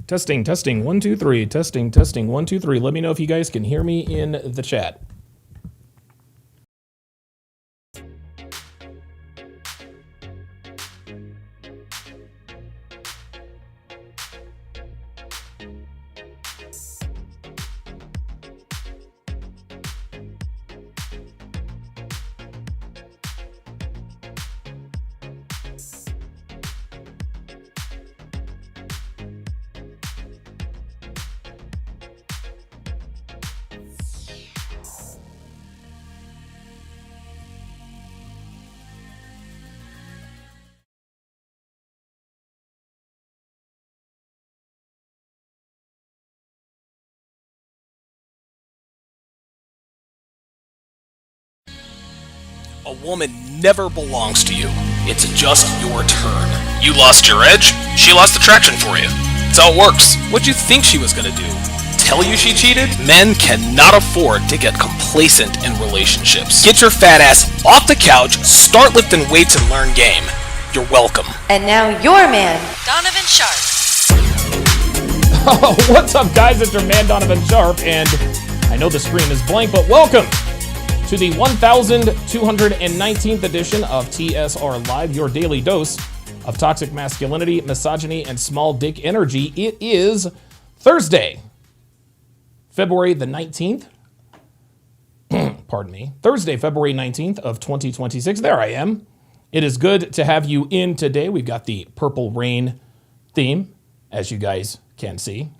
Testing, testing, 1, 2, 3. Testing, testing, 1, 2, 3. Let me know if you guys can hear me in the chat. A woman never belongs to you. It's just your turn. You lost your edge, she lost attraction for you. That's how it works. What'd you think she was gonna do? Tell you she cheated? Men cannot afford to get complacent in relationships. Get your fat ass off the couch, start lifting weights, and learn game. You're welcome. And now your man, Donovan Sharp. Oh, what's up, guys? It's your man, Donovan Sharp, and I know the screen is blank, but welcome to the 1219th edition of TSR Live, your daily dose of toxic masculinity, misogyny, and small dick energy. It is Thursday, February the 19th. Pardon me. Thursday, February 19th of 2026. There I am. It is good to have you in today. We've got the Purple Rain theme, as you guys can see.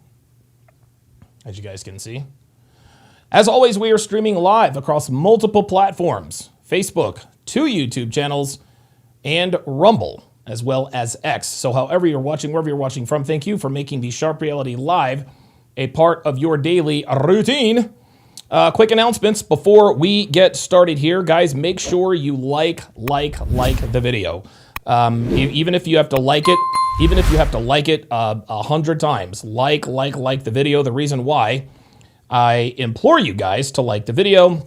As always, we are streaming live across multiple platforms, Facebook, 2 YouTube channels, and Rumble, as well as X. So however you're watching, wherever you're watching from, thank you for making the Sharp Reality Live a part of your daily routine. Quick announcements before we get started here. Guys, make sure you like the video. Even if you have to like it, 100 times, like the video. The reason why I implore you guys to like the video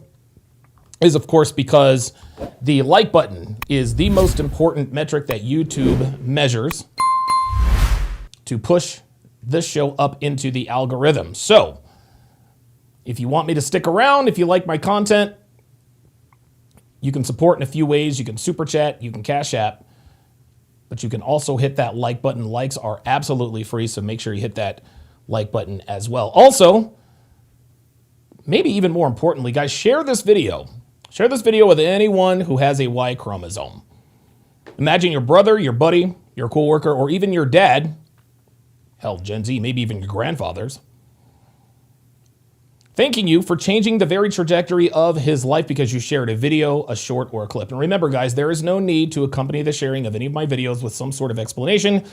is, of course, because the like button is the most important metric that YouTube measures to push this show up into the algorithm. So if you want me to stick around, if you like my content, you can support in a few ways. You can super chat, you can cash app, but you can also hit that like button. Likes are absolutely free, so make sure you hit that like button as well. Also, maybe even more importantly, guys, share this video. Share this video with anyone who has a Y chromosome. Imagine your brother, your buddy, your coworker, or even your dad, hell, Gen Z, maybe even your grandfathers, thanking you for changing the very trajectory of his life because you shared a video, a short, or a clip. And remember, guys, there is no need to accompany the sharing of any of my videos with some sort of explanation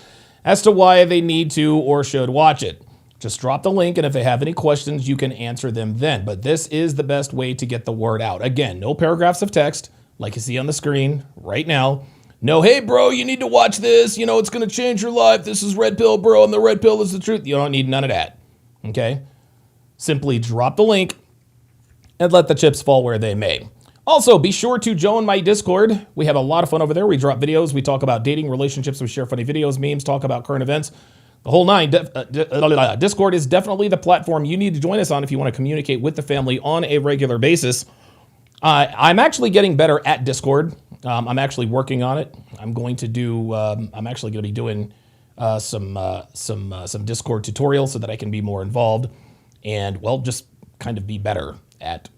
as to why they need to or should watch it. Just drop the link, and if they have any questions, you can answer them then. But this is the best way to get the word out. Again, no paragraphs of text like you see on the screen right now. No, hey, bro, you need to watch this. You know, it's going to change your life. This is red pill, bro, and the red pill is the truth. You don't need none of that, okay? Simply drop the link and let the chips fall where they may. Also, be sure to join my Discord. We have a lot of fun over there. We drop videos. We talk about dating, relationships. We share funny videos, memes, talk about current events. The whole nine. Discord is definitely the platform you need to join us on if you want to communicate with the family on a regular basis. I'm actually getting better at Discord. I'm actually working on it. I'm actually going to be doing some Discord tutorials so that I can be more involved and, well, just kind of be better at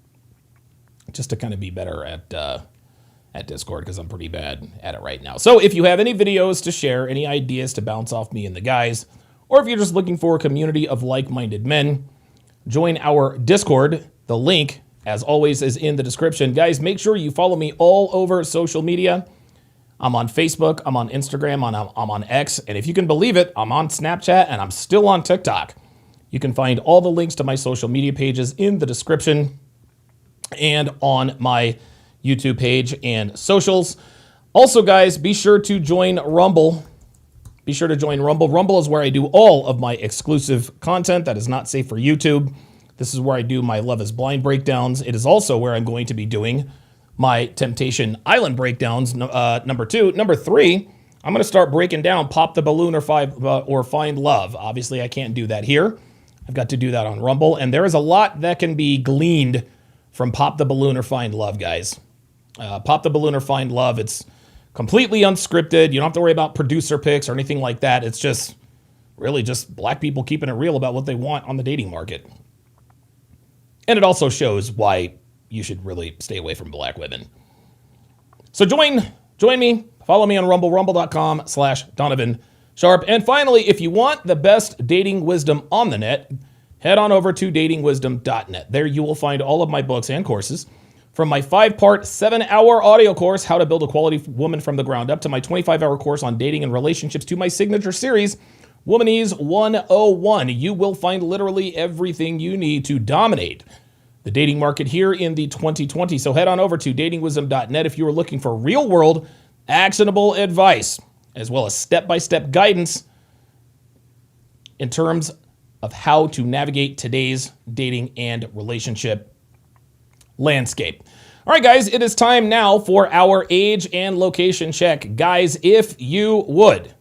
Discord, because I'm pretty bad at it right now. So if you have any videos to share, any ideas to bounce off me and the guys, or if you're just looking for a community of like-minded men, join our Discord. The link, as always, is in the description. Guys, make sure you follow me all over social media. I'm on Facebook, I'm on Instagram, I'm on X, and if you can believe it, I'm on Snapchat, and I'm still on TikTok. You can find all the links to my social media pages in the description and on my YouTube page and socials. Also, guys, be sure to join Rumble. Rumble is where I do all of my exclusive content that is not safe for YouTube. This is where I do my Love is Blind breakdowns. It is also where I'm going to be doing my Temptation Island breakdowns, number 2. Number 3, I'm going to start breaking down Pop the Balloon or Find Love. Obviously, I can't do that here. I've got to do that on Rumble. And there is a lot that can be gleaned from Pop the Balloon or Find Love, guys. Pop the Balloon or Find Love, it's completely unscripted. You don't have to worry about producer picks or anything like that. It's just really just black people keeping it real about what they want on the dating market. And it also shows why you should really stay away from black women. So join me, follow me on Rumble, rumble.com/Donovan Sharp. And finally, if you want the best dating wisdom on the net, head on over to datingwisdom.net. There you will find all of my books and courses, from my 5-part, 7-hour audio course, How to Build a Quality Woman from the Ground Up, to my 25-hour course on dating and relationships, to my signature series, Womanese 101. You will find literally everything you need to dominate the dating market here in the 2020s. So head on over to datingwisdom.net if you are looking for real-world, actionable advice, as well as step-by-step guidance in terms of how to navigate today's dating and relationship landscape. All right, guys, it is time now for our age and location check. Guys, if you would,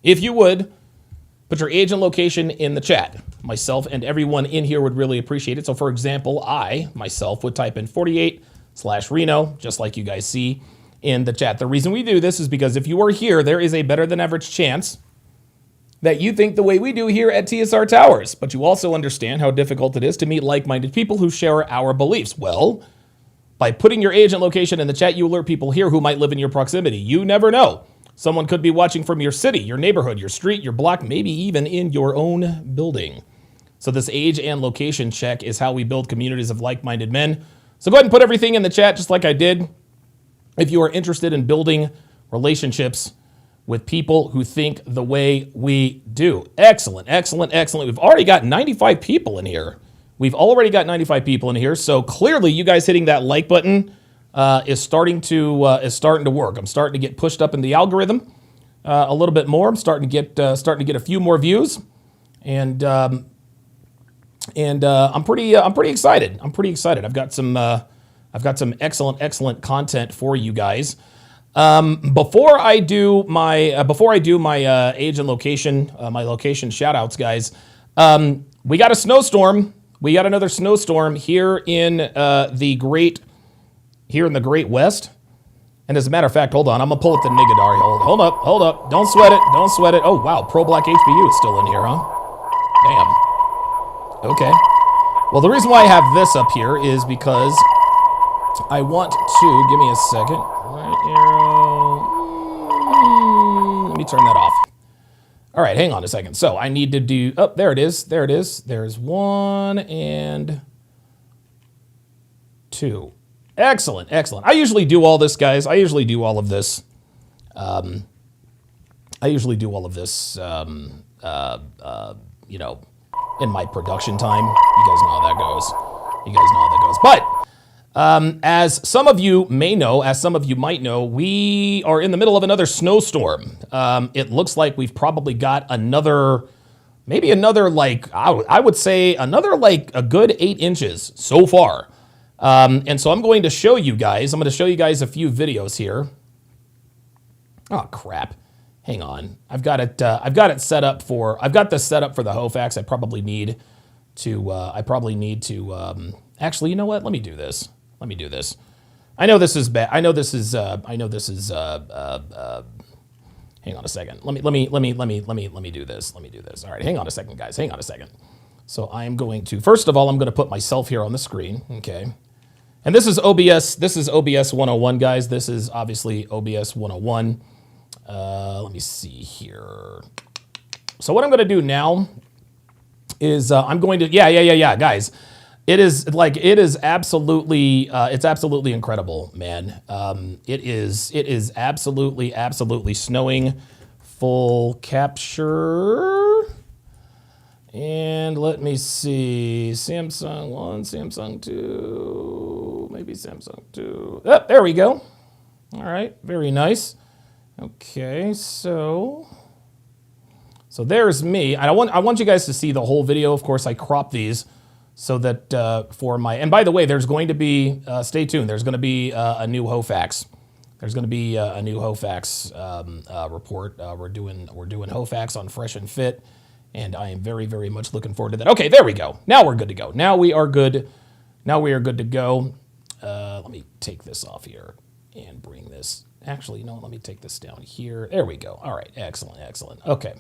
put your age and location in the chat. Myself and everyone in here would really appreciate it. So, for example, I, myself, would type in 48/Reno, just like you guys see in the chat. The reason we do this is because if you are here, there is a better than average chance that you think the way we do here at TSR Towers, but you also understand how difficult it is to meet like-minded people who share our beliefs. Well, by putting your age and location in the chat, you alert people here who might live in your proximity. You never know. Someone could be watching from your city, your neighborhood, your street, your block, maybe even in your own building. So this age and location check is how we build communities of like-minded men. So go ahead and put everything in the chat just like I did. If you are interested in building relationships with people who think the way we do. Excellent, excellent, excellent. We've already got 95 people in here. So clearly you guys hitting that like button is starting to work. I'm starting to get pushed up in the algorithm a little bit more. I'm starting to get a few more views, and I'm pretty excited. I've got some excellent content for you guys. Before I do my age and location, my location shout outs, guys, we got a snowstorm. We got another snowstorm here in the Great West. And as a matter of fact, hold on, I'm gonna pull up the Nigadari. Hold up. Don't sweat it. Oh wow, Pro Black HBU is still in here, huh? Damn. Okay. Well, the reason why I have this up here is because I want to, give me a second. Right arrow. Let me turn that off. All right, hang on a second. So I need to do, oh, there it is. There's 1 and 2. Excellent. I usually do all this, guys. I usually do all of this. In my production time. You guys know how that goes. But as some of you may know, as some of you might know, we are in the middle of another snowstorm. It looks like we've probably got another, I would say another like a good 8 inches so far. And so I'm going to show you guys a few videos here. Oh crap. Hang on. I've got this set up for the Hofax. I probably need to, actually, you know what? Let me do this. I know this is bad. Hang on a second. Let me do this. All right, hang on a second, guys. So I'm going to, first of all, I'm going to put myself here on the screen. Okay. And this is OBS 101, guys. This is obviously OBS 101. Let me see here. So what I'm going to do now is I'm going to, guys. It is absolutely, it's absolutely incredible, man. It is absolutely snowing. Full capture. And let me see, Samsung 1, Samsung 2, maybe Samsung 2. Oh, there we go. All right, very nice. Okay, so there's me. I want you guys to see the whole video. Of course, I crop these so that for my, and by the way, there's going to be, stay tuned, there's going to be a new Hofax There's going to be a new Hofax report. We're doing Hofax on Fresh and Fit, and I am very, very much looking forward to that. Okay, there we go. Now we're good to go. Now we are good. Now we are good to go. Let me take this off here and bring this. Actually, no, let me take this down here. There we go. All right, excellent, excellent. Okay,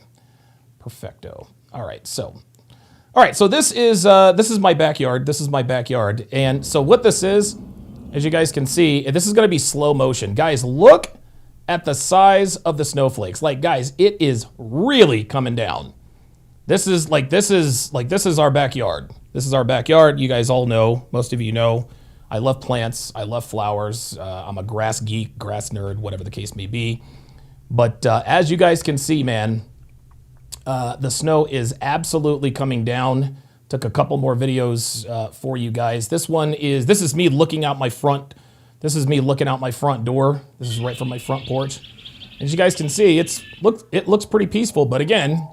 perfecto. All right, so this is my backyard. This is my backyard, and so what this is, as you guys can see, this is going to be slow motion. Guys, look at the size of the snowflakes. Like, guys, it is really coming down. This is our backyard. This is our backyard. You guys all know, most of you know, I love plants. I love flowers. I'm a grass geek, grass nerd, whatever the case may be. But as you guys can see, man, the snow is absolutely coming down. Took a couple more videos for you guys. This is me looking out my front. This is me looking out my front door. This is right from my front porch. As you guys can see, it looks pretty peaceful, but again,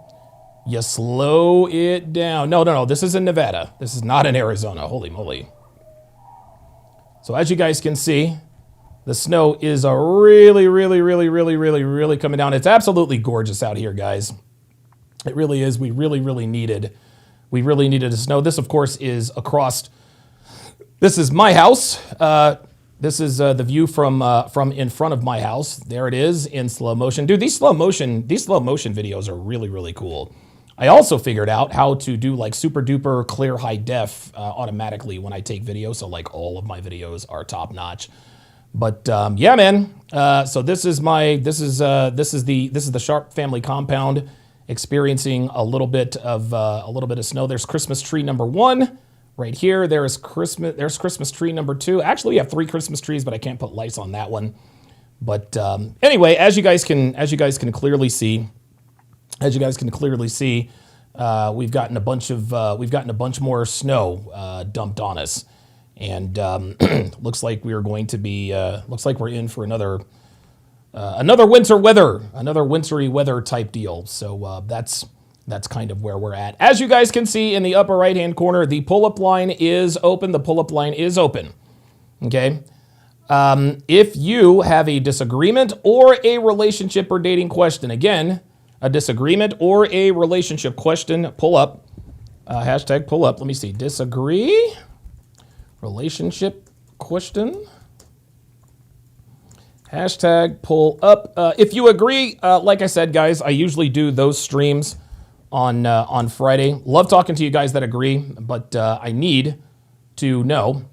you slow it down. No, this is in Nevada. This is not in Arizona. Holy moly. So as you guys can see, the snow is really coming down. It's absolutely gorgeous out here, guys. It really is. We really needed a snow. This, of course, is across. This is my house. This is the view from in front of my house. There it is in slow motion. Dude, these slow motion videos are really cool. I also figured out how to do like super duper clear high def automatically when I take video. So like all of my videos are top notch. But yeah, man. So this is the Sharp family compound experiencing a little bit of snow. There's Christmas tree number 1 right here. There's Christmas tree number 2. Actually, we have 3 Christmas trees, but I can't put lights on that one. But anyway, as you guys can clearly see, we've gotten a bunch more snow dumped on us, and looks like we're in for another wintry weather type deal. So that's kind of where we're at. As you guys can see in the upper right hand corner, the pull-up line is open. Okay. If you have a disagreement or a relationship or dating question, again, a disagreement or a relationship question, pull up, hashtag pull up. Let me see, disagree, relationship question, hashtag pull up. If you agree, like I said, guys, I usually do those streams on Friday. Love talking to you guys that agree, but I need to know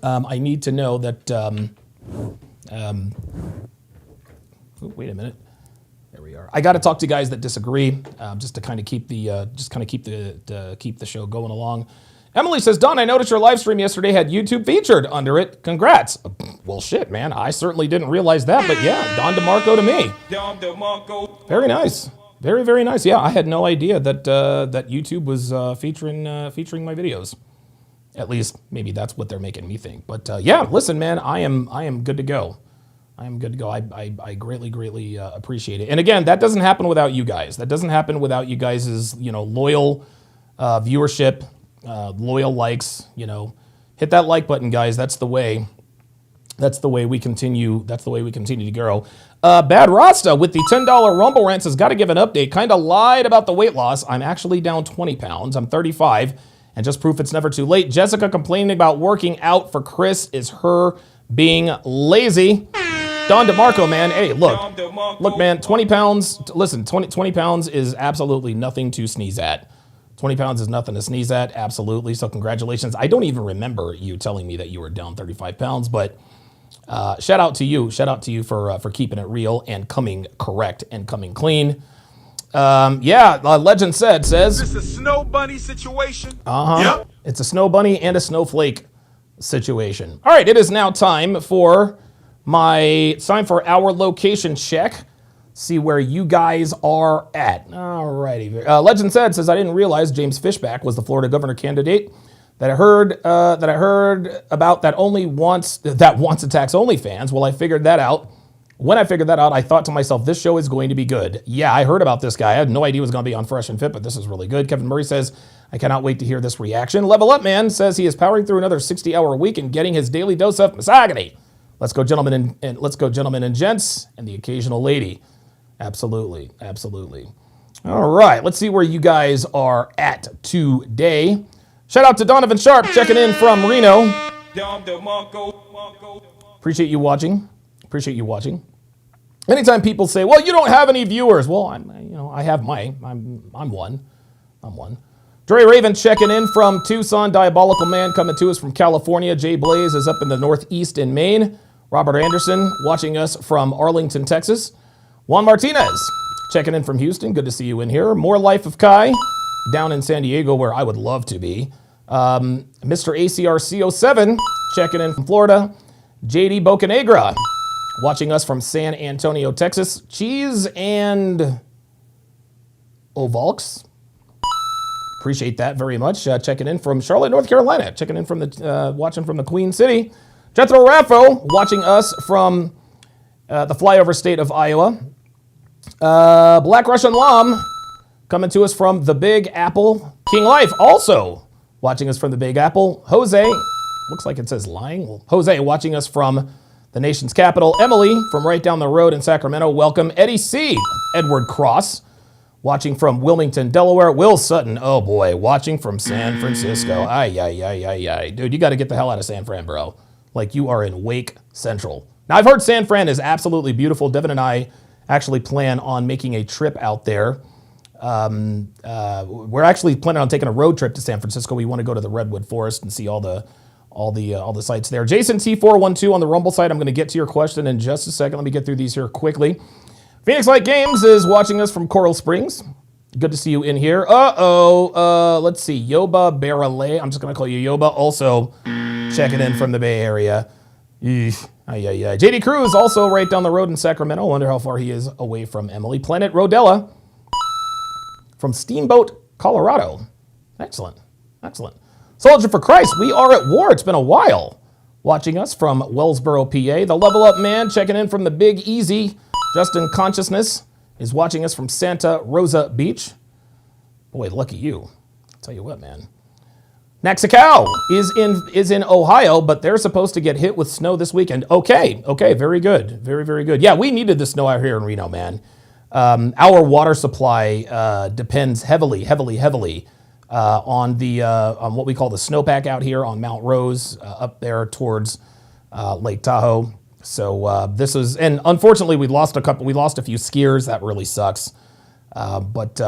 that. Wait a minute. There we are. I got to talk to guys that disagree, just to kind of keep the show going along. Emily says, Don, I noticed your live stream yesterday had YouTube featured under it. Congrats. Well, shit, man. I certainly didn't realize that, but yeah, Don DeMarco to me. Very nice. Very nice. Yeah, I had no idea that YouTube was featuring my videos. At least maybe that's what they're making me think. But yeah, listen, man, I am good to go. I greatly appreciate it. And again, that doesn't happen without you guys. That doesn't happen without you guys' loyal viewership, loyal likes. Hit that like button, guys. That's the way we continue. That's the way we continue to grow. Bad Rasta with the $10 Rumble Rants has got to give an update. Kind of lied about the weight loss. I'm actually down 20 pounds. I'm 35, and just proof it's never too late. Jessica complaining about working out for Chris is her being lazy. Don DeMarco, man, hey, look, man, 20 pounds, listen, 20 pounds is absolutely nothing to sneeze at. 20 pounds is nothing to sneeze at, absolutely, so congratulations. I don't even remember you telling me that you were down 35 pounds, but shout out to you for keeping it real and coming correct and coming clean. Legend says... Is this a snow bunny situation? Yep. It's a snow bunny and a snowflake situation. All right, it is now time for our location check. See where you guys are at. All righty. Legend says, I didn't realize James Fishback was the Florida governor candidate that I heard about that wants to tax OnlyFans. Well, I figured that out. When I figured that out, I thought to myself, this show is going to be good. Yeah, I heard about this guy. I had no idea he was going to be on Fresh and Fit, but this is really good. Kevin Murray says, I cannot wait to hear this reaction. Level Up Man says he is powering through another 60-hour week and getting his daily dose of misogyny. Let's go, gentlemen and let's go, gentlemen and gents, and the occasional lady. Absolutely, absolutely. All right, let's see where you guys are at today. Shout out to Donovan Sharp checking in from Reno. Appreciate you watching. Appreciate you watching. Anytime people say, "Well, you don't have any viewers," well, I have my. I'm one. I'm one. Dre Raven checking in from Tucson. Diabolical Man coming to us from California. Jay Blaze is up in the Northeast in Maine. Robert Anderson watching us from Arlington, Texas. Juan Martinez checking in from Houston. Good to see you in here. More Life of Kai down in San Diego, where I would love to be. Mr. ACRC07 checking in from Florida. JD Bocanegra watching us from San Antonio, Texas. Cheese and Ovalks. Appreciate that very much. Checking in from Charlotte, North Carolina. Checking in from watching from the Queen City. Jethro Raffo watching us from the flyover state of Iowa. Black Russian Lam coming to us from the Big Apple. King Life also watching us from the Big Apple. Jose, looks like it says lying. Well, Jose watching us from the nation's capital. Emily from right down the road in Sacramento. Welcome. Eddie C. Edward Cross watching from Wilmington, Delaware. Will Sutton, oh boy, watching from San Francisco. Ay. Dude, you got to get the hell out of San Fran, bro. Like you are in Wake Central. Now, I've heard San Fran is absolutely beautiful. Devin and I actually plan on making a trip out there. We're actually planning on taking a road trip to San Francisco. We want to go to the Redwood Forest and see all the sites there. Jason T412 on the Rumble site. I'm going to get to your question in just a second. Let me get through these here quickly. Phoenix Light Games is watching us from Coral Springs. Good to see you in here. Let's see. Yoba Barale. I'm just going to call you Yoba. Also checking in from the Bay Area. JD Cruz also right down the road in Sacramento. Wonder how far he is away from Emily. Planet Rodella from Steamboat, Colorado. Excellent. Soldier for Christ, we are at war. It's been a while. Watching us from Wellsboro, PA. The Level Up Man checking in from the Big Easy. Justin Consciousness is watching us from Santa Rosa Beach. Boy, lucky you. I'll tell you what, man. Naxicao is in Ohio, but they're supposed to get hit with snow this weekend. Okay, very good. Very good. Yeah, we needed the snow out here in Reno, man. Our water supply depends heavily on what we call the snowpack out here on Mount Rose, up there towards Lake Tahoe. So this is, and unfortunately we lost a few skiers. That really sucks. But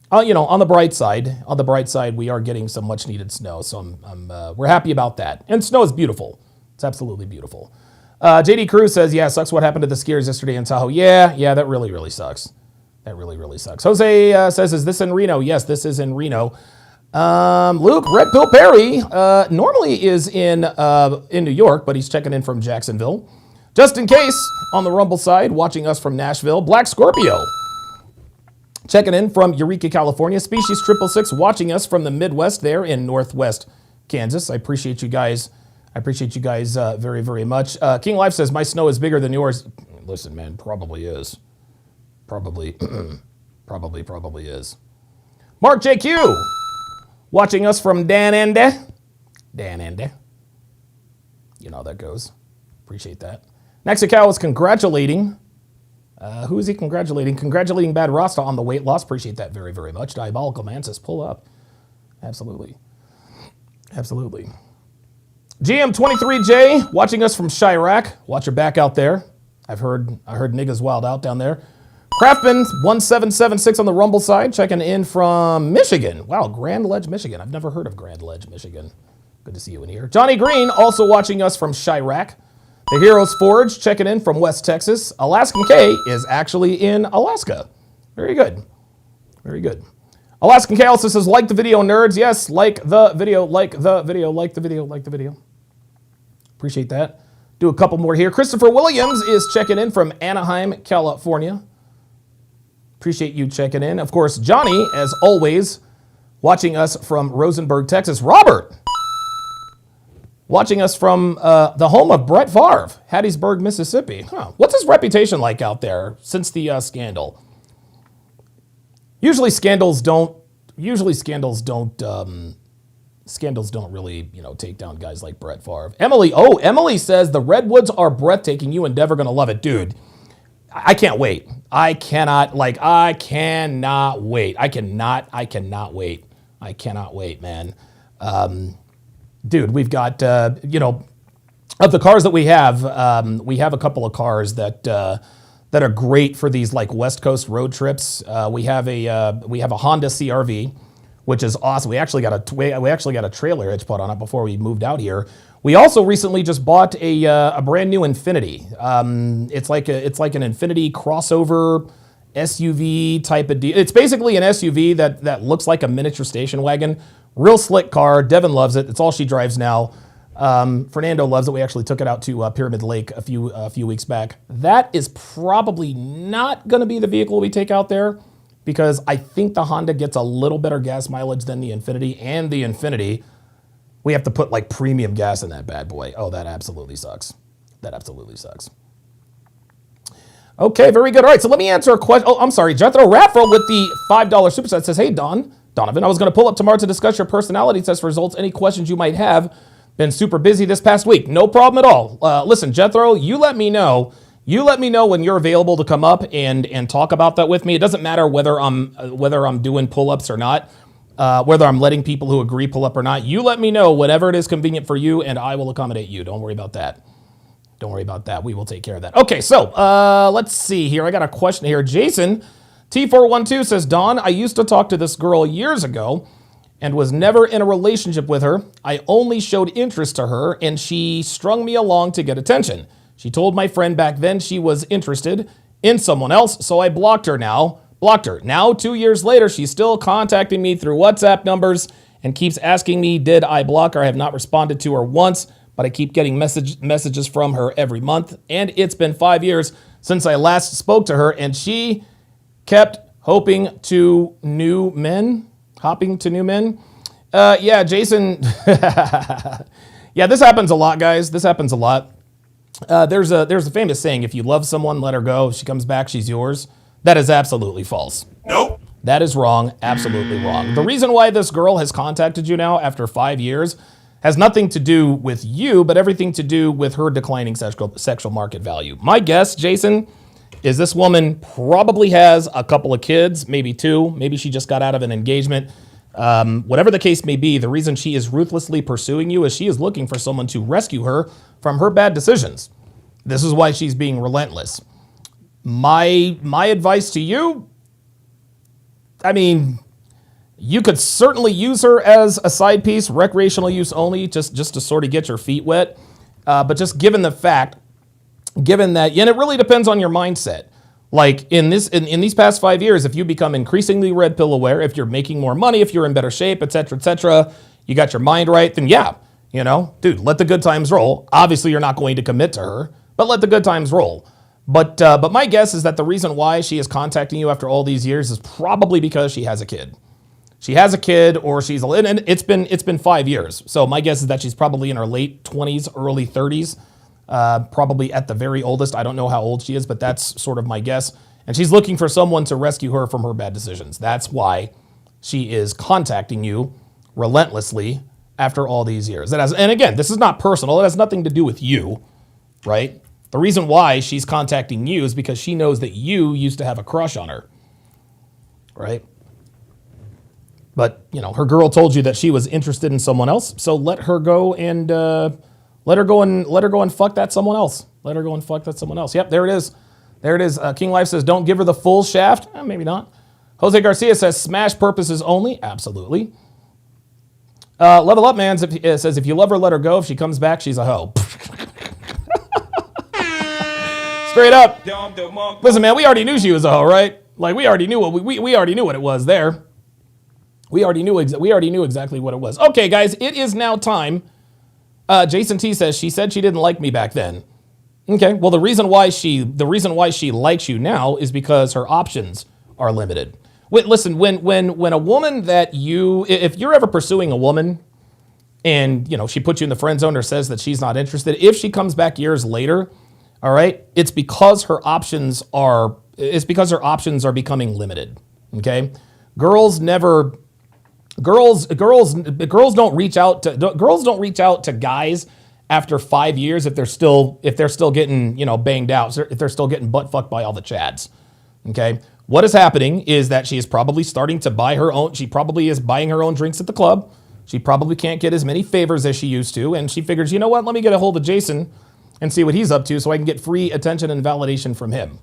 on the bright side, we are getting some much needed snow. So we're happy about that. And snow is beautiful. It's absolutely beautiful. JD Cruz says, yeah, sucks what happened to the skiers yesterday in Tahoe. Yeah, that really sucks. That really sucks. Jose says, is this in Reno? Yes, this is in Reno. Luke, Red Pill Perry, normally is in New York, but he's checking in from Jacksonville. Just in case, on the Rumble side, watching us from Nashville. Black Scorpio, checking in from Eureka, California. Species 666, watching us from the Midwest there in Northwest Kansas. I appreciate you guys very, very much. King Life says, my snow is bigger than yours. Listen, man, probably is. Probably is. Mark JQ, watching us from Dan Ende. You know how that goes. Appreciate that. Naxicao is congratulating. Who is he congratulating? Congratulating Bad Rasta on the weight loss. Appreciate that very, very much. Diabolical Man says, pull up. Absolutely. GM23J, watching us from Chirac. Watch your back out there. I heard niggas wild out down there. Craftman 1776 on the Rumble side, checking in from Michigan. Wow, Grand Ledge, Michigan. I've never heard of Grand Ledge, Michigan. Good to see you in here. Johnny Green also watching us from Chirac. The Heroes Forge checking in from West Texas. Alaskan K is actually in Alaska. Very good. Alaskan K also says, like the video, nerds. Yes, like the video. Appreciate that. Do a couple more here. Christopher Williams is checking in from Anaheim, California. Appreciate you checking in. Of course, Johnny, as always, watching us from Rosenberg, Texas. Robert, watching us from the home of Brett Favre, Hattiesburg, Mississippi. What's his reputation like out there since the scandal? Usually scandals don't Scandals don't really, take down guys like Brett Favre. Emily says the Redwoods are breathtaking. You and Dev are going to love it. Dude, I can't wait. I cannot wait. I cannot wait, man. Dude, we've got, of the cars that we have a couple of cars that are great for these like West Coast road trips. We have a Honda CRV, which is awesome. We actually got a trailer hitch put on it before we moved out here. We also recently just bought a brand new Infiniti. It's like an Infiniti crossover SUV type of deal. It's basically an SUV that looks like a miniature station wagon. Real slick car. Devin loves it. It's all she drives now. Fernando loves it. We actually took it out to Pyramid Lake a few weeks back. That is probably not going to be the vehicle we take out there, because I think the Honda gets a little better gas mileage than the Infiniti, and the Infiniti, we have to put like premium gas in that bad boy. Oh, that absolutely sucks. Okay, very good. All right, so let me answer a question. Oh, I'm sorry. Jethro Raffro with the $5 super chat says, hey, Donovan, I was going to pull up tomorrow to discuss your personality test results. Any questions you might have? Been super busy this past week. No problem at all. Listen, Jethro, you let me know. When you're available to come up and talk about that with me. It doesn't matter whether I'm doing pull-ups or not, whether I'm letting people who agree pull up or not. You let me know whatever it is convenient for you, and I will accommodate you. Don't worry about that. We will take care of that. Okay, so let's see here. I got a question here. Jason T412 says, Don, I used to talk to this girl years ago and was never in a relationship with her. I only showed interest to her, and she strung me along to get attention. She told my friend back then she was interested in someone else, so I blocked her. Now, 2 years later, she's still contacting me through WhatsApp numbers and keeps asking me, did I block her? I have not responded to her once, but I keep getting messages from her every month, and it's been 5 years since I last spoke to her, and she kept hopping to new men. Yeah, Jason. Yeah, this happens a lot, guys. There's a famous saying, if you love someone, let her go. If she comes back, she's yours. That is absolutely false. Nope. That is wrong. Absolutely wrong. The reason why this girl has contacted you now after 5 years has nothing to do with you, but everything to do with her declining sexual market value. My guess, Jason, is this woman probably has a couple of kids, maybe 2. Maybe she just got out of an engagement. Whatever the case may be, the reason she is ruthlessly pursuing you is she is looking for someone to rescue her from her bad decisions. This is why she's being relentless. My advice to you, I mean, you could certainly use her as a side piece, recreational use only, just to sort of get your feet wet. But just given that, and it really depends on your mindset. Like in these past 5 years, if you become increasingly red pill aware, if you're making more money, if you're in better shape, et cetera, you got your mind right, then yeah, dude, let the good times roll. Obviously, you're not going to commit to her, but let the good times roll. But my guess is that the reason why she is contacting you after all these years is probably because she has a kid. She has a kid, or and it's been 5 years. So my guess is that she's probably in her late 20s, early 30s. Probably at the very oldest. I don't know how old she is, but that's sort of my guess. And she's looking for someone to rescue her from her bad decisions. That's why she is contacting you relentlessly after all these years. And again, this is not personal. It has nothing to do with you, right? The reason why she's contacting you is because she knows that you used to have a crush on her, right? But, her girl told you that she was interested in someone else, so let her go and fuck that someone else. Yep, there it is. King Life says, don't give her the full shaft. Maybe not. Jose Garcia says, smash purposes only. Absolutely. Level Up Man says, if you love her, let her go. If she comes back, she's a hoe. Straight up. Listen, man, we already knew she was a hoe, right? Like, we already knew we already knew what it was there. We already knew exactly what it was. Okay, guys, it is now time. Jason T says, she said she didn't like me back then. Okay, well, the reason why she likes you now is because her options are limited. Listen, when a woman if you're ever pursuing a woman and, she puts you in the friend zone or says that she's not interested, if she comes back years later, all right, it's because her options are becoming limited. Okay, girls never Girls don't reach out to guys after 5 years if they're still getting banged out, if they're still getting butt fucked by all the chads. Okay, what is happening is that she is probably starting to buy her own. She probably is buying her own drinks at the club. She probably can't get as many favors as she used to, and she figures, you know what? Let me get a hold of Jason and see what he's up to, so I can get free attention and validation from him.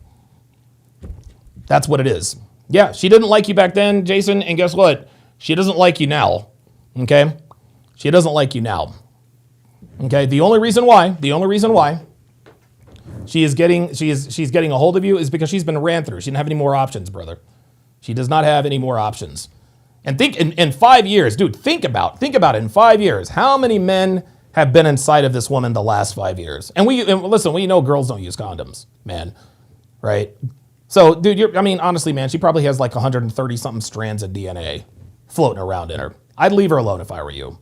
That's what it is. Yeah, she didn't like you back then, Jason, and guess what? She doesn't like you now, okay? She doesn't like you now, okay? The only reason why she's getting a hold of you is because she's been ran through. She didn't have any more options, brother. She does not have any more options. And think in 5 years, dude, think about it. In 5 years, how many men have been inside of this woman the last 5 years? And listen, we know girls don't use condoms, man, right? So, dude, honestly, man, she probably has like 130 something strands of DNA floating around in her. I'd leave her alone if I were you.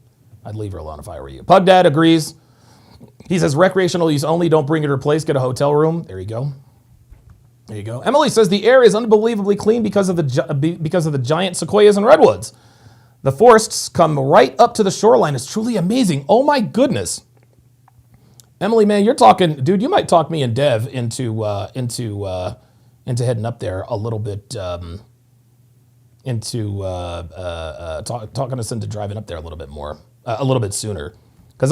Pug Dad agrees. He says recreational use only. Don't bring it to her place. Get a hotel room. There you go. Emily says the air is unbelievably clean because of the giant sequoias and redwoods. The forests come right up to the shoreline. It's truly amazing. Oh my goodness. Emily, man, you're talking, dude. You might talk me and Dev into heading up there a little bit. Talking us into driving up there a little bit more, a little bit sooner. Because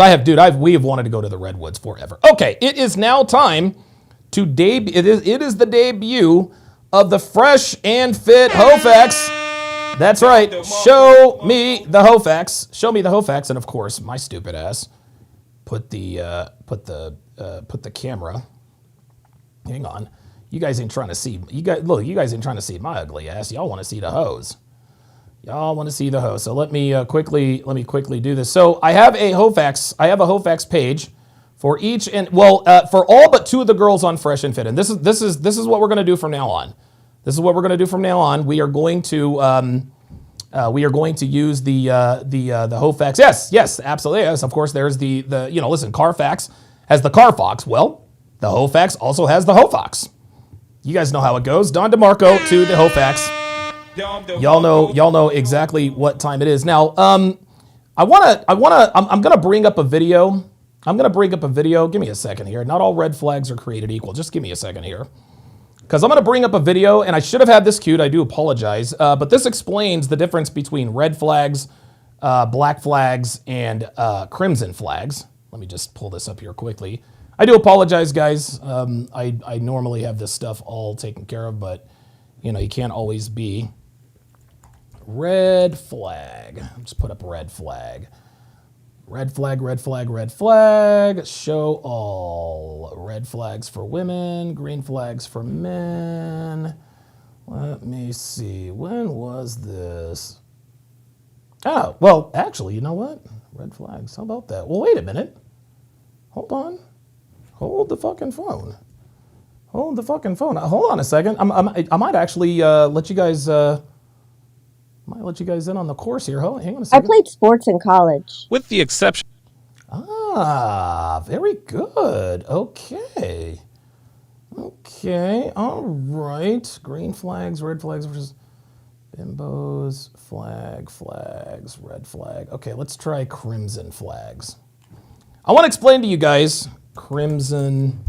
we have wanted to go to the redwoods forever. Okay, it is now time to it is the debut of the fresh and fit Hofex. That's right. Show me the Hofex, and of course, my stupid ass put the camera. Hang on. You guys ain't trying to see. You guys ain't trying to see my ugly ass. Y'all want to see the hose. So let me quickly do this. So I have a Hofex page for each for all but two of the girls on Fresh and Fit. And this is what we're going to do from now on. We are going to use the Hofex. Yes, absolutely. Yes, of course. There's listen. Carfax has the Carfox. Well, the Hofex also has the Hofox. You guys know how it goes. Don DeMarco to the Hofex. Y'all know exactly what time it is. Now, I'm gonna bring up a video. Give me a second here. Not all red flags are created equal. Just give me a second here. Because I'm gonna bring up a video, and I should have had this queued. I do apologize. But this explains the difference between red flags, black flags, and crimson flags. Let me just pull this up here quickly. I do apologize, guys. I normally have this stuff all taken care of, but you can't always be. Red flag. Just put up red flag. Red flag. Show all. Red flags for women. Green flags for men. Let me see. When was this? Oh, well, actually, you know what? Red flags. How about that? Well, wait a minute. Hold on. Hold the fucking phone. Hold on a second. I might actually let you guys in on the course here. Hang on a second. I played sports in college. With the exception. Very good. Okay. All right. Green flags, red flags versus bimbos, flags, red flag. Okay, let's try crimson flags. I want to explain to you guys crimson.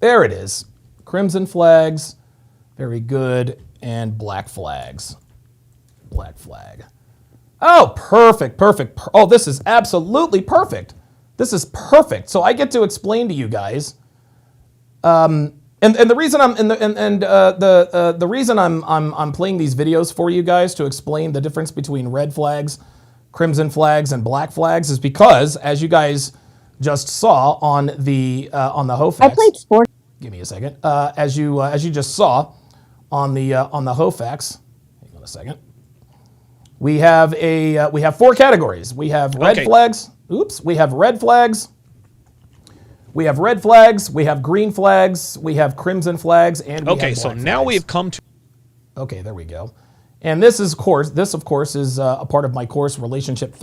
There it is. Crimson flags. Very good. And black flags. Black flag. Oh, perfect. Oh, this is absolutely perfect. This is perfect. So I get to explain to you guys. And the reason the reason I'm playing these videos for you guys to explain the difference between red flags, crimson flags, and black flags is because, as you guys just saw on the Hofex. I played sports. Give me a second. As you just saw on the Hofex. Hang on a second. We have four categories. We have red flags. Oops. We have red flags. We have red flags. We have green flags. We have crimson flags, and we have black so flags. Now we have come to. Okay, there we go. And this of course is a part of my course, Relationship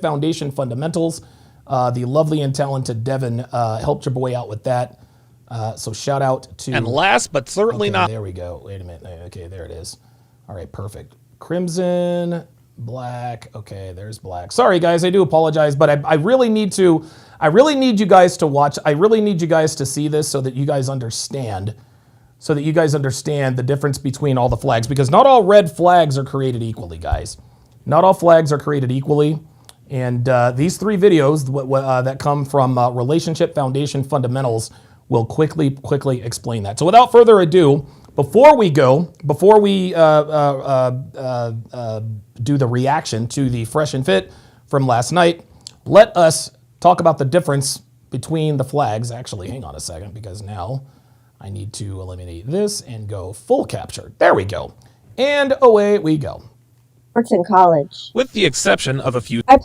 Foundation Fundamentals. The lovely and talented Devin helped your boy out with that. So shout out to. And last but certainly not. There we go. Wait a minute. Okay, there it is. All right, perfect. Crimson Black. Okay, there's black. Sorry guys, I do apologize, but I really need you guys to watch. I really need you guys to see this so that you guys understand. So that you guys understand the difference between all the flags, because not all red flags are created equally, guys. Not all flags are created equally. And these 3 videos that come from Relationship Foundation Fundamentals will quickly explain that. So without further ado, before we do the reaction to the Fresh and Fit from last night, let us talk about the difference between the flags. Actually, hang on a second, because now I need to eliminate this and go full capture. There we go. And away we go. Sports in college. With the exception of a few I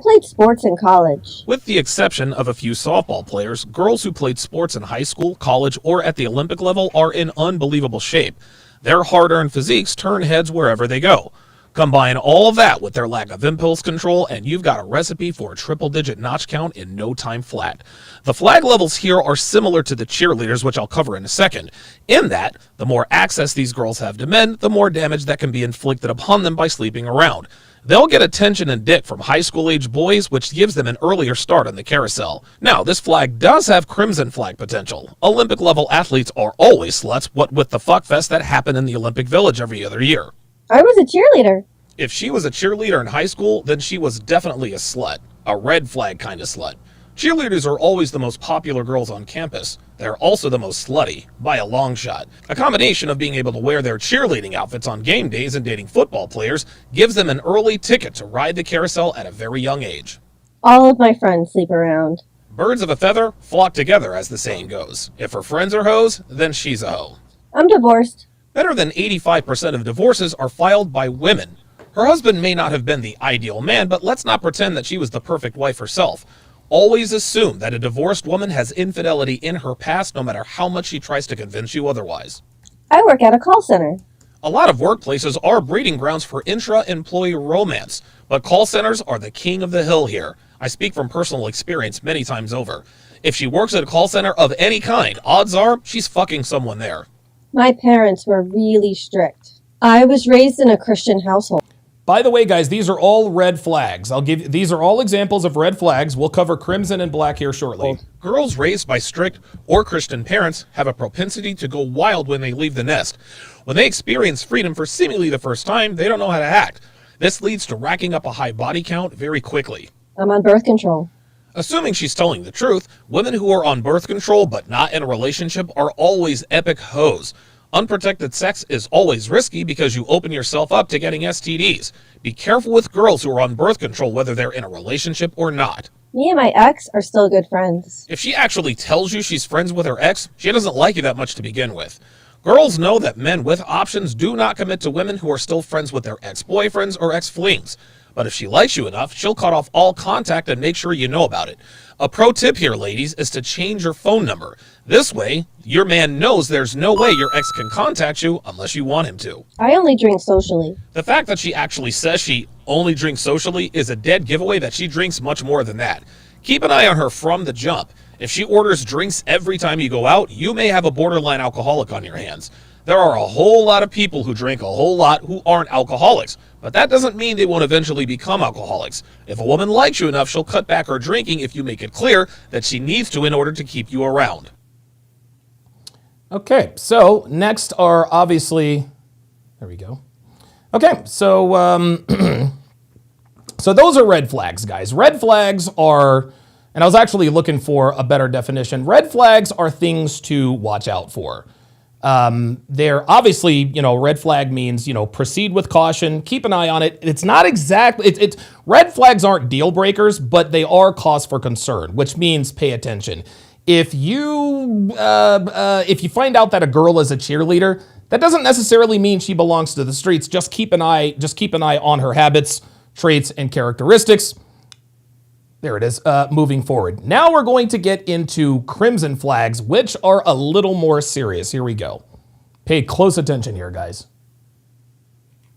played sports in college. With the exception of a few softball players, girls who played sports in high school, college, or at the Olympic level are in unbelievable shape. Their hard-earned physiques turn heads wherever they go. Combine all of that with their lack of impulse control, and you've got a recipe for a triple-digit notch count in no time flat. The flag levels here are similar to the cheerleaders, which I'll cover in a second, in that the more access these girls have to men, the more damage that can be inflicted upon them by sleeping around. They'll get attention and dick from high school-age boys, which gives them an earlier start on the carousel. Now, this flag does have crimson flag potential. Olympic-level athletes are always sluts, what with the fuckfest that happened in the Olympic Village every other year. I was a cheerleader. If she was a cheerleader in high school, then she was definitely a slut. A red flag kind of slut. Cheerleaders are always the most popular girls on campus. They're also the most slutty, by a long shot. A combination of being able to wear their cheerleading outfits on game days and dating football players gives them an early ticket to ride the carousel at a very young age. All of my friends sleep around. Birds of a feather flock together, as the saying goes. If her friends are hoes, then she's a hoe. I'm divorced. Better than 85% of divorces are filed by women. Her husband may not have been the ideal man, but let's not pretend that she was the perfect wife herself. Always assume that a divorced woman has infidelity in her past, no matter how much she tries to convince you otherwise. I work at a call center. A lot of workplaces are breeding grounds for intra-employee romance, but call centers are the king of the hill here. I speak from personal experience many times over. If she works at a call center of any kind, odds are she's fucking someone there. My parents were really strict. I was raised in a Christian household. By the way, guys, these are all red flags. These are all examples of red flags. We'll cover crimson and black here shortly. Girls raised by strict or Christian parents have a propensity to go wild when they leave the nest. When they experience freedom for seemingly the first time, they don't know how to act. This leads to racking up a high body count very quickly. I'm on birth control. Assuming she's telling the truth, women who are on birth control but not in a relationship are always epic hoes. Unprotected sex is always risky because you open yourself up to getting STDs. Be careful with girls who are on birth control, whether they're in a relationship or not. Me and my ex are still good friends. If she actually tells you she's friends with her ex, she doesn't like you that much to begin with. Girls know that men with options do not commit to women who are still friends with their ex-boyfriends or ex-flings. But if she likes you enough, she'll cut off all contact and make sure you know about it. A pro tip here, ladies, is to change your phone number. This way, your man knows there's no way your ex can contact you unless you want him to. I only drink socially. The fact that she actually says she only drinks socially is a dead giveaway that she drinks much more than that. Keep an eye on her from the jump. If she orders drinks every time you go out, you may have a borderline alcoholic on your hands. There are a whole lot of people who drink a whole lot who aren't alcoholics, but that doesn't mean they won't eventually become alcoholics. If a woman likes you enough, she'll cut back her drinking if you make it clear that she needs to in order to keep you around. Okay, so next are obviously, there we go. Okay, so so those are red flags, guys. Red flags are, and I was actually looking for a better definition. Red flags are things to watch out for. They're obviously, red flag means, proceed with caution, keep an eye on it. It's not exactly, it's red flags aren't deal breakers, but they are cause for concern, which means pay attention. If you find out that a girl is a cheerleader, that doesn't necessarily mean she belongs to the streets. Just keep an eye on her habits, traits, and characteristics. There it is, moving forward. Now we're going to get into crimson flags, which are a little more serious. Here we go. Pay close attention here, guys.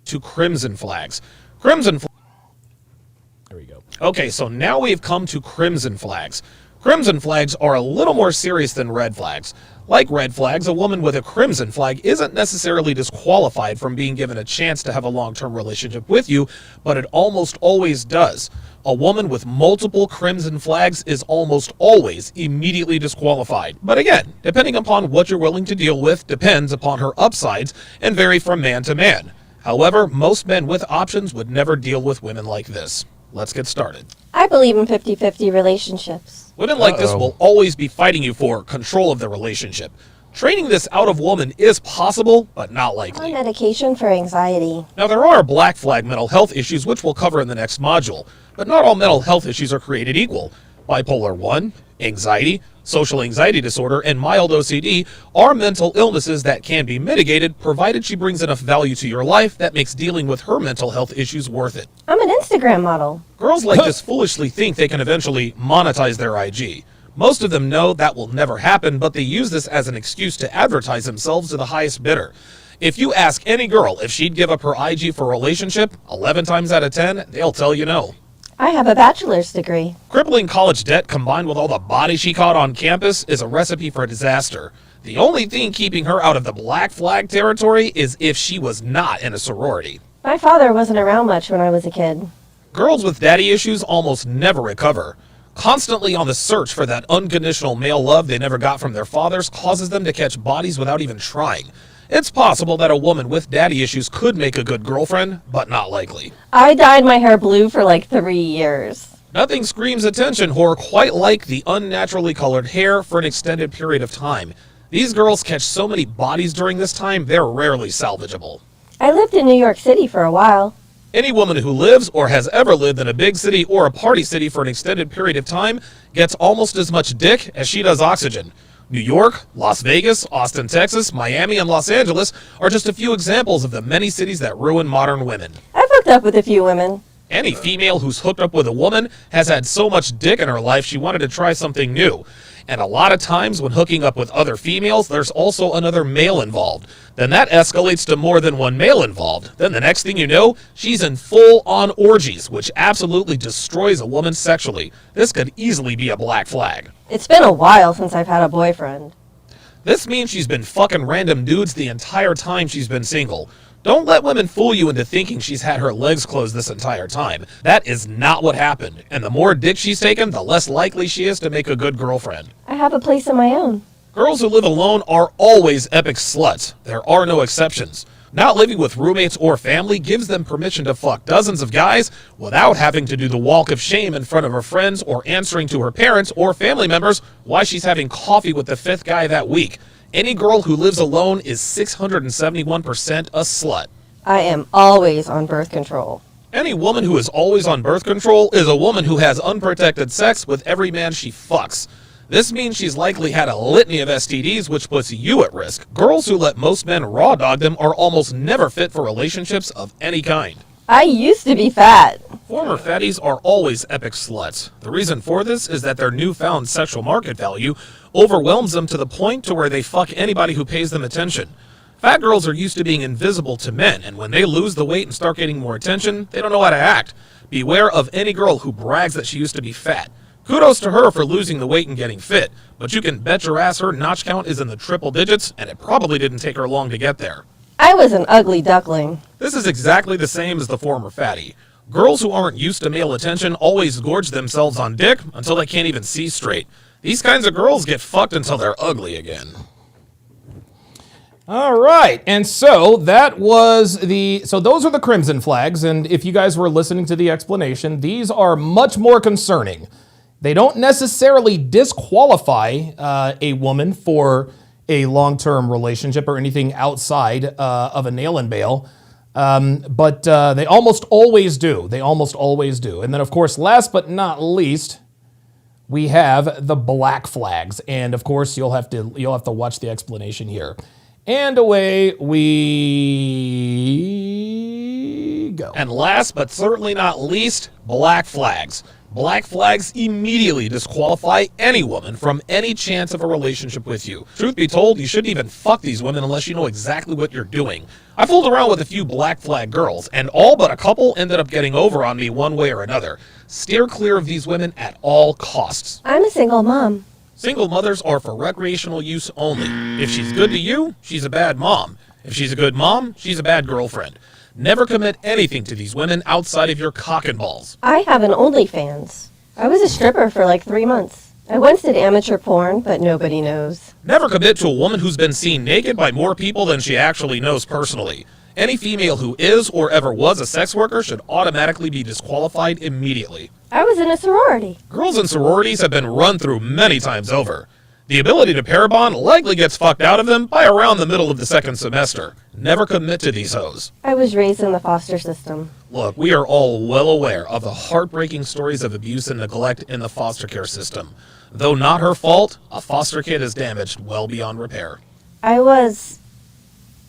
To crimson flags. There we go. Okay, so now we've come to crimson flags. Crimson flags are a little more serious than red flags. Like red flags, a woman with a crimson flag isn't necessarily disqualified from being given a chance to have a long-term relationship with you, but it almost always does. A woman with multiple crimson flags is almost always immediately disqualified. But again, depending upon what you're willing to deal with depends upon her upsides and vary from man to man. However, most men with options would never deal with women like this. Let's get started. I believe in 50-50 relationships. Women like this will always be fighting you for control of the relationship. Training this out of woman is possible, but not likely. On medication for anxiety. Now, there are black flag mental health issues, which we'll cover in the next module, but not all mental health issues are created equal. Bipolar 1, anxiety, social anxiety disorder, and mild OCD are mental illnesses that can be mitigated, provided she brings enough value to your life that makes dealing with her mental health issues worth it. I'm an Instagram model. Girls like this foolishly think they can eventually monetize their IG. Most of them know that will never happen, but they use this as an excuse to advertise themselves to the highest bidder. If you ask any girl if she'd give up her IG for a relationship, 11 times out of 10, they'll tell you no. I have a bachelor's degree. Crippling college debt combined with all the bodies she caught on campus is a recipe for disaster. The only thing keeping her out of the black flag territory is if she was not in a sorority. My father wasn't around much when I was a kid. Girls with daddy issues almost never recover. Constantly on the search for that unconditional male love they never got from their fathers causes them to catch bodies without even trying. It's possible that a woman with daddy issues could make a good girlfriend, but not likely. I dyed my hair blue for like 3 years. Nothing screams attention whore quite like the unnaturally colored hair for an extended period of time. These girls catch so many bodies during this time, they're rarely salvageable. I lived in New York City for a while. Any woman who lives or has ever lived in a big city or a party city for an extended period of time gets almost as much dick as she does oxygen. New York, Las Vegas, Austin, Texas, Miami, and Los Angeles are just a few examples of the many cities that ruin modern women. I've hooked up with a few women. Any female who's hooked up with a woman has had so much dick in her life she wanted to try something new. And a lot of times when hooking up with other females, there's also another male involved. Then that escalates to more than one male involved. Then the next thing you know, she's in full-on orgies, which absolutely destroys a woman sexually. This could easily be a black flag. It's been a while since I've had a boyfriend. This means she's been fucking random dudes the entire time she's been single. Don't let women fool you into thinking she's had her legs closed this entire time. That is not what happened. And the more dick she's taken, the less likely she is to make a good girlfriend. I have a place of my own. Girls who live alone are always epic sluts. There are no exceptions. Not living with roommates or family gives them permission to fuck dozens of guys without having to do the walk of shame in front of her friends or answering to her parents or family members why she's having coffee with the 5th guy that week. Any girl who lives alone is 671% a slut. I am always on birth control. Any woman who is always on birth control is a woman who has unprotected sex with every man she fucks. This means she's likely had a litany of STDs, which puts you at risk. Girls who let most men raw dog them are almost never fit for relationships of any kind. I used to be fat. Former fatties are always epic sluts. The reason for this is that their newfound sexual market value overwhelms them to the point to where they fuck anybody who pays them attention. Fat girls are used to being invisible to men, and when they lose the weight and start getting more attention, they don't know how to act. Beware of any girl who brags that she used to be fat. Kudos to her for losing the weight and getting fit, but you can bet your ass her notch count is in the triple digits, and it probably didn't take her long to get there. I was an ugly duckling. This is exactly the same as the former fatty. Girls who aren't used to male attention always gorge themselves on dick until they can't even see straight. These kinds of girls get fucked until they're ugly again. All right, and so that was so those are the crimson flags, and if you guys were listening to the explanation, these are much more concerning. They don't necessarily disqualify a woman for a long-term relationship or anything outside of a nail and bail, but they almost always do. They almost always do. And then, of course, last but not least, we have the black flags, and of course, you'll have to watch the explanation here. And away we go. And last but certainly not least, black flags. Black flags immediately disqualify any woman from any chance of a relationship with you. Truth be told, you shouldn't even fuck these women unless you know exactly what you're doing. I fooled around with a few black flag girls, and all but a couple ended up getting over on me one way or another. Steer clear of these women at all costs. I'm a single mom. Single mothers are for recreational use only. If she's good to you, she's a bad mom. If she's a good mom, she's a bad girlfriend. Never commit anything to these women outside of your cock and balls. I have an OnlyFans. I was a stripper for like 3 months. I once did amateur porn, but nobody knows. Never commit to a woman who's been seen naked by more people than she actually knows personally. Any female who is or ever was a sex worker should automatically be disqualified immediately. I was in a sorority. Girls in sororities have been run through many times over. The ability to pair bond likely gets fucked out of them by around the middle of the second semester. Never commit to these hoes. I was raised in the foster system. Look, we are all well aware of the heartbreaking stories of abuse and neglect in the foster care system. Though not her fault, a foster kid is damaged well beyond repair. I was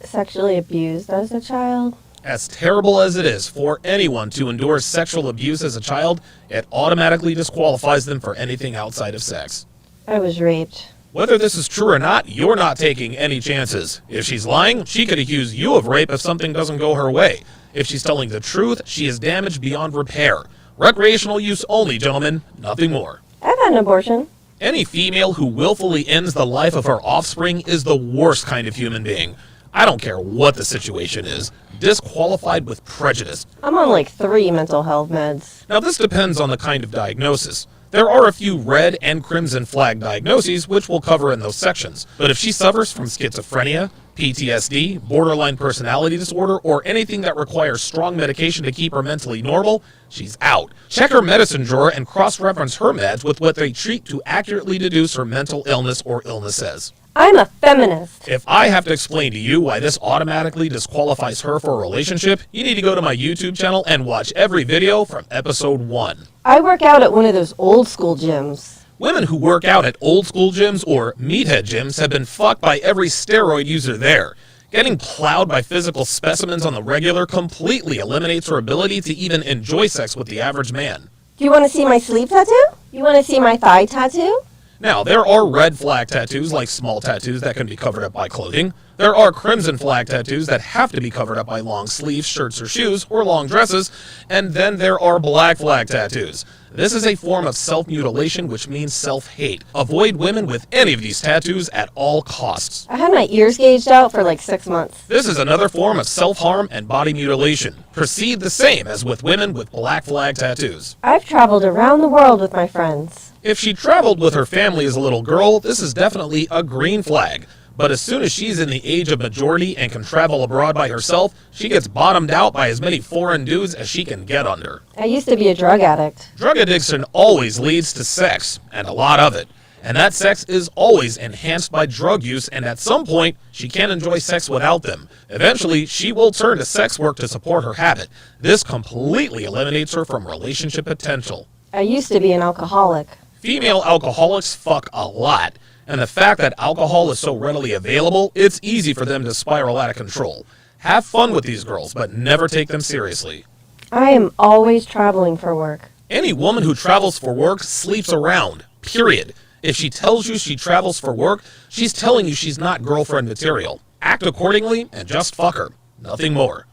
sexually abused as a child. As terrible as it is for anyone to endure sexual abuse as a child, it automatically disqualifies them for anything outside of sex. I was raped. Whether this is true or not, you're not taking any chances. If she's lying, she could accuse you of rape if something doesn't go her way. If she's telling the truth, she is damaged beyond repair. Recreational use only, gentlemen, nothing more. I've had an abortion. Any female who willfully ends the life of her offspring is the worst kind of human being. I don't care what the situation is. Disqualified with prejudice. I'm on like 3 mental health meds. Now this depends on the kind of diagnosis. There are a few red and crimson flag diagnoses which we'll cover in those sections. But if she suffers from schizophrenia, PTSD, borderline personality disorder, or anything that requires strong medication to keep her mentally normal, she's out. Check her medicine drawer and cross-reference her meds with what they treat to accurately deduce her mental illness or illnesses. I'm a feminist. If I have to explain to you why this automatically disqualifies her for a relationship, you need to go to my YouTube channel and watch every video from episode 1. I work out at one of those old school gyms. Women who work out at old school gyms or meathead gyms have been fucked by every steroid user there. Getting plowed by physical specimens on the regular completely eliminates her ability to even enjoy sex with the average man. Do you want to see my sleeve tattoo? You want to see my thigh tattoo? Now, there are red flag tattoos, like small tattoos that can be covered up by clothing. There are crimson flag tattoos that have to be covered up by long sleeves, shirts or shoes, or long dresses. And then there are black flag tattoos. This is a form of self-mutilation, which means self-hate. Avoid women with any of these tattoos at all costs. I had my ears gauged out for like 6 months. This is another form of self-harm and body mutilation. Proceed the same as with women with black flag tattoos. I've traveled around the world with my friends. If she traveled with her family as a little girl, this is definitely a green flag. But as soon as she's in the age of majority and can travel abroad by herself, she gets bottomed out by as many foreign dudes as she can get under. I used to be a drug addict. Drug addiction always leads to sex, and a lot of it. And that sex is always enhanced by drug use, and at some point, she can't enjoy sex without them. Eventually, she will turn to sex work to support her habit. This completely eliminates her from relationship potential. I used to be an alcoholic. Female alcoholics fuck a lot. And the fact that alcohol is so readily available, it's easy for them to spiral out of control. Have fun with these girls, but never take them seriously. I am always traveling for work. Any woman who travels for work sleeps around, period. If she tells you she travels for work, she's telling you she's not girlfriend material. Act accordingly and just fuck her. Nothing more.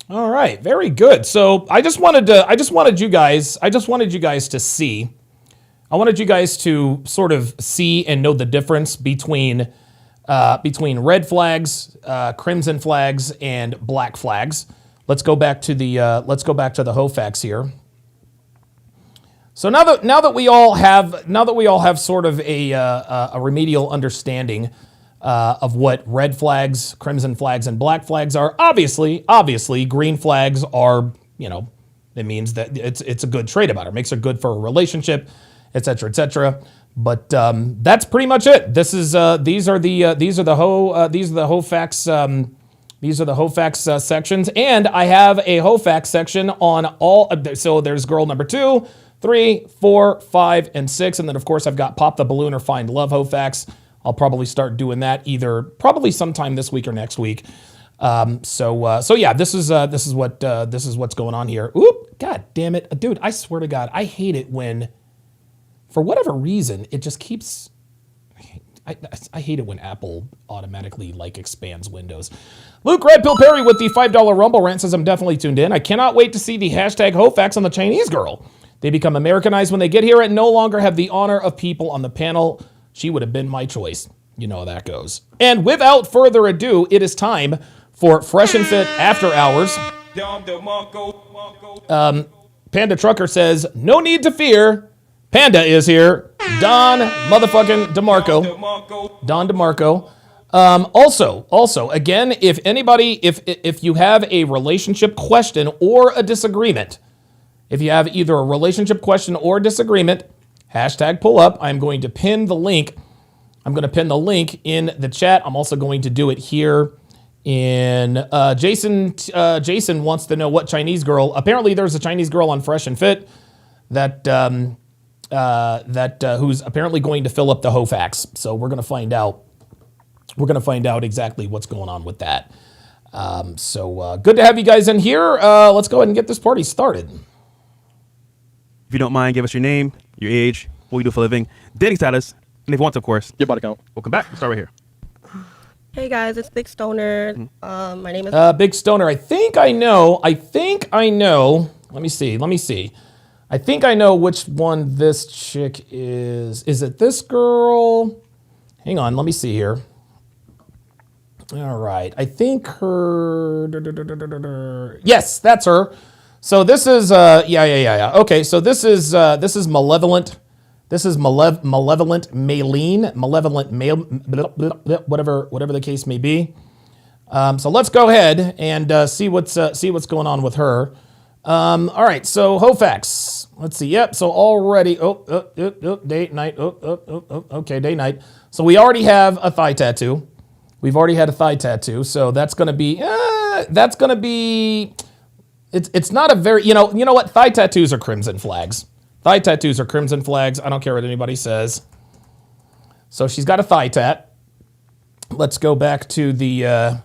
All right, very good. So I just wanted you guys to see. I wanted you guys to sort of see and know the difference between red flags, crimson flags, and black flags. Let's go back to the hoe facts here. So now that we all have sort of a remedial understanding of what red flags, crimson flags, and black flags are, obviously green flags are, it means that it's a good trait about her, makes her good for a relationship, etc., etc. But that's pretty much it. These are the hoe facts sections, and I have a hoe facts section on all. So there's girl number 2, 3, 4, 5, and 6, and then of course I've got pop the balloon or find love hoe facts. I'll probably start doing that probably sometime this week or next week. So yeah, this is what's going on here. Oop, god damn it, dude! I swear to God, I hate it when, for whatever reason, it just keeps. I hate it when Apple automatically like expands windows. Luke Red Pill Perry with the $5 Rumble rant says, I'm definitely tuned in. I cannot wait to see the hashtag Hofax on the Chinese girl. They become Americanized when they get here and no longer have the honor of people on the panel. She would have been my choice. You know how that goes. And without further ado, it is time for Fresh and Fit After Hours. Panda Trucker says, no need to fear. Panda is here. Don motherfucking DeMarco. Don DeMarco. Also, again, if anybody, if you have a relationship question or a disagreement, if you have either a relationship question or disagreement, hashtag pull up. I'm going to pin the link. I'm going to pin the link in the chat. I'm also going to do it here in Jason wants to know what Chinese girl. Apparently, there's a Chinese girl on Fresh and Fit that who's apparently going to fill up the Hofax. So we're going to find out. We're going to find out exactly what's going on with that. So good to have you guys in here. Let's go ahead and get this party started. If you don't mind, give us your name, your age, what you do for a living, dating status, and if you want to, of course, your body count. Welcome back. We'll start right here. Hey guys, it's Big Stoner. My name is Big Stoner. I think I know. Let me see. I think I know which one this chick is. Is it this girl? Hang on, let me see here. All right, I think her. Yes, that's her. So this is yeah. Okay, so this is malevolent. This is malevolent Maylene, whatever the case may be. So let's go ahead and see what's going on with her. All right, so Hofax. Let's see. Yep. So already. Day night. Okay, day night. So we already have a thigh tattoo. We've already had a thigh tattoo. So that's gonna be. It's not a very. You know what? Thigh tattoos are crimson flags. Thigh tattoos are crimson flags. I don't care what anybody says. So she's got a thigh tat. Let's go back to the.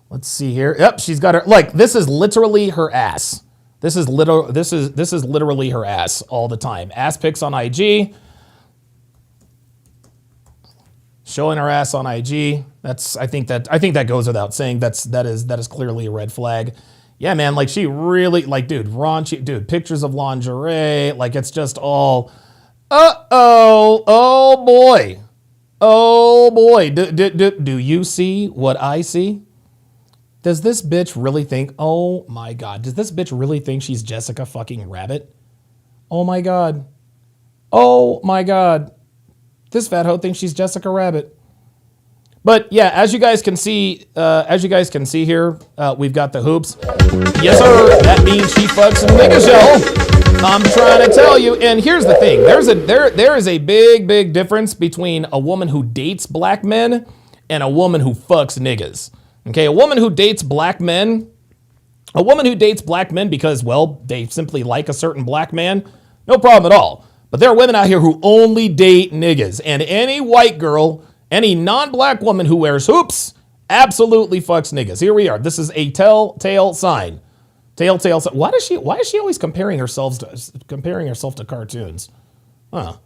Let's see here. Yep, she's got her. Like this is literally her ass. This is literally her ass all the time. Ass pics on IG. Showing her ass on IG. I think that goes without saying. That is clearly a red flag. Yeah, man, like she really, like, dude, raunchy, dude, pictures of lingerie, like it's just all, oh boy, do you see what I see? Does this bitch really think, oh my God, does this bitch really think she's Jessica fucking Rabbit? Oh my God, this fat hoe thinks she's Jessica Rabbit. But yeah, as you guys can see here, we've got the hoops. Yes, sir. That means she fucks niggas, yo. I'm trying to tell you. And here's the thing: there is a big difference between a woman who dates black men and a woman who fucks niggas. Okay, a woman who dates black men because, well, they simply like a certain black man, no problem at all. But there are women out here who only date niggas, and any white girl. Any non-black woman who wears hoops absolutely fucks niggas. Here we are. This is a telltale sign. Telltale sign. Why is she always comparing herself to cartoons? Huh.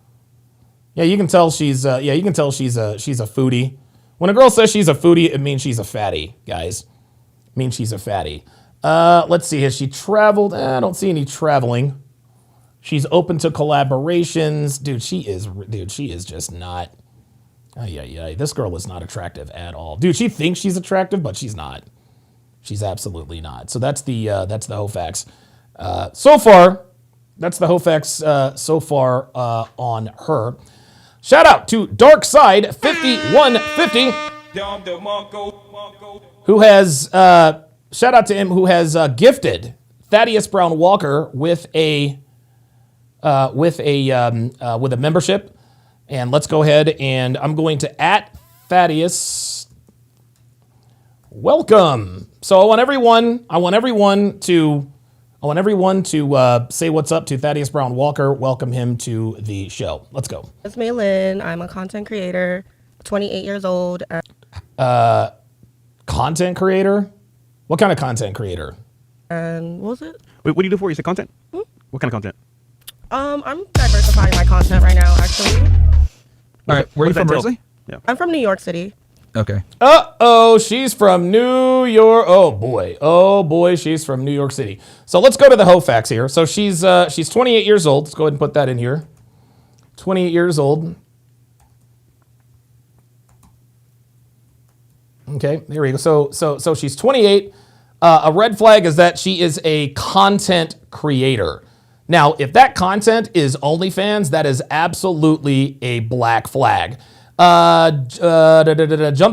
Yeah, you can tell she's a foodie. When a girl says she's a foodie, it means she's a fatty, guys. It means she's a fatty. Let's see. Has she traveled? I don't see any traveling. She's open to collaborations. Dude, she is just not. This girl is not attractive at all. Dude, she thinks she's attractive, but she's not. She's absolutely not. So that's the Hofax. So far, that's the Hofax so far on her. Shout out to Darkside5150, who has shout out to him who has gifted Thaddeus Brown Walker with a membership. And let's go ahead and I'm going to @Thaddeus. Welcome. So I want everyone to say what's up to Thaddeus Brown Walker. Welcome him to the show. Let's go. It's Maylin. I'm a content creator, 28 years old. Content creator? What kind of content creator? And what was it? Wait, what do you do for? You say content? What kind of content? I'm diversifying my content right now, actually. All right, where are you from originally? Yeah. I'm from New York City. Okay. Uh-oh, she's from New York. Oh, boy, she's from New York City. So let's go to the hoe facts here. So she's 28 years old. Let's go ahead and put that in here. 28 years old. Okay, there we go. So she's 28. A red flag is that she is a content creator. Now, if that content is OnlyFans, that is absolutely a black flag. Jump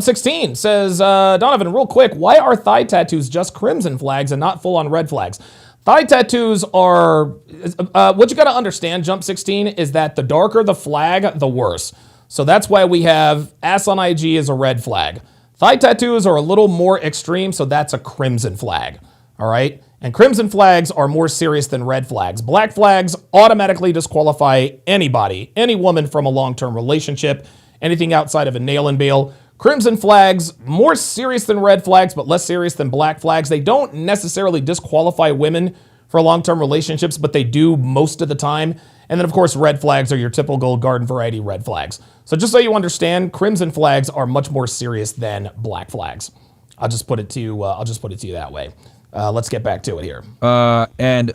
16 says, Donovan, real quick, why are thigh tattoos just crimson flags and not full-on red flags? Thigh tattoos are, what you got to understand, Jump 16, is that the darker the flag, the worse. So that's why we have ass on IG is a red flag. Thigh tattoos are a little more extreme, so that's a crimson flag, all right? And crimson flags are more serious than red flags. Black flags automatically disqualify anybody, any woman from a long-term relationship, anything outside of a nail and bail. Crimson flags, more serious than red flags, but less serious than black flags. They don't necessarily disqualify women for long-term relationships, but they do most of the time. And then, of course, red flags are your typical garden variety red flags. So just so you understand, crimson flags are much more serious than black flags. I'll just put it to you that way. Let's get back to it here. And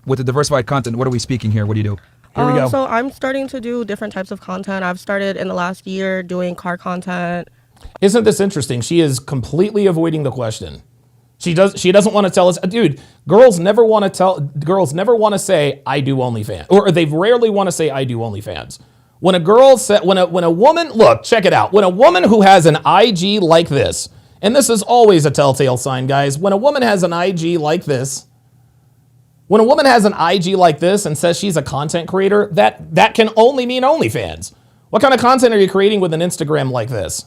with the diversified content, what are we speaking here? What do you do? Here we go. So I'm starting to do different types of content. I've started in the last year doing car content. Isn't this interesting? She is completely avoiding the question. She doesn't want to tell us, dude. Girls never want to say I do OnlyFans, or they rarely want to say I do OnlyFans. When a girl when a woman, look, check it out. When a woman who has an IG like this, and this is always a telltale sign, guys. When a woman has an IG like this, and says she's a content creator, that can only mean OnlyFans. What kind of content are you creating with an Instagram like this?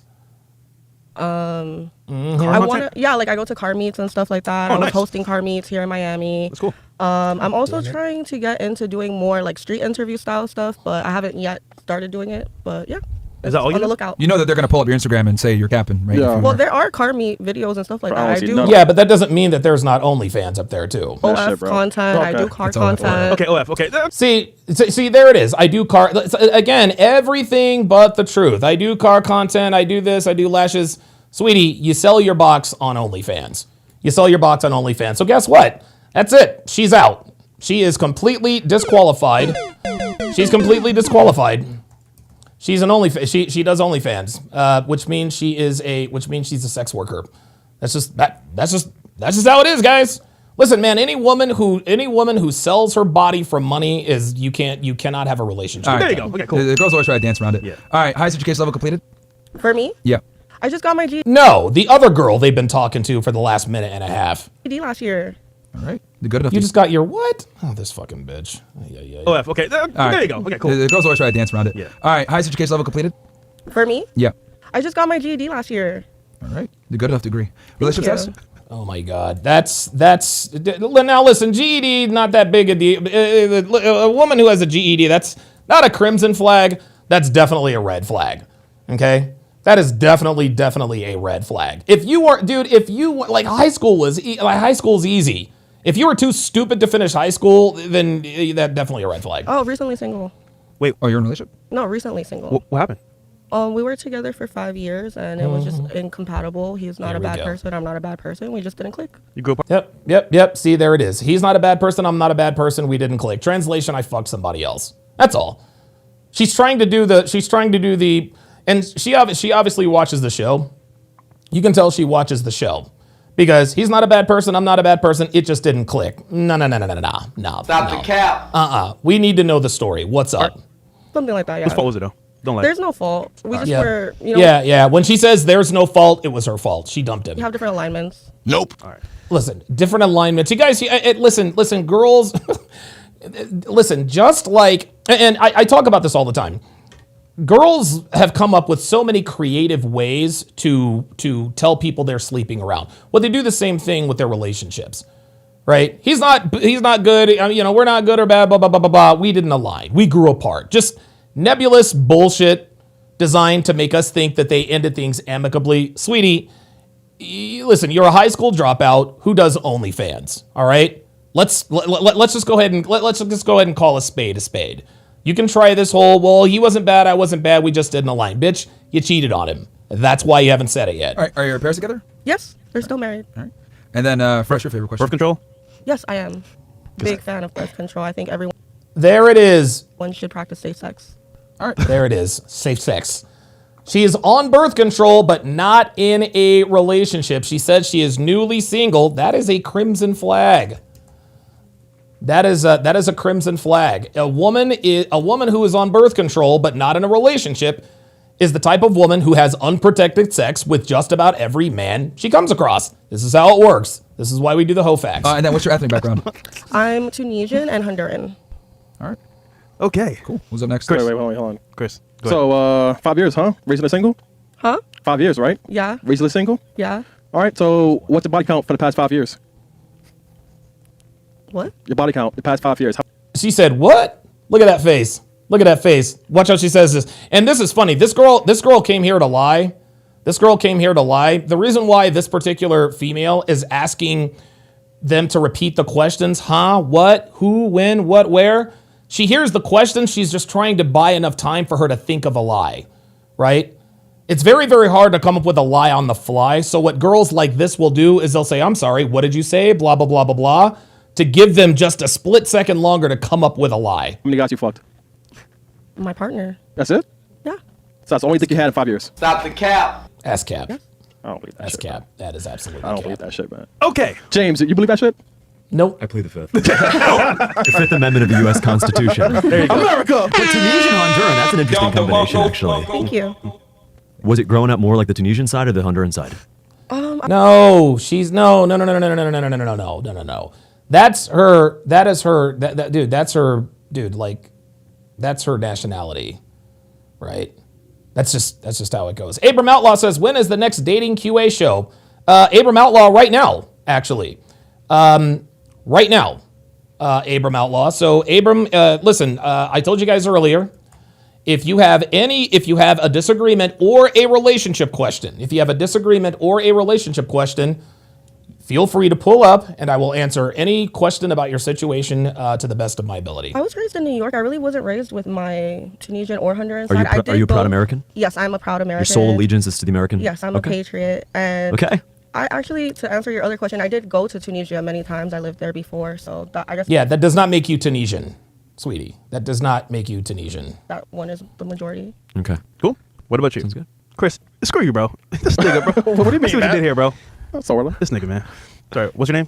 I want to, I go to car meets and stuff like that. I was hosting car meets here in Miami. That's cool. I'm also trying to get into doing more like street interview style stuff, but I haven't yet started doing it. But yeah, is that all on you the do? lookout. You know that they're going to pull up your Instagram and say you're capping, right? Yeah. Well, there are car meet videos and stuff like that. I do Yeah, but that doesn't mean that there's not OnlyFans up there too. OF content. I do car content. Okay, OF. Okay. See, there it is. I do car, again, everything but the truth. I do car content. I do this. I do lashes. Sweetie, you sell your box on OnlyFans. So guess what? That's it. She's out. She is completely disqualified. She's completely disqualified. She's an OnlyFans. She does OnlyFans, which means she's a sex worker. That's just how it is, guys. Listen, man, any woman who sells her body for money you cannot have a relationship. All right, There you go. Okay, cool. The girls always try to dance around it. Yeah. All right, highest education level completed? For me, Yeah. I just got my GED No, the other girl they've been talking to for the last minute and a half. last year. All right. The good enough. You just got your what? Oh, this fucking bitch. Yeah. OF. Okay. There you go. Okay, cool. The girls always try to dance around it. Yeah. All right, highest education level completed? For me, Yeah. I just got my GED last year. All right. The good enough degree. Relationship you. status? Oh my God, that's now listen, GED not that big a deal. A woman who has a GED, that's not a crimson flag. That's definitely a red flag. Okay, that is definitely a red flag. If you are, dude, like high school is easy. If you were too stupid to finish high school, then that's definitely a red flag. Oh, recently single. Wait. Oh, you're in a relationship? No, recently single. What happened? We were together for 5 years, and it was just incompatible. He's not Here a we bad go. person. I'm not a bad person. We just didn't click. You grew up. Yep. See, there it is. He's not a bad person. I'm not a bad person. We didn't click. Translation: I fucked somebody else. That's all. She's trying to do the. And she obviously watches the show. You can tell she watches the show because he's not a bad person. I'm not a bad person. It just didn't click. No. Stop the cap. We need to know the story. What's up? Something like that, yeah. Whose fault was it though? Don't lie. There's no fault. We just were, Yeah. When she says there's no fault, it was her fault. She dumped him. we have different alignments. Nope. All right. Listen, different alignments. You guys, listen, girls. Listen, just like, and I talk about this all the time. Girls have come up with so many creative ways to tell people they're sleeping around. Well, they do the same thing with their relationships, right? He's not good. We're not good or bad. Blah blah blah blah blah. We didn't align. We grew apart. Just nebulous bullshit designed to make us think that they ended things amicably. Sweetie, listen, you're a high school dropout who does OnlyFans. All right, let's just go ahead and call a spade a spade. You can try this whole, well, he wasn't bad, I wasn't bad, we just didn't align. Bitch, you cheated on him. That's why you haven't said it yet. All right, are your parents together? Yes, they're still married. All right. And then, what's your favorite question? Birth control? Yes, I am. Big fan of birth control. I think everyone There it is. should practice safe sex. All right. There it is. Safe sex. She is on birth control, but not in a relationship. She said she is newly single. That is a crimson flag. That is a crimson flag. A woman who is on birth control, but not in a relationship, is the type of woman who has unprotected sex with just about every man she comes across. This is how it works. This is why we do the hoe facts. And then what's your ethnic background? I'm Tunisian and Honduran. All right. Okay. Cool. Who's up next? Wait, hold on. Chris. Go ahead. So, 5 years, huh? Recently single? Huh? 5 years, right? Yeah. Recently single? Yeah. All right, so what's the body count for the past 5 years? What? Your body count, the past 5 years. She said, what? Look at that face. Look at that face. Watch how she says this. And this is funny. This girl came here to lie. This girl came here to lie. The reason why this particular female is asking them to repeat the questions, huh, what, who, when, what, where. She hears the question. She's just trying to buy enough time for her to think of a lie, right? It's very, very hard to come up with a lie on the fly. So what girls like this will do is they'll say, I'm sorry, what did you say? Blah, blah, blah, blah, blah. To give them just a split second longer to come up with a lie. How many guys you fucked? My partner. That's it? Yeah. So that's the only thing you had in 5 years? Stop the cap. Ass cap. I don't believe that Ass shit. cap. That is absolutely I don't cap. believe that shit, man. Okay. James, you believe that shit? Nope. I plead the fifth. The Fifth Amendment of the U.S. Constitution. There you go. America! But Tunisian Honduran, that's an interesting combination, actually. Thank you. Was it growing up more like the Tunisian side or the Honduran side? No, she's no. That's her. That is her. Dude. That's her. Dude, like, that's her nationality, right? That's just how it goes. Abram Outlaw says, when is the next dating QA show? Abram Outlaw, right now, actually. Right now, Abram Outlaw. So Abram, listen, I told you guys earlier, if you have a disagreement or a relationship question, feel free to pull up and I will answer any question about your situation to the best of my ability. I was raised in New York. I really wasn't raised with my Tunisian or Honduran side. Are you a proud American? Yes, I'm a proud American. Your sole allegiance is to the American? Yes, I'm a patriot. And Okay. I actually, to answer your other question, I did go to Tunisia many times. I lived there before, so that, I guess Yeah, that does not make you Tunisian, sweetie. That does not make you Tunisian. that one is the majority. Okay. Cool. What about you? Sounds good. Chris, screw you, bro. This nigga, bro. What do you mean? See what you did here, bro. That's all right. This nigga, man. Sorry, what's your name?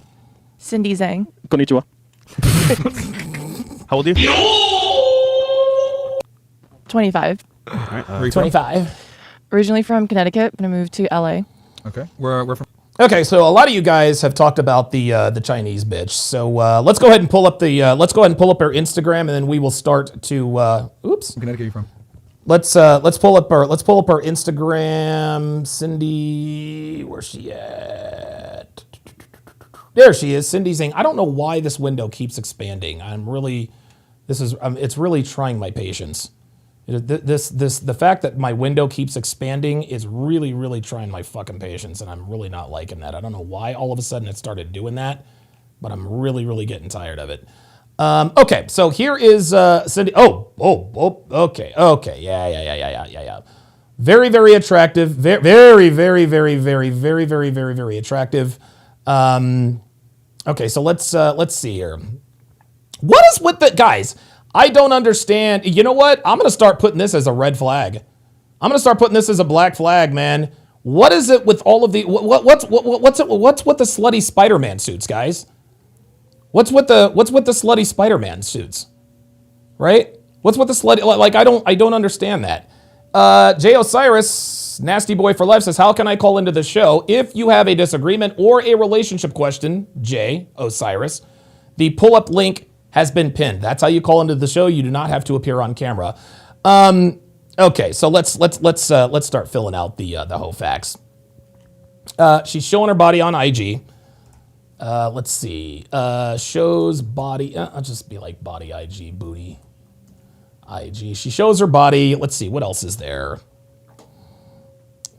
Cindy Zhang. Konnichiwa. How old are you? 25. All right. Where are you from? 25. Originally from Connecticut, but I moved to LA. Okay. We're from. Okay, so a lot of you guys have talked about the Chinese bitch. So let's go ahead and pull up her Instagram, and then we will start to. Oops. What Connecticut are you from? Let's pull up her Instagram. Cindy, where's she at? There she is, Cindy Zhang. I don't know why this window keeps expanding. It's really trying my patience. The fact that my window keeps expanding is really, really trying my fucking patience, and I'm really not liking that. I don't know why all of a sudden it started doing that, but I'm really, really getting tired of it. Okay, so here is Cindy. Okay, yeah. Very, very attractive. Very, very, very, very, very, very, very, very, very attractive. Okay, so let's see here. What is with the guys? I don't understand. You know what? I'm gonna start putting this as a red flag. I'm gonna start putting this as a black flag, man. What is it with all of the what's with the slutty Spider-Man suits, guys? What's with the slutty Spider-Man suits? Right? What's with the slutty, like I don't understand that. J Osiris, Nasty Boy for Life, says, how can I call into the show? If you have a disagreement or a relationship question, J Osiris, the pull-up link has been pinned. That's how you call into the show. You do not have to appear on camera. Okay, so let's start filling out the whole facts. She's showing her body on IG. Let's see. Shows body. I'll just be like body IG booty. IG. She shows her body. Let's see. What else is there?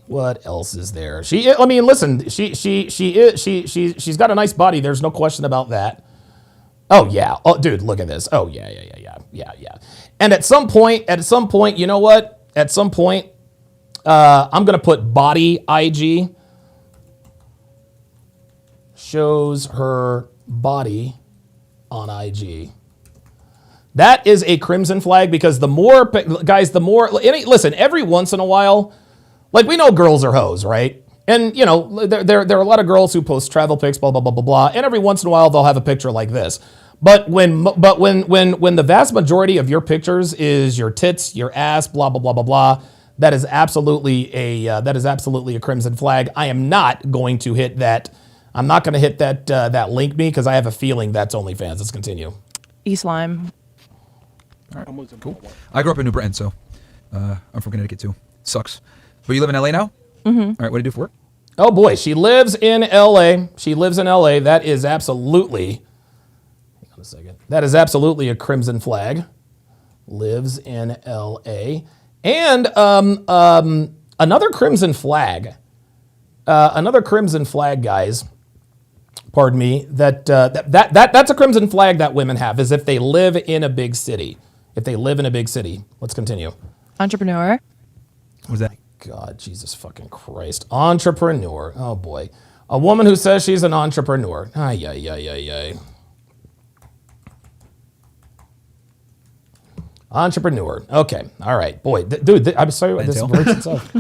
What else is there? She's got a nice body. There's no question about that. Oh yeah. Oh dude, look at this. Oh yeah. And at some point, you know what? At some point, I'm gonna put body IG. Shows her body on IG. That is a crimson flag because the more guys, the more. Listen, every once in a while, like we know girls are hoes, right? And you know there are a lot of girls who post travel pics, blah blah blah blah blah. And every once in a while they'll have a picture like this. But when the vast majority of your pictures is your tits, your ass, blah blah blah blah blah, that is absolutely a crimson flag. I am not going to hit that. I'm not going to hit that link me because I have a feeling that's OnlyFans. Let's continue. East Lyme. All right, cool. I grew up in New Britain, so I'm from Connecticut too. Sucks. But you live in LA now? Mm-hmm. All right, what do you do for work? Oh boy, she lives in LA. She lives in LA. That is absolutely. Hang on a second. That is absolutely a crimson flag. Lives in LA, and another crimson flag. Another crimson flag, guys. Pardon me. That's a crimson flag that women have is if they live in a big city. If they live in a big city. Let's continue. Entrepreneur. What's that? God, Jesus fucking Christ. Entrepreneur. Oh boy. A woman who says she's an entrepreneur. Ay, ay, ay, ay, ay. Entrepreneur. Okay. All right. Boy, dude, I'm sorry. This works itself.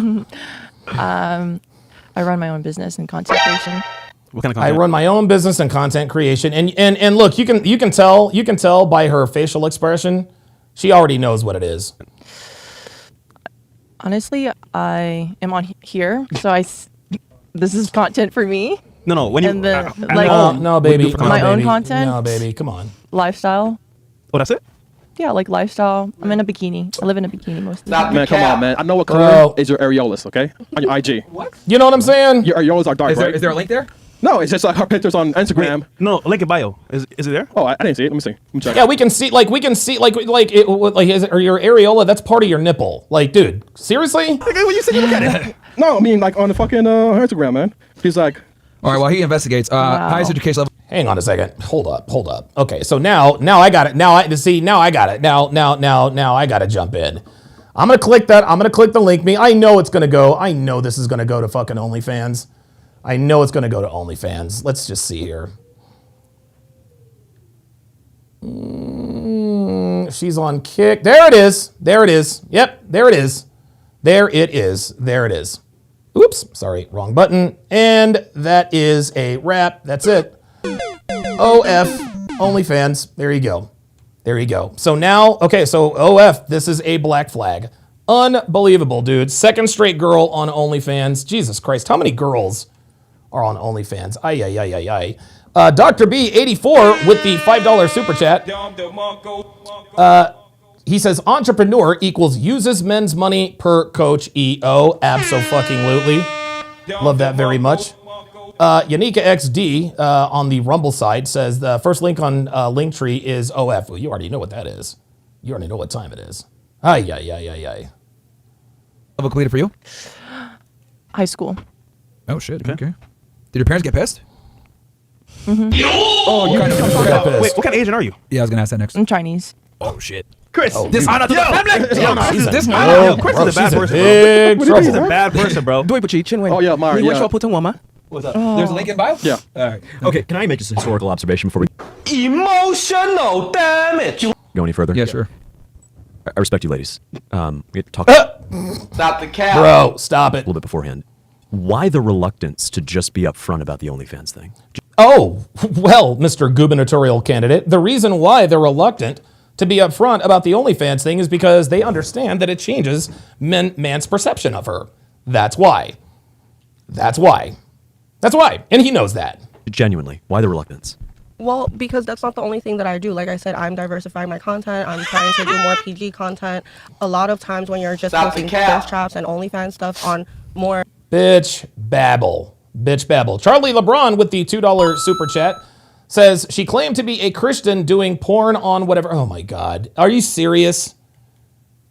I run my own business and content creation. What kind of content? I run my own business and content creation. And look, you can tell by her facial expression, she already knows what it is. Honestly, I am on here, so this is content for me. No. When And you No, baby. My No, own baby. content? No, baby. Come on. Lifestyle. oh, that's it. Yeah, like lifestyle. I'm in a bikini. I live in a bikini most of the time. Man, come on, man. I know what color Bro. is your areolas, okay? On your IG. You know what I'm saying? Your areolas are dark, Is right? there a link there? No, it's just like her pictures on Instagram. Wait, no, link in bio. Is it there? Oh, I didn't see it. Let me see. Let me check. Yeah, we can see or your areola. That's part of your nipple. Like, dude, seriously? What you said? You look at it. No, I mean like on the fucking her Instagram, man. She's like, All right, while he investigates, highest education level. Hang on a second. Hold up. Okay, so now I got it. Now I got it. Now I got to jump in. I'm gonna click that. I'm gonna click the link me. I know it's gonna go. I know this is gonna go to fucking OnlyFans. I know it's gonna go to OnlyFans. Let's just see here. She's on Kick. There it is. Yep, there it is. Oops, sorry, wrong button. And that is a wrap. That's it. OF OnlyFans. There you go. So now, okay, so OF, this is a black flag. Unbelievable, dude. Second straight girl on OnlyFans. Jesus Christ, how many girls are on OnlyFans? Ay. Dr. B84 with the $5 super chat. He says entrepreneur equals uses men's money per coach EO. Abso-fucking-lutely. Love that very much. Yanika XD on the Rumble side says the first link on Linktree is OF. Well, you already know what that is. You already know what time it is. Ay. Level completed for you? High school. Oh, shit. Okay. Did your parents get pissed? oh, you Wait, what kind of Asian are you? Yeah, I was going to ask that next. I'm Chinese. Oh, shit. Chris. Dishonor to the family! She's This in man. trouble. Chris is a bad She's in person, big bro. He's a trouble. bad person, bro. Oh yeah, Mara. Yeah. What's up? There's a link in bio? Yeah. All right. Okay, can I make just a historical observation before we Emotional damage. go any further? Yeah, sure. I respect you, ladies. We had to talk Stop the cap. Bro, stop it. a little bit beforehand. Why the reluctance to just be upfront about the OnlyFans thing? Oh, well, Mr. Gubernatorial candidate, the reason why they're reluctant to be upfront about the OnlyFans thing is because they understand that it changes man's perception of her. That's why. And he knows that. Genuinely, why the reluctance? Well, because that's not the only thing that I do. Like I said, I'm diversifying my content. I'm trying to do more PG content. A lot of times when you're just Stop the posting cap. thirst traps and OnlyFans stuff on more Bitch babble. Charlie LeBron with the $2 super chat says she claimed to be a Christian doing porn on whatever. Oh my God. Are you serious?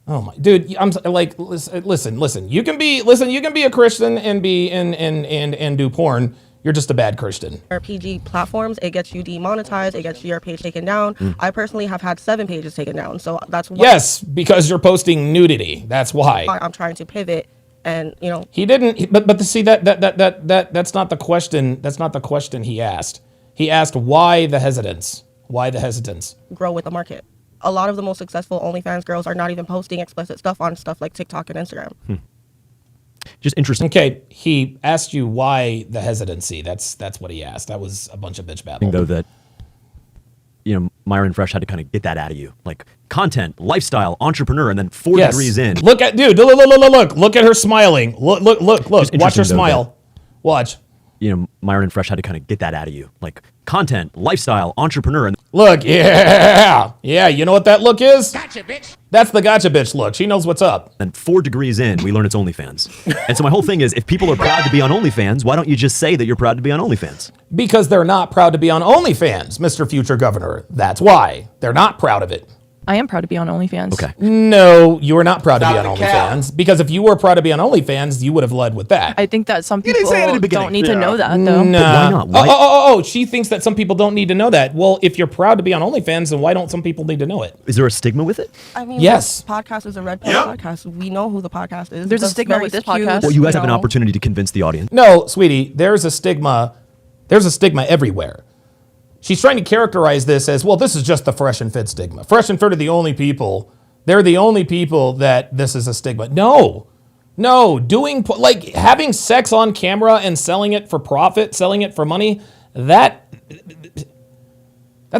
Oh my dude, I'm like, listen. You can be a Christian and be and do porn. You're just a bad Christian. PG platforms, it gets you demonetized, it gets your page taken down. I personally have had 7 pages taken down. So that's why Yes, because you're posting nudity. That's why. I'm trying to pivot And he didn't. But see that's not the question. That's not the question he asked. He asked why the hesitance. Why the hesitance? grow with the market. A lot of the most successful OnlyFans girls are not even posting explicit stuff on stuff like TikTok and Instagram. Just interesting. Okay, he asked you why the hesitancy. That's what he asked. That was a bunch of bitch babble. Though that, Myron Fresh had to kind of get that out of you. Like content, lifestyle, entrepreneur, and then 4 degrees in. Look at look at her smiling. Look. Watch her interesting, though, smile. Watch. Myron Fresh had to kind of get that out of you. Like content, lifestyle, entrepreneur, and Look, yeah. You know what that look is? Gotcha, bitch. That's the gotcha, bitch look. She knows what's up. then 4 degrees in, we learn it's OnlyFans. And so my whole thing is, if people are proud to be on OnlyFans, why don't you just say that you're proud to be on OnlyFans? Because they're not proud to be on OnlyFans, Mr. Future Governor. That's why. They're not proud of it. I am proud to be on OnlyFans. Okay. No, you are not proud to be on Stop the cap. OnlyFans. Because if you were proud to be on OnlyFans, you would have led with that. I think that some didn't people say it at the beginning. don't need to know that, though. No. why not? Why- Oh, she thinks that some people don't need to know that. Well, if you're proud to be on OnlyFans, then why don't some people need to know it? Is there a stigma with it? I mean, Yes. this podcast is a red pill podcast. We know who the podcast is. There's a It's stigma very with this cute, podcast. Well, you guys have an know. opportunity to convince the audience. No, sweetie, there's a stigma. There's a stigma everywhere. She's trying to characterize this as, well, this is just the Fresh and Fit stigma. Fresh and Fit are the only people. They're the only people that this is a stigma. No, like having sex on camera and selling it for profit, selling it for money, that's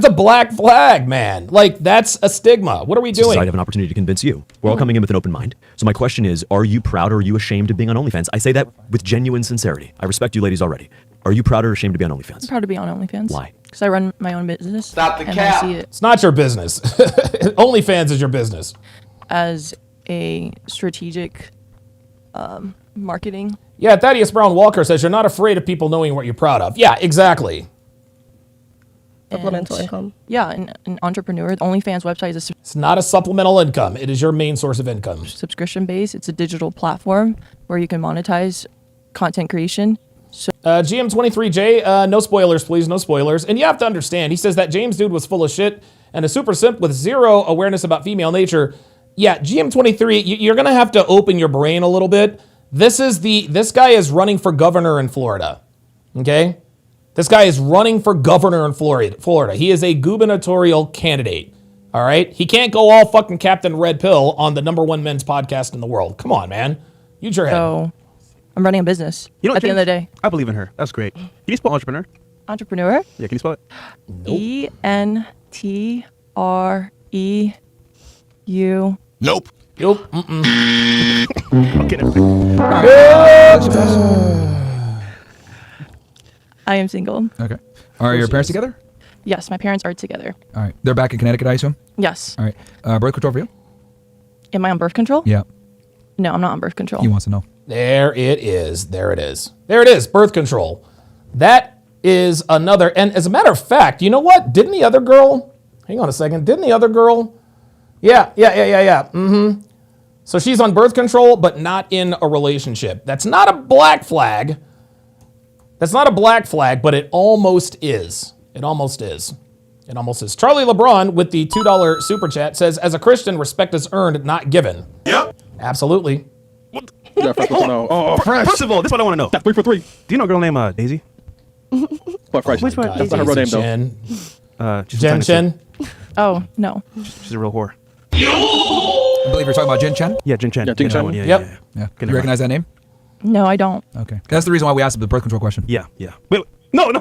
a black flag, man. Like that's a stigma. What are we doing? I have an opportunity to convince you. We're all coming in with an open mind. So my question is, are you proud or are you ashamed of being on OnlyFans? I say that with genuine sincerity. I respect you ladies already. Are you proud or ashamed to be on OnlyFans? I'm proud to be on OnlyFans. Why? Because I run my own business. Stop the and cap. I see it It's not your business. OnlyFans is your business. as a strategic marketing. Yeah, Thaddeus Brown Walker says you're not afraid of people knowing what you're proud of. Yeah, exactly. Supplemental and- income. Yeah, an entrepreneur. The OnlyFans website is a It's not a supplemental income. It is your main source of income. subscription base. It's a digital platform where you can monetize content creation. So GM23J, no spoilers, please, no spoilers. And you have to understand, he says that James dude was full of shit and a super simp with zero awareness about female nature. Yeah, GM23, you're going to have to open your brain a little bit. This guy is running for governor in Florida, okay? This guy is running for governor in Florida. He is a gubernatorial candidate, all right? He can't go all fucking Captain Red Pill on the #1 men's podcast in the world. Come on, man. Use your head. So I'm running a business You know what, at the end of the day. I believe in her. That's great. Can you spell entrepreneur? Entrepreneur. Yeah, can you spell it? ENTREU. Nope. Nope. Okay, never mind. I am single. Okay. Are your parents together? Yes, my parents are together. All right. They're back in Connecticut, I assume? Yes. All right. Birth control for you? Am I on birth control? Yeah. No, I'm not on birth control. He wants to know. There it is. There it is. There it is. Birth control. That is another. And as a matter of fact, you know what? Didn't the other girl? Hang on a second. Didn't the other girl? Yeah. Mm-hmm. So she's on birth control, but not in a relationship. That's not a black flag. That's not a black flag, but it almost is. It almost is. It almost is. Charlie LeBron with the $2 super chat says, as a Christian, respect is earned, not given. Yep. Absolutely. Yeah, Fresh wants to know. Oh, Fresh. First of all, this is what I want to know. That's 3 for 3. Do you know a girl named Daisy? But Fresh. Which one? That's not her real name, though. Jen. She's Jen from Chen. Oh, no. She's a real whore. I believe you're talking about Jen Chen? Yeah, Jin Chen. Yeah, Jin that Chen. one, Yep. Yeah. Okay, You recognize that name? No, I don't. Okay. That's the reason why we asked the birth control question. Yeah. Wait. No.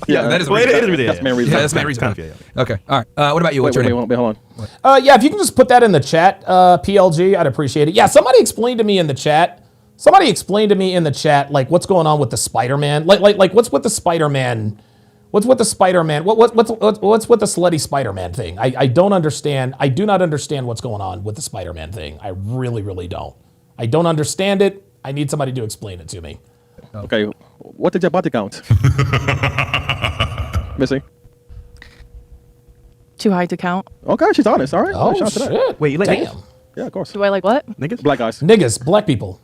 Yeah, that is the Well, reason. it is really. That's the main reason. Yeah, that's the main reason. Kind of, yeah. Okay. All right. What about you? Wait, What's your name? wait, hold on. Yeah, if you can just put that in the chat, PLG, I'd appreciate it. Yeah, somebody explained to me in the chat. Like what's going on with the Spider-Man? Like what's with the Spider-Man? What's with the Spider-Man? What's with the slutty Spider-Man thing? I don't understand. I do not understand what's going on with the Spider-Man thing. I really, really don't. I don't understand it. I need somebody to explain it to me. Okay, what did your body count? Missy? Too high to count. Okay, she's honest. All right. Oh, shout out to that. shit. Wait, you like Damn. niggas? Yeah, of course. Do I like what? Niggas? Black guys. Niggas, black people.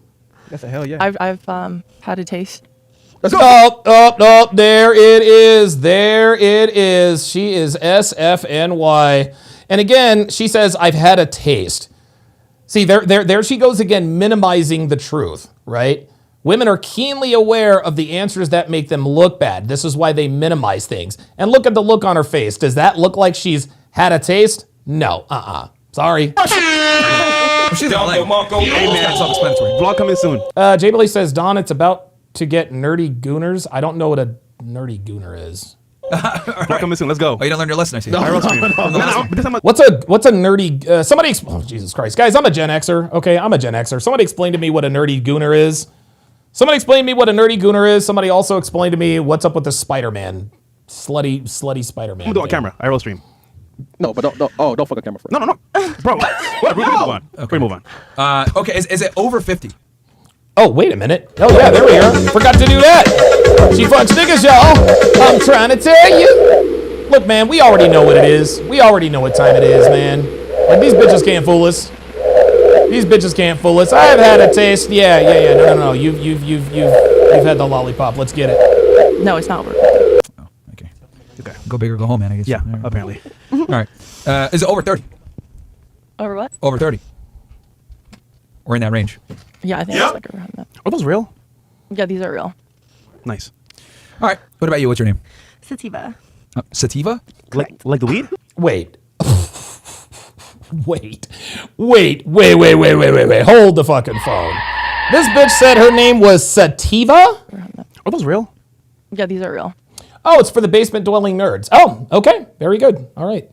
That's a hell yeah. I've had a taste. Let's go. Oh, there it is. There it is. She is SFNY. And again, she says, I've had a taste. See, there she goes again, minimizing the truth, right? Women are keenly aware of the answers that make them look bad. This is why they minimize things. And look at the look on her face. Does that look like she's had a taste? No. Sorry. She's not like, hey man, it's self-explanatory. Vlog coming soon. Jay Billy says, Don, it's about to get nerdy gooners. I don't know what a nerdy gooner is. Vlog coming soon. Let's go. Oh, you didn't learn your lesson, I see. What's a nerdy? Somebody, oh Jesus Christ, guys! I'm a Gen Xer. Okay, I'm a Gen Xer. Somebody explain to me what a nerdy gooner is. Somebody explain to me what a nerdy gooner is. Somebody also explain to me what's up with the Spider-Man, slutty Spider-Man. I'm doing camera. IRL stream. No, but don't fuck a camera first. No, bro. What? We move on. Okay. We move on. Okay, is it over 50? Oh, wait a minute. Oh yeah, there we are. Forgot to do that. She fucks niggas, y'all. I'm trying to tell you. Look, man, we already know what it is. We already know what time it is, man. Like, these bitches can't fool us. These bitches can't fool us. I've had a taste. Yeah. No. You've had the lollipop. Let's get it. No, it's not over. Oh, okay. Go big or go home, man, I guess. Yeah, All right. apparently. All right. Is it over 30? Over what? Over 30. Or in that range? Yeah, I think it's like around that. Are those real? Yeah, these are real. Nice. All right. What about you? What's your name? Sativa. Sativa? Like the weed? Wait. Wait. Hold the fucking phone. This bitch said her name was Sativa? Are those real? Yeah, these are real. Oh, it's for the basement dwelling nerds. Oh, okay. Very good. All right.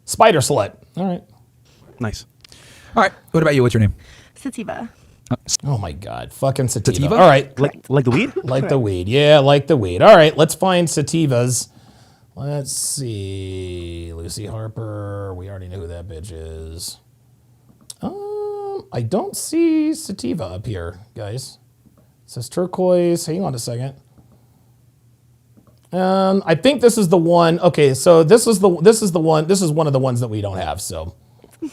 Spider slut. All right. Nice. All right. What about you? What's your name? Sativa. Oh my God. Fucking sativa. Sativa? All right. Like the weed? Like the weed. Yeah, like the weed. All right. Let's find sativas. Let's see. Lucy Harper. We already know who that bitch is. I don't see sativa up here, guys. It says turquoise. Hang on a second. I think this is the one. Okay, so this is the one. This is one of the ones that we don't have. So, All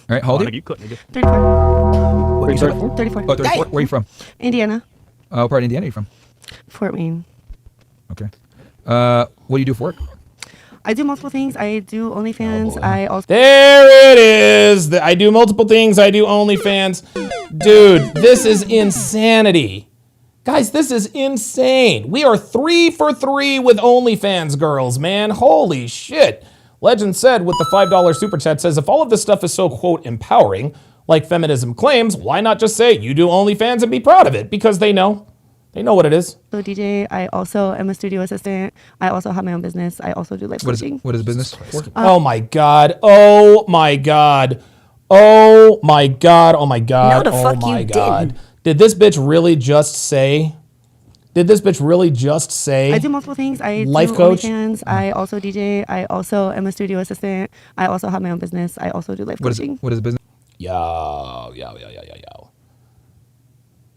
right. How old are you? 34. What, you said? 34. Oh, 34. Where are you from? Indiana. What part of Indiana are you from? Fort Wayne. Okay. What do you do for work? I do multiple things. I do OnlyFans. I also. there it is. I do multiple things. I do OnlyFans. Dude, this is insanity. Guys, this is insane. We are 3 for 3 with OnlyFans girls, man. Holy shit. Legend said with the $5 super chat says, if all of this stuff is so, quote, empowering, like feminism claims, why not just say you do OnlyFans and be proud of it? Because they know. They know what it is. So DJ, I also am a studio assistant. I also have my own business. I also do life coaching. What is business? Oh my God. Oh my God. Oh my God. Oh my God. No, the fuck oh my you God. didn't. Did this bitch really just say? I do multiple things. I life do coach? OnlyFans. I also DJ. I also am a studio assistant. I also have my own business. I also do life coaching. What is business? Yo.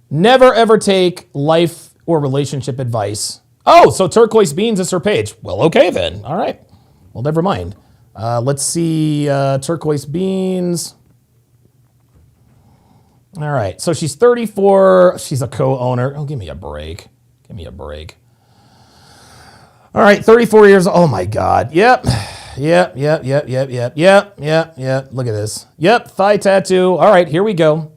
Never ever take life or relationship advice. Oh, so turquoise beans is her page. Well, okay then. All right. Well, never mind. Let's see. Turquoise beans. All right. So she's 34. She's a co-owner. Oh, give me a break. All right. 34 years. Oh my God. Yep. Look at this. Yep. Thigh tattoo. All right. Here we go.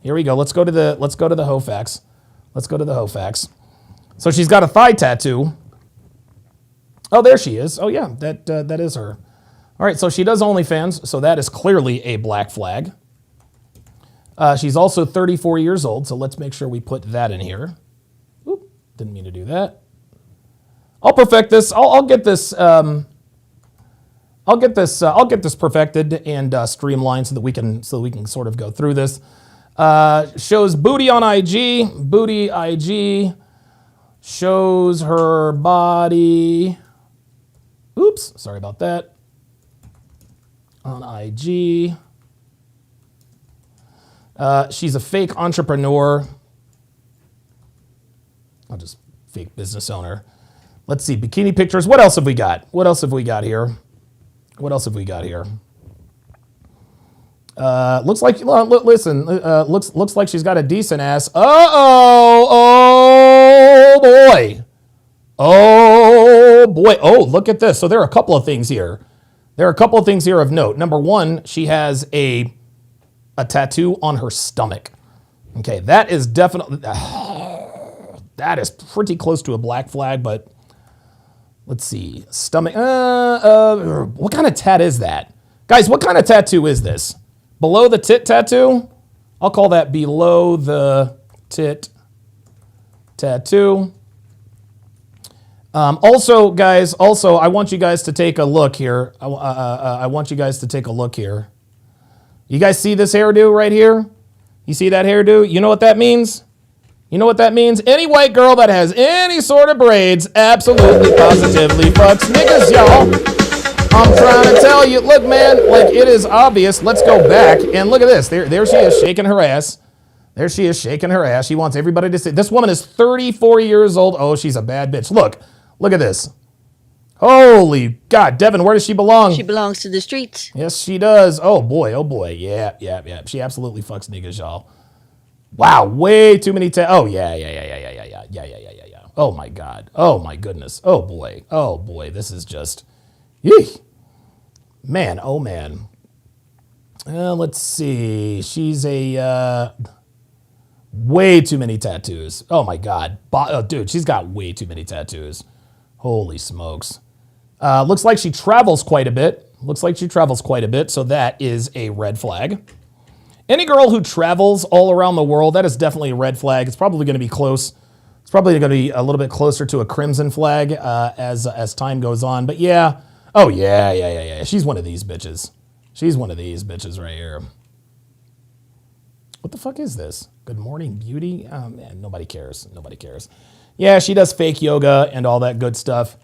Let's go to the Hofax. So she's got a thigh tattoo. Oh, there she is. Oh yeah, that is her. All right, so she does OnlyFans, so that is clearly a black flag. She's also 34 years old, so let's make sure we put that in here. Oop, didn't mean to do that. I'll perfect this. I'll get this. I'll get this perfected and streamlined so that we can sort of go through this. Shows booty on IG. Booty IG. Shows her body. Oops, sorry about that. On IG. She's a fake entrepreneur. I'll just fake business owner. Let's see, bikini pictures. What else have we got here? Looks like, listen, looks like she's got a decent ass. Oh boy. Oh, look at this. So there are a couple of things here. Of note. Number one, she has a a tattoo on her stomach. Okay, that is definitely, that is pretty close to a black flag, but let's see. Stomach, what kind of tat is that? Guys, what kind of tattoo is this? Below the tit tattoo? I'll call that below the tit tattoo. Also, guys, I want you guys to take a look here. I want you guys to take a look here. You guys see this hairdo right here? You see that hairdo? You know what that means? You know what that means? Any white girl that has any sort of braids absolutely positively fucks niggas, y'all. I'm trying to tell you. Look, man, like it is obvious. Let's go back and look at this. There she is shaking her ass. There she is shaking her ass. She wants everybody to see. This woman is 34 years old. Oh, she's a bad bitch. Look at this. Holy God, Devin, where does she belong? She belongs to the streets. Yes, she does. Oh boy, oh boy. Yeah. She absolutely fucks niggas, y'all. Wow, way too many Oh yeah. Oh my God. Oh my goodness. Oh boy. This is just, yee. Man, oh man. Let's see. She's a way too many tattoos. Oh my God. Dude, she's got way too many tattoos. Holy smokes. Looks like she travels quite a bit. So that is a red flag. Any girl who travels all around the world, that is definitely a red flag. It's probably going to be close. It's probably going to be a little bit closer to a crimson flag as time goes on. But yeah. Oh, yeah. She's one of these bitches. She's one of these bitches right here. What the fuck is this? Good morning, beauty? Oh, man, nobody cares. Yeah, she does fake yoga and all that good stuff.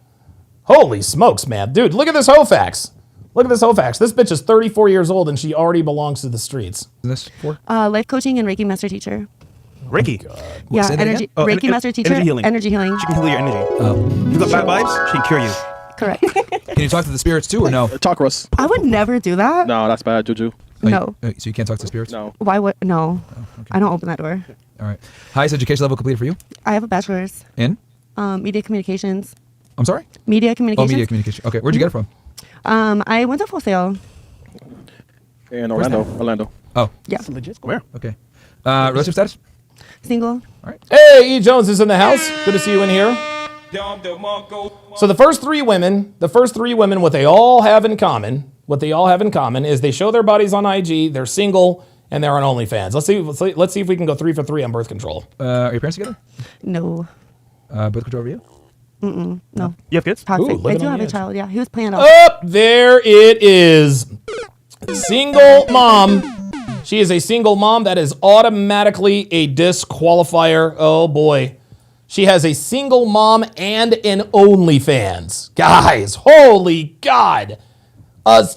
Holy smokes, man. Dude, look at this Hofax. This bitch is 34 years old and she already belongs to the streets. This for? Life coaching and Reiki master teacher. Reiki. Yeah, energy. Reiki master teacher. Energy healing. Energy healing. She can heal your energy. You got bad vibes, she can cure you. Correct. Can you talk to the spirits too, or no? Chakras. I would never do that. No, that's bad, Juju. No. So you can't talk to spirits? No. Why would no? I don't open that door. All right. Highest education level completed for you? I have a bachelor's. In? Media communications. I'm sorry? Media communications. Oh, media communication. Okay. Where'd you get it from? I went to Full Sail. In Orlando. Oh. Yeah. That's legit. Where? Okay. Relationship status? Single. All right. Hey, E. Jones is in the house. Good to see you in here. So the first three women, what they all have in common is they show their bodies on IG, they're single, and they're on OnlyFans. Let's see if we can go 3 for 3 on birth control. Are your parents together? No. Birth control over you? No. You have kids? Toxic. Ooh, I living do on have the a edge. child. Yeah, he was planned out. Oh, there it is. Single mom. She is a single mom. That is automatically a disqualifier. Oh boy. She has a single mom and an OnlyFans. Guys, holy God.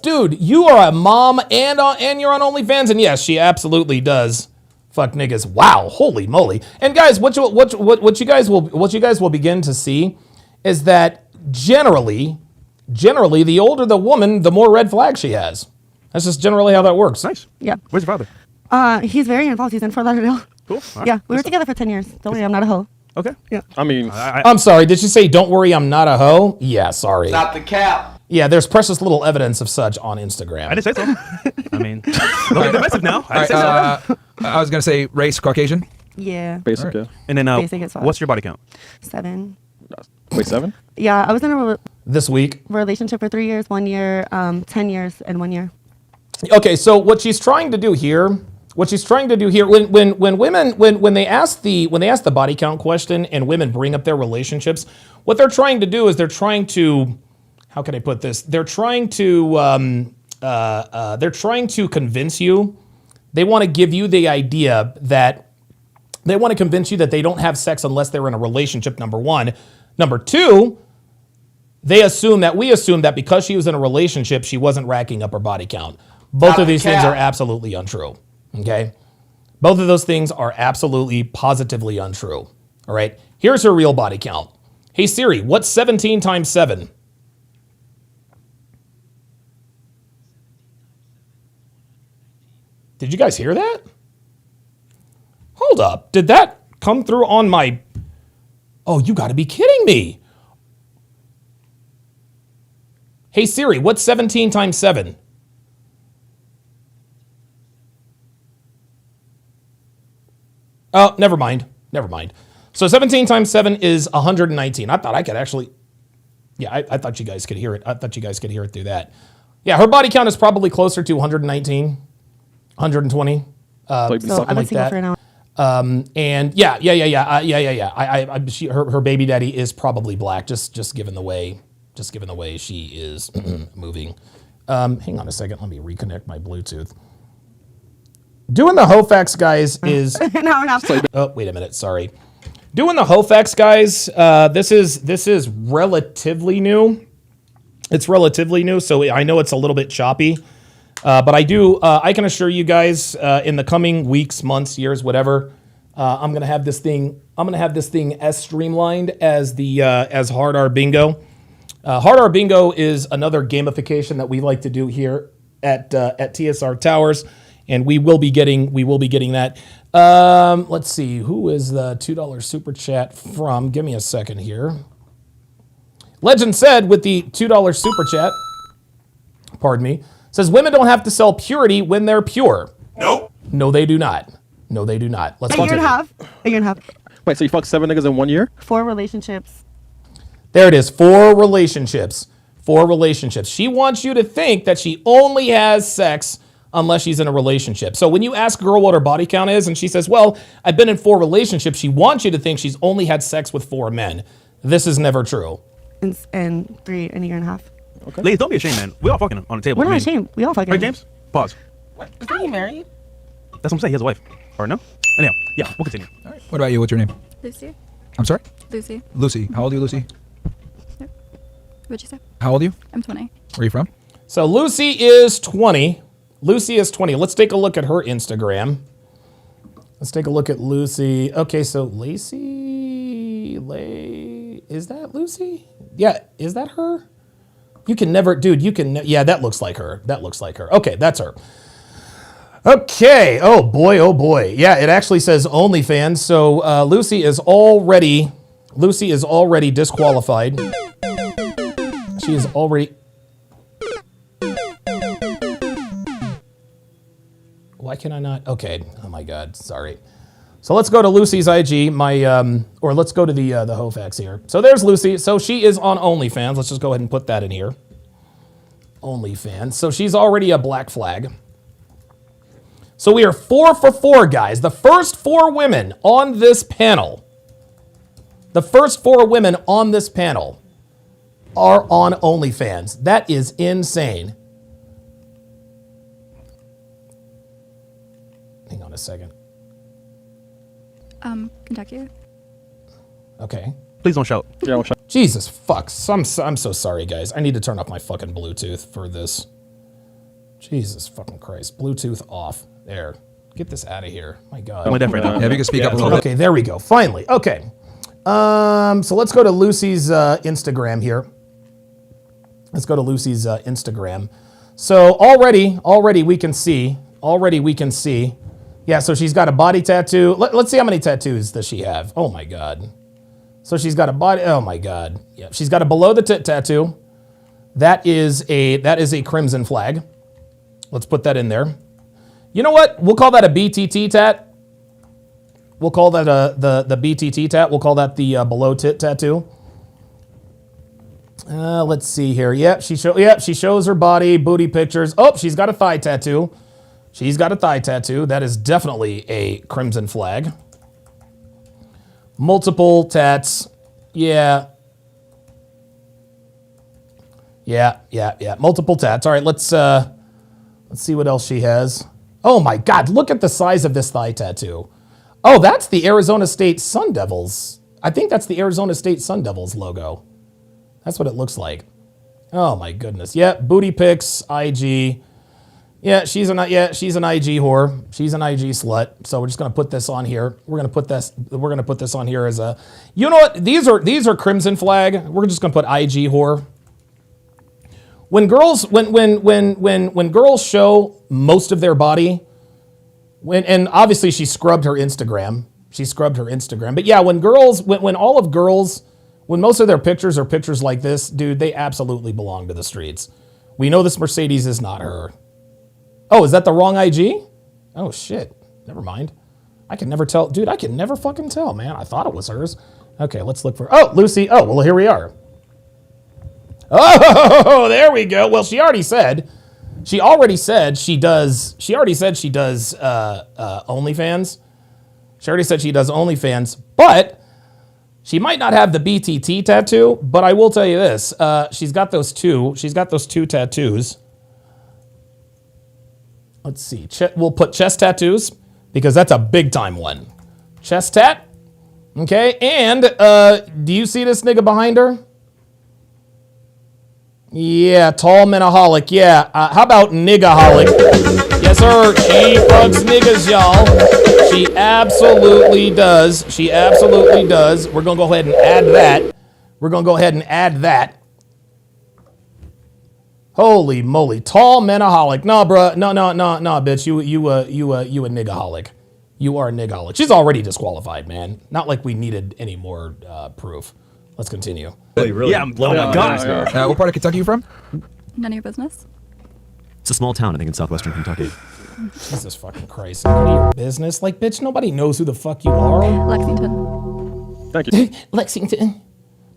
Dude, you are a mom and you're on OnlyFans, and yes, she absolutely does fuck niggas. Wow, holy moly. And guys, what you guys will begin to see is that generally, the older the woman, the more red flags she has. That's just generally how that works. Nice. Yeah. Where's your father? He's very involved. He's in Fort Lauderdale. Cool. All right. Yeah, we were together for 10 years. Don't worry, I'm not a hoe. Okay. Yeah. I mean, I'm sorry, did she say, don't worry, I'm not a hoe? Yeah, sorry. Stop the cap. Yeah, there's precious little evidence of such on Instagram. I didn't say so. I mean, don't get defensive now. I didn't say so. I was going to say race, Caucasian. Yeah. basic, yeah. And then, Basic as fuck. what's your body count? 7. Wait, 7? Yeah, I was in a This week. relationship for 3 years, 1 year, 10 years, and 1 year. Okay, so what she's trying to do here, when they ask the body count question and women bring up their relationships, what they're trying to do is they're trying to, how can I put this? They're trying to convince you. They want to give you the idea that they want to convince you that they don't have sex unless they're in a relationship, number one. Number two, we assume that because she was in a relationship, she wasn't racking up her body count. Both of these things are absolutely untrue, okay? Both of those things are absolutely, positively untrue, all right? Here's her real body count. Hey Siri, what's 17 times 7? Did you guys hear that? Hold up, did that come through on my... Oh, you gotta be kidding me. Hey Siri, what's 17 times 7? Oh, never mind. Never mind. So 17 times 7 is 119. I thought I could actually... Yeah, I thought you guys could hear it. I thought you guys could hear it through that. Yeah, her body count is probably closer to 119, 120, something like that. For an hour. And yeah. Her baby daddy is probably black, just given the way she is moving. Hang on a second. Let me reconnect my Bluetooth. Doing the Hofax guys is... No. Oh, wait a minute. Sorry. Doing the Hofax guys, this is relatively new. It's relatively new, so I know it's a little bit choppy. But I can assure you guys, in the coming weeks, months, years, whatever, I'm gonna have this thing as streamlined as as Hard R Bingo. Hard R Bingo is another gamification that we like to do here at TSR Towers, and we will be getting that. Let's see, who is the $2 super chat from? Give me a second here. Legend said with the $2 super chat, pardon me, says women don't have to sell purity when they're pure. Nope. No, they do not. No, they do not. Let's A year and a half. Wait, so you fucked 7 niggas in 1 year? 4 relationships. There it is. 4 relationships. 4 relationships. She wants you to think that she only has sex unless she's in a relationship. So when you ask a girl what her body count is and she says, well, I've been in 4 relationships, she wants you to think she's only had sex with 4 men. This is never true. And 3 in a year and a half. Okay. Ladies, don't be ashamed, man. We all fucking on the table. We're not ashamed. We all fucking. Right, James? Pause. What? Isn't he married? That's what I'm saying. He has a wife. Or no? Anyhow, yeah, we'll continue. All right. What about you? What's your name? Lucy. I'm sorry? Lucy. Lucy. How old are you, Lucy? Yep. What'd you say? How old are you? I'm 20. Where are you from? So Lucy is 20. Lucy is 20. Let's take a look at her Instagram. Let's take a look at Lucy. Okay, so is that Lucy? Yeah, is that her? You can never, dude, yeah, that looks like her. That looks like her. Okay, that's her. Okay, oh boy. Yeah, it actually says OnlyFans, so Lucy is already disqualified. She is already... Why can I not? Okay, oh my God, sorry. So let's go to Lucy's IG, or let's go to the Hofax here. So there's Lucy. So she is on OnlyFans. Let's just go ahead and put that in here. OnlyFans. So she's already a black flag. So we are 4 for 4, guys. The first 4 women on this panel. The first 4 women on this panel are on OnlyFans. That is insane. Hang on a second. Kentucky. Okay. Please don't shout. Yeah, don't shout. Jesus fuck. I'm so sorry, guys. I need to turn off my fucking Bluetooth for this. Jesus fucking Christ. Bluetooth off. There. Get this out of here. My God. Only deaf right now. Yeah, if you can speak up a little bit. Okay, there we go. Finally. Okay. So let's go to Lucy's Instagram here. Let's go to Lucy's Instagram. So already we can see. Yeah, so she's got a body tattoo. Let's see how many tattoos does she have. Oh my God. So she's got a body, oh my God. Yeah, she's got a below the tit tattoo. That is a crimson flag. Let's put that in there. You know what? We'll call that a BTT tat. We'll call that the BTT tat. We'll call that the below tit tattoo. Let's see here. Yep, she shows her body, booty pictures. Oh, she's got a thigh tattoo. That is definitely a crimson flag. Multiple tats. Yeah. Multiple tats. All right, let's see what else she has. Oh my God, look at the size of this thigh tattoo. Oh, that's the Arizona State Sun Devils. I think that's the Arizona State Sun Devils logo. That's what it looks like. Oh my goodness. Yeah, booty pics, IG. Yeah, she's an IG whore. She's an IG slut. So we're just gonna put this on here. We're gonna put this on here as a. You know what? These are crimson flag. We're just gonna put IG whore. When girls show most of their body, and obviously she scrubbed her Instagram. But yeah, when most of their pictures are pictures like this, dude, they absolutely belong to the streets. We know this Mercedes is not her. Oh, is that the wrong IG? Oh, shit. Never mind. I can never tell. Dude, I can never fucking tell, man. I thought it was hers. Okay, let's look for... Oh, Lucy. Oh, well, here we are. Oh, there we go. Well, she already said she does OnlyFans. She already said she does OnlyFans, but she might not have the BTT tattoo, but I will tell you this. She's got those two tattoos. Let's see. We'll put chest tattoos because that's a big time one. Chest tat. Okay, and do you see this nigga behind her? Yeah, tall menaholic. Yeah, how about niggaholic? Yes, sir. She fucks niggas, y'all. She absolutely does. She absolutely does. We're gonna go ahead and add that. Holy moly, tall menaholic. No, bruh. No, bitch. You a niggaholic. You are a niggaholic. She's already disqualified, man. Not like we needed any more proof. Let's continue. Really? Yeah, I'm blowing up. What part of Kentucky are you from? None of your business. It's a small town, I think, in southwestern Kentucky. Jesus fucking Christ. None of your business. Like, bitch, nobody knows who the fuck you are. Lexington. Thank you. Lexington.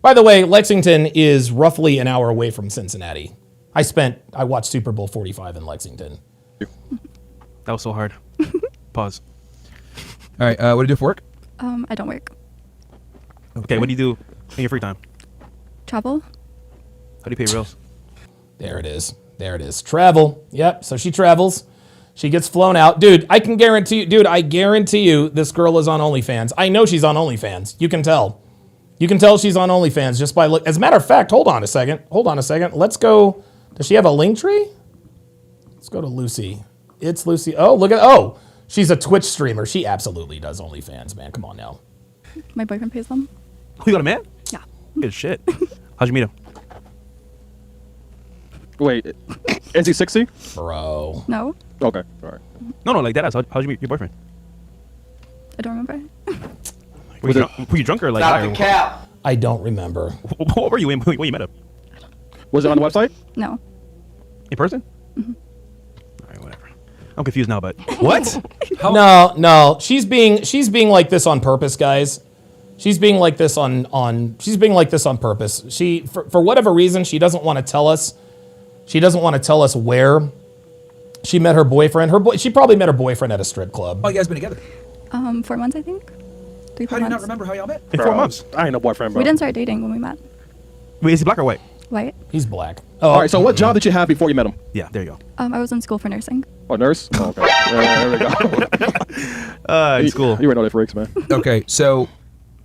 By the way, Lexington is roughly an hour away from Cincinnati. I watched Super Bowl 45 in Lexington. That was so hard. Pause. All right. What do you do for work? I don't work. Okay, what do you do in your free time? Travel. How do you pay your bills? There it is. Travel. Yep. So she travels. She gets flown out. Dude, I guarantee you this girl is on OnlyFans. I know she's on OnlyFans. You can tell. She's on OnlyFans just by look. As a matter of fact, hold on a second. Let's go. Does she have a link tree? Let's go to Lucy. It's Lucy. Oh, look at, she's a Twitch streamer. She absolutely does OnlyFans, man. Come on now. My boyfriend pays them. Oh, you got a man? Yeah. Good shit. How'd you meet him? Wait, is he 60? Bro. No, Okay, all right. No, like that. How'd you meet your boyfriend? I don't remember. Were you drunk or like? Stop the cap. I don't remember. What were you in when you met him? Was it on the website? No. In person? Mm-hmm. All right, whatever. I'm confused now, but what? No. She's being like this on purpose, guys. She's being like this on purpose. She for whatever reason she doesn't want to tell us. She doesn't want to tell us where she met her boyfriend. She probably met her boyfriend at a strip club. Oh, you guys been together? 4 months, I think. 3, 4 How do you months. not remember how y'all met? In 4 months. I ain't no boyfriend, bro. We didn't start dating when we met. Wait, is he black or white? White. He's black. All right, so what job did you have before you met him? Yeah, there you go. I was in school for nursing. Oh, nurse? Oh, okay. There we go. In school. You already know the freaks, man. Okay, so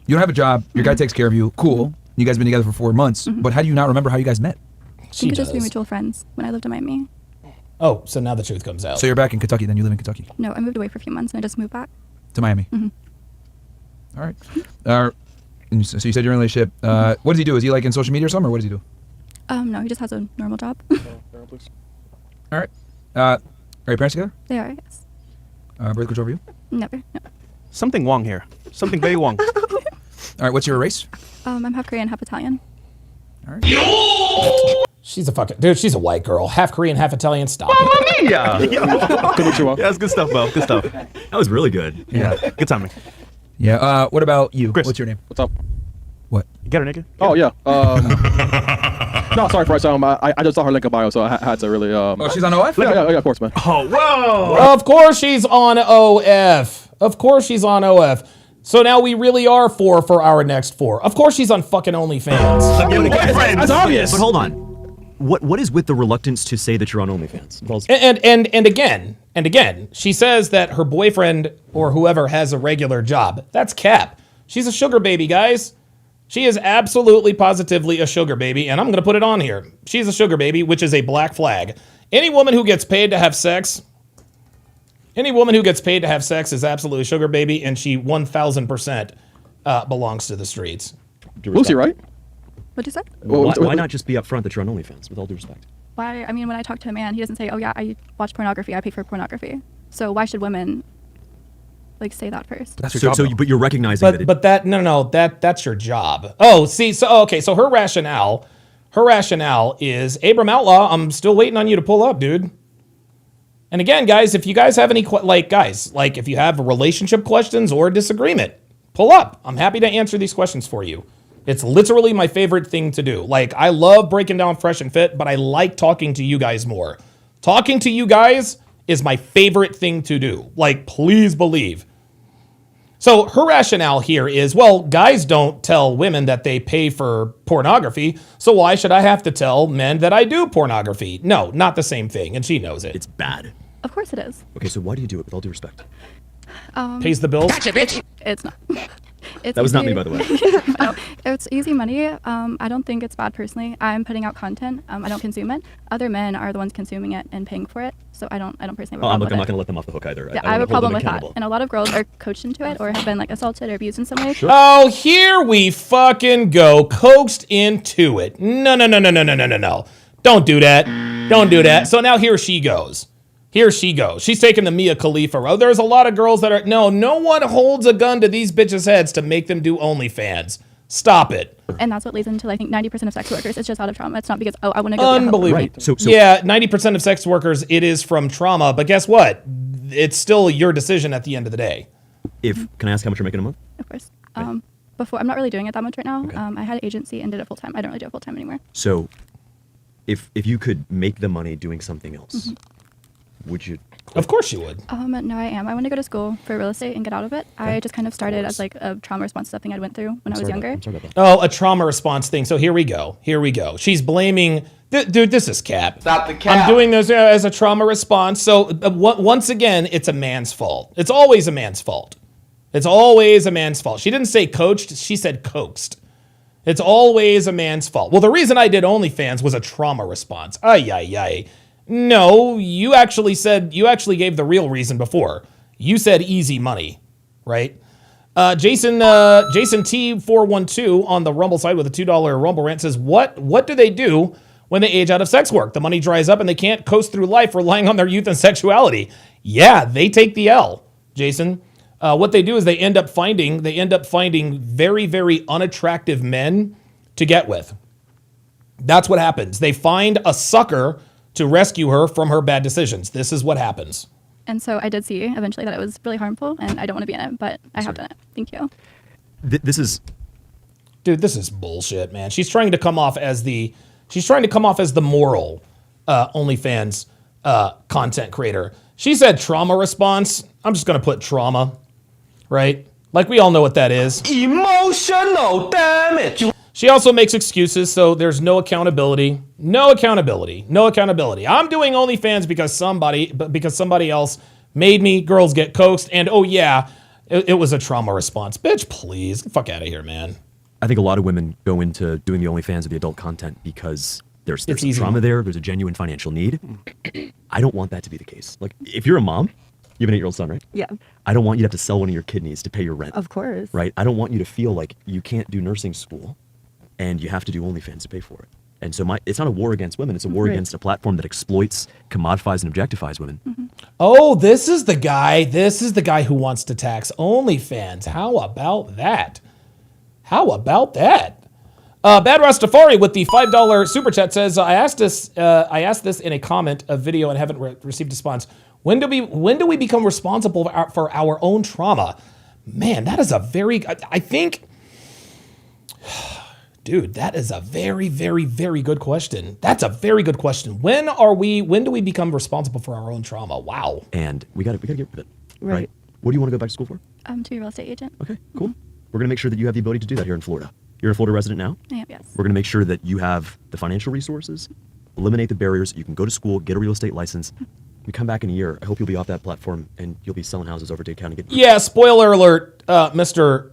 you don't have a job. Your guy takes care of you. Cool. You guys been together for 4 months. But how do you not remember how you guys met? I think just we were mutual friends when I lived in Miami. Oh, so now the truth comes out. So you're back in Kentucky, then you live in Kentucky. No, I moved away for a few months and I just moved back. To Miami. All right. And so you said you're in a relationship. What does he do? Is he like in social media or something, or what does he do? No, he just has a normal job. All right. Are your parents together? They are, yes. Birth control for you? Never, no. Something wrong here. Something very wrong. All right. What's your race? I'm half Korean, half Italian. All right. She's a white girl. Half Korean, half Italian. Stop it. Yeah. Yeah, that's good stuff, Bo. Good stuff. That was really good. Yeah. Good timing. Yeah. What about you? Chris. What's your name? What's up? What? You get her, nigga? Oh, yeah. No, sorry, Bryce. I just saw her link in bio, so I had to really... Oh, she's on OF? Yeah, of course, man. Oh, whoa. Of course she's on OF. So now we really are 4 for our next 4. Of course she's on fucking OnlyFans. That's obvious. But hold on. What is with the reluctance to say that you're on OnlyFans? And again, she says that her boyfriend or whoever has a regular job. That's cap. She's a sugar baby, guys. She is absolutely positively a sugar baby, and I'm going to put it on here. She's a sugar baby, which is a black flag. Any woman who gets paid to have sex is absolutely a sugar baby, and she 1,000% belongs to the streets. Lucy, right? What'd you say? Why not just be upfront that you're on OnlyFans, with all due respect? Why? I mean, when I talk to a man, he doesn't say, oh, yeah, I watch pornography. I pay for pornography. So why should women, say that first? That's your job. But you're recognizing that. But that's your job. Oh, see, so her rationale is Abram Outlaw. I'm still waiting on you to pull up, dude. And again, guys, if you guys have any, if you have relationship questions or disagreement, pull up. I'm happy to answer these questions for you. It's literally my favorite thing to do. Like, I love breaking down Fresh and Fit, but I like talking to you guys more. Talking to you guys is my favorite thing to do. Like, please believe. So her rationale here is, well, guys don't tell women that they pay for pornography, so why should I have to tell men that I do pornography? No, not the same thing, and she knows it. It's bad. Of course it is. Okay, so why do you do it with all due respect? Pays the bills? Gotcha, bitch. It's not. That was not me, by the way. No, it's easy money. I don't think it's bad personally. I'm putting out content. I don't consume it. Other men are the ones consuming it and paying for it. So I don't personally have a problem I'm not with going to let them off the hook either. Yeah, I have a problem with that. And a lot of girls are coached into it or have been like assaulted or abused in some way. Sure. Oh, here we fucking go. Coaxed into it. No. Don't do that. Don't do that. So now here she goes. Here she goes. She's taking the Mia Khalifa road. There's a lot of girls that are, no one holds a gun to these bitches' heads to make them do OnlyFans. Stop it. And that's what leads into, I think, 90% of sex workers. It's just out of trauma. It's not because, I want to go Unbelievable. Right. So yeah, 90% of sex workers, it is from trauma. But guess what? It's still your decision at the end of the day. Can I ask how much you're making a month? Of course. Before, I'm not really doing it that much right now. Okay. I had an agency and did it full time. I don't really do it full time anymore. So if you could make the money doing something else, would you? Of course you would. No, I am. I want to go to school for real estate and get out of it. Okay. I just kind of started as like a trauma response stuff thing I went through when I was younger. I'm sorry about that. Oh, a trauma response thing. So here we go. She's blaming, dude, this is cap. Stop the cap. I'm doing this as a trauma response. So once again, it's a man's fault. It's always a man's fault. It's always a man's fault. She didn't say coached. She said coaxed. It's always a man's fault. Well, the reason I did OnlyFans was a trauma response. Ay. No, you actually gave the real reason before. You said easy money, right? Jason T412 on the Rumble side with a $2 Rumble rant says, what do they do when they age out of sex work? The money dries up and they can't coast through life relying on their youth and sexuality. Yeah, they take the L, Jason. What they do is they end up finding very, very unattractive men to get with. That's what happens. They find a sucker to rescue her from her bad decisions. This is what happens. And so I did see eventually that it was really harmful, and I don't want to be in it, but I have done it. Thank you. This is bullshit, man. She's trying to come off as the moral OnlyFans content creator. She said trauma response. I'm just gonna put trauma, right? Like we all know what that is. Emotional damage. She also makes excuses, so there's no accountability. No accountability. I'm doing OnlyFans because somebody else made me. Girls get coaxed, and oh yeah, it was a trauma response. Bitch, please, get the fuck out of here, man. I think a lot of women go into doing the OnlyFans or the adult content because there's some trauma there. There's a genuine financial need. I don't want that to be the case. Like, if you're a mom, you have an 8-year-old son, right? Yeah. I don't want you to have to sell one of your kidneys to pay your rent. Of course. Right? I don't want you to feel like you can't do nursing school and you have to do OnlyFans to pay for it. And so it's not a war against women. It's a war against a platform that exploits, commodifies, and objectifies women. Mm-hmm. Oh, this is the guy who wants to tax OnlyFans. How about that? Bad Rastafari with the $5 super chat says, I asked this in a comment, a video, and haven't received a response. When do we become responsible for our own trauma? Man, that is a very, I think, dude, that is a very, very, very good question. That's a very good question. When do we become responsible for our own trauma? Wow. And we gotta get rid of it. Right. What do you want to go back to school for? To be a real estate agent. Okay, cool. We're gonna make sure that you have the ability to do that here in Florida. You're a Florida resident now? I am, yes. We're gonna make sure that you have the financial resources, eliminate the barriers. You can go to school, get a real estate license. We come back in a year. I hope you'll be off that platform and you'll be selling houses over Dade County. Yeah, spoiler alert, Mr.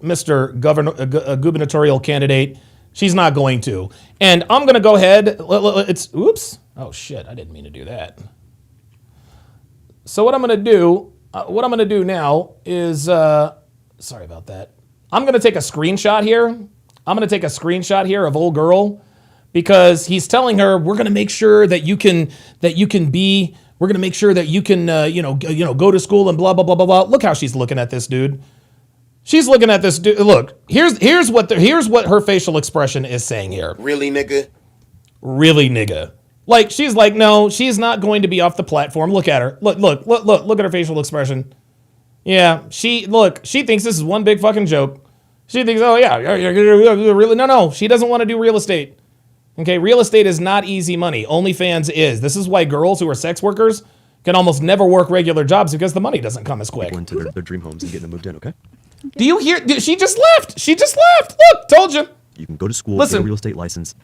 Gubernatorial candidate. She's not going to. And I'm going to go ahead. Oops. Oh, shit. I didn't mean to do that. So what I'm going to do now is, sorry about that. I'm going to take a screenshot here. Of old girl, because he's telling her, we're going to make sure that you can go to school and blah, blah, blah, blah, blah. Look how she's looking at this dude. She's looking at this dude. Look, here's what her facial expression is saying here. Really, nigga? Really, nigga. Like, she's like, no, she's not going to be off the platform. Look at her. Look at her facial expression. Yeah, she thinks this is one big fucking joke. She thinks, oh yeah, really? No, she doesn't want to do real estate. Okay, real estate is not easy money. OnlyFans is. This is why girls who are sex workers can almost never work regular jobs because the money doesn't come as quick. Into their dream homes and getting them moved in, okay? Do you hear? She just left. Look, told you. You can go to school, get a real estate license.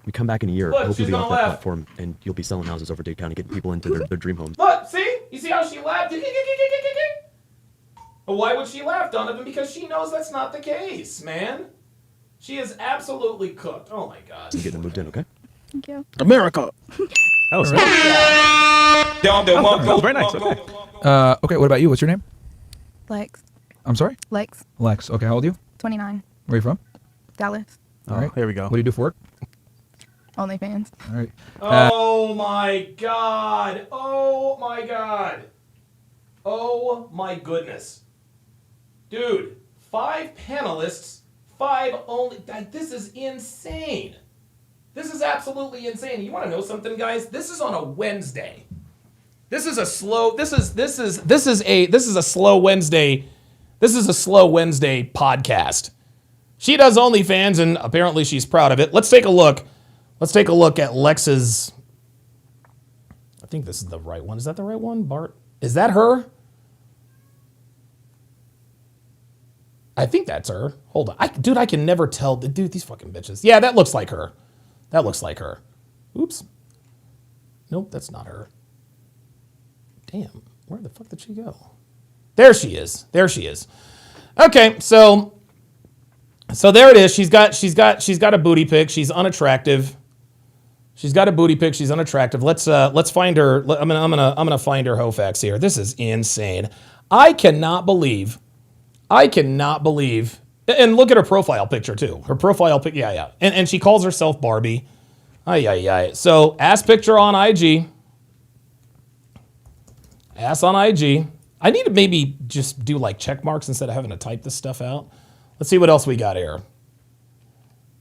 We come back in a year, hopefully be off that platform, and you'll be selling houses over Dade County, getting people into their dream homes. Look, see? You see how she laughed? But why would she laugh, Donovan? Because she knows that's not the case, man. She is absolutely cooked. Oh my God. And getting them moved in, okay? Thank you. America. Oh, sorry. Very nice. Okay. Okay, what about you? What's your name? Lex. I'm sorry? Lex. Lex. Okay, how old are you? 29. Where are you from? Dallas. All right. Here we go. What do you do for work? OnlyFans. All right. Oh my God. Oh my God. Oh my goodness. Dude, 5 panelists, 5 only. This is insane. This is absolutely insane. You want to know something, guys? This is on a Wednesday. This is a slow Wednesday. This is a slow Wednesday podcast. She does OnlyFans and apparently she's proud of it. Let's take a look. Let's take a look at Lex's. I think this is the right one. Is that the right one, Bart? Is that her? I think that's her. Hold on. Dude, I can never tell. Dude, these fucking bitches. Yeah, that looks like her. That looks like her. Oops. Nope, that's not her. Damn, where the fuck did she go? There she is. There she is. Okay, so there it is. She's got a booty pic. She's unattractive. She's got a booty pic. She's unattractive. Let's find her. I'm gonna find her Hofax here. This is insane. I cannot believe. And look at her profile picture too. Her profile pic. Yeah. And she calls herself Barbie. Ay. So ass picture on IG. Ass on IG. I need to maybe just do like check marks instead of having to type this stuff out. Let's see what else we got here.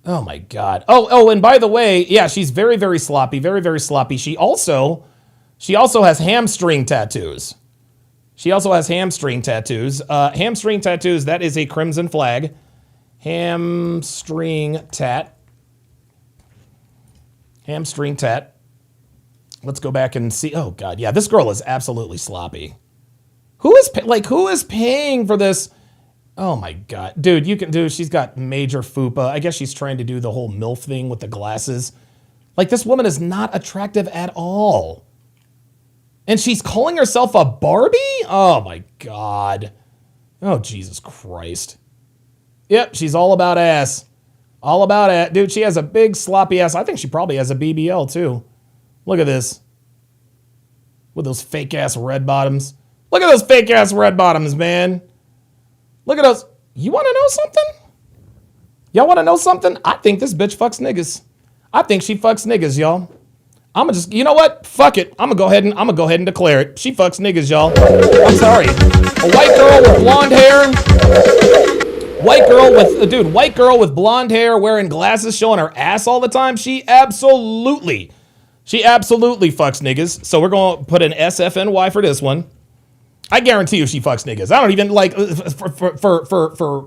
Oh my God. Oh, and by the way, yeah, she's very, very sloppy, very, very sloppy. She also has hamstring tattoos. Hamstring tattoos, that is a crimson flag. Hamstring tat. Let's go back and see. Oh God, yeah, this girl is absolutely sloppy. Who is paying for this? Oh my God, dude, she's got major fupa. I guess she's trying to do the whole MILF thing with the glasses. Like, this woman is not attractive at all. And she's calling herself a Barbie? Oh my God. Oh, Jesus Christ. Yep, she's all about ass. All about it. Dude, she has a big sloppy ass. I think she probably has a BBL too. Look at this. With those fake ass red bottoms. Look at those fake ass red bottoms, man. Look at those. You want to know something? Y'all want to know something? I think this bitch fucks niggas. I think she fucks niggas, y'all. I'm just, you know what? Fuck it. I'm gonna go ahead and declare it. She fucks niggas, y'all. I'm sorry. A white girl with blonde hair. White girl with blonde hair, wearing glasses, showing her ass all the time. She absolutely fucks niggas. So we're gonna put an SFNY for this one. I guarantee you she fucks niggas. I don't even like,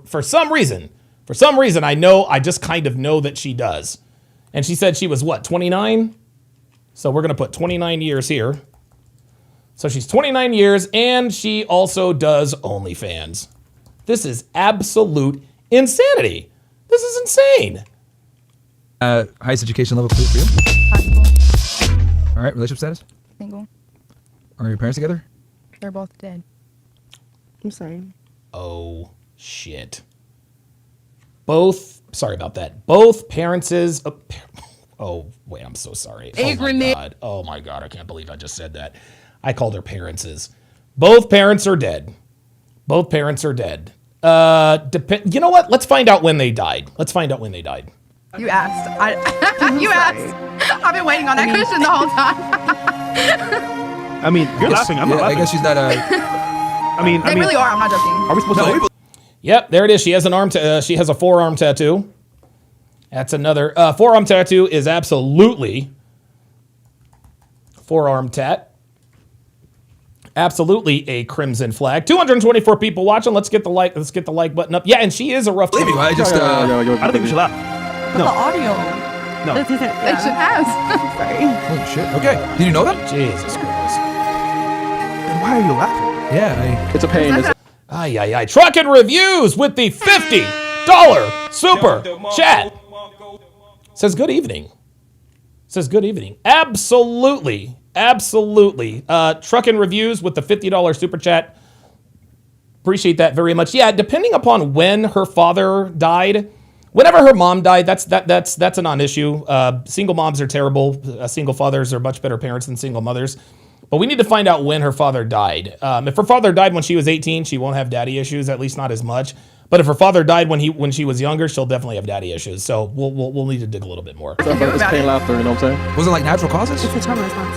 for some reason, I just kind of know that she does. And she said she was what, 29? So we're going to put 29 years here. So she's 29 years and she also does OnlyFans. This is absolute insanity. This is insane. Highest education level for you? High school. All right, relationship status? Single. Are your parents together? They're both dead. I'm sorry. Oh, shit. Sorry about that. Both parents is... Oh, wait, I'm so sorry. Oh my God, I can't believe I just said that. I called her parents. Both parents are dead. You know what? Let's find out when they died. You asked. You asked. I've been waiting on that question the whole time. I mean, you're laughing. I'm not laughing. I guess she's not They really are. I'm not joking. Are we supposed to? Yep, there it is. She has she has a forearm tattoo. That's another forearm tattoo is absolutely Forearm tat. Absolutely a crimson flag. 224 people watching. Let's get the like button up. Yeah, and she is a rough lady. I just I don't think we should laugh. But No. the audio. No. This isn't. They should have. Sorry. Holy shit. Okay. Did you know that? Jesus Christ. Then why are you laughing? Yeah. It's a pain. It's Ay, ay, ay. Truck and Reviews with the $50 super chat. Says good evening. Says good evening. Absolutely. Absolutely. Truck and Reviews with the $50 super chat. Appreciate that very much. Yeah, depending upon when her father died, whenever her mom died, that's a non-issue. Single moms are terrible. Single fathers are much better parents than single mothers. But we need to find out when her father died. If her father died when she was 18, she won't have daddy issues, at least not as much. But if her father died when she was younger, she'll definitely have daddy issues. So we'll need to dig a little bit more. it's pain laughter, you know what I'm saying? Was it like natural causes? It's a trauma response.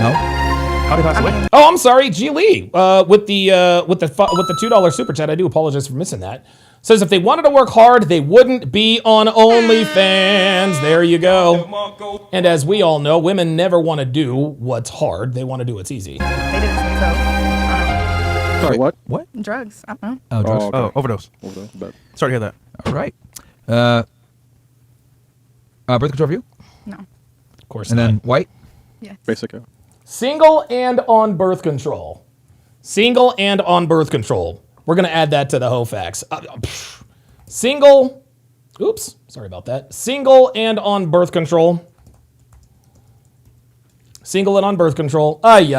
No. How did he pass away? Oh, I'm sorry, G Lee, with the $2 super chat. I do apologize for missing that. Says if they wanted to work hard, they wouldn't be on OnlyFans. There you go. And as we all know, women never want to do what's hard. They want to do what's easy. They didn't say so. Sorry, what? What? Drugs. I don't know. Oh, drugs. okay. Oh, overdose. But Sorry to hear that. All right. Birth control for you? No. Of course And not. then white? Yes. basic. Single and on birth control. Single and on birth control. We're going to add that to the HOFAX. Single. Oops. Sorry about that. Single and on birth control. Single and on birth control. Let me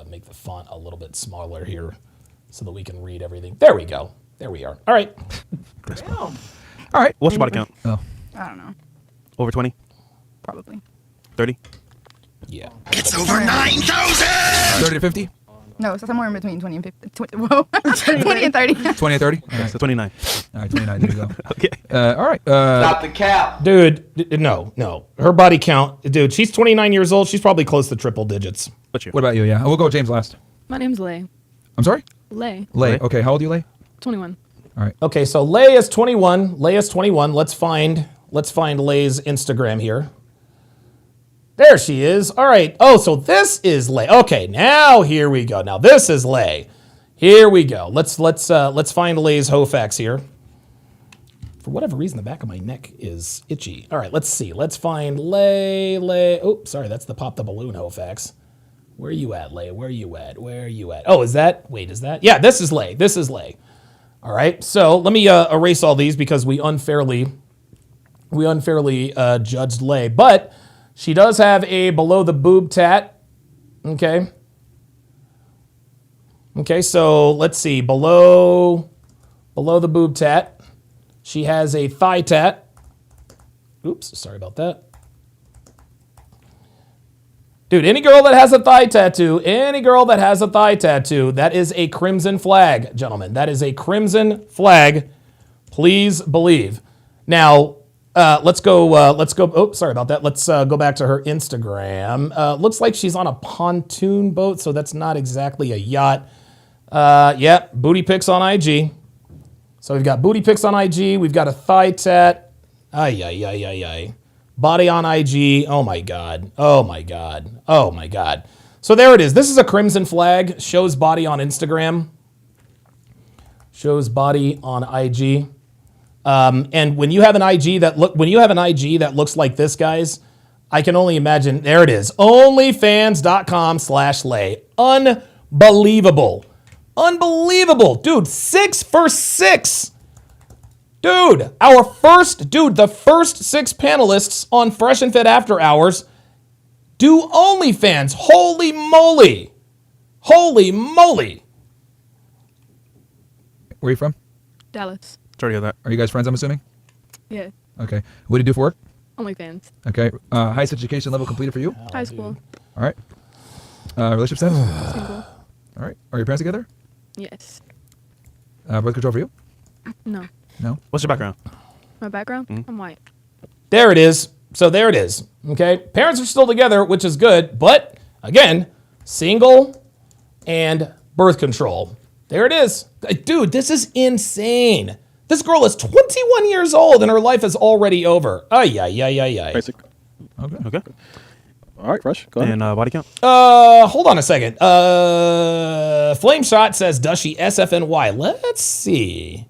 make the font a little bit smaller here so that we can read everything. There we go. There we are. All right. All right. What's your body count? Oh. I don't know. Over 20? Probably. 30? Yeah. It's over 9,000! 30 to 50? No, so somewhere in between 20 and 50. 20 and 30. 20 and 30? Okay, so 29. All right, 29. There you go. Okay. All right. Stop the cap. Dude, no. Her body count, dude, she's 29 years old. She's probably close to triple digits. What's your? What about you? Yeah. We'll go with James last. My name's Lay. I'm sorry? Lay. Lay. Okay. How old are you, Lay? 21. All right. Okay, so Lay is 21. Let's find Lay's Instagram here. There she is. All right. Oh, so this is Lay. Okay, now here we go. Now this is Lay. Here we go. Let's find Lay's HOFAX here. For whatever reason, the back of my neck is itchy. All right, let's see. Let's find Lay. Oh, sorry, that's the Pop the Balloon HOFAX. Where are you at, Lay? Where are you at? Oh, is that? Wait, is that? Yeah, this is Lay. All right, so let me erase all these because we unfairly judged Lay. But she does have a below the boob tat. Okay, so let's see. Below the boob tat, she has a thigh tat. Oops, sorry about that. Dude, any girl that has a thigh tattoo, that is a crimson flag, gentlemen. That is a crimson flag. Please believe. Now, let's go. Oh, sorry about that. Let's go back to her Instagram. Looks like she's on a pontoon boat, so that's not exactly a yacht. Yeah, booty pics on IG. So we've got booty pics on IG. We've got a thigh tat. Ay. Body on IG. Oh my God. So there it is. This is a crimson flag. Shows body on Instagram. Shows body on IG. And when you have an IG that looks like this, guys, I can only imagine. There it is. Onlyfans.com/Lay. Unbelievable. Dude, 6 for 6. Dude, the first 6 panelists on Fresh and Fit After Hours do OnlyFans. Holy moly. Where are you from? Dallas. Sorry to hear that. Are you guys friends, I'm assuming? Yeah. Okay. What do you do for work? OnlyFans. Okay. Highest education level completed for you? High school. All right. Relationship status? Single. All right. Are your parents together? Yes. Birth control for you? No. No. What's your background? My background? I'm white. There it is. So there it is. Okay. Parents are still together, which is good. But again, single and birth control. There it is. Dude, this is insane. This girl is 21 years old and her life is already over. Ay. Basic. Okay. All right, Fresh. Go ahead. And body count? Hold on a second. Flame Shot says, does she SFNY? Let's see.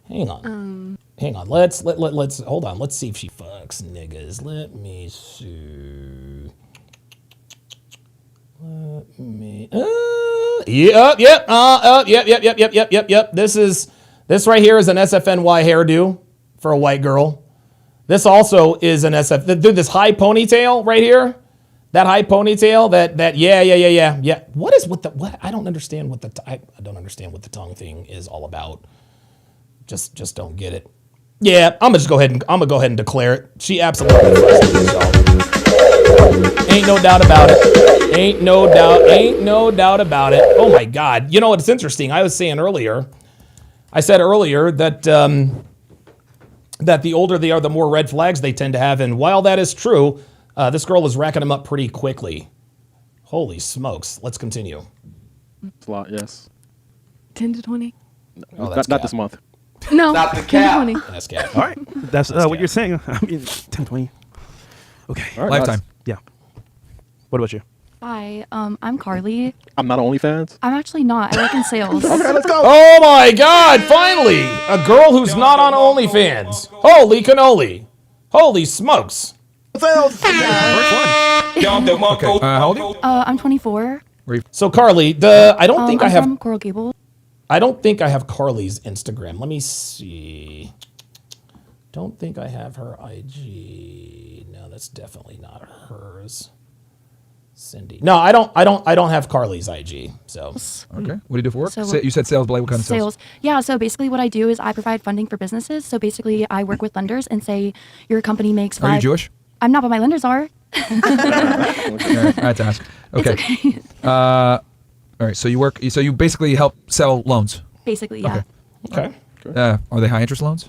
Hang on. Let's hold on. Let's see if she fucks niggas. Let me see. Yep. This right here is an SFNY hairdo for a white girl. This also is an SF. Dude, this high ponytail right here. That high ponytail, yeah. What is with the what? I don't understand what I don't understand what the tongue thing is all about. Just don't get it. Yeah, I'm gonna go ahead and declare it. She absolutely ain't no doubt about it. Ain't no doubt about it. Oh my God! You know what's interesting? I said earlier that that the older they are, the more red flags they tend to have. And while that is true, this girl is racking them up pretty quickly. Holy smokes! Let's continue. It's a lot, yes. 10 to 20. Oh, not this month. No. Stop the 10 to cap. 20. That's cap. All right. That's what you're saying. I mean, 10, 20. Okay. All right, Lifetime. Yeah. What about you? Hi, I'm Carly. I'm not OnlyFans. I'm actually not. I work in sales. Okay, let's go. Oh my God! Finally, a girl who's not on OnlyFans. Holy cannoli! Holy smokes! Okay. How old are you? I'm 24. So Carly, I don't think I I'm have. from Coral Gables. I don't think I have Carly's Instagram. Let me see. Don't think I have her IG. No, that's definitely not hers. Cindy. No, I don't have Carly's IG. So Okay. What do you do for work? So- You said sales, but like what kind of sales? Yeah, so basically what I do is I provide funding for businesses. So basically I work with lenders and say your company makes Are you Jewish? I'm not, but my lenders are. All right, I had to ask. Okay. It's okay. All right. So you work. So you basically help sell loans. Basically, yeah. okay. Are they high interest loans?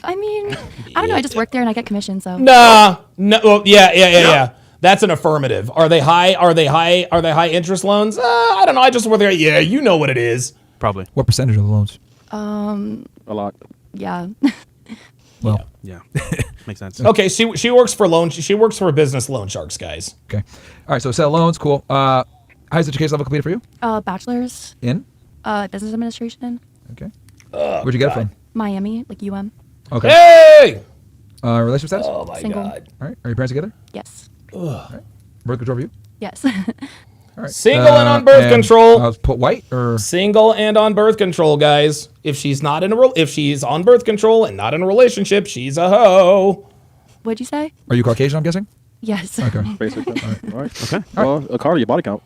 I mean, I don't know. I just work there and I get commission. So No. Well, yeah. That's an affirmative. Are they high interest loans? I don't know. I just work there. Yeah, you know what it is. Probably. What percentage of the loans? A lot. yeah. Well. Yeah. Makes sense. Okay, she works for loan. She works for business loan sharks, guys. Okay. All right. So sell loans. Cool. Highest education level completed for you? Bachelor's In? business administration, Okay. Where'd you get it from? Miami, like UM. Okay. Hey! Relationship status? Oh my Single. God. All right. Are your parents together? Yes. Birth control for you? Yes. All right. Single and on birth and, control. Put white or? Single and on birth control, guys. If she's on birth control and not in a relationship, she's a hoe. What'd you say? Are you Caucasian? I'm guessing. Yes. Okay. Basically. All right. Okay. Well, Carly, your body count.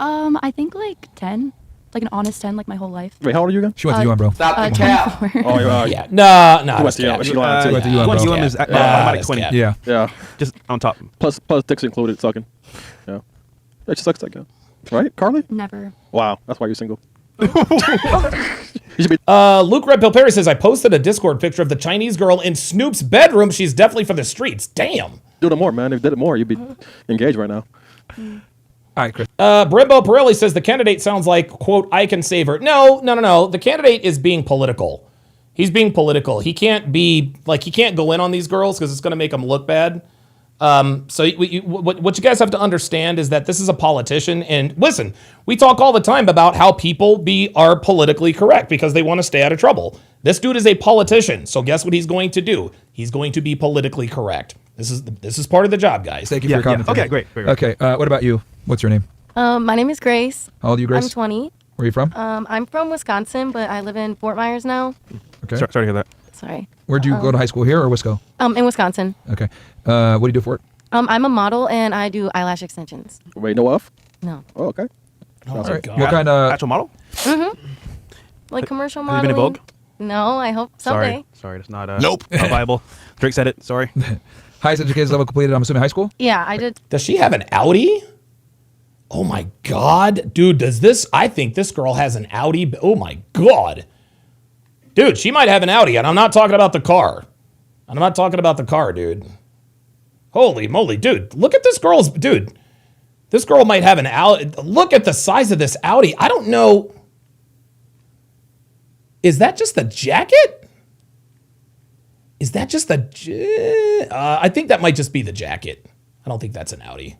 I think like 10, like an honest 10, like my whole life. Wait, how old are you again? She went to UM, bro. Stop the cap. 24. Oh, yeah. Yeah. No. She went to UM. She lied too. went to UM, Going to bro. UM is Cap. automatic That's 20. cap. Yeah. Yeah. Just on top. Plus dicks included, sucking. Yeah. That just sucks that guy. Right, Carly? Never. Wow. That's why you're single. Luke Red Pill Perry says, I posted a Discord picture of the Chinese girl in Snoop's bedroom. She's definitely for the streets. Damn. Do it more, man. If you did it more, you'd be engaged right now. All right, Chris. Brembo Pirelli says the candidate sounds like, quote, I can save her. No. The candidate is being political. He's being political. He can't go in on these girls because it's going to make them look bad. So what you guys have to understand is that this is a politician. And listen, we talk all the time about how people are politically correct because they want to stay out of trouble. This dude is a politician. So guess what he's going to do? He's going to be politically correct. This is part of the job, guys. Thank you for your comment. Okay, great. Okay. What about you? What's your name? My name is Grace. How old are you, Grace? I'm 20. Where are you from? I'm from Wisconsin, but I live in Fort Myers now. Okay. Sorry to hear that. Sorry. Where'd you go to high school, here or Wisco? In Wisconsin. Okay. What do you do for work? I'm a model and I do eyelash extensions. Wait, no off? No. Oh, okay. Oh, All right. God. What kind of Actual model? Like commercial Have you been modeling. in Vogue? No, I hope someday. Sorry, that's not not viable. Drake said it. Sorry. highest education level completed? I'm assuming high school. Yeah, I did. Does she have an Audi? Oh my God, dude, I think this girl has an Audi. Oh my God. Dude, she might have an Audi, and I'm not talking about the car. Dude. Holy moly, dude. Look at this dude. This girl might have an Audi. Look at the size of this Audi. I don't know. Is that just the jacket? Is that just the? I think that might just be the jacket. I don't think that's an Audi.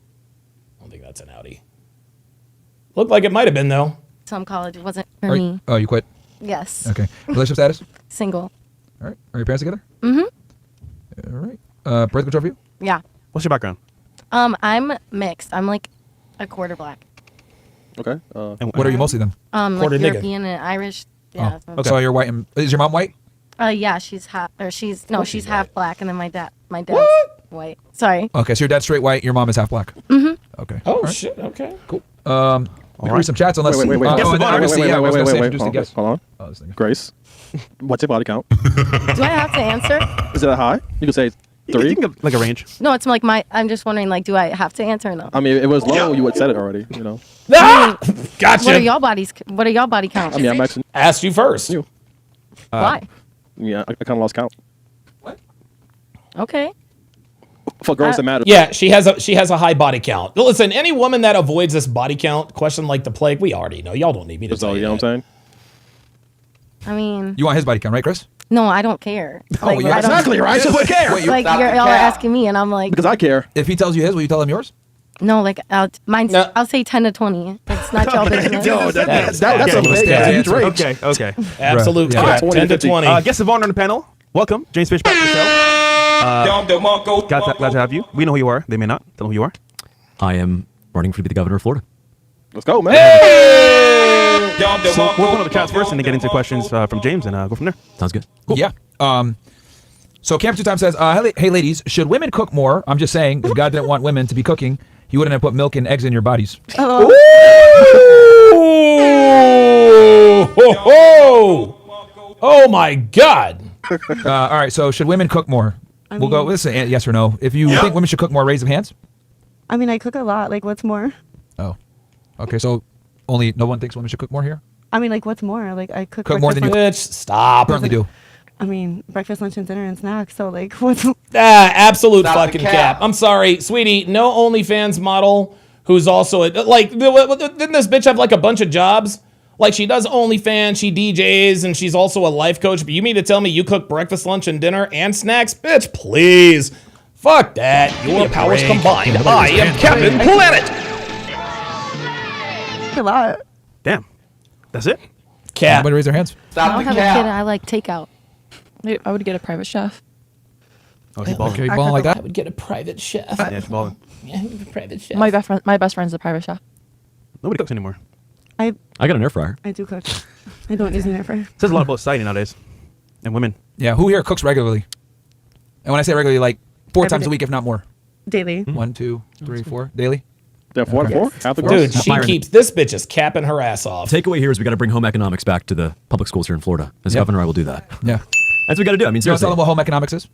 Looked like it might have been though. Some college it wasn't for me. Oh, you quit? Yes. Okay. Relationship status? Single. All right. Are your parents together? Mm-hmm. All right. Birth control for you? Yeah. What's your background? I'm mixed. I'm like a quarter black. Okay. And what are you mostly then? Like European and Irish. Yeah. Oh. Okay. So you're white and is your mom white? Yeah, she's half, or she's half black, and then my dad's white. Sorry. Okay, so your dad's straight white, your mom is half black. Mm-hmm. Okay. Oh All right. shit. Okay. Cool. We can read some chats unless. Wait. Hold on. Grace, what's your body count? Do I have to answer? Is it a high? You can say 3. You can give, like a range. No, it's like I'm just wondering, like, do I have to answer or no? I mean, if it was low, you would said it already. You know. Ah! Gotcha. What are y'all body counts? I mean, I'm actually asked you first. You. Why? Yeah, I kind of lost count. Okay. For girls that matter. Yeah, she has a high body count. Listen, any woman that avoids this body count question like the plague, we already know. Y'all don't need me to tell you. You know what I'm saying? I mean. You want his body count, right, Chris? No, I don't care. Oh, yeah, exactly right. So care. Wait, Like y'all are asking me, and I'm like. Because I care. If he tells you his, will you tell him yours? No, like I'll say 10 to 20. It's not y'all business. Yo, that's a huge range. Okay. Absolute cap. 10 to 20. Guest of honor on the panel. Welcome, James Fishback to the show. Glad to have you. We know who you are. They may not. Tell them who you are. I am running to be the governor of Florida. Let's go, man. So we'll open up the chats first and then get into questions from James and go from there. Sounds good. Cool. Yeah. So Camp 2 Time says, hey ladies, should women cook more? I'm just saying, if God didn't want women to be cooking, he wouldn't have put milk and eggs in your bodies. Oh my God. All right, so should women cook more? We'll go with yes or no. If you think women should cook more, raise them hands. I mean, I cook a lot. Like, what's more? Oh. Okay, so only no one thinks women should cook more here? I mean, like, what's more? Like, I cook more than you Bitch, stop. currently do. I mean, breakfast, lunch, and dinner, and snacks. So, like, what's... Absolute fucking cap. I'm sorry, sweetie. No OnlyFans model who's also didn't this bitch have like a bunch of jobs? Like she does OnlyFans, she DJs, and she's also a life coach. But you mean to tell me you cook breakfast, lunch, and dinner and snacks? Bitch, please. Fuck that. Your powers combined. I am Captain Planet. A lot. Damn. That's it? Cap. Everybody raise their hands. I don't have a kid. I like takeout. I would get a private chef. Oh, she's balling. Okay, balling like that? I would get a private chef. Yeah, she's balling. Yeah, a private chef. My best friend's a private chef. Nobody cooks anymore. I got an air fryer. I do cook. I don't use an air fryer. Says a lot about society nowadays. And women. Yeah, who here cooks regularly? And when I say regularly, like 4 times a week, if not more. Daily. 1, 2, 3, 4. Daily? Yeah, 4 and 4? Half the Dude, she keeps, this bitch is capping her ass off. Takeaway here is we got to bring home economics back to the public schools here in Florida. As governor, I will do that. Yeah. That's what we got to do. I mean, You want to seriously. tell them what home economics is?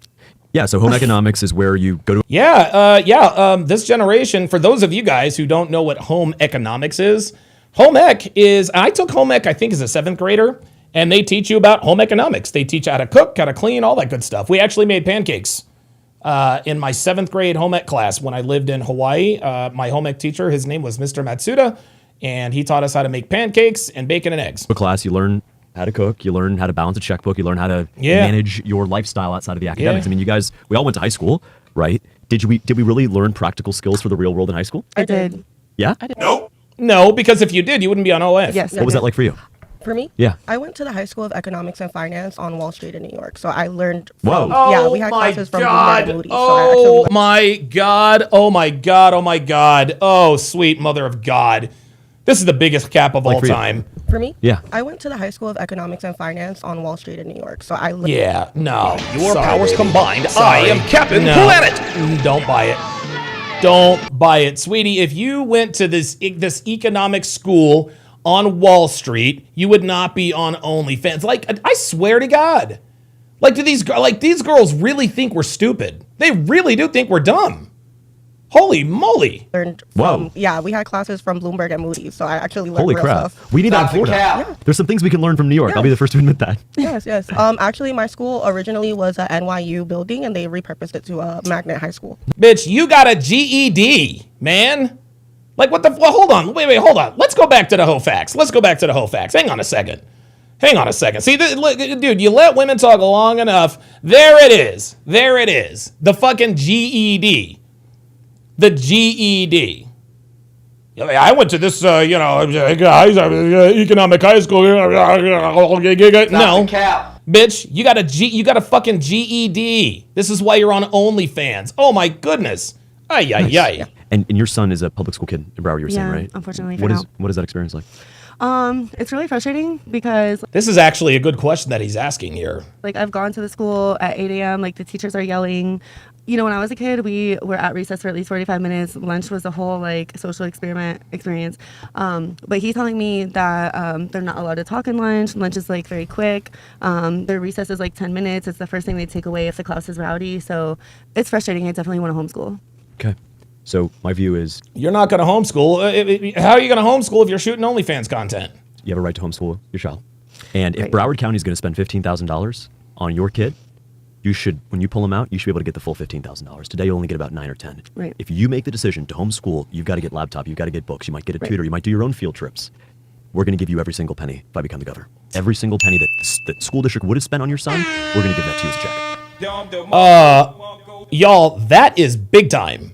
Yeah, so home economics is where you go to. This generation, for those of you guys who don't know what home economics is, home ec is, I took home ec, I think, as a 7th grader, and they teach you about home economics. They teach you how to cook, how to clean, all that good stuff. We actually made pancakes in my 7th grade home ec class when I lived in Hawaii. My home ec teacher, his name was Mr. Matsuda, and he taught us how to make pancakes and bacon and eggs. A class, you learn how to cook, you learn how to balance a checkbook, you learn how to manage your lifestyle outside of the academics. I mean, you guys, we all went to high school, right? Did we really learn practical skills for the real world in high school? I did. Yeah? No, because if you did, you wouldn't be on OF. Yes. What was that like for you? For me? Yeah. I went to the High School of Economics and Finance on Wall Street in New York. So I learned Whoa. yeah, we had classes from Bloomberg and Moody's. Oh my God. Oh my God. Oh my God. Oh, sweet mother of God. This is the biggest cap of all time. For me? Yeah. I went to the High School of Economics and Finance on Wall Street in New York. So I learned Yeah, no. Your Sorry, powers baby. combined, Sorry. I am Captain No. Planet. Don't buy it. Don't buy it. Sweetie, if you went to this economics school on Wall Street, you would not be on OnlyFans. Like, I swear to God. Like, these girls really think we're stupid. They really do think we're dumb. Holy moly. learned Whoa. from, yeah, we had classes from Bloomberg and Moody's. So I actually learned Holy real crap. stuff. We need that in Florida. There's some things we can learn from New York. I'll be the first to admit that. Yes. Actually, my school originally was a NYU building, and they repurposed it to a magnet high school. Bitch, you got a GED, man. Like, what the? Well, hold on. Wait, hold on. Let's go back to the whole facts. Hang on a second. Hang on a second. See, dude, you let women talk long enough. There it is. There it is. The fucking GED. The GED. I went to this, economic high school. No, bitch, you got a fucking GED. This is why you're on OnlyFans. Oh my goodness. Ay, ay, ay. And your son is a public school kid in Broward, you were saying, right? Unfortunately. What is that experience like? It's really frustrating because this is actually a good question that he's asking here. Like, I've gone to the school at 8 a.m. Like, the teachers are yelling. You know, when I was a kid, we were at recess for at least 45 minutes. Lunch was a whole social experience. But he's telling me that they're not allowed to talk in lunch. Lunch is very quick. Their recess is 10 minutes. It's the first thing they take away if the class is rowdy. So it's frustrating. I definitely want to homeschool. Okay. So my view is... You're not going to homeschool. How are you going to homeschool if you're shooting OnlyFans content? You have a right to homeschool your child. And if Broward County is going to spend $15,000 on your kid, you should, when you pull them out, you should be able to get the full $15,000. Today, you only get about 9 or 10. Right. If you make the decision to homeschool, you've got to get laptop, you've got to get books, you might get a tutor, you might do your own field trips. We're going to give you every single penny if I become the governor. Every single penny that the school district would have spent on your son, we're going to give that to you as a check. Y'all, that is big time.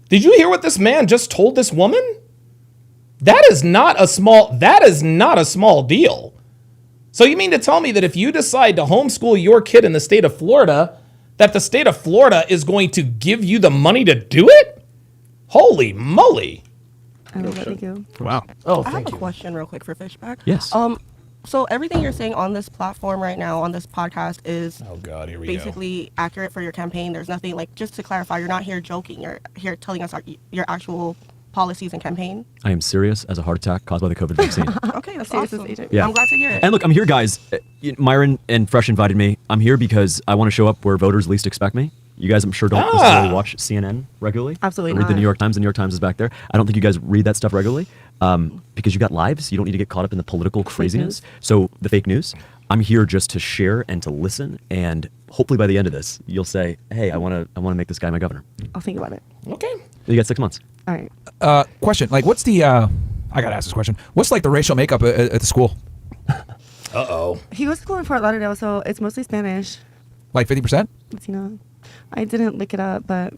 Did you hear what this man just told this woman? That is not a small deal. So you mean to tell me that if you decide to homeschool your kid in the state of Florida, that the state of Florida is going to give you the money to do it? Holy moly. Thank you. Wow. Oh, I have thank a you. question real quick for Fishback. Yes. So everything you're saying on this platform right now, on this podcast, is Oh God, here we basically accurate for your campaign. There's nothing just to clarify, you're not here joking. You're here telling us your actual policies and campaign. I am serious as a heart attack caused by the COVID vaccine. Okay, that's awesome. Yeah. I'm glad to hear it. And look, I'm here, guys. Myron and Fresh invited me. I'm here because I want to show up where voters least expect me. You guys, I'm sure, don't necessarily watch CNN regularly. Absolutely or read not. the New York Times. The New York Times is back there. I don't think you guys read that stuff regularly because you got lives. You don't need to get caught up in the political craziness. So the fake news. I'm here just to share and to listen, and hopefully by the end of this, you'll say, "Hey, I want to make this guy my governor." I'll think about it. Okay. You got 6 months. All right. Question. What's the... I got to ask this question. What's the racial makeup at the school? Uh-oh. He goes to school in Fort Lauderdale, so it's mostly Spanish. 50%? Latino. I didn't look it up, but...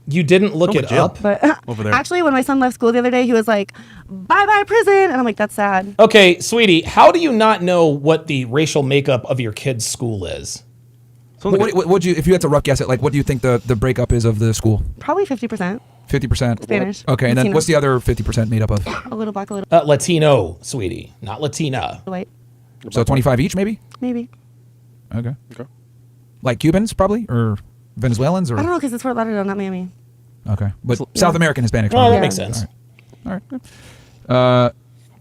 You didn't look it up? But Over there. actually, when my son left school the other day, he was like, bye-bye prison. And I'm like, that's sad. Okay, sweetie, how do you not know what the racial makeup of your kid's school is? So would you, if you had to rough guess it, what do you think the breakup is of the school? Probably 50%. 50%? Spanish. Okay, and then Latino. what's the other 50% made up of? A little black, a little Latino, sweetie, not Latina. white. So 25 each, maybe? Maybe. Okay. Like Cubans, probably? Or Venezuelans? Or I don't know, because it's Fort Lauderdale, not Miami. Okay. But South American Hispanics. Oh, right? that makes sense. All right.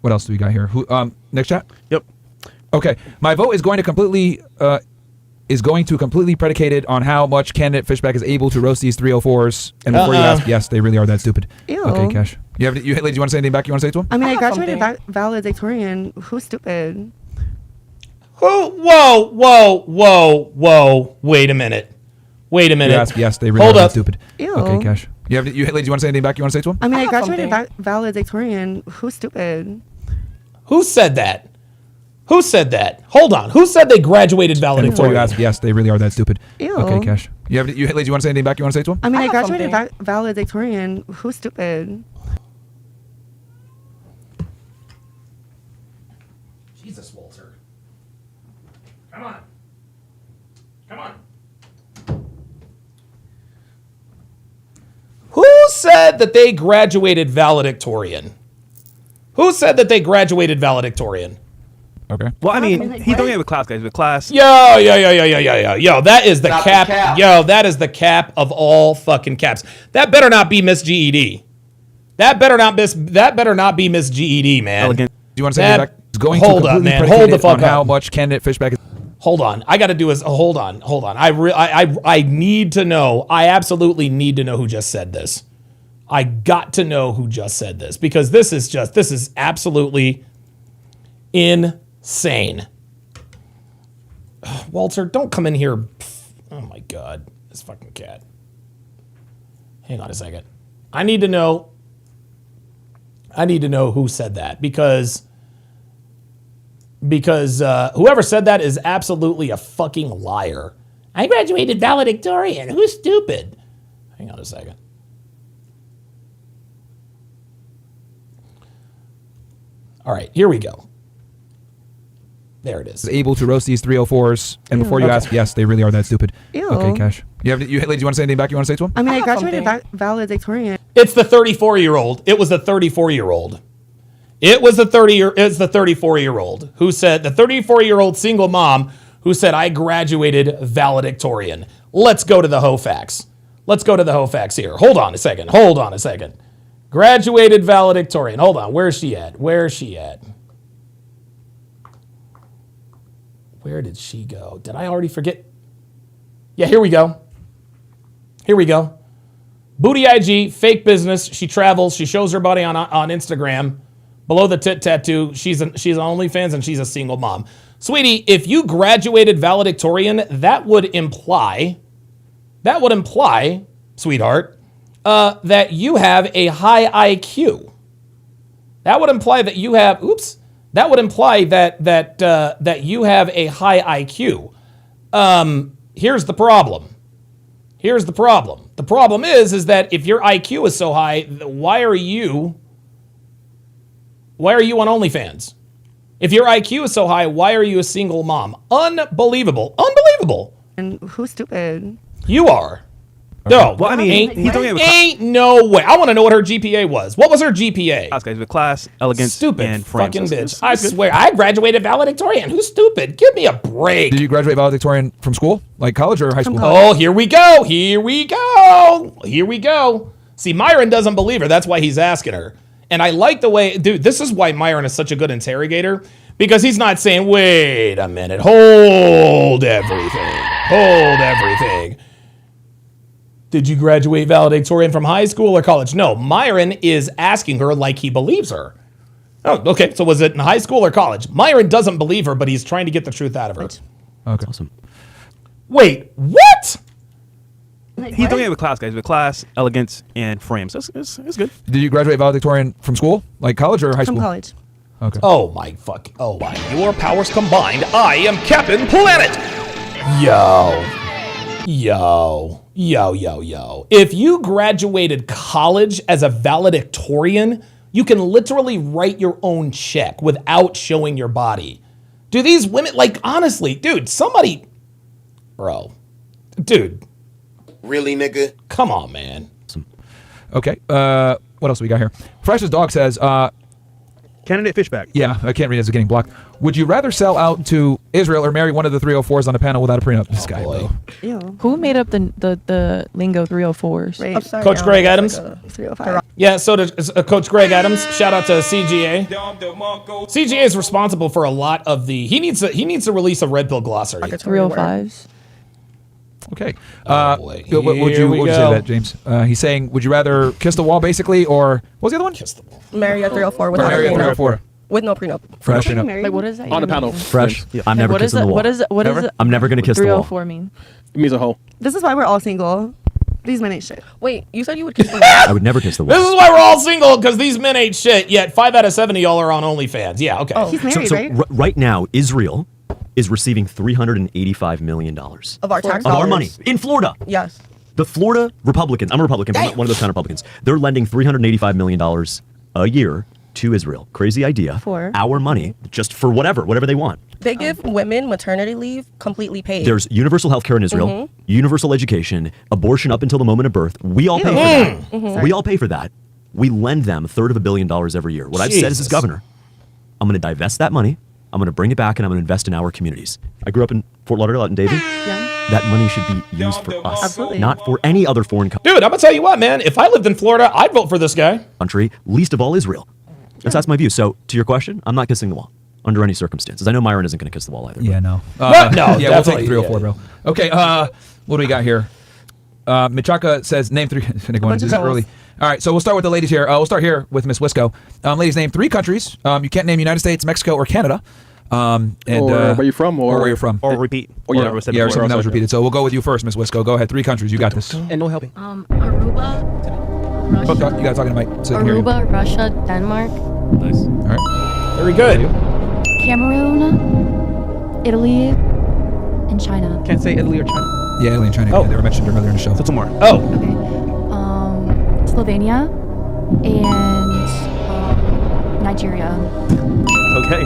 What else do we got here? Next chat? Yep. Okay. My vote is going to completely predicated on how much candidate Fishback is able to roast these 304s. And before you ask, yes, they really are that stupid. Ew. Okay, Cash. Ladies, you want to say anything back you want to say to him? I mean, I have graduated something. valedictorian. Who's stupid? Whoa. Wait a minute. Yes, they really Hold are up. that stupid. Ew. Okay, Cash. Ladies, you want to say anything back you want to say to him? I mean, I have graduated something. valedictorian. Who's stupid? Who said that? Hold on. Who said they graduated And before you valedictorian? ask, yes, they really are that stupid. Ew. Okay, Cash. Ladies, you want to say anything back you want to say to him? I mean, I have graduated something. valedictorian. Who's stupid? Jesus, Walter. Come on. Who said that they graduated valedictorian? Okay. Well, I mean, he's doing it with class, guys. With class. Yo, that is the cap. Yo, that is the cap of all fucking caps. That better not be Miss GED. That better not be Miss GED, man. Elegant. Do you want to say anything back? It's going Hold to up, completely man. Hold predicated the fuck on how up. much candidate Fishback is. Hold on. I got to do is hold on. I need to know. I absolutely need to know who just said this. I got to know who just said this because this is absolutely insane. Walter, don't come in here. Oh my God, this fucking cat. Hang on a second. I need to know who said that because because whoever said that is absolutely a fucking liar. I graduated valedictorian. Who's stupid? Hang on a second. All right, here we go. There it is. Able to roast these 304s, and before you ask, yes, they really are that stupid. Ew. Okay, Cash. Ladies, you want to say anything back? You want to say to him? I mean, I graduated valedictorian. It's the 34-year-old. It was the 34-year-old. It's the 34-year-old who said, the 34-year-old single mom who said, I graduated valedictorian. Let's go to the hoe facts. Let's go to the hoe facts here. Hold on a second. Graduated valedictorian. Hold on. Where's she at? Where did she go? Did I already forget? Yeah, here we go. Booty IG, fake business. She travels. She shows her body on Instagram. Below the tit tattoo, she's on OnlyFans and she's a single mom. Sweetie, if you graduated valedictorian, that would imply, sweetheart, that you have a high IQ. That would imply that you have, that you have a high IQ. Here's the problem. The problem is that if your IQ is so high, why are you on OnlyFans? If your IQ is so high, why are you a single mom? Unbelievable. And who's stupid? You are. No, well, I mean, ain't no way. I want to know what her GPA was. What was her GPA? Guys, with class, elegance, stupid and frames. fucking bitch. I swear, I graduated valedictorian. Who's stupid? Give me a break. Did you graduate valedictorian from school, like college or high school? Oh, here we go. See, Myron doesn't believe her. That's why he's asking her. And I like the way, dude, this is why Myron is such a good interrogator, because he's not saying, wait a minute, hold everything. Did you graduate valedictorian from high school or college? No, Myron is asking her like he believes her. Oh, okay, so was it in high school or college? Myron doesn't believe her, but he's trying to get the truth out of her. Okay. Awesome. Wait, what? He's doing it with class, guys, with class, elegance, and frames. It's good. Did you graduate valedictorian from school, like college or high school? From college. Okay. Oh my. Your powers combined, I am Captain Planet. Yo. If you graduated college as a valedictorian, you can literally write your own check without showing your body. Do these women, like, honestly, dude, somebody, bro, dude. Really, nigga? Come on, man. Okay. What else do we got here? Freshest Dog says, Candidate Fishback. Yeah, I can't read it as it's getting blocked. Would you rather sell out to Israel or marry one of the 304s on the panel without a prenup? This guy, bro. Ew. Who made up the lingo 304s? Right. Sorry, Coach Greg Adams. 305. Yeah, so does Coach Greg Adams. Shout out to CGA. CGA is responsible for a lot of the. He needs to release a red pill glossary. 305s. Okay. Boy. What would you say to that, James? He's saying, would you rather kiss the wall, basically, or what was the other one? Kiss the wall. Marry a 304 with Marry a no prenup. 304. With no prenup. Fresh. Wait, what does that On the even panel. mean? Fresh. Yeah. I'm never What is kissing it? the wall. What is it? What is it? I'm never going to kiss the wall. 304 mean? It means a hoe. This is why we're all single. These men ain't shit. Wait, you said you would kiss the wall? I would never kiss the wall. This is why we're all single, because these men ain't shit, yet 5 out of 7 of y'all are on OnlyFans. Yeah, okay. He's married, so right? right now, Israel is receiving $385 million Of our tax of our dollars. money in Florida. Yes. The Florida Republicans, I'm a Republican, but I'm not one of those kind of Republicans. They're lending $385 million a year to Israel. Crazy idea. For? Our money, just for whatever they want. They give women maternity leave completely paid. There's universal health care in Israel, universal education, abortion up until the moment of birth. We all pay for that. We all pay for that. We lend them $350 million every year. What I've said is, as governor, I'm going to divest that money. I'm going to bring it back, and I'm going to invest in our communities. I grew up in Fort Lauderdale, out in Davie. That money should be used for us, Absolutely. not for any other foreign Dude, I'm going to tell you what, man. If I lived in Florida, I'd vote for this guy. country, least of all Israel. That's my view. So, to your question, I'm not kissing the wall under any circumstances. I know Myron isn't going to kiss the wall either. Yeah, no. No, yeah, we'll take definitely, 304, bro. Okay, what do we got here? Michaka says, name 3. This is early. All right, so we'll start with the ladies here. We'll start here with Miss Wisco. Ladies, name 3 countries. You can't name United States, Mexico, or Canada. Or where you're from, or where you're from. Or repeat. Or whatever was said Yeah, or before. something that was repeated. So we'll go with you first, Miss Wisco. Go ahead. 3 countries. You got this. And no helping. Aruba, You got to talk into Mike so they can hear you. Aruba, Russia, Denmark, Nice. All right. Very good. Cameroon, Italy, and China. Can't say Italy or China. Yeah, Italy and China. Oh. Yeah, they were mentioned earlier in the show. So two more. Oh, Slovenia, and Nigeria. Okay.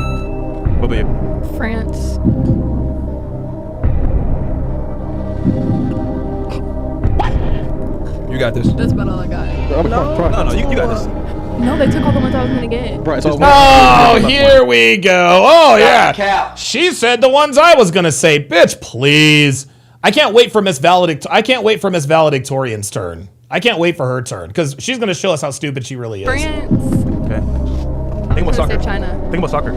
What about you? France. You got this. That's about all I got. No, you got this. No, they took all the ones I was gonna get. Right, so oh, here we go. Oh yeah, Cap. she said the ones I was gonna say. Bitch, please. I can't wait for Miss Valedictorian's turn. I can't wait for her turn because she's gonna show us how stupid she really is. France. Okay. Think about soccer. China. Think about soccer.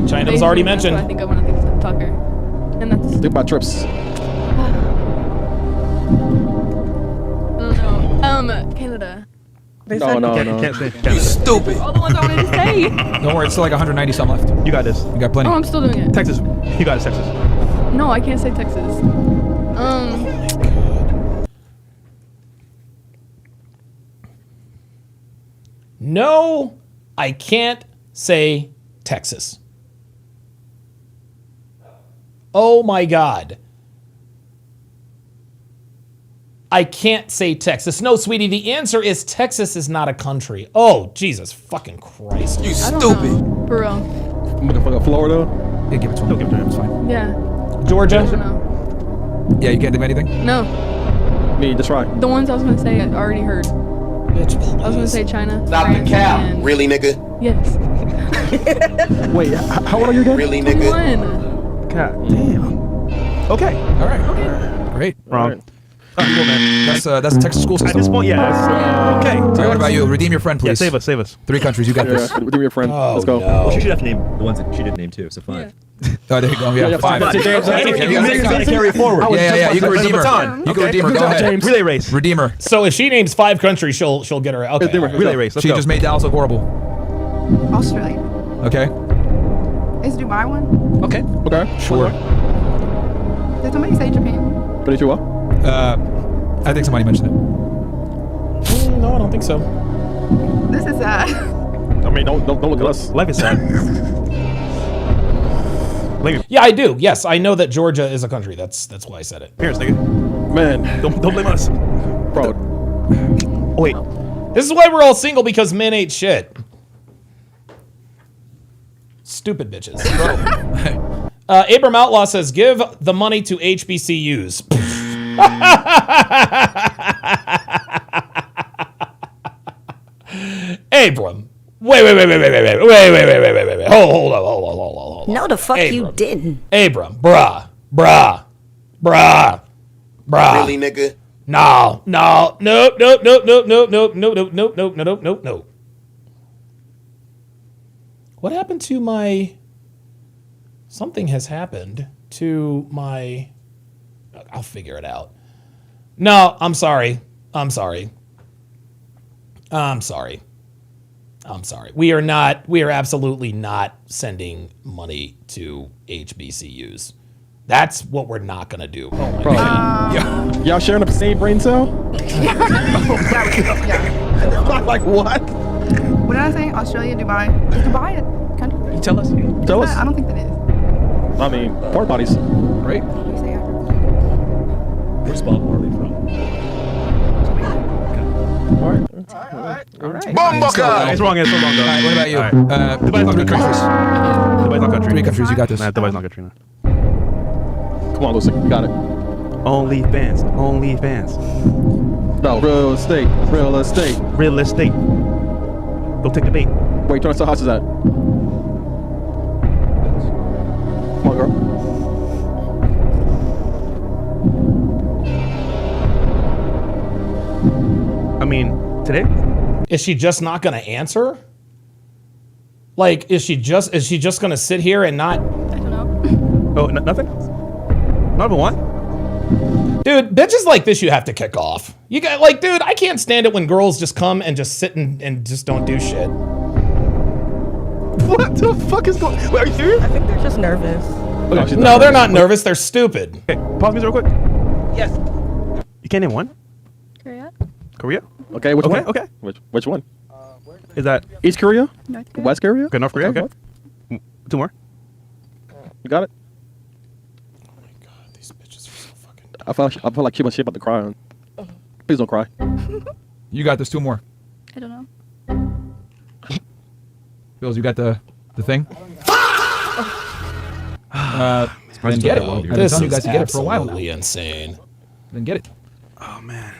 China was already mentioned. I think I want to think of soccer. And that's. think about trips. I don't know. Canada. No. Can't say. You stupid. All the ones I wanted to say. Don't worry, it's still like 190 some left. You got this. You got plenty. Oh, I'm still doing it. Texas. You got it, Texas. No, I can't say Texas. No, I can't say Texas. Oh my God. I can't say Texas. No, sweetie, the answer is Texas is not a country. Oh, Jesus fucking Christ. You stupid. For real. Motherfucker, Florida. Yeah, give it to him. Give it to him. It's fine. Yeah. Georgia? No. Yeah, you can't think of anything? No. Me, just right. The ones I was gonna say I already heard. Bitch, please. I was gonna say China. Stop the France, cap. and- Really, nigga? Yes. Wait, how old are you again? Really, nigga? 21. God damn. Okay. All right. Great. Wrong. Cool, man. That's the Texas school At system. this point, yeah. Okay. All right, what about you? Redeem your friend, please. Yeah, save us. 3 countries. You got this. Yeah, do me a friend. Oh, Let's go. no. Well, she should have to name the ones that she didn't name too. So 5. Oh, there you go. Yeah, Yeah, 5. five. James, Okay, if you you got make it. it Carry it forward. Yeah. You can redeem her. You can redeem her. Go ahead. James. Relay race. Redeem her. So if she names 5 countries, she'll get her. Okay. all right. Relay race. Let's She go. just made Dallas look horrible. Australia. Okay. Is Dubai one? Okay. Okay. Sure. Did somebody say Japan? 22 what? I think somebody mentioned it. No, I don't think so. This is sad. I mean, don't look at us. Life is sad. Yeah, I do. Yes, I know that Georgia is a country. That's why I said it. Parents, nigga. Man, Don't blame us. bro. Oh, wait. This is why we're all single, because men ain't shit. Stupid bitches. Abram Outlaw says, give the money to HBCUs. Abram. Wait. Hold on. No, the fuck you Abram. didn't. Abram. Bruh. Really, nigga? No. Nope. What happened to my... Something has happened to my... I'll figure it out. No, I'm sorry. We are absolutely not sending money to HBCUs. That's what we're not gonna do. Oh my God. Y'all sharing the same brain cell? Like what? What did I say? Australia, Dubai. Is Dubai a country? Tell us. Tell us. I don't think that is. I mean, porta potties. Right. You say Africa. Where's Bob Marley from? All right. Bumbucker! It's wrong answer. Wrong. All right, what about you? All right. Dubai's not 3 countries. Dubai's not country. 3 countries. You got this. Nah, Dubai's not country. Come on, Lucy. You got it. Only fans. No, real estate. Real estate. Don't take the bait. Wait, turn us to house is that? Come on, girl. I mean, today? Is she just not gonna answer? Like, is she just gonna sit here and not? I don't know. Oh, nothing? Not even one? Dude, bitches like this you have to kick off. You got like, dude, I can't stand it when girls just come and just sit and just don't do shit. What the fuck is going on? Wait, are you serious? I think they're just nervous. No, they're not nervous. They're stupid. Okay, pause music real quick. Yes. You can't name one? Korea? Okay, which one? Okay. Which one? Is that East Korea? North Korea. West Korea? okay, North Korea? Okay. 2 more. You got it? Oh my god, these bitches are so fucking dumb. I feel like she about to cry on. Please don't cry. You got this. 2 more. I don't know. Bills, you got the thing? Then get it. This you is guys to get it for a while now. absolutely insane. Then get it. Oh man.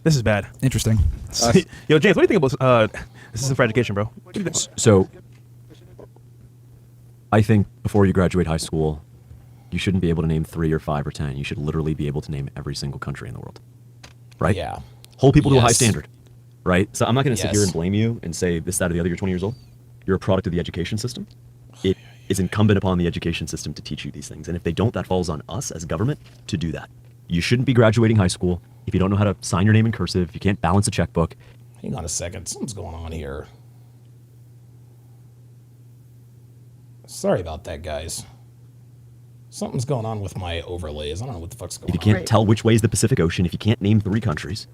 This is bad. Interesting. Yo, James, what do you think about this is for education, bro? What do you think? So, I think before you graduate high school, you shouldn't be able to name 3 or 5 or 10. You should literally be able to name every single country in the world. Right? Yeah. Hold people to a high Yes. standard. Right? So I'm not going to sit here Yes. and blame you and say this, that, or the other. You're 20 years old. You're a product of the education system. It is incumbent upon the education system to teach you these things. And if they don't, that falls on us as government to do that. You shouldn't be graduating high school if you don't know how to sign your name in cursive, if you can't balance a checkbook. Hang on a second. Something's going on here. Sorry about that, guys. Something's going on with my overlays. I don't know what the fuck's going on. If you can't tell which way is the Pacific Ocean, if you can't name 3 countries,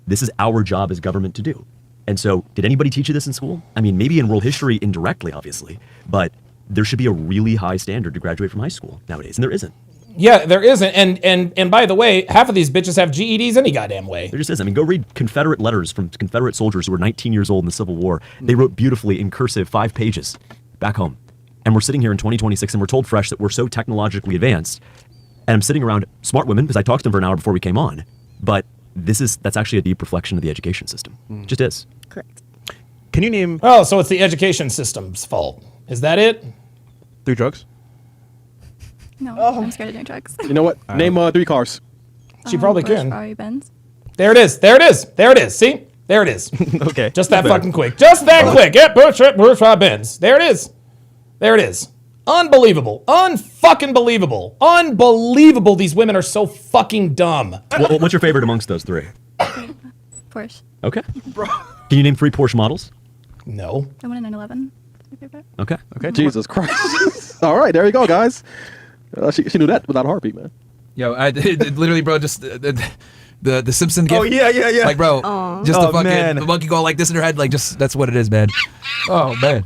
this is our job as government to do. And so, did anybody teach you this in school? I mean, maybe in world history indirectly, obviously, but there should be a really high standard to graduate from high school nowadays, and there isn't. Yeah, there isn't. And by the way, half of these bitches have GEDs any goddamn way. There just is. I mean, go read Confederate letters from Confederate soldiers who were 19 years old in the Civil War. They wrote beautifully in cursive 5 pages back home. And we're sitting here in 2026 and we're told fresh that we're so technologically advanced. And I'm sitting around smart women because I talked to them for an hour before we came on. But that's actually a deep reflection of the education system. It just is. Correct. Can you name Oh, so it's the education system's fault. Is that it? 3 drugs? No, I'm scared of doing drugs. You know what? Name 3 cars. She probably Porsche, can. Ferrari, Benz. There it is. There it is. There it is. See? There it is. Okay. Just that fucking quick. Just that quick. Yeah, Porsche, Benz. There it is. There it is. Unbelievable. Unfucking believable. Unbelievable. These women are so fucking dumb. What's your favorite amongst those 3? Porsche. Okay. Can you name 3 Porsche models? No. I want a 911. My favorite. Okay. Okay. Jesus Christ. All right, there you go, guys. She knew that without a heartbeat, man. Yo, it literally, bro, just the Simpson gift. Oh, yeah. Like, bro, just the fucking the monkey going like this in her head. Like, just that's what it is, man. Oh man.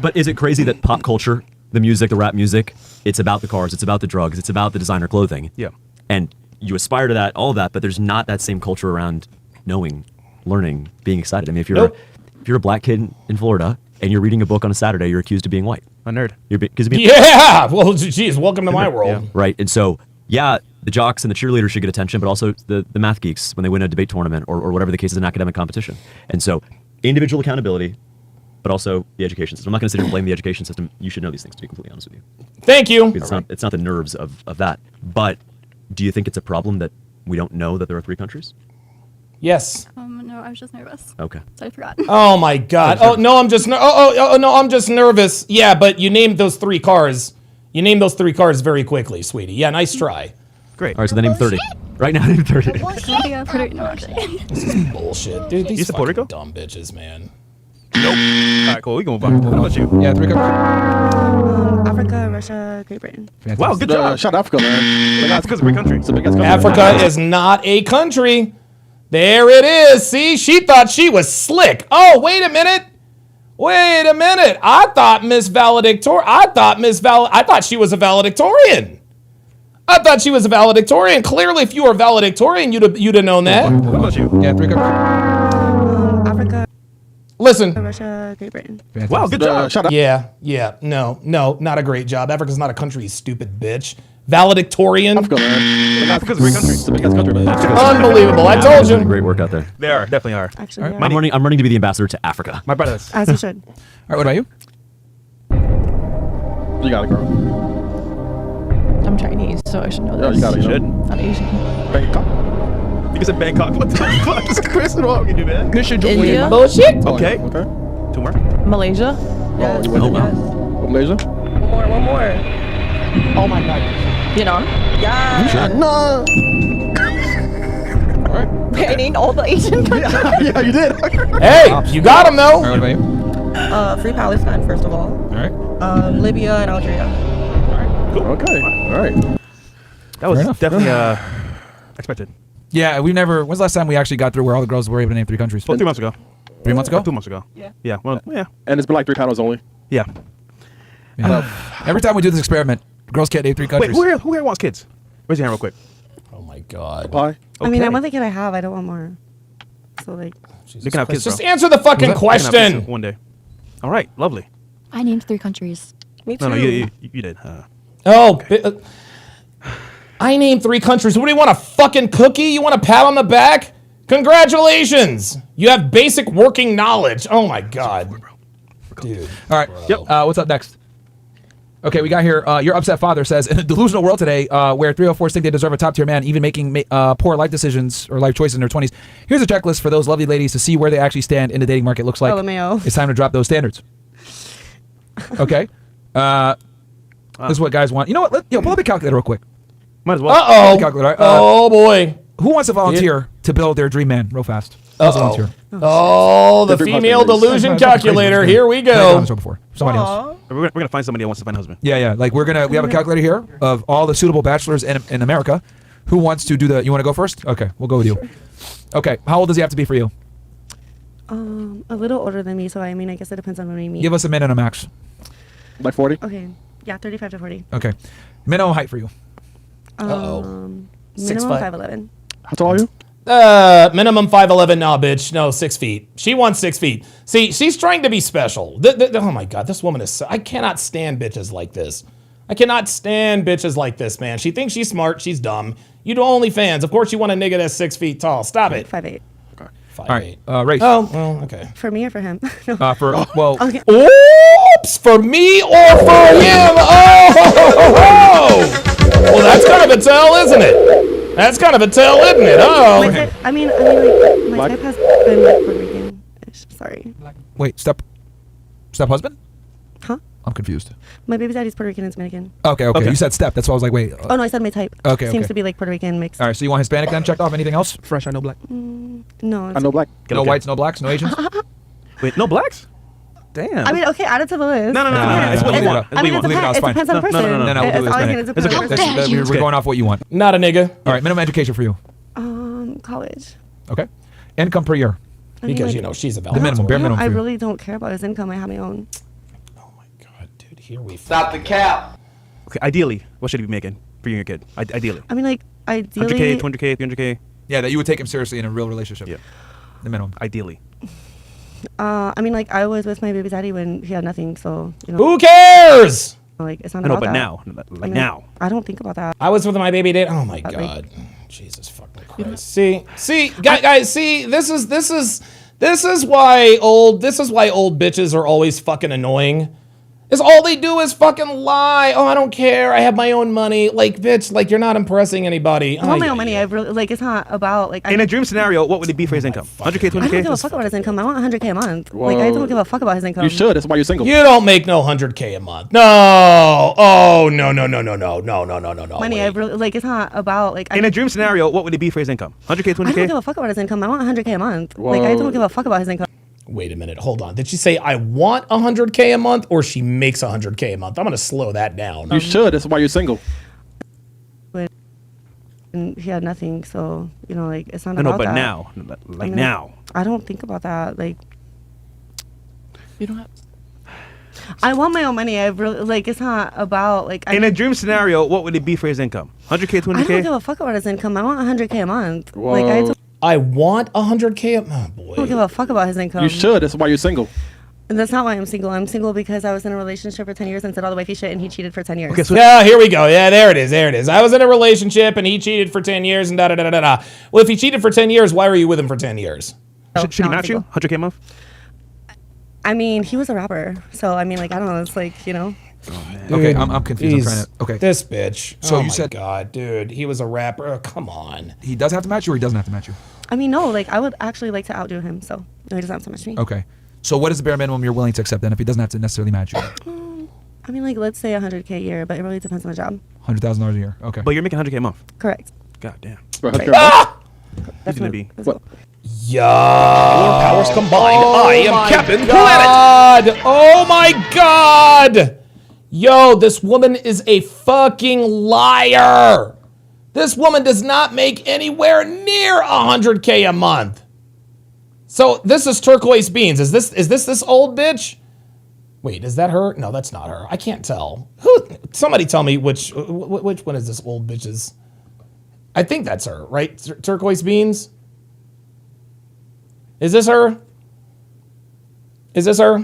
But is it crazy that pop culture, the music, the rap music, it's about the cars, it's about the drugs, it's about the designer clothing. Yeah. And you aspire to that, all of that, but there's not that same culture around knowing, learning, being excited. I mean, if you're a black kid in Florida and you're reading a book on a Saturday, you're accused of being white. A nerd. Yeah. Well, geez, welcome to my world. Yeah. Right. And so, yeah, the jocks and the cheerleaders should get attention, but also the math geeks when they win a debate tournament or whatever the case is in academic competition. And so, individual accountability, but also the education system. I'm not going to sit here and blame the education system. You should know these things, to be completely honest with you. Thank you. It's not the nerves of that. But do you think it's a problem that we don't know that there are 3 countries? Yes. No, I was just nervous. Okay. So I forgot. Oh my God. Oh no, I'm just no, I'm just nervous. Yeah, but you named those 3 cars. You named those 3 cars very quickly, sweetie. Yeah, nice try. Great. All right, so then name 30. Right now, name 30. Colombia, Puerto Rico. No, actually. This is bullshit, dude. These Puerto Rico? dumb bitches, man. Nope. All right, cool. We can move on. How about you? Yeah, 3 countries. Africa, Russia, Great Britain. Wow, good job. Shout out Africa, man. Africa's a great country. It's a big ass country. Africa is not a country. There it is. See, she thought she was slick. Oh, wait a minute. I thought she was a valedictorian. Clearly, if you were a valedictorian, you'd have known that. What about you? Yeah, 3 countries. Africa, Listen. Russia, Great Britain. Wow, good job. Shout out. Yeah. No, not a great job. Africa's not a country, you stupid bitch. Valedictorian. Africa, man. Africa's a great country. It's a big ass country, man. Unbelievable. I told you. Great work out there. They are. Definitely are. Actually, All right, yeah. I'm running to be the ambassador to Africa. My brothers. As you should. All right, what about you? You got it, girl. I'm Chinese, so I should know Yeah, this. you got it. You should. I'm Asian. Bangkok. You said Bangkok. What the fuck is Chris wrong with you, man? India, Bullshit. Okay. Okay. 2 more. Malaysia. Yes. You went Oh, to wow. Malaysia? One more. Oh my God. Vietnam. Yeah. No. All right. I named all the Asian countries. Yeah, you did. Hey, you got him All though. right, what about you? Free Palestine, first of all. All right. Libya and Algeria. Okay. All right. That was enough. definitely expected. Yeah, we've never. When's the last time we actually got through where all the girls were able to name 3 countries? Well, 3 months ago. 3 months ago? 2 months ago. Yeah. Well, yeah. And it's been like 3 panels only. Yeah. Yeah. Every time we do this experiment, Girls can't name 3 Wait, countries. who here wants kids? Raise your hand real quick. Oh my God. Why? I mean, I want the kid I have. I don't want more. So like, You can have kids, Just bro. answer the fucking You can have kids question. one day. All right, lovely. I named 3 countries. me too. No, you did. Oh, I named 3 countries. What do you want, a fucking cookie? You want a pat on the back? Congratulations. You have basic working knowledge. Oh my God. Dude. All right. Yep. What's up next? Okay, we got here. Your upset father says, in a delusional world today, where 304s think they deserve a top tier man, even making poor life decisions or life choices in their 20s. Here's a checklist for those lovely ladies to see where they actually stand in the dating market. Looks like LMAO. it's time to drop those standards. Okay. This is what guys want. You know what? Pull up a calculator real quick. Might as well. Uh-oh. Calculator. Oh boy. Who wants to volunteer to build their dream man real fast? Volunteer. Oh, the female delusion calculator. Here we go. Before. Somebody else. We're gonna find somebody that wants to find a husband. Yeah. Like we have a calculator here of all the suitable bachelors in America. Who wants to do the? You want to go first? Okay, we'll go with you. Okay, how old does he have to be for you? A little older than me, so I mean, I guess it depends on when we meet. Give us a min and a max. Like 40? Okay. Yeah, 35 to 40. Okay. Minimum height for you. Minimum 6'5". 5'11". How tall are you? Minimum 5'11". No, bitch. No, 6 feet. She wants 6 feet. See, she's trying to be special. Oh my God, this woman is so, I cannot stand bitches like this. I cannot stand bitches like this, man. She thinks she's smart. She's dumb. You do OnlyFans. Of course you want a nigga that's 6 feet tall. Stop it. 5'8". All right, race. Oh, well, okay. For me or for him? Okay. Oops, for me or for him? Oh! Well, that's kind of a tell, isn't it? That's kind of a tell, isn't it? Oh. I mean, like, my type has been like Puerto Rican-ish. Sorry. Wait, step husband? Huh? I'm confused. My baby daddy's Puerto Rican and Dominican. Okay. You said step. That's why I was like, wait. Oh no, I said my type. Okay. Seems to be like Puerto Rican mixed. All right, so you want Hispanic then? Checked off. Anything else? Fresh, I know black. No. I know black. No whites, no blacks, no Asians. Wait, no blacks? Damn. I mean, okay, add it to the list. No. It's what you want. I mean, it depends on the person. No, we'll do It's all Hispanic. it depends on the person. We're going off what you want. Not a nigga. All right, minimum education for you. College. Okay. Income per year. Because, she's a The minimum, bare minimum I for you. really don't care about his income. I have my own. Here we Stop the cap. Okay, ideally, what should he be making for you and your kid? Ideally. I mean, like, ideally. 100K, 200K, 300K? Yeah, that you would take him seriously in a real relationship. Yeah. The minimum. Ideally. I mean, like, I was with my baby daddy when he had nothing, so, Who cares? Like, it's not I know, about but that. now. Like now. I don't think about that. I was with my baby dad. Oh my God. Jesus fucking Christ. See, guys, see, this is why old bitches are always fucking annoying. Is all they do is fucking lie. Oh, I don't care. I have my own money. Like, bitch, like you're not impressing anybody. I want my own money. I really, like, it's not about, like. In a dream scenario, what would it be for his income? 100K, 200K? I don't give a fuck about his income. I want 100K a month. Like, I don't give a fuck about his income. You should. That's why you're single. You don't make no 100K a month. No. Oh, no. Money, I really, like, it's not about, like. In a dream scenario, what would it be for his income? 100K, 200K? I don't give a fuck about his income. I want 100K a month. Like, I don't give a fuck about his income. Wait a minute. Hold on. Did she say I want 100K a month or she makes 100K a month? I'm going to slow that down. You should. That's why you're single. And he had nothing, so, like, it's not No, about but that. now. Like now. I don't think about that. Like, You don't have. I want my own money. I really, like, it's not about, like. In a dream scenario, what would it be for his income? 100K, 200K? I don't give a fuck about his income. I want 100K a month. Like, I want 100K. Oh boy. I don't give a fuck about his income. You should. That's why you're single. And that's not why I'm single. I'm single because I was in a relationship for 10 years and said all the wifey shit, and he cheated for 10 years. Okay, so yeah, here we go. Yeah, there it is. I was in a relationship and he cheated for 10 years and da. Well, if he cheated for 10 years, why were you with him for 10 years? Should he match you? 100K a month? I mean, he was a rapper, so I mean, like, I don't know. It's like, Dude, okay, I'm confused. I'm trying to. Okay. This bitch. So oh you my said, God, dude, he was a rapper. Oh, come on. He does have to match you, or he doesn't have to match you. I mean, no. Like, I would actually like to outdo him, so no, he doesn't have to match me. Okay. So what is the bare minimum you're willing to accept then, if he doesn't have to necessarily match you? I mean, like, let's say 100K a year, but it really depends on the job. $100,000 a year. Okay. But you're making 100K a month. Correct. God damn. That's gonna be. Yeah. All powers combined. I am Captain Planet. Oh my God. Yo, this woman is a fucking liar. This woman does not make anywhere near 100K a month. So this is turquoise beans. Is this old bitch? Wait, is that her? No, that's not her. I can't tell. Who? Somebody tell me which one is this old bitch's? I think that's her, right? Turquoise beans. Is this her? Is this her?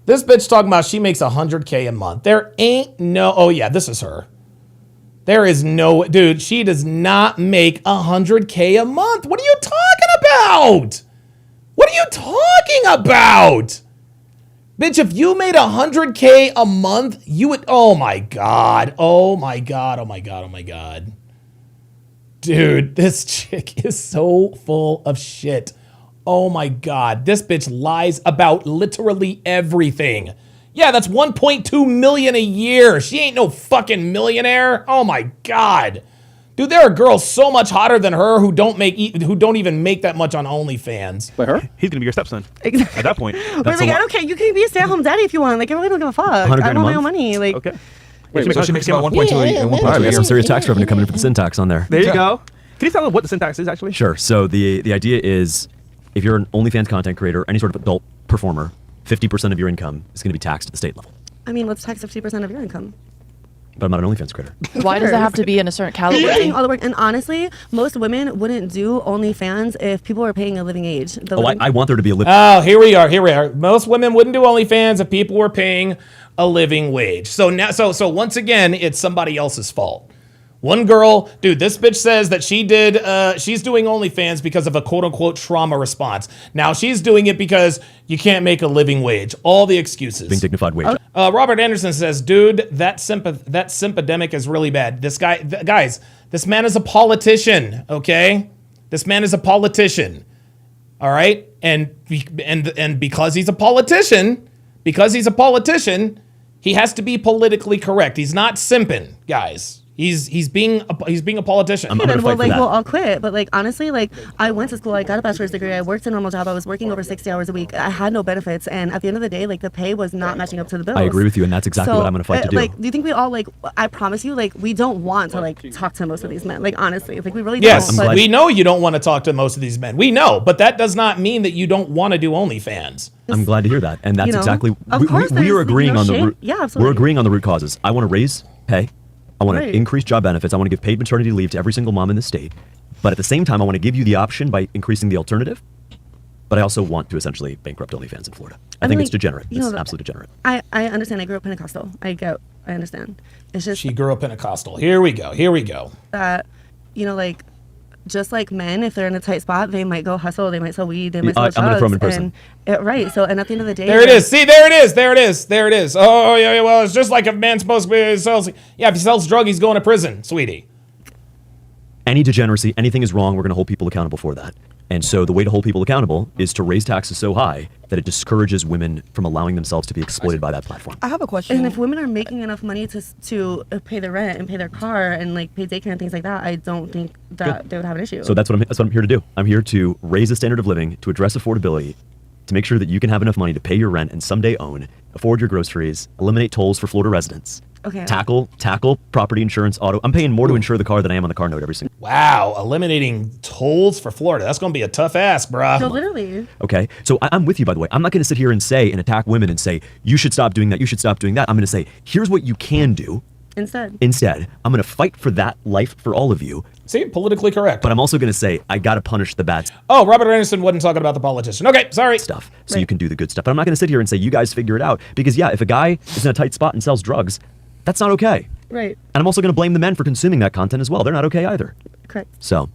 This bitch talking about she makes $100K a month. There ain't no. Oh yeah, this is her. There is no, dude. She does not make $100K a month. What are you talking about? What are you talking about? Bitch, if you made $100K a month, you would, oh my God. Oh my God. Oh my God. Oh my God. Dude, this chick is so full of shit. Oh my God. This bitch lies about literally everything. Yeah, that's 1.2 million a year. She ain't no fucking millionaire. Oh my God. Dude, there are girls so much hotter than her who don't even make that much on OnlyFans. But her? He's gonna be your stepson. Exactly. At that point. But like, I don't care. You can be a stay-at-home daddy if you want. Like, I really don't give a fuck. I don't have my own money. Like, okay. Wait, so she makes about 1.2 a All right, we got some serious tax revenue coming in for the sin tax on there. There you go. Can you tell them what the syntax is actually? Sure. So the idea is, if you're an OnlyFans content creator, any sort of adult performer, 50% of your income is going to be taxed at the state level. I mean, let's tax 50% of your income. But I'm not an OnlyFans creator. Why does it have to be in a certain caliber? You're doing all the work, and honestly, most women wouldn't do OnlyFans if people were paying a living age. I want there to be a living. Oh, here we are. Here we are. Most women wouldn't do OnlyFans if people were paying a living wage. So now, so once again, it's somebody else's fault. One girl, dude, this bitch says that she's doing OnlyFans because of a quote unquote trauma response. Now she's doing it because you can't make a living wage. All the excuses. Being dignified wage. Robert Anderson says, dude, that sympedemic is really bad. This guy, guys, this man is a politician, okay? This man is a politician, all right? And because he's a politician, he has to be politically correct. He's not simping, guys. He's being a politician. Well, I'll quit. But like honestly, like I went to school, I got a bachelor's degree, I worked a normal job, I was working over 60 hours a week. I had no benefits, and at the end of the day, like the pay was not matching up to the bills. I agree with you, and that's exactly what I'm gonna fight to do. Like, do you think we all like? I promise you, like we don't want to like talk to most of these men. Like honestly, like we really don't. Yes, we know you don't want to talk to most of these men. We know, but that does not mean that you don't want to do OnlyFans. I'm glad to hear that, and that's exactly. We are agreeing on the root. Yeah, absolutely. We're agreeing on the root causes. I want to raise pay. I want to increase job benefits. I want to give paid maternity leave to every single mom in the state. But at the same time, I want to give you the option by increasing the alternative. But I also want to essentially bankrupt OnlyFans in Florida. I think it's degenerate. It's absolutely degenerate. I understand. I grew up Pentecostal. I understand. It's just she grew up Pentecostal. Here we go. That, like, just like men, if they're in a tight spot, they might go hustle, they might sell weed, they might sell drugs. I'm going to throw them in prison. Right. So, and at the end of the day... There it is. See, there it is. Oh, yeah, well, it's just like a man's supposed to be... if he sells drugs, he's going to prison, sweetie. Any degeneracy, anything is wrong, we're going to hold people accountable for that. And so the way to hold people accountable is to raise taxes so high that it discourages women from allowing themselves to be exploited by that platform. I have a question. And if women are making enough money to pay their rent and pay their car and like pay daycare and things like that, I don't think that they would have an issue. So that's what I'm here to do. I'm here to raise the standard of living, to address affordability, to make sure that you can have enough money to pay your rent and someday own, afford your groceries, eliminate tolls for Florida residents. Okay. Tackle property insurance, auto. I'm paying more to insure the car than I am on the car note every single. Wow, eliminating tolls for Florida. That's going to be a tough ask, bruh. So literally. Okay, so I'm with you, by the way. I'm not going to sit here and say and attack women and say, you should stop doing that, you should stop doing that. I'm going to say, here's what you can do. Instead, I'm going to fight for that life for all of you. See, politically correct. But I'm also going to say, I got to punish the bad stuff. Oh, Robert Anderson wasn't talking about the politician. Okay, sorry. Stuff. So you can do the good stuff. But I'm not going to sit here and say, you guys figure it out. Because if a guy is in a tight spot and sells drugs, that's not okay. Right. And I'm also going to blame the men for consuming that content as well. They're not okay either. Correct. So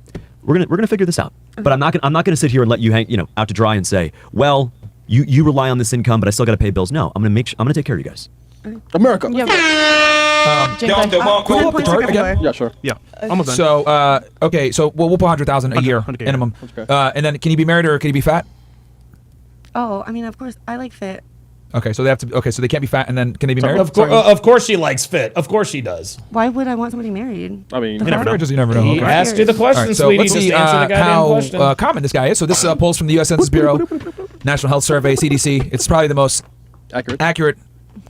we're gonna figure this out. Okay. But I'm not gonna sit here and let you hang out to dry and say, well, you rely on this income, but I still got to pay bills. No, I'm gonna take care of you guys. Okay. America. Yeah. Yeah, sure. Yeah. Almost done. So okay, so we'll put 100,000 a year minimum. And then can you be married or can you be fat? Oh, I mean, of course, I like fit. Okay, so they have to. Okay, so they can't be fat, and then can they be married? Of course, she likes fit. Of course, she does. Why would I want somebody married? I mean, you never know. He asked you the question, so sweetie. let's see how common this guy is. So this polls from the U.S. Census Bureau, National Health Survey, CDC. It's probably the most accurate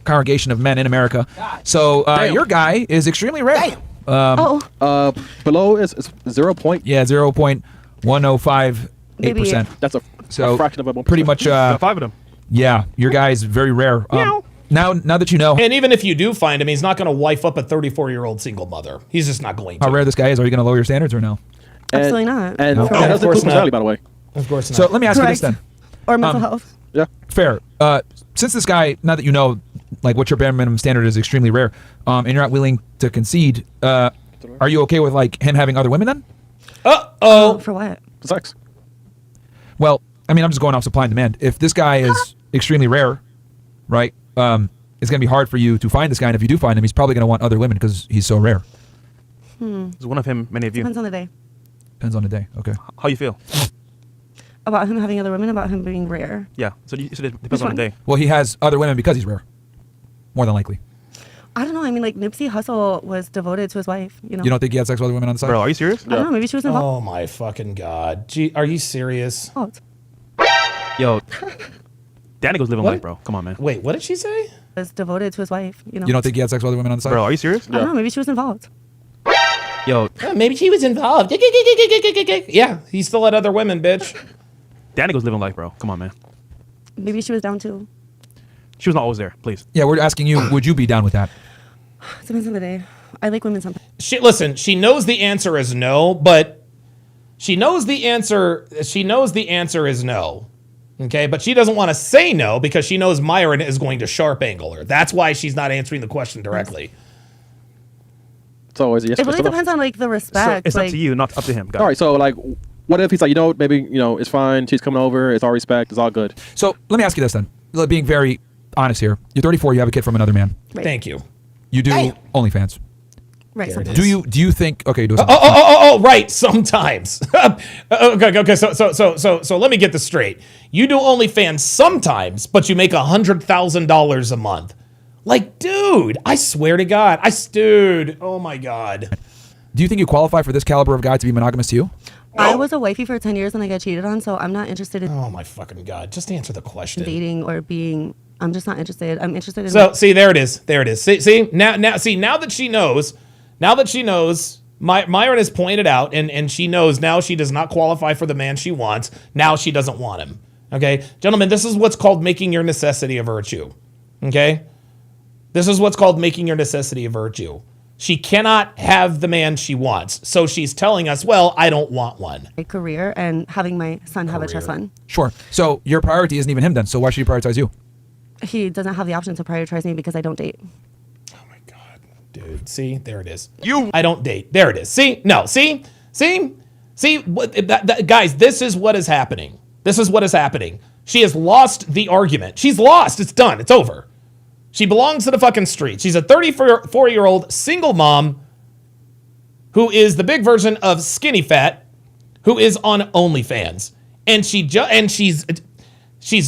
congregation of men in America. So your guy is extremely rare. Below is 0. Yeah, 0.1058%. That's a fraction of a 1%. Pretty much 5 of them. Yeah, your guy's very rare. Now that you know And even if you do find him, he's not going to wife up a 34-year-old single mother. He's just not going to. how rare this guy is, are you going to lower your standards or no? Absolutely not. And No. that's Of a course cool personality, not. by the way. Of course not. So let me ask you this then. Or mental health. Yeah. Fair. Since this guy, now that you know, like what your bare minimum standard is extremely rare, and you're not willing to concede, are you okay with like him having other women then? For what? For sex. Well, I mean, I'm just going off supply and demand. If this guy is extremely rare, right? It's going to be hard for you to find this guy, and if you do find him, he's probably going to want other women because he's so rare. There's one of him, many of you. Depends on the day. Depends on the day. Okay. How you feel? About him having other women, about him being rare. Yeah. So it depends Which on one? the day. Well, he has other women because he's rare. More than likely. I don't know. I mean, like Nipsey Hussle was devoted to his wife. You know. You don't think he had sex with other women on the side? Bro, are you serious? I don't know. Maybe she was involved. Oh my fucking god! Gee, are you serious? Yo, Danny goes living What? life, bro. Come on, man. Wait, what did she say? Was devoted to his wife. You know. You don't think he had sex with other women on the side? Bro, are you serious? I don't know. Maybe she was involved. Yo, Maybe she was involved. Yeah, he still had other women, bitch. Danny goes living life, bro. Come on, man. Maybe she was down too. She was not always there, please. Yeah, we're asking you, would you be down with that? Depends on the day. I like women sometimes. Listen, she knows the answer is no, but she knows the answer is no. Okay, but she doesn't want to say no because she knows Myron is going to sharp angle her. That's why she's not answering the question directly. It's always a yes. It really depends on like the respect. It's like, up to you, not up to him. All right. So like, what if he's like, maybe it's fine. She's coming over. It's all respect. It's all good. So let me ask you this then. Being very honest here. You're 34. You have a kid from another man. Right. Thank you. You do OnlyFans. Right. There it sometimes. is. Do you think? Okay. Do Right. Sometimes. Okay. So let me get this straight. You do OnlyFans sometimes, but you make $100,000 a month. Like, dude, I swear to God, dude. Oh my God. Do you think you qualify for this caliber of guy to be monogamous to you? I was a wifey for 10 years and I got cheated on, so I'm not interested in Oh my fucking God. Just answer the question. dating or being. I'm just not interested. I'm interested in. So see, there it is. See, now that she knows, Myron has pointed out, and she knows now she does not qualify for the man she wants. Now she doesn't want him. Okay, gentlemen, this is what's called making your necessity a virtue. Okay, this is what's called making your necessity a virtue. She cannot have the man she wants, so she's telling us, well, I don't want one. my career and having my son have a trust fund. Sure. So your priority isn't even him then. So why should he prioritize you? He doesn't have the option to prioritize me because I don't date. Dude, see, there it is. I don't date. There it is. See, no, see. Guys, this is what is happening. This is what is happening. She has lost the argument. She's lost. It's done. It's over. She belongs to the fucking street. She's a 34-year-old single mom who is the big version of Skinny Fat, who is on OnlyFans, and she's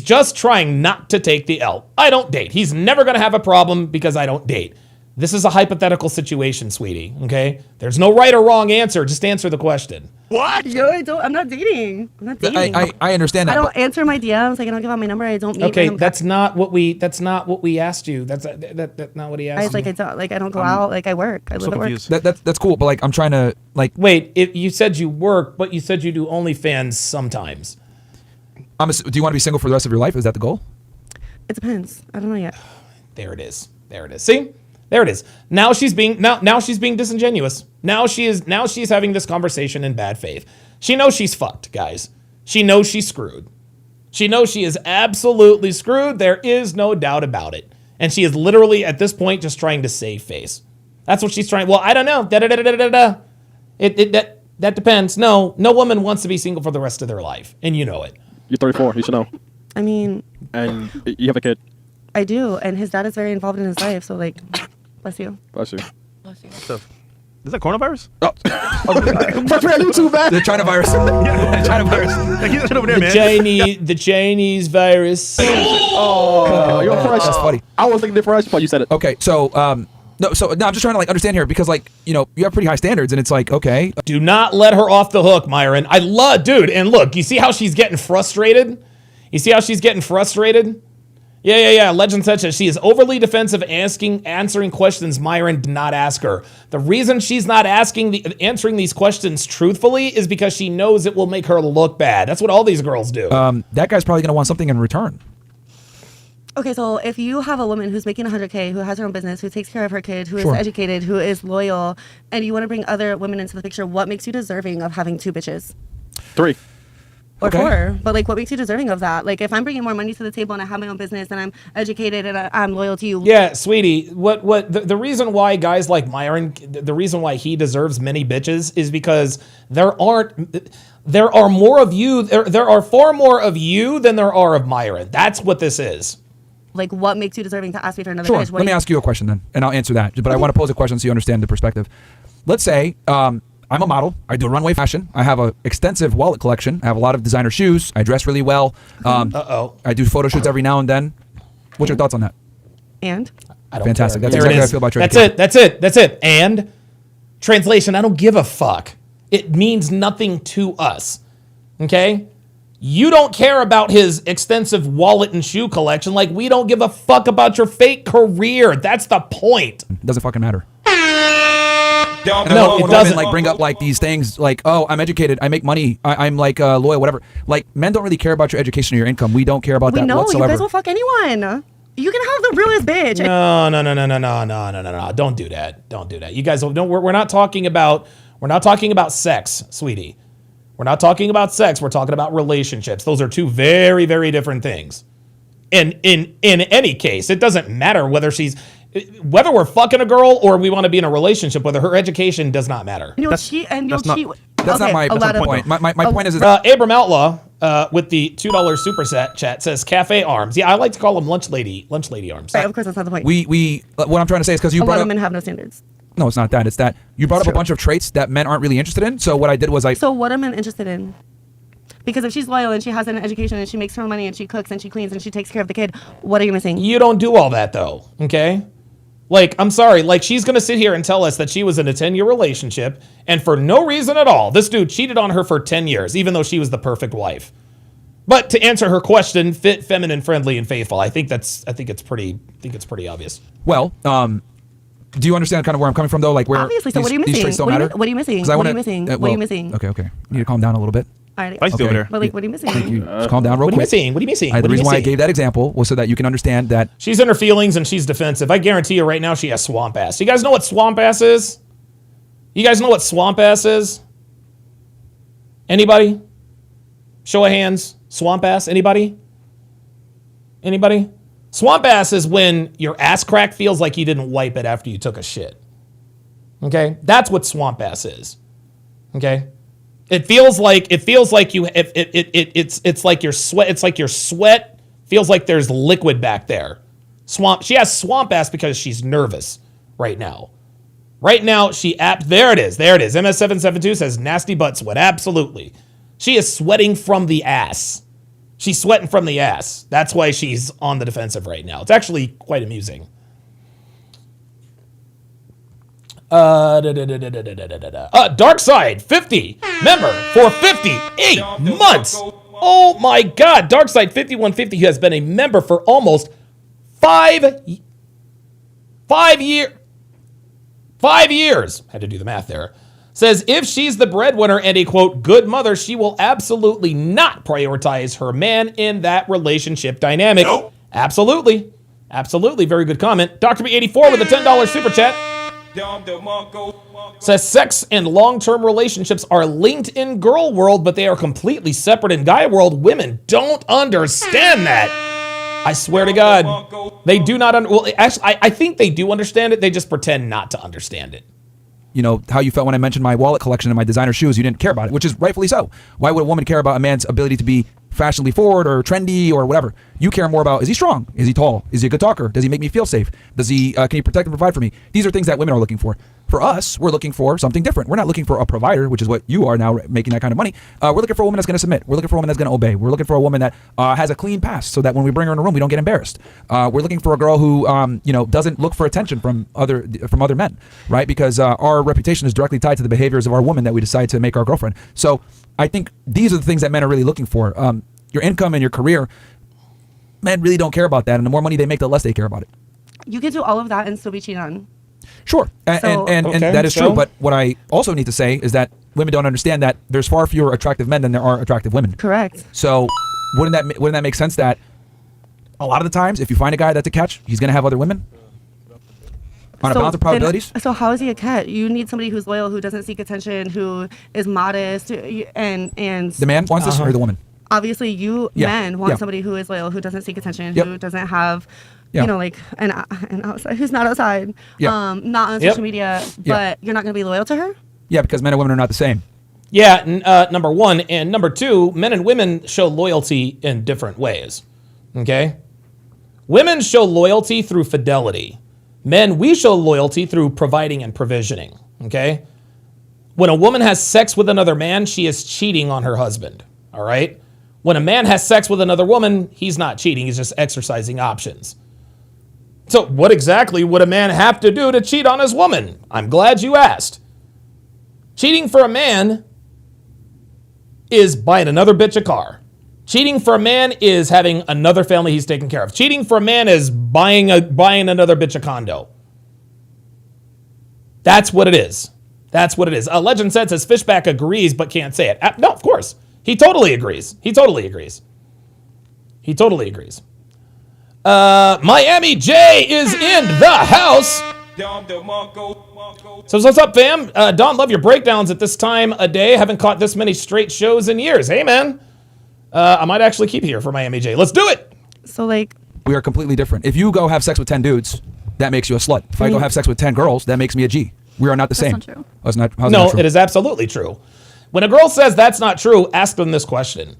just trying not to take the L. I don't date. He's never going to have a problem because I don't date. This is a hypothetical situation, sweetie, okay? There's no right or wrong answer. Just answer the question. What? Yo, I'm not dating. I'm not dating. I understand that. I don't answer my DMs. Like I don't give out my number. I don't meet Okay, random that's not what we asked you. That's not what he asked guys. you. I don't go out. Like I work. I live at work. That's cool, but like I'm trying to like Wait, you said you work, but you said you do OnlyFans sometimes. do you want to be single for the rest of your life? Is that the goal? It depends. I don't know yet. There it is. See? There it is. Now she's being disingenuous. Now she's having this conversation in bad faith. She knows she's fucked, guys. She knows she's screwed. She knows she is absolutely screwed. There is no doubt about it. And she is literally at this point just trying to save face. That's what she's trying. Well, I don't know. That depends. No woman wants to be single for the rest of their life, and you know it. You're 34. You should know. I mean, and you have a kid. I do, and his dad is very involved in his life. So like, bless you. Bless you. Bless you. Is that coronavirus? Oh. YouTube, man. The China virus. Yeah, the China virus. Like, get that shit over there, man. The Chinese virus. Oh, you're fresh. That's funny. I was thinking different, but you said it. Okay, so no, I'm just trying to like understand here because like you have pretty high standards and it's like okay. Do not let her off the hook, Myron. I love, dude, and look, you see how she's getting frustrated? Yeah. Legend says that she is overly defensive, answering questions Myron did not ask her. The reason she's not answering these questions truthfully is because she knows it will make her look bad. That's what all these girls do. That guy's probably gonna want something in return. Okay, so if you have a woman who's making 100K, who has her own business, who takes care of her kid, who Sure. is educated, who is loyal, and you want to bring other women into the picture, what makes you deserving of having 2 bitches? 3. Or Okay. 4. But like, what makes you deserving of that? Like, if I'm bringing more money to the table and I have my own business and I'm educated and I'm loyal to you. Yeah, sweetie. The reason why guys like Myron, the reason why he deserves many bitches is because there are more of you. There are far more of you than there are of Myron. That's what this is. Like, what makes you deserving to ask me for another Sure. bitch? What Let do me you- ask you a question then, and I'll answer that. But I want to pose a question so you understand the perspective. Let's say I'm a model. I do runway fashion. I have an extensive wallet collection. I have a lot of designer shoes. I dress really well. I do photo shoots every now and then. What's your thoughts on that? And? I don't Fantastic. care. That's There exactly it how I is. feel about your That's it. That's it. And translation, I don't give a fuck. It means nothing to us. Okay? You don't care about his extensive wallet and shoe collection like we don't give a fuck about your fake career. That's the point. It doesn't fucking matter. No, it women, doesn't. like bring up like these things like, oh, I'm educated, I make money, I'm like loyal, whatever. Like men don't really care about your education or your income. We don't care about We that know, whatsoever. you guys will fuck anyone. You can have the realest bitch. No. Don't do that. Don't do that. You guys don't. We're not talking about. We're not talking about sex, sweetie. We're not talking about sex. We're talking about relationships. Those are two very, very different things. And in any case, it doesn't matter whether whether we're fucking a girl or we want to be in a relationship. Whether her education does not matter. You'll cheat and you'll cheat. That's not my point. My point is Abram Outlaw with the $2 super chat says cafe arms. Yeah, I like to call them lunch lady arms. Right, of course, that's not the point. we what I'm trying to say is because you a lot brought of up. women have no standards. No, it's not that. It's that you brought up a bunch of traits that men aren't really interested in. So what I did was So what am I interested in? Because if she's loyal and she has an education and she makes her money and she cooks and she cleans and she takes care of the kid, what are you missing? You don't do all that though, okay? Like, I'm sorry, like she's gonna sit here and tell us that she was in a 10-year relationship and for no reason at all, this dude cheated on her for 10 years, even though she was the perfect wife. But to answer her question, fit, feminine, friendly, and faithful, I think it's pretty obvious. Well, do you understand kind of where I'm coming from though? Like where Obviously, so what are you these missing? traits don't What are you- matter? what are you missing? 'Cause I What are wanna- you missing? well, What are you missing? Okay. You need to calm down a little bit. All right. I see over there. But like, what are you missing? Thank you. Just calm down real What are you quick. missing? What are you missing? The What are you reason why I missing? gave that example was so that you can understand that She's in her feelings and she's defensive. I guarantee you right now she has swamp ass. You guys know what swamp ass is? You guys know what swamp ass is? Anybody? Show of hands. Swamp ass. Anybody? Anybody? Swamp ass is when your ass crack feels like you didn't wipe it after you took a shit. Okay? That's what swamp ass is. Okay? It feels like you it's like your sweat feels like there's liquid back there. She has swamp ass because she's nervous right now. Right now there it is. MS772 says nasty butt sweat. Absolutely. She is sweating from the ass. She's sweating from the ass. That's why she's on the defensive right now. It's actually quite amusing. Dark Side 50 member for 58 months. Oh my God, Dark Side 5150 who has been a member for almost 5 years. 5 years. Had to do the math there. Says if she's the breadwinner and a quote good mother, she will absolutely not prioritize her man in that relationship dynamic. Nope. Absolutely. Very good comment. Dr. B84 with a $10 super chat. Says sex and long-term relationships are linked in girl world, but they are completely separate in guy world. Women don't understand that. I swear to God, they do not. Well, actually, I think they do understand it. They just pretend not to understand it. you know, how you felt when I mentioned my wallet collection and my designer shoes. You didn't care about it, which is rightfully so. Why would a woman care about a man's ability to be fashionably forward or trendy or whatever? You care more about, is he strong? Is he tall? Is he a good talker? Does he make me feel safe? Does he, can he protect and provide for me? These are things that women are looking for. For us, we're looking for something different. We're not looking for a provider, which is what you are now, making that kind of money. We're looking for a woman that's going to submit. We're looking for a woman that's going to obey. We're looking for a woman that has a clean past, so that when we bring her in a room, we don't get embarrassed. We're looking for a girl who, you know, doesn't look for attention from other men, right? Because our reputation is directly tied to the behaviors of our woman that we decide to make our girlfriend. So I think these are the things that men are really looking for. Your income and your career, men really don't care about that. And the more money they make, the less they care about it. You can do all of that and still be cheated on. Sure, and that is true. But what I also need to say is that women don't understand that there's far fewer attractive men than there are attractive women. Correct. So wouldn't that make sense that a lot of the times, if you find a guy that's a catch, he's going to have other women. On a balance of probabilities. So how is he a cat? You need somebody who's loyal, who doesn't seek attention, who is modest, and the man wants this or the woman? Obviously, men want somebody who is loyal, who doesn't seek attention, who doesn't have, you know, like an outside, who's not outside, not on social media, but you're not going to be loyal to her? Yeah, because men and women are not the same. Yeah, number one. And number two, men and women show loyalty in different ways. Okay? Women show loyalty through fidelity. Men, we show loyalty through providing and provisioning. Okay? When a woman has sex with another man, she is cheating on her husband. All right? When a man has sex with another woman, he's not cheating. He's just exercising options. So what exactly would a man have to do to cheat on his woman? I'm glad you asked. Cheating for a man is buying another bitch a car. Cheating for a man is having another family he's taking care of. Cheating for a man is buying another bitch a condo. That's what it is. That's what it is. Legend says Fishback agrees but can't say it. No, of course. He totally agrees. He totally agrees. He totally agrees. Miami J is in the house. So what's up, fam? Don, love your breakdowns at this time of day. Haven't caught this many straight shows in years. Hey, man. I might actually keep here for Miami J. Let's do it. So, like, we are completely different. If you go have sex with 10 dudes, that makes you a slut. If I go have sex with 10 girls, that makes me a G. We are not the same. That's not true. Oh, it's not, no, not true? It is absolutely true. When a girl says that's not true, ask them this question.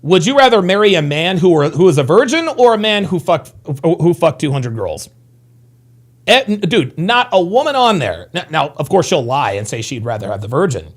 Would you rather marry a man who is a virgin or a man who fucked 200 girls? Dude, not a woman on there. Now, of course, she'll lie and say she'd rather have the virgin.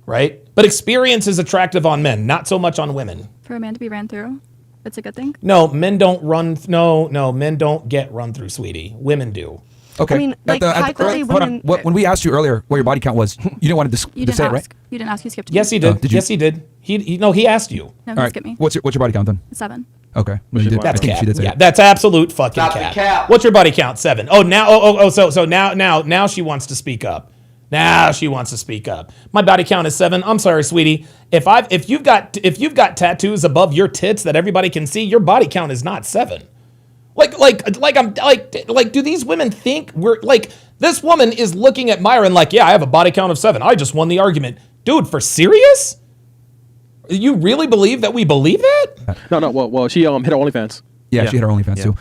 Right? But experience is attractive on men, not so much on women. For a man to be ran through, it's a good thing? No, men don't run. No, men don't get run through, sweetie. Women do. Okay. I mean, like, hold on. When we asked you earlier what your body count was, you didn't want to say it, right? You didn't ask. You skipped me. Yes, he did. Did you? Yes, he did. He asked you. No, All he right. skipped me. What's your body count then? 7. Okay. Well, you did. That's I think cap. she did say Yeah, it. that's absolute fucking Stop the cap. cap. What's your body count? 7. Oh, now. So now she wants to speak up. Now she wants to speak up. My body count is 7. I'm sorry, sweetie. If you've got tattoos above your tits that everybody can see, your body count is not 7. Do these women think we're like, this woman is looking at Myron like, yeah, I have a body count of 7. I just won the argument. Dude, for serious? You really believe that we believe that? No. Well, she hit her OnlyFans. Yeah, she hit her OnlyFans too.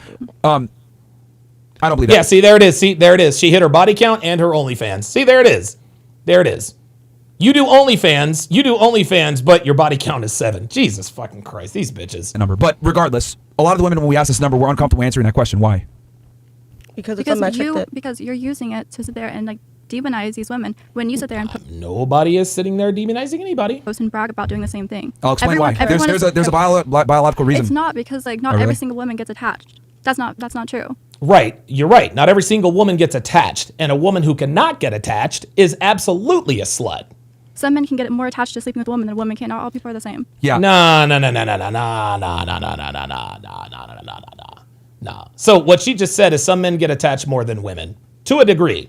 I don't believe that. Yeah, see, there it is. See, there it is. She hit her body count and her OnlyFans. See, there it is. There it is. You do OnlyFans, but your body count is 7. Jesus fucking Christ, these bitches. A number. But regardless, a lot of the women, when we ask this number, we're uncomfortable answering that question. Why? Because it's a metric because you're using it to sit there and like demonize these women. When you sit there and nobody is sitting there demonizing anybody. Post and brag about doing the same thing. I'll explain why. There's a biological reason. It's not because like not every single woman gets attached. That's not true. Right, you're right. Not every single woman gets attached, and a woman who cannot get attached is absolutely a slut. Some men can get more attached to sleeping with a woman than a woman can. Not all people are the same. Yeah. No. So what she just said is some men get attached more than women, to a degree.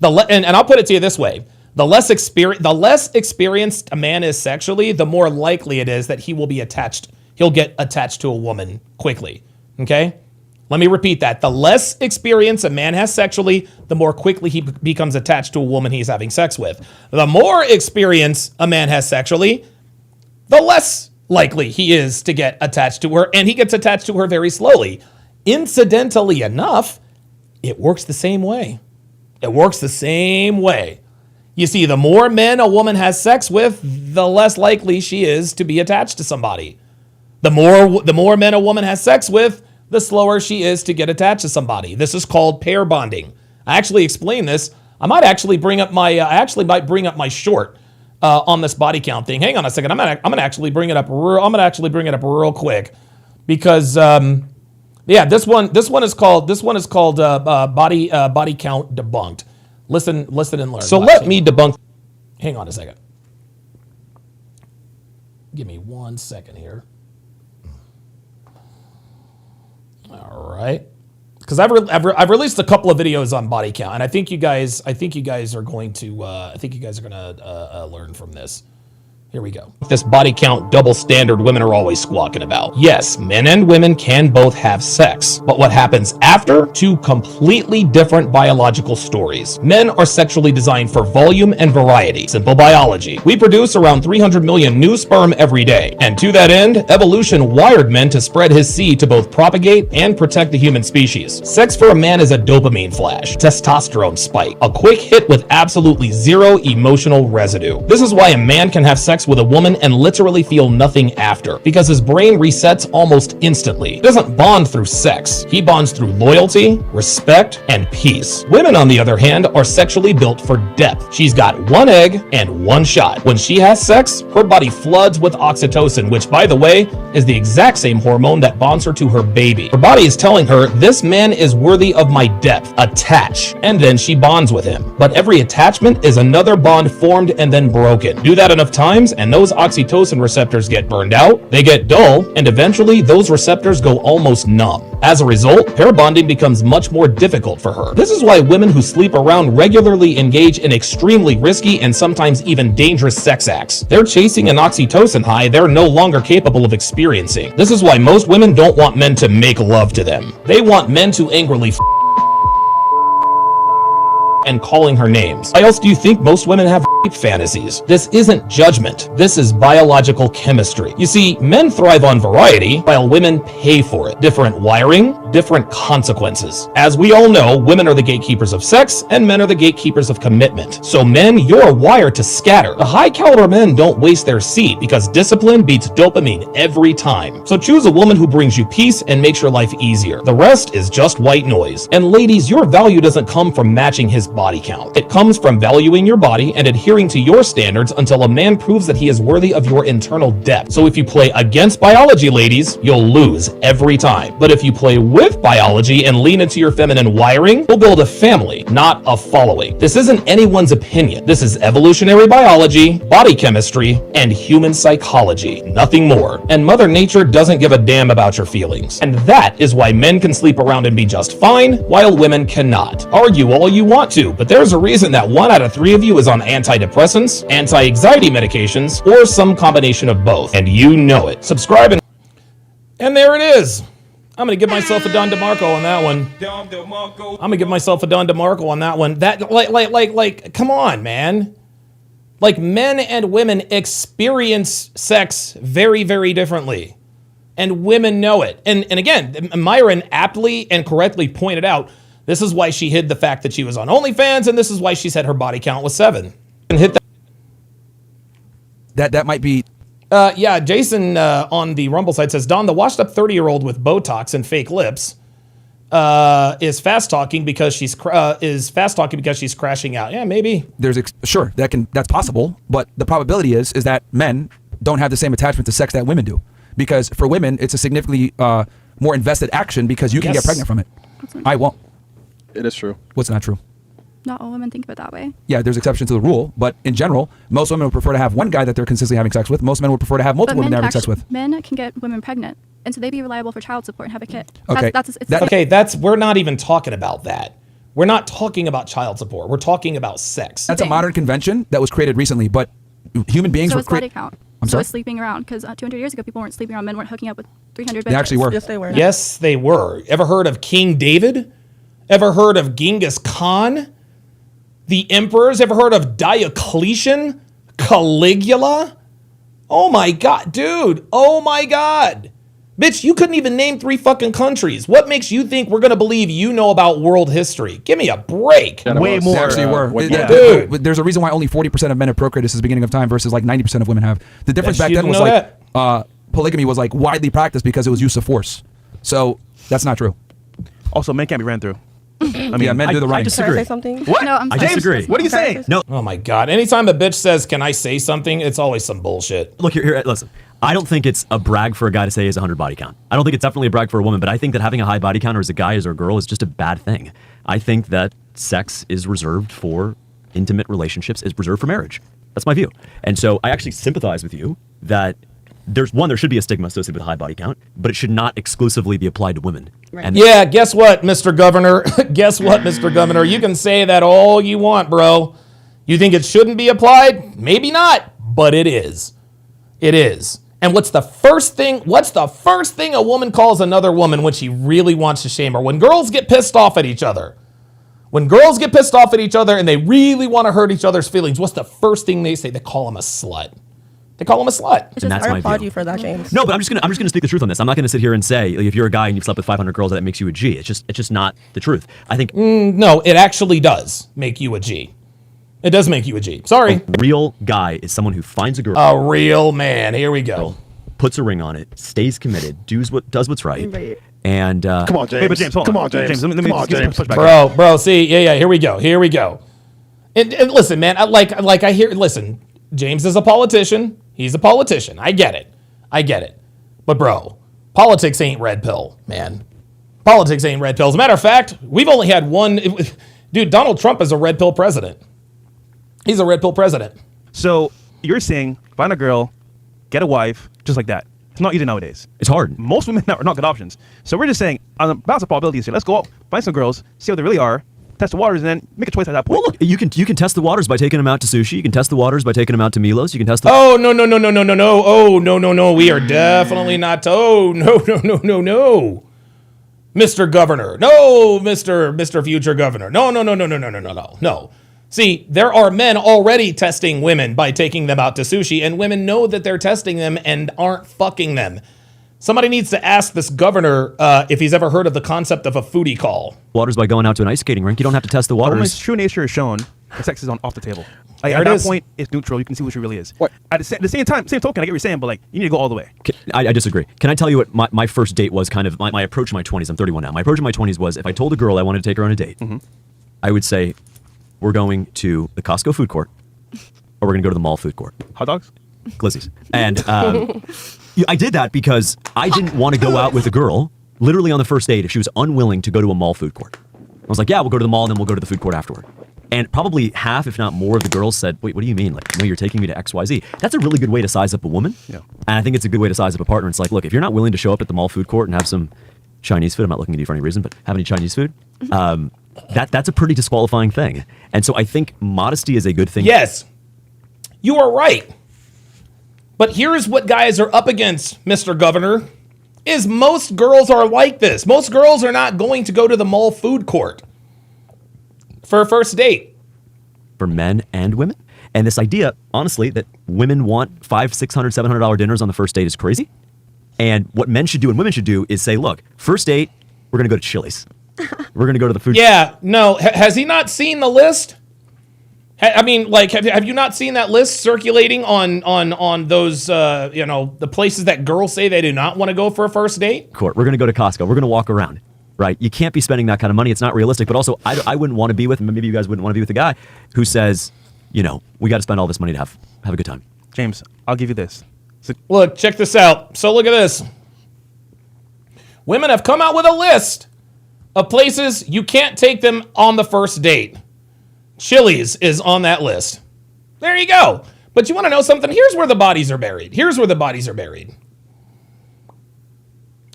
And I'll put it to you this way: the less experienced a man is sexually, the more likely it is that he'll get attached to a woman quickly. Okay. Let me repeat that. The less experience a man has sexually, the more quickly he becomes attached to a woman he's having sex with. The more experience a man has sexually, the less likely he is to get attached to her, and he gets attached to her very slowly. Incidentally enough, it works the same way. It works the same way. You see, the more men a woman has sex with, the less likely she is to be attached to somebody. The more men a woman has sex with, the slower she is to get attached to somebody. This is called pair bonding. I actually explain this. I might actually bring up my short on this body count thing. Hang on a second. I'm gonna actually bring it up. I'm gonna actually bring it up real quick because this one is called body count debunked. Listen and learn. So let me debunk. Hang on a second. Give me 1 second here. All right, because I've released a couple of videos on body count, and I think you guys are going to learn from this. Here we go. This body count double standard women are always squawking about. Yes, men and women can both have sex, but what happens after? Two completely different biological stories. Men are sexually designed for volume and variety. Simple biology. We produce around 300 million new sperm every day, and to that end, evolution wired men to spread his seed to both propagate and protect the human species. Sex for a man is a dopamine flash, testosterone spike, a quick hit with absolutely zero emotional residue. This is why a man can have sex with a woman and literally feel nothing after, because his brain resets almost instantly. He doesn't bond through sex. He bonds through loyalty, respect, and peace. Women, on the other hand, are sexually built for depth. She's got one egg and one shot. When she has sex, her body floods with oxytocin, which, by the way, is the exact same hormone that bonds her to her baby. Her body is telling her, this man is worthy of my depth. Attach. And then she bonds with him. But every attachment is another bond formed and then broken. Do that enough times, and those oxytocin receptors get burned out, they get dull, and eventually those receptors go almost numb. As a result, pair bonding becomes much more difficult for her. This is why women who sleep around regularly engage in extremely risky and sometimes even dangerous sex acts. They're chasing an oxytocin high they're no longer capable of experiencing. This is why most women don't want men to make love to them. They want men to angrily and calling her names. Why else do you think most women have fantasies? This isn't judgment. This is biological chemistry. You see, men thrive on variety while women pay for it. Different wiring, different consequences. As we all know, women are the gatekeepers of sex and men are the gatekeepers of commitment. So men, you're wired to scatter. The high caliber men don't waste their seed because discipline beats dopamine every time. So choose a woman who brings you peace and makes your life easier. The rest is just white noise. And ladies, your value doesn't come from matching his body count. It comes from valuing your body and adhering to your standards until a man proves that he is worthy of your internal depth. So if you play against biology, ladies, you'll lose every time. But if you play with biology and lean into your feminine wiring, you'll build a family, not a following. This isn't anyone's opinion. This is evolutionary biology, body chemistry, and human psychology. Nothing more. And Mother Nature doesn't give a damn about your feelings. And that is why men can sleep around and be just fine, while women cannot. Argue all you want to, but there's a reason that 1 out of 3 of you is on antidepressants, anti-anxiety medications, or some combination of both. And you know it. Subscribe and there it is. I'm gonna give myself a Don DeMarco on that one. I'm gonna give myself a Don DeMarco on that one. That like, come on, man. Like, men and women experience sex very, very differently, and women know it. And again, Myron aptly and correctly pointed out, this is why she hid the fact that she was on OnlyFans, and this is why she said her body count was 7. And hit that might be. Yeah, Jason on the Rumble site says, Don, the washed up 30-year-old with Botox and fake lips is fast talking because she's crashing out. Yeah, maybe. Sure, that's possible, but the probability is that men don't have the same attachment to sex that women do, because for women it's a significantly more invested action because you can get pregnant from it. I won't. It is true. What's not true? Not all women think of it that way. Yeah, there's exceptions to the rule, but in general, most women would prefer to have one guy that they're consistently having sex with. Most men would prefer to have multiple women they're having sex with. Men can get women pregnant, and so they'd be reliable for child support and have a kid. Okay, we're not even talking about that. We're not talking about child support. We're talking about sex. That's a modern convention that was created recently, but human beings so were body count. I'm sorry? So sleeping around, because 200 years ago, people weren't sleeping around. Men weren't hooking up with 300 bitches. They actually were. Yes, they were. Yes, they were. Ever heard of King David? Ever heard of Genghis Khan? The emperors? Ever heard of Diocletian? Caligula? Oh my God, dude. Oh my God. Bitch, you couldn't even name 3 fucking countries. What makes you think we're going to believe you know about world history? Give me a break. Way more. They actually were. Dude. There's a reason why only 40% of men have procreated since the beginning of time versus like 90% of women have. The difference back then was like polygamy was like widely practiced because it was use of force. So that's not true. Also, men can't be ran through. I mean, men do the right. Can I say something? What? No, I'm I sorry. disagree. What are you saying? No. Oh my God. Anytime a bitch says, can I say something? It's always some bullshit. Look, here, listen. I don't think it's a brag for a guy to say he has 100 body count. I don't think it's definitely a brag for a woman, but I think that having a high body count, or as a guy or a girl, is just a bad thing. I think that sex is reserved for intimate relationships, is reserved for marriage. That's my view. And so I actually sympathize with you that there should be a stigma associated with a high body count, but it should not exclusively be applied to women. Right. And yeah, guess what, Mr. Governor? Guess what, Mr. Governor? You can say that all you want, bro. You think it shouldn't be applied? Maybe not, but it is. It is. And what's the first thing a woman calls another woman when she really wants to shame her? When girls get pissed off at each other. When girls get pissed off at each other and they really want to hurt each other's feelings, what's the first thing they say? They call them a slut. They call him a slut. And that's I applaud you for that, James. No, but I'm just gonna speak the truth on this. I'm not gonna sit here and say, like, if you're a guy and you've slept with 500 girls, that makes you a G. It's just not the truth. I think no, it actually does make you a G. It does make you a G. Sorry. A real guy is someone who finds a girl. A real man. Here we go. Puts a ring on it, stays committed, does what's right. And come on, James. Hey, but James, hold on. Come on, James. Let me come on, James. Bro, see, yeah, here we go. And listen, man, I hear. Listen, James is a politician. He's a politician. I get it. But bro, politics ain't red pill, man. Politics ain't red pill. As a matter of fact, we've only had one. Dude, Donald Trump is a red pill president. He's a red pill president. So you're saying find a girl, get a wife, just like that. It's not easy nowadays. It's hard. Most women are not good options. So we're just saying, on the balance of probabilities here, let's go out, find some girls, see what they really are, test the waters, and then make a choice at that point. Well, look, you can test the waters by taking them out to sushi. You can test the waters by taking them out to Milos. You can test the Oh, no. Oh, no. We are definitely not. Oh, no. Mr. Governor. No, Mr. Future Governor. No. See, there are men already testing women by taking them out to sushi, and women know that they're testing them and aren't fucking them. Somebody needs to ask this governor if he's ever heard of the concept of a foodie call. Waters by going out to an ice skating rink. You don't have to test the waters. A woman's true nature is shown. The sex is off the table. Like, There at it that is. point, it's neutral. You can see what she really is. At the same token, I get what you're saying, but like you need to go all the way. I disagree. Can I tell you what my first date was? Kind of my approach in my 20s. I'm 31 now. My approach in my 20s was if I told a girl I wanted to take her on a date, I would say, we're going to the Costco food court, or we're going to go to the mall food court. Hot dogs? Glizzies. And I did that because I didn't want to go out with a girl, literally on the first date, if she was unwilling to go to a mall food court. I was like, yeah, we'll go to the mall, and then we'll go to the food court afterward. And probably half, if not more, of the girls said, wait, what do you mean? Like, no, you're taking me to XYZ. That's a really good way to size up a woman. Yeah. And I think it's a good way to size up a partner. It's like, look, if you're not willing to show up at the mall food court and have some Chinese food, I'm not looking at you for any reason, but have any Chinese food, that's a pretty disqualifying thing. And so I think modesty is a good thing. Yes, you are right. But here's what guys are up against, Mr. Governor, is most girls are like this. Most girls are not going to go to the mall food court for a first date. For men and women. And this idea, honestly, that women want $500, $600, $700 dinners on the first date is crazy. And what men should do and women should do is say, look, first date, we're going to go to Chili's. We're going to go to the food. Yeah, no. Has he not seen the list? I mean, like, have you not seen that list circulating on those, the places that girls say they do not want to go for a first date? Court. We're going to go to Costco. We're going to walk around, right? You can't be spending that kind of money. It's not realistic. But also, I wouldn't want to be with, maybe you guys wouldn't want to be with a guy who says, we got to spend all this money to have a good time. James, I'll give you this. Look, check this out. So look at this. Women have come out with a list of places you can't take them on the first date. Chili's is on that list. There you go. But you want to know something? Here's where the bodies are buried.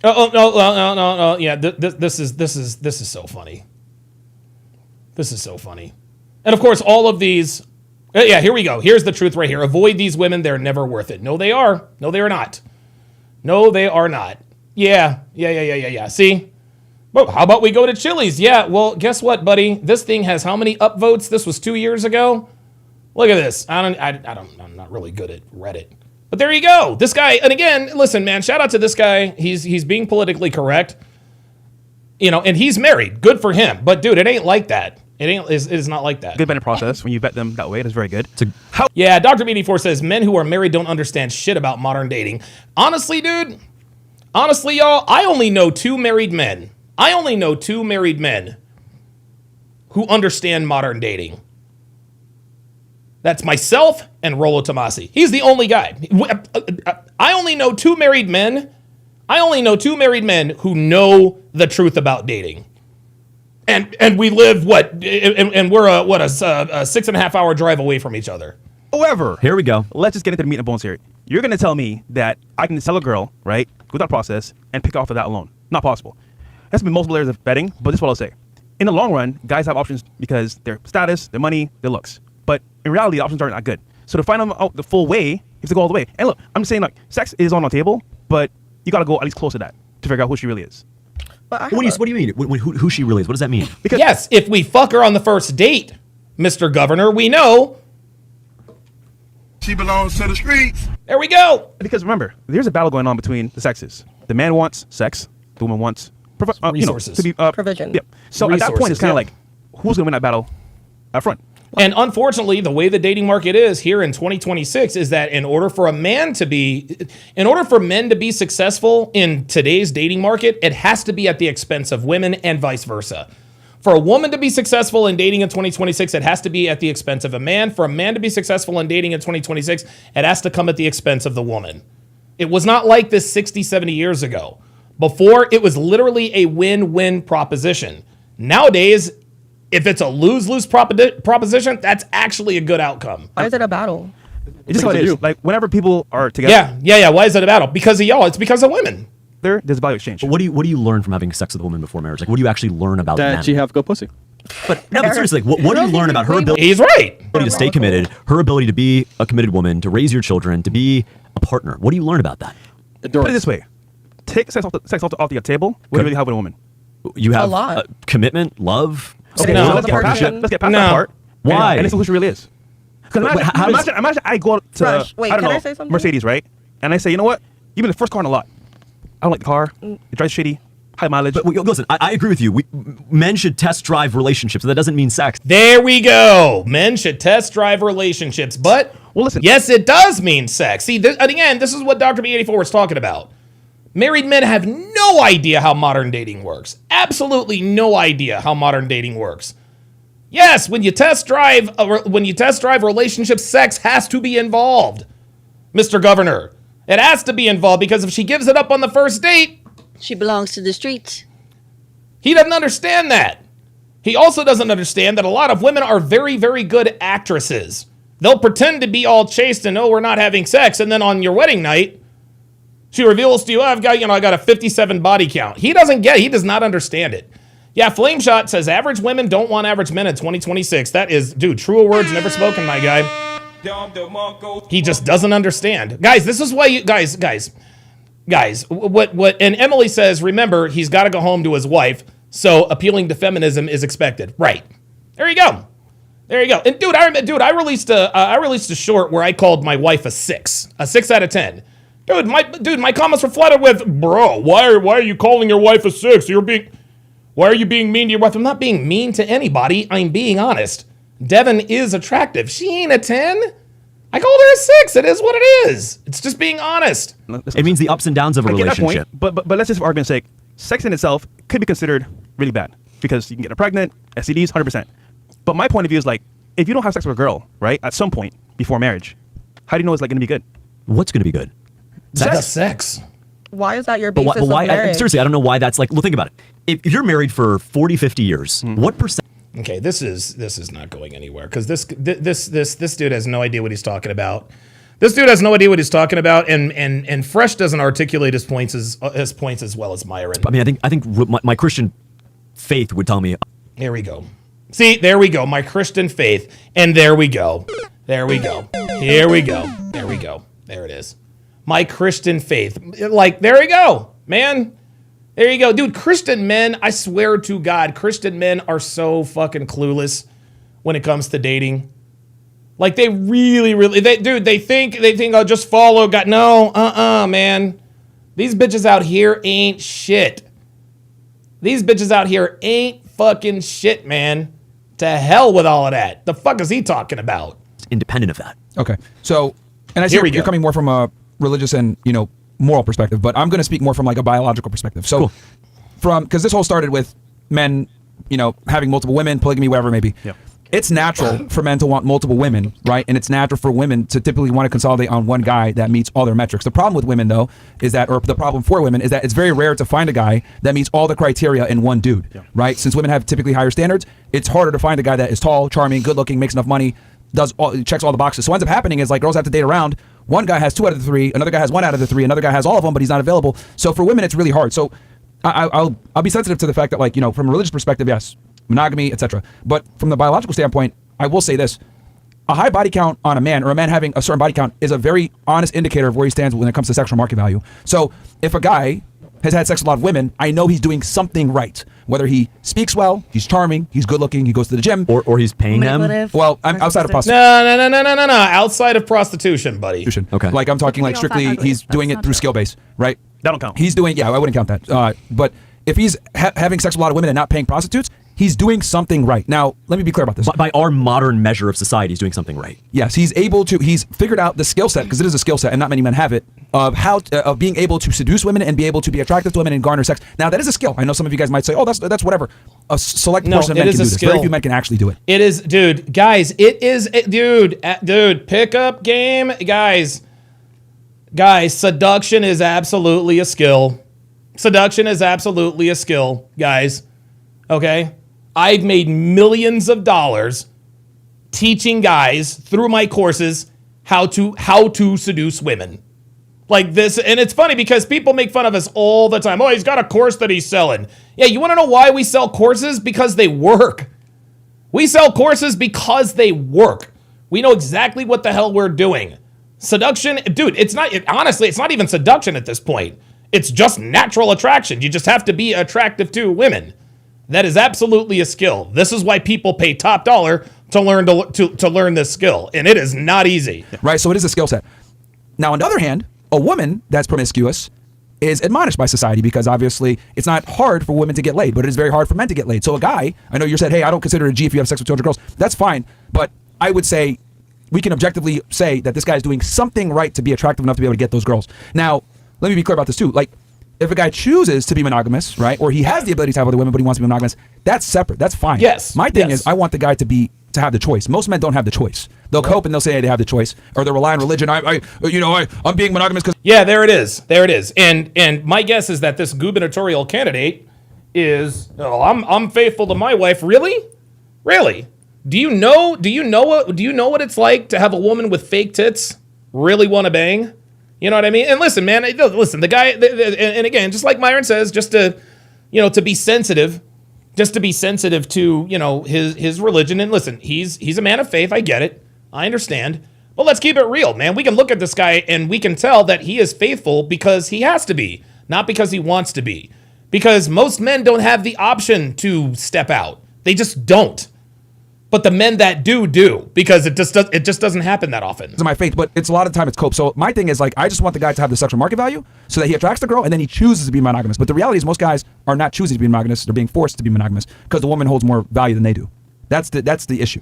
No. Yeah, this is so funny. This is so funny. And of course, all of these. Yeah, here we go. Here's the truth right here. Avoid these women. They're never worth it. No, they are. No, they are not. No, they are not. Yeah. See? Well, how about we go to Chili's? Yeah, well, guess what, buddy? This thing has how many upvotes? This was 2 years ago. Look at this. I'm not really good at Reddit. But there you go. This guy, and again, listen, man, shout out to this guy. He's being politically correct. And he's married. Good for him. But dude, it ain't like that. It is not like that. Good vetting process. When you vet them that way, it is very good. Yeah, Dr. BD4 says, men who are married don't understand shit about modern dating. Honestly, dude. Honestly, y'all, I only know two married men who understand modern dating. That's myself and Rollo Tomasi. He's the only guy. I only know two married men who know the truth about dating. And we live and we're a 6.5 hour drive away from each other. However, here we go. Let's just get into the meat and bones here. You're going to tell me that I can tell a girl, right, go through that process and pick off of that alone. Not possible. That's been multiple layers of vetting, but this is what I'll say. In the long run, guys have options because their status, their money, their looks. But in reality, the options aren't that good. So to find them out the full way, have to go all the way. And look, I'm just saying, like, sex is on the table, but you got to go at least close to that to figure out who she really is. What do you mean? Who she really is? What does that mean? Because yes, if we fuck her on the first date, Mr. Governor, we know she belongs to the streets. There we go. Because remember, there's a battle going on between the sexes. The man wants sex. The woman wants resources. To be, provision. Yeah. So Resources, at that point, it's kind of like, who's going to win that battle up front? And unfortunately, the way the dating market is here in 2026 is that in order for men to be successful in today's dating market, it has to be at the expense of women and vice versa. For a woman to be successful in dating in 2026, it has to be at the expense of a man. For a man to be successful in dating in 2026, it has to come at the expense of the woman. It was not like this 60, 70 years ago. Before, it was literally a win-win proposition. Nowadays, if it's a lose-lose proposition, that's actually a good outcome. Why is it a battle? It's just what it is. Like, whenever people are together. Yeah. Why is it a battle? Because of y'all. It's because of women. There's value exchange. But what do you learn from having sex with a woman before marriage? Like, what do you actually learn about that men? she have good pussy. But seriously, like, what do you learn about her ability? He's right. To stay committed, her ability to be a committed woman, to raise your children, to be a partner. What do you learn about that? Put it this way: take sex off the table. What do you really have with a woman? You have a lot. Commitment, love. Okay, No. so let's get past that part. Why? And it's who she really is. Because imagine I go to Rush, wait, I don't can know, I say something? Mercedes, right? And I say, you know what? You've been the first car in a lot. I don't like the car. It drives shitty. High mileage. But listen, I agree with you. Men should test drive relationships. That doesn't mean sex. There we go. Men should test drive relationships. But, well, listen. Yes, it does mean sex. See, again, this is what Dr. B84 was talking about. Married men have no idea how modern dating works. Absolutely no idea how modern dating works. Yes, when you test drive relationships, sex has to be involved. Mr. Governor, it has to be involved because if she gives it up on the first date, she belongs to the streets. He doesn't understand that. He also doesn't understand that a lot of women are very, very good actresses. They'll pretend to be all chaste and, we're not having sex, and then on your wedding night, she reveals to you, I got a 57 body count. He does not understand it. Yeah, Flame Shot says average women don't want average men in 2026. That is, dude, truer words never spoken, my guy. He just doesn't understand. Guys, this is why you, guys, what, and Emily says, remember, he's got to go home to his wife, so appealing to feminism is expected. Right. There you go. And dude, I released a short where I called my wife a 6 out of 10. My comments were flooded with, bro, why are you calling your wife a 6? Why are you being mean to your wife? I'm not being mean to anybody. I'm being honest. Devin is attractive. She ain't a 10. I called her a 6. It is what it is. It's just being honest. It means the ups and downs of a relationship. Point, but let's just, for argument's sake, sex in itself could be considered really bad because you can get her pregnant, STDs, 100%. But my point of view is like, if you don't have sex with a girl, right, at some point before marriage, how do you know it's like going to be good? What's going to be good? Sex. Why is that your basis but why, of marriage? seriously, I don't know why that's like, well, think about it. If you're married for 40, 50 years, what percent? Okay, this is not going anywhere because this dude has no idea what he's talking about. This dude has no idea what he's talking about, and Fresh doesn't articulate his points as well as Myron. I mean, I think my Christian faith would tell me. There we go. See, there we go. My Christian faith, and there we go. There we go. Here we go. There we go. There it is. My Christian faith. Like, there we go, man. There you go. Dude, Christian men, I swear to God, Christian men are so fucking clueless when it comes to dating. Like, they really, they think, oh, just follow God. No, man. These bitches out here ain't shit. These bitches out here ain't fucking shit, man. To hell with all of that. The fuck is he talking about? Independent of that. Okay. So, and I see you're coming more from a religious and, moral perspective, but I'm going to speak more from like a biological perspective. So because this whole started with men, having multiple women, polygamy, whatever it may be. Yeah. It's natural for men to want multiple women, right? And it's natural for women to typically want to consolidate on one guy that meets all their metrics. The problem with women, though, the problem for women is that it's very rare to find a guy that meets all the criteria in one dude, right? Since women have typically higher standards, it's harder to find a guy that is tall, charming, good looking, makes enough money, checks all the boxes. So what ends up happening is like girls have to date around. One guy has 2 out of the 3, another guy has 1 out of the 3, another guy has all of them, but he's not available. So for women, it's really hard. So I'll be sensitive to the fact that, like, from a religious perspective, yes, monogamy, etc. But from the biological standpoint, I will say this: a high body count on a man or a man having a certain body count is a very honest indicator of where he stands when it comes to sexual market value. So if a guy has had sex with a lot of women, I know he's doing something right. Whether he speaks well, he's charming, he's good looking, he goes to the gym. Or he's paying them. Well, I'm outside of prostitution. No. Outside of prostitution, buddy. Okay. Like I'm talking like strictly he's doing it through skill base, right? That don't count. He's doing, I wouldn't count that. But if he's having sex with a lot of women and not paying prostitutes, he's doing something right. Now, let me be clear about this. By our modern measure of society, he's doing something right. Yes, he's figured out the skill set, because it is a skill set and not many men have it, of being able to seduce women and be able to be attractive to women and garner sex. Now, that is a skill. I know some of you guys might say, oh, that's whatever. A select portion of men can do this. Very few men can actually do it. It is, dude, guys, dude, pickup game, guys, seduction is absolutely a skill. Seduction is absolutely a skill, guys. Okay? I've made millions of dollars teaching guys through my courses how to seduce women. Like this, and it's funny because people make fun of us all the time. Oh, he's got a course that he's selling. Yeah, you want to know why we sell courses? Because they work. We sell courses because they work. We know exactly what the hell we're doing. Seduction, dude, honestly, it's not even seduction at this point. It's just natural attraction. You just have to be attractive to women. That is absolutely a skill. This is why people pay top dollar to learn this skill, and it is not easy. Right, so it is a skill set. Now, on the other hand, a woman that's promiscuous is admonished by society because obviously it's not hard for women to get laid, but it is very hard for men to get laid. So a guy, I know you said, hey, I don't consider it a G if you have sex with 200 girls. That's fine, but I would say we can objectively say that this guy is doing something right to be attractive enough to be able to get those girls. Now, let me be clear about this too. Like, if a guy chooses to be monogamous, right, or he has the ability to have other women, but he wants to be monogamous, that's separate. That's fine. Yes. My thing is, I want the guy to have the choice. Most men don't have the choice. They'll cope and they'll say they have the choice, or they'll rely on religion. I'm being monogamous because. Yeah, there it is. And my guess is that this gubernatorial candidate is, I'm faithful to my wife. Really? Do you know what it's like to have a woman with fake tits really want to bang? You know what I mean? And listen, man, the guy, and again, just like Myron says, just to be sensitive to, his religion. And listen, he's a man of faith. I get it. I understand. But let's keep it real, man. We can look at this guy and we can tell that he is faithful because he has to be, not because he wants to be. Because most men don't have the option to step out. They just don't. But the men that do, because it just doesn't happen that often. It's my faith, but it's a lot of time it's cope. So my thing is, like, I just want the guy to have the sexual market value so that he attracts the girl and then he chooses to be monogamous. But the reality is most guys are not choosing to be monogamous. They're being forced to be monogamous because the woman holds more value than they do. That's the issue.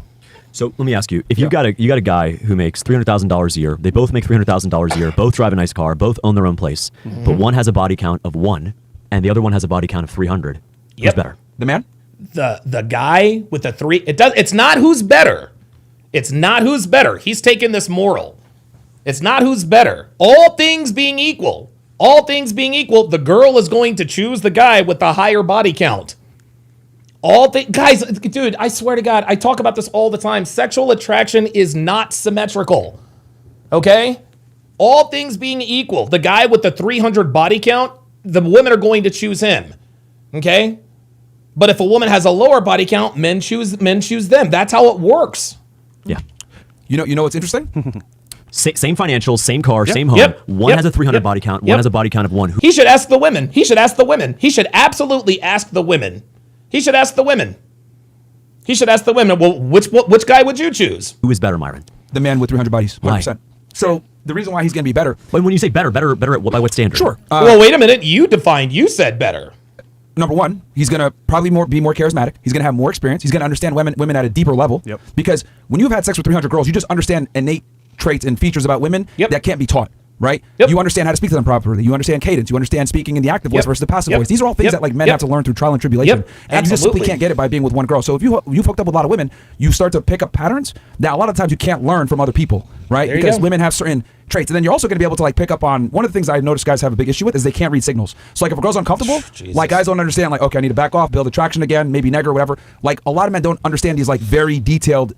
So let me ask you, if you got a guy who makes $300,000 a year, they both make $300,000 a year, both drive a nice car, both own their own place, but one has a body count of 1 and the other one has a body count of 300. Who's better? The man? The guy with the 3, it's not who's better. It's not who's better. He's taken this moral. It's not who's better. All things being equal, the girl is going to choose the guy with the higher body count. Guys, dude, I swear to God, I talk about this all the time. Sexual attraction is not symmetrical. Okay? All things being equal, the guy with the 300 body count, the women are going to choose him. Okay? But if a woman has a lower body count, men choose them. That's how it works. Yeah. You know what's interesting? Same financials, same car, same home. One has a 300 body count. One has a body count of 1. He should ask the women. He should absolutely ask the women. He should ask the women. Well, which guy would you choose? Who is better, Myron? The man with 300 bodies. 100%. Why? So the reason why he's going to be better. But when you say better at by what standard? Sure. Well, wait a minute. You said better. Number one, he's going to probably be more charismatic. He's going to have more experience. He's going to understand women at a deeper level. Yep. Because when you've had sex with 300 girls, you just understand innate traits and features about women that can't be taught. Right? Yep. You understand how to speak to them properly. You understand cadence. You understand speaking in the active voice versus the passive voice. These are all things that like men have to learn through trial and tribulation. And you just simply can't get it by being with one girl. So if you've hooked up with a lot of women, you start to pick up patterns. Now, a lot of times you can't learn from other people, right? Because women have certain traits. And then you're also going to be able to like pick up on one of the things I notice guys have a big issue with is they can't read signals. So like if a girl's uncomfortable, like guys don't understand like, okay, I need to back off, build attraction again, maybe neg or whatever. Like a lot of men don't understand these like very detailed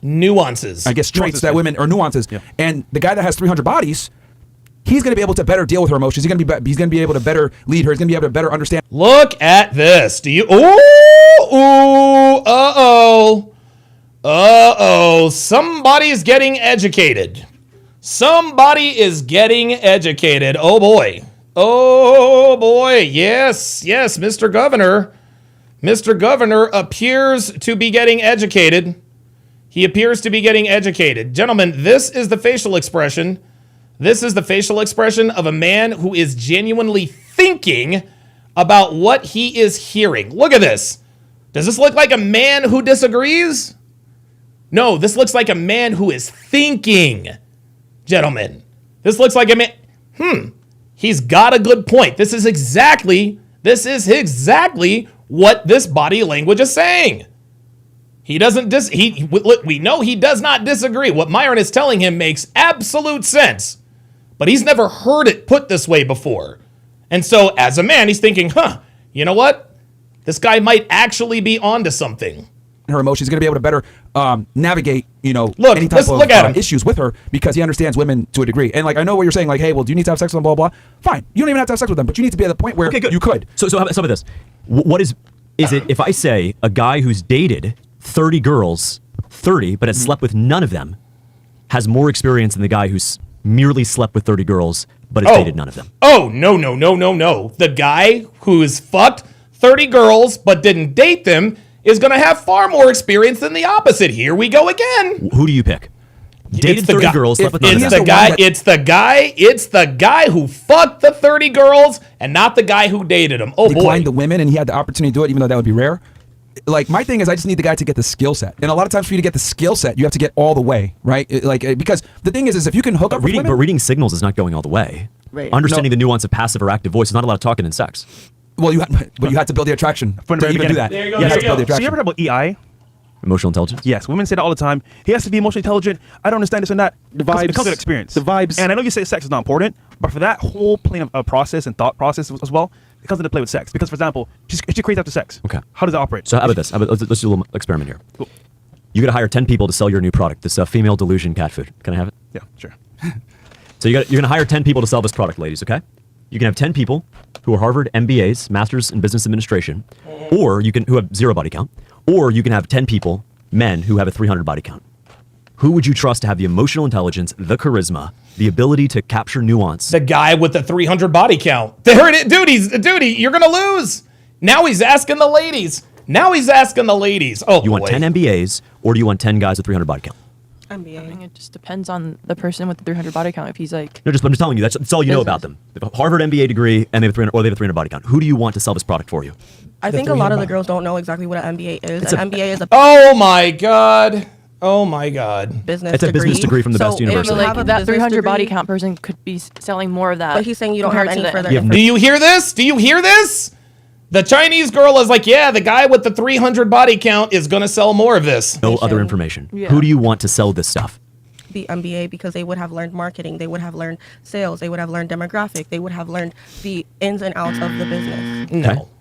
nuances. I guess traits that women or nuances. Yeah. And the guy that has 300 bodies, he's going to be able to better deal with her emotions. He's going to be able to better lead her. He's going to be able to better understand. Look at this. somebody's getting educated. Somebody is getting educated. Oh boy. Oh boy. Yes, Mr. Governor. Mr. Governor appears to be getting educated. He appears to be getting educated. Gentlemen, this is the facial expression. This is the facial expression of a man who is genuinely thinking about what he is hearing. Look at this. Does this look like a man who disagrees? No, this looks like a man who is thinking. Gentlemen, this looks like a man. He's got a good point. This is exactly what this body language is saying. He doesn't we know he does not disagree. What Myron is telling him makes absolute sense, but he's never heard it put this way before. And so as a man, he's thinking, you know what? This guy might actually be onto something. Her emotions, going to be able to better navigate, any type of issues with her because he understands women to a degree. And like, I know what you're saying, like, hey, well, do you need to have sex with them, blah, blah, blah. Fine. You don't even have to have sex with them, but you need to be at the point where you could. So how about some of this? What is it if I say a guy who's dated 30 girls, 30, but has slept with none of them, has more experience than the guy who's merely slept with 30 girls, but has dated none of them? Oh, no. The guy who's fucked 30 girls, but didn't date them is going to have far more experience than the opposite. Here we go again. Who do you pick? Dated 30 girls, slept with none of them. It's the guy who fucked the 30 girls and not the guy who dated them. Oh, boy. Declined the women and he had the opportunity to do it, even though that would be rare. Like, my thing is I just need the guy to get the skill set. And a lot of times for you to get the skill set, you have to get all the way, right? Because the thing is if you can hook up with women. But reading signals is not going all the way. Right. Understanding the nuance of passive or active voice is not a lot of talking in sex. Well, you had to build the attraction to even do that. There you You had to build the So attraction. you ever heard about EI? Emotional intelligence? Yes, women say that all the time. He has to be emotionally intelligent. I don't understand this and that. The vibes. It comes with experience. The vibes. And I know you say sex is not important, but for that whole plane of process and thought process as well, it comes into play with sex. Because, for example, she crazy after sex. Okay. How does it operate? So how about this? Let's do a little experiment here. Cool. You got to hire 10 people to sell your new product, this female delusion cat food. Can I have it? Yeah, sure. So you're going to hire 10 people to sell this product, ladies, okay? You can have 10 people who are Harvard MBAs, Masters in Business Administration, or who have 0 body count, or you can have 10 people, men, who have a 300 body count. Who would you trust to have the emotional intelligence, the charisma, the ability to capture nuance? The guy with the 300 body count. There it is. Dude, you're going to lose. Now he's asking the ladies. Oh, you want 10 MBAs, or do you want 10 guys with 300 body count? MBA. I think it just depends on the person with the 300 body count. If he's like, I'm just telling you, that's all you know about them. They have a Harvard MBA degree and they have 300, or they have a 300 body count. Who do you want to sell this product for you? I think a lot of the girls don't know exactly what an MBA is. An MBA is a Oh my God. business It's a business degree from the best university. like that 300 body count person could be selling more of that. But he's saying you don't have any further Do you hear this? The Chinese girl is like, yeah, the guy with the 300 body count is going to sell more of this. No other information. Yeah. Who do you want to sell this stuff? The MBA, because they would have learned marketing, they would have learned sales, they would have learned demographic, they would have learned the ins and outs of the business.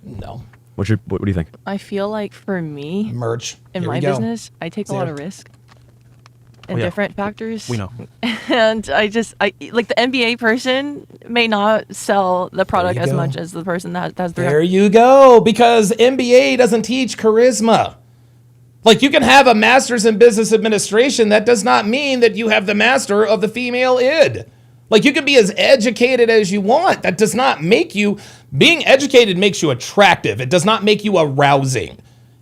No. What do you think? I feel like for me, merch in Here my we go. business, I take a lot of risk and different factors. We know. And I like the MBA person may not sell the product as much as the person that has the. There you go. Because MBA doesn't teach charisma. Like, you can have a master's in business administration. That does not mean that you have the master of the female id. Like, you can be as educated as you want. That does not make you, being educated makes you attractive. It does not make you arousing.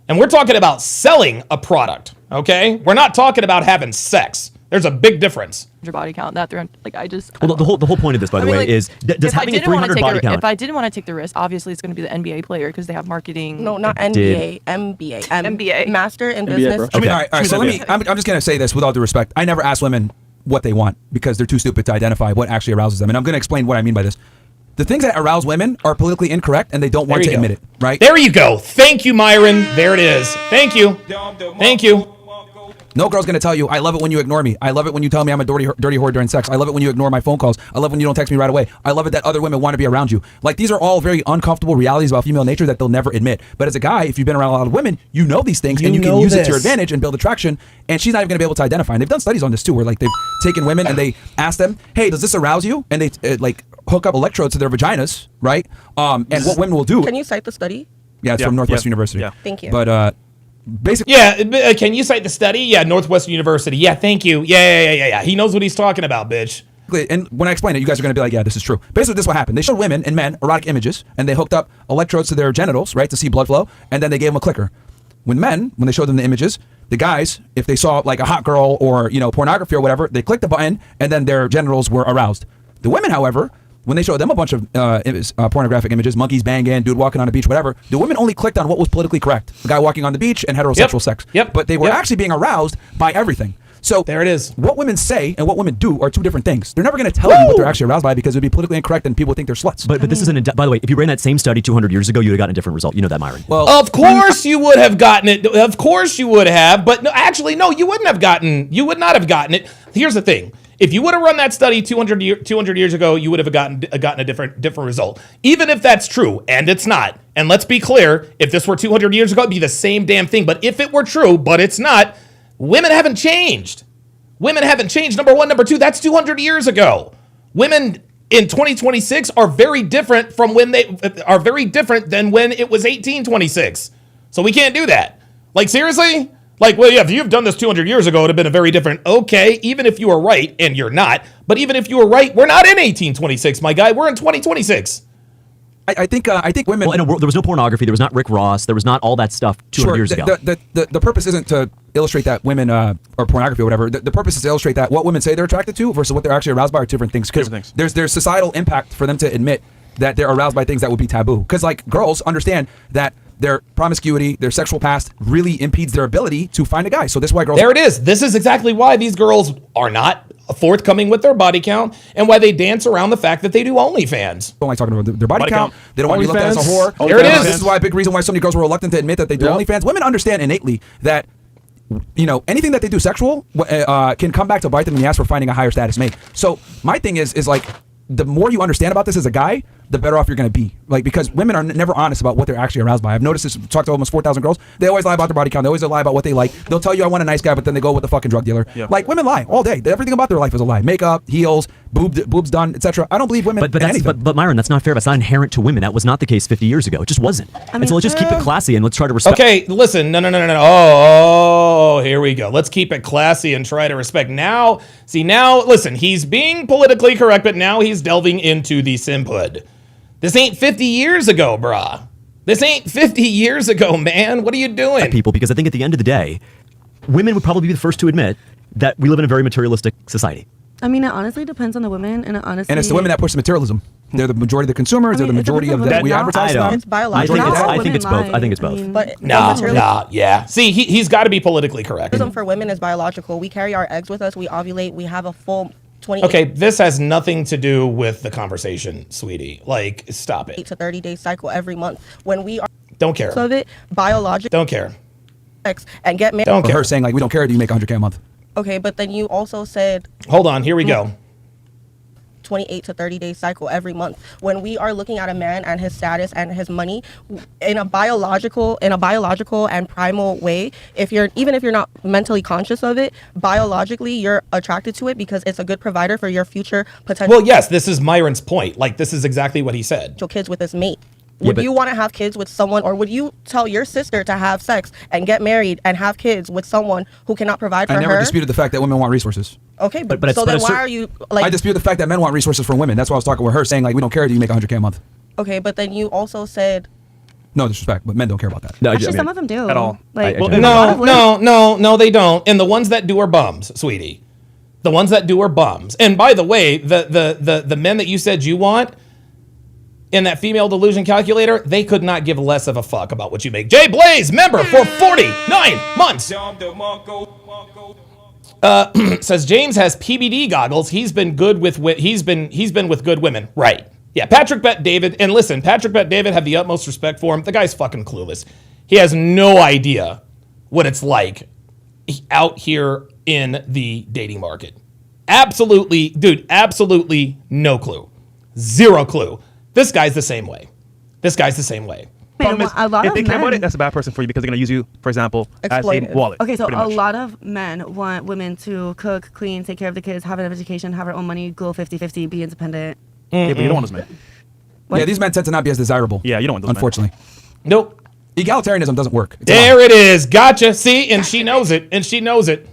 And we're talking about selling a product, okay? We're not talking about having sex. There's a big difference. Your body count, that 300, like I just. Well, the whole point of this, by the way, is does having a 300 body count. If I didn't want to take the risk, obviously it's going to be the NBA player because they have marketing. No, not NBA, MBA, Master in Business. I mean, all right. So I'm just going to say this with all due respect. I never ask women what they want because they're too stupid to identify what actually arouses them. And I'm going to explain what I mean by this. The things that arouse women are politically incorrect and they don't want to admit it, right? There you go. Thank you, Myron. There it is. Thank you. No girl's gonna tell you, I love it when you ignore me. I love it when you tell me I'm a dirty whore during sex. I love it when you ignore my phone calls. I love when you don't text me right away. I love it that other women want to be around you. Like, these are all very uncomfortable realities about female nature that they'll never admit. But as a guy, if you've been around a lot of women, you know these things and you can use it to your advantage and build attraction. And she's not even gonna be able to identify. And they've done studies on this too, where like they've taken women and they ask them, hey, does this arouse you? And they like hook up electrodes to their vaginas, right? And what women will do. Can you cite the study? Yeah, it's from Northwestern University. Yeah. Thank you. But basically. Yeah, can you cite the study? Yeah, Northwestern University. Yeah, thank you. Yeah. He knows what he's talking about, bitch. And when I explain it, you guys are going to be like, yeah, this is true. Basically, this is what happened. They showed women and men erotic images, and they hooked up electrodes to their genitals, right, to see blood flow, and then they gave them a clicker. When they showed them the images, the guys, if they saw like a hot girl or, pornography or whatever, they clicked the button, and then their genitals were aroused. The women, however, when they showed them a bunch of pornographic images, monkeys banging, dude walking on a beach, whatever, the women only clicked on what was politically correct. The guy walking on the beach and heterosexual sex. Yep. But they were actually being aroused by everything. So there it is. What women say and what women do are two different things. They're never going to tell you what they're actually aroused by because it would be politically incorrect and people would think they're sluts. But this isn't. By the way, if you ran that same study 200 years ago, you would have gotten a different result. You know that, Myron. Well, of course you would have gotten it. Of course you would have. But no, actually, no, you wouldn't have gotten. You would not have gotten it. Here's the thing. If you would have run that study 200 years ago, you would have gotten a different result. Even if that's true, and it's not. And let's be clear, if this were 200 years ago, it'd be the same damn thing. But if it were true, but it's not, women haven't changed. Women haven't changed, number one. Number two, that's 200 years ago. Women in 2026 are very different than when it was 1826. So we can't do that. Like, seriously? Like, well, yeah, if you've done this 200 years ago, it would have been a very different. Okay, even if you were right, and you're not, but even if you were right, we're not in 1826, my guy. We're in 2026. I think women. Well, in a world, there was no pornography. There was not Rick Ross. There was not all that stuff 200 years ago. The purpose isn't to illustrate that women or pornography or whatever. The purpose is to illustrate that what women say they're attracted to versus what they're actually aroused by are different things. Because there's societal impact for them to admit that they're aroused by things that would be taboo. Because like girls understand that their promiscuity, their sexual past really impedes their ability to find a guy. So this is why girls. There it is. This is exactly why these girls are not forthcoming with their body count and why they dance around the fact that they do OnlyFans. Don't like talking about their body count. They don't want to be looked at as a whore. There it is. This is why a big reason why so many girls were reluctant to admit that they do OnlyFans. Women understand innately that anything that they do sexual can come back to bite them in the ass for finding a higher status mate. So my thing is like, the more you understand about this as a guy, the better off you're going to be. Like, because women are never honest about what they're actually aroused by. I've noticed this, talked to almost 4,000 girls. They always lie about their body count. They always lie about what they like. They'll tell you, I want a nice guy, but then they go with the fucking drug dealer. Yeah. Like, women lie all day. Everything about their life is a lie. Makeup, heels, boobs done, etc. I don't believe women in anything. But Myron, that's not fair. That's not inherent to women. That was not the case 50 years ago. It just wasn't. And so let's just keep it classy and let's try to respect. Okay, listen. No. Oh, here we go. Let's keep it classy and try to respect. Now, listen, he's being politically correct, but now he's delving into the simphood. This ain't 50 years ago, brah. This ain't 50 years ago, man. What are you doing? People, because I think at the end of the day, women would probably be the first to admit that we live in a very materialistic society. I mean, it honestly depends on the women, and it's the women that push the materialism. They're the majority of the consumers. They're the majority of that we advertise them. It's biological. I think it's both. I think it's both. But yeah. See, he's got to be politically correct. For women is biological. We carry our eggs with us. We ovulate. We have a full 28. Okay, this has nothing to do with the conversation, sweetie. Like, stop it. 8 to 30 day cycle every month. When we are don't care of it, biological. Don't care. And get married. Don't care. Her saying like we don't care. Do you make 100K a month? Okay, but then you also said. Hold on. Here we go. 28 to 30 day cycle every month. When we are looking at a man and his status and his money in a biological and primal way, even if you're not mentally conscious of it, biologically you're attracted to it because it's a good provider for your future potential. Well, yes, this is Myron's point. Like, this is exactly what he said. Kids with this mate. Would you want to have kids with someone, or would you tell your sister to have sex and get married and have kids with someone who cannot provide for her? I never disputed the fact that women want resources. Okay, but then why are you like? I dispute the fact that men want resources from women. That's why I was talking with her, saying like we don't care. Do you make 100K a month? Okay, but then you also said. No disrespect, but men don't care about that. No, actually, some of them do at all. Like, no, they don't. And the ones that do are bums, sweetie. The ones that do are bums. And by the way, the men that you said you want. In that female delusion calculator, they could not give less of a fuck about what you make. Jay Blaze, member for 49 months. Says James has PBD goggles. He's been good with he's been with good women, right? Yeah, Patrick Bet David, and listen, Patrick Bet David have the utmost respect for him. The guy's fucking clueless. He has no idea what it's like out here in the dating market. Absolutely no clue. Zero clue. This guy's the same way. If they care about it, that's a bad person for you because they're going to use you, for example, as a wallet. Okay, so a lot of men want women to cook, clean, take care of the kids, have an education, have their own money, go 50-50, be independent. Yeah, but you don't want those men. Yeah, these men tend to not be as desirable. Yeah, you don't want those unfortunately. Men. Nope. Egalitarianism doesn't work. There it is. Gotcha. See, and she knows it. And she knows it.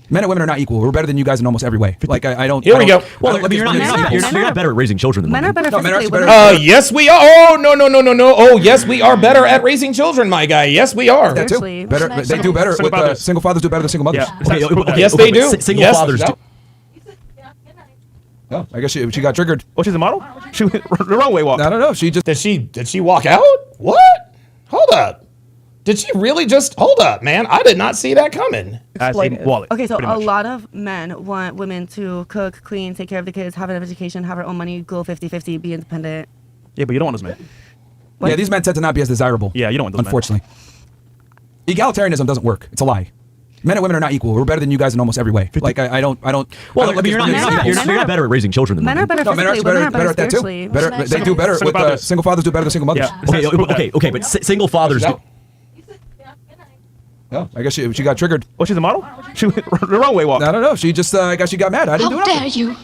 Men and women are not equal. We're better than you guys in almost every way. Like I don't. Here we go. Well, you're not better at raising children than Men women. are better physically. Yes, we are. Oh, no. Oh, yes, we are better at raising children, my guy. Yes, we are. That too. Better. They do better. Single fathers do better than single mothers. Yeah. Yes, they do. Single Yes, fathers do. Oh, I guess she got triggered. Oh, she's a model? She went the wrong way walk. I don't know. She just Did she walk out? What? Hold up. Did she really just hold up, man? I did not see that coming. Wallet. Okay, so pretty a much. lot of men want women to cook, clean, take care of the kids, have an education, have her own money, go 50-50, be independent. Yeah, but you don't want those men. What? Yeah, these men tend to not be as desirable. Yeah, you don't want those men. Unfortunately. Egalitarianism doesn't work. It's a lie. Men and women are not equal. We're better than you guys in almost every way. Like I don't. Well, you're not better at raising children than Men are women. better Men are physically, women are better at that too. spiritually. Better. They do better. Single fathers do better than single mothers. Yeah. Okay, but single fathers do. Oh, I guess she got triggered. Oh, she's a model? She went the wrong way walk. I don't know. She just I guess she got mad. I didn't do it. How dare you?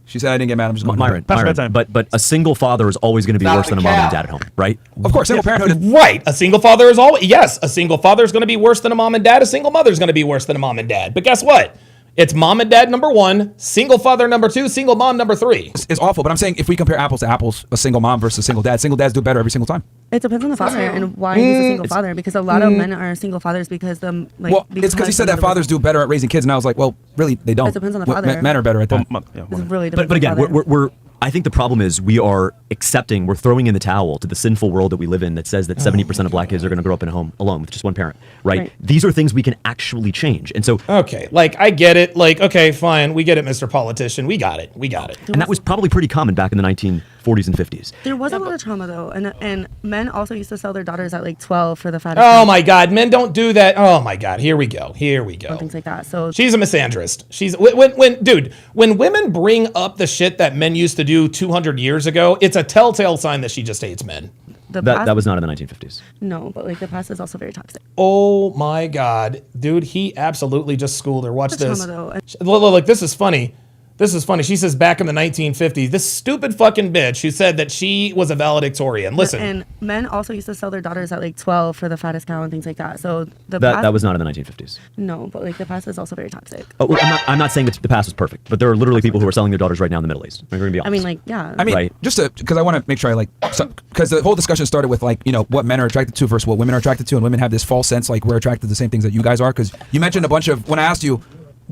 She said I didn't get mad. I'm just going. Myron, but a single father is always going to be Stop worse the than a mom and cap. dad at home, right? Of course, single parenthood. Right. A single father is always, yes, a single father is going to be worse than a mom and dad. A single mother is going to be worse than a mom and dad. But guess what? It's mom and dad number 1, single father number 2, single mom number 3. It's awful, but I'm saying if we compare apples to apples, a single mom versus a single dads do better every single time. It depends on the father and why he's a single father. Because a lot of men are single fathers because Well, it's because he said that fathers do better at raising kids, and I was like, well, really, they don't. It depends on the father. Men are better at that. It really depends But on again, the father. we're I think the problem is we are we're throwing in the towel to the sinful world that we live in that says that 70% of black kids are going to grow up in a home alone with just one parent, right? These are things we can actually change. And so Okay, like I get it. Like, okay, fine, we get it, Mr. Politician. We got it. And that was probably pretty common back in the 1940s and 50s. There was a lot of trauma though, and men also used to sell their daughters at like 12 for the fat. Oh my God, men don't do that. Oh my God, here we go. Things like that. So she's a misandrist. She's when women bring up the shit that men used to do 200 years ago, it's a telltale sign that she just hates men. That was not in the 1950s. No, but like the past is also very toxic. Oh my God, dude, he absolutely just schooled her. Watch this. Trauma, Look, this is funny. This is funny. She says back in the 1950s, this stupid fucking bitch who said that she was a valedictorian. Listen. And men also used to sell their daughters at like 12 for the fattest cow and things like that. So that was not in the 1950s. No, but like the past is also very toxic. Oh, well, I'm not saying that the past was perfect, but there are literally people who are selling their daughters right now in the Middle East. We're going to be honest. I mean, like, yeah. I mean, Right. just because I want to make sure because the whole discussion started with like, what men are attracted to versus what women are attracted to, and women have this false sense like we're attracted to the same things that you guys are. Because you mentioned a bunch of, when I asked you,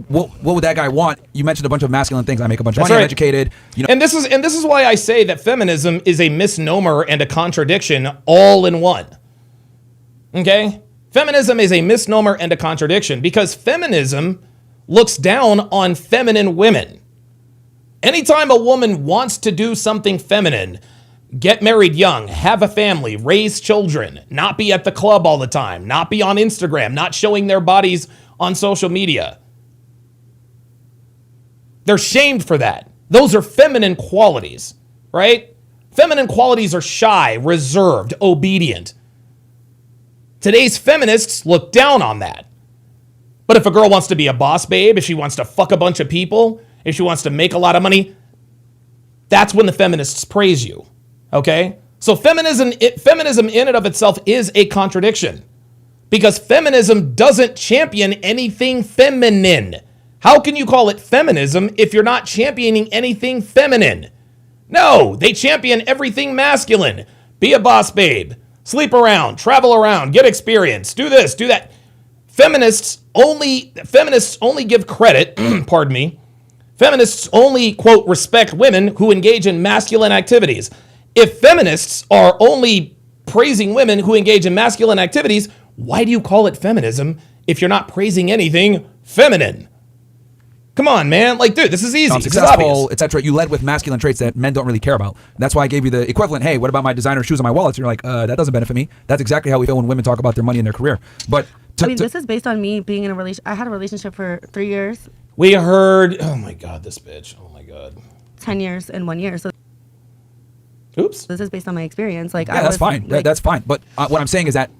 what would that guy want? You mentioned a bunch of masculine things. I make a bunch of money. I'm educated. And this is why I say that feminism is a misnomer and a contradiction all in one. Okay? Feminism is a misnomer and a contradiction because feminism looks down on feminine women. Anytime a woman wants to do something feminine, get married young, have a family, raise children, not be at the club all the time, not be on Instagram, not showing their bodies on social media, they're shamed for that. Those are feminine qualities, right? Feminine qualities are shy, reserved, obedient. Today's feminists look down on that. But if a girl wants to be a boss babe, if she wants to fuck a bunch of people, if she wants to make a lot of money, that's when the feminists praise you, okay? So feminism in and of itself is a contradiction because feminism doesn't champion anything feminine. How can you call it feminism if you're not championing anything feminine? No, they champion everything masculine. Be a boss babe. Sleep around, travel around, get experience, do this, do that. Feminists only give credit, pardon me. Feminists only, quote, respect women who engage in masculine activities. If feminists are only praising women who engage in masculine activities, why do you call it feminism if you're not praising anything feminine? Come on, man. Like, dude, this is easy. I'm successful, etc. You led with masculine traits that men don't really care about. That's why I gave you the equivalent. Hey, what about my designer shoes and my wallets? And you're like, that doesn't benefit me. That's exactly how we feel when women talk about their money and their career. But this is based on me being in a relationship. I had a relationship for 3 years. We heard, oh my God, this bitch. Oh my God. 10 years and 1 year. So oops. This is based on my experience. Like, yeah, that's fine. That's fine. But what I'm saying is that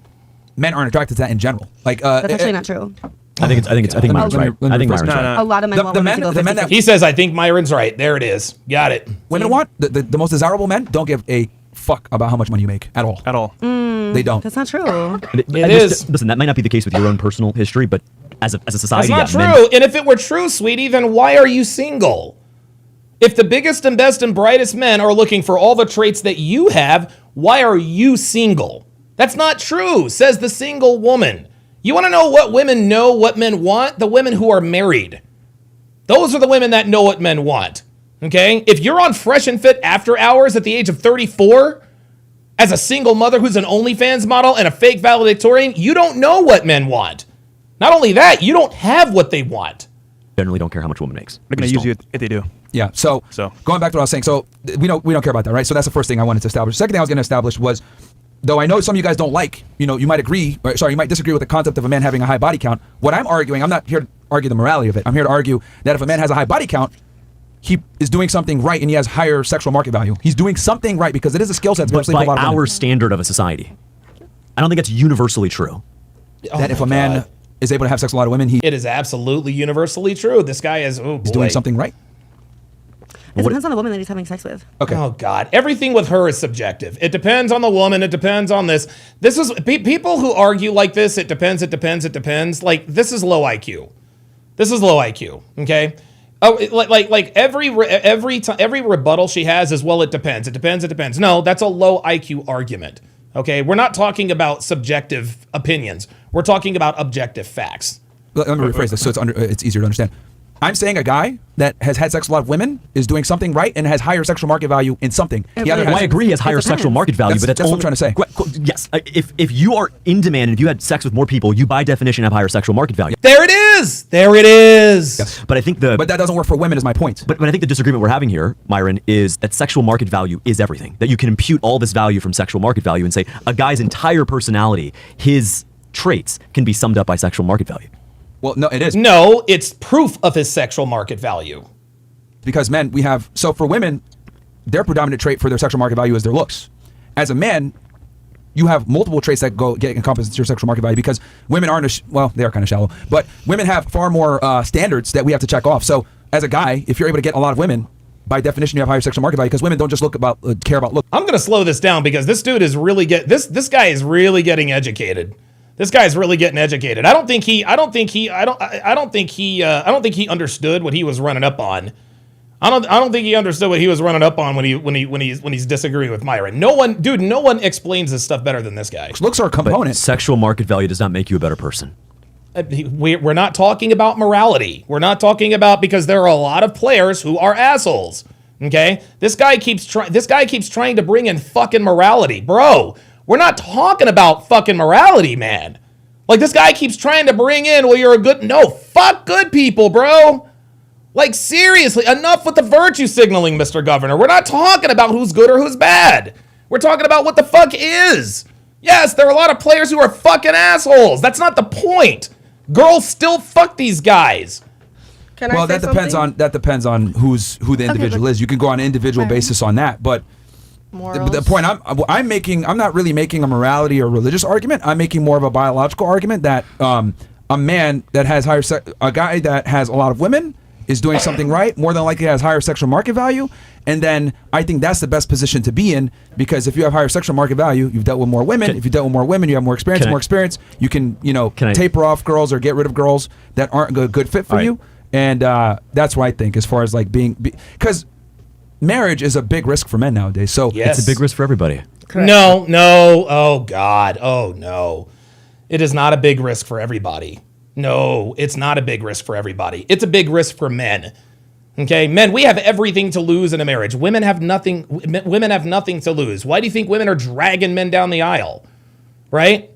men aren't attracted to that in general. Like, that's actually not true. I think Myron's right. I think Myron's right. A lot of men want women to go He says, I think Myron's right. There it is. Got it. Women want the most desirable men don't give a fuck about how much money you make at all. At all. They don't. That's not true. It is. Listen, that might not be the case with your own personal history, but as a society, That's not yeah, true. And if it were true, sweetie, then why are you single? If the biggest and best and brightest men are looking for all the traits that you have, why are you single? That's not true, says the single woman. You want to know what women know what men want? The women who are married. Those are the women that know what men want. Okay? If you're on Fresh and Fit after hours at the age of 34, as a single mother who's an OnlyFans model and a fake valedictorian, you don't know what men want. Not only that, you don't have what they want. Generally don't care how much a woman makes. They're going to use you if they do. Yeah. So going back to what I was saying, so we don't care about that, right? So that's the first thing I wanted to establish. The second thing I was going to establish was, though I know some of you guys don't like, you might you might disagree with the concept of a man having a high body count. What I'm arguing, I'm not here to argue the morality of it. I'm here to argue that if a man has a high body count, he is doing something right and he has higher sexual market value. He's doing something right because it is a skill set. But by our standard of a society, I don't think it's universally true. That if a man is able to have sex with a lot of women, it is absolutely universally true. This guy is he's doing something right. It depends on the woman that he's having sex with. Okay. Oh God, everything with her is subjective. It depends on the woman. It depends on this. This is people who argue like this. It depends. It depends. It depends. Like this is low IQ. This is low IQ. Okay. Oh, like every rebuttal she has is, well, it depends. It depends. It depends. No, that's a low IQ argument. Okay, we're not talking about subjective opinions. We're talking about objective facts. Let me rephrase this so it's easier to understand. I'm saying a guy that has had sex with a lot of women is doing something right and has higher sexual market value in something. I agree he has higher sexual market value, but that's what I'm trying to say. Yes, if you are in demand and if you had sex with more people, you by definition have higher sexual market value. There it is. There it is. Yes. But I think but that doesn't work for women is my point. But I think the disagreement we're having here, Myron, is that sexual market value is everything. That you can impute all this value from sexual market value and say a guy's entire personality, his traits can be summed up by sexual market value. Well, no, it is. No, it's proof of his sexual market value. Because men, so for women, their predominant trait for their sexual market value is their looks. As a man, you have multiple traits that get encompassed your sexual market value because women aren't, they are kind of shallow, but women have far more standards that we have to check off. So as a guy, if you're able to get a lot of women, by definition, you have higher sexual market value because women don't just care about look. I'm going to slow this down because this dude is really this guy is really getting educated. This guy's really getting educated. I don't think he understood what he was running up on. I don't think he understood what he was running up on when he's disagreeing with Myron. No one explains this stuff better than this guy. Looks are a component. But sexual market value does not make you a better person. We're not talking about morality. We're not talking about, because there are a lot of players who are assholes. Okay? This guy keeps trying to bring in fucking morality. Bro, we're not talking about fucking morality, man. Like, this guy keeps trying to bring in, well, you're a good... No, fuck good people, bro. Like, seriously, enough with the virtue signaling, Mr. Governor. We're not talking about who's good or who's bad. We're talking about what the fuck is. Yes, there are a lot of players who are fucking assholes. That's not the point. Girls still fuck these guys. That depends on who the individual is. You can go on an individual basis on that, but... The point I'm making, I'm not really making a morality or religious argument. I'm making more of a biological argument that a man that has a guy that has a lot of women is doing something right, more than likely has higher sexual market value. And then I think that's the best position to be in, because if you have higher sexual market value, you've dealt with more women. If you dealt with more women, you have more experience. You can taper off girls or get rid of girls that aren't a good fit for you. And that's what I think, as far as like because marriage is a big risk for men nowadays. So yes. It's a big risk for everybody. Correct. No. Oh, God. Oh, no. It is not a big risk for everybody. No, it's not a big risk for everybody. It's a big risk for men. Okay, men, we have everything to lose in a marriage. Women have nothing. Women have nothing to lose. Why do you think women are dragging men down the aisle? Right?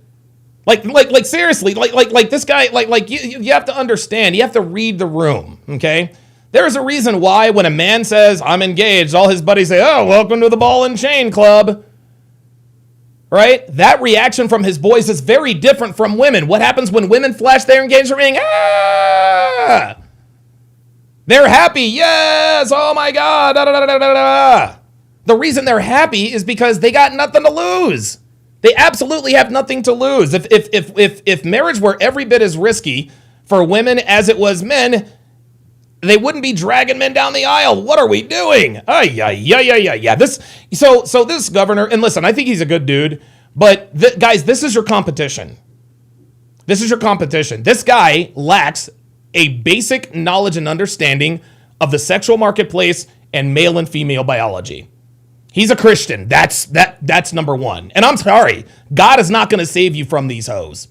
Like seriously, like this guy, you have to understand. You have to read the room. Okay. There's a reason why when a man says, I'm engaged, all his buddies say, oh, welcome to the ball and chain club. Right? That reaction from his boys is very different from women. What happens when women flash their engagement ring? Ah! They're happy. Yes. Oh, my God. Da, da, da, da, da, da. The reason they're happy is because they got nothing to lose. They absolutely have nothing to lose. If marriage were every bit as risky for women as it was men, They wouldn't be dragging men down the aisle. What are we doing? Yeah. So this governor, and listen, I think he's a good dude, but guys, this is your competition. This is your competition. This guy lacks a basic knowledge and understanding of the sexual marketplace and male and female biology. He's a Christian. That's number one. And I'm sorry, God is not going to save you from these hoes.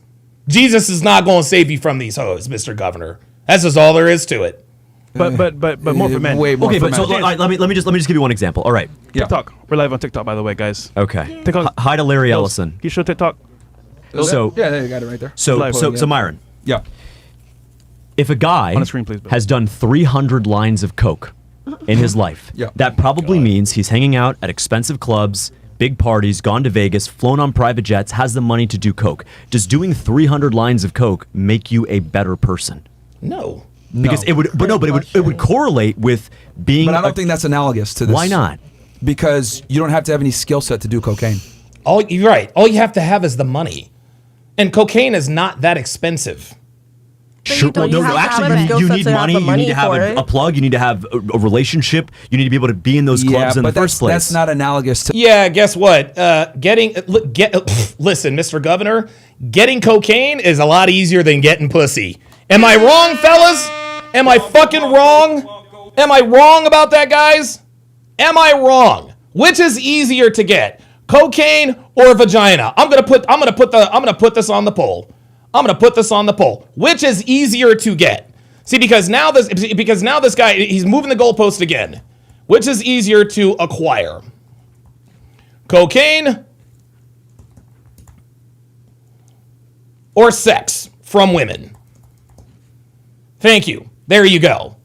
Jesus is not going to save you from these hoes, Mr. Governor. That's just all there is to it. But more for men. Way more Okay, for but so men. let me just give you one example. All right. TikTok. We're live on TikTok, by the way, guys. Okay. TikTok. Hi to Larry Ellison. Can you show TikTok? So yeah, you got it right there. So Myron. Yeah. If a guy On the screen, please, Bill. has done 300 lines of coke in his life, Yeah. that probably means he's hanging out at expensive clubs, big parties, gone to Vegas, flown on private jets, has the money to do coke. Does doing 300 lines of coke make you a better person? No. Because it would correlate with being. But I don't think that's analogous to this. Why not? Because you don't have to have any skill set to do cocaine. You're right. All you have to have is the money. And cocaine is not that expensive. Sure. don't- you have to have Actually, a skill you set need to have money. the You money need to have for a it. plug. You need to have a relationship. You need to be able to be in those clubs in the first place. That's not analogous to. Yeah, guess what? Listen, Mr. Governor, getting cocaine is a lot easier than getting pussy. Am I wrong, fellas? Am I fucking wrong? Am I wrong about that, guys? Am I wrong? Which is easier to get, cocaine or vagina? I'm gonna put this on the poll. I'm gonna put this on the poll. Which is easier to get? See, because now this guy, he's moving the goalpost again. Which is easier to acquire? Cocaine or sex from women? Thank you. There you go.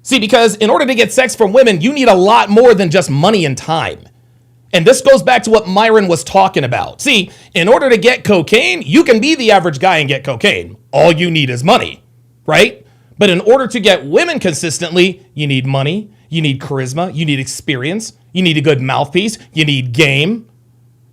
See, because in order to get sex from women, you need a lot more than just money and time. And this goes back to what Myron was talking about. See, in order to get cocaine, you can be the average guy and get cocaine. All you need is money, right? But in order to get women consistently, you need money, you need charisma, you need experience, you need a good mouthpiece, you need game,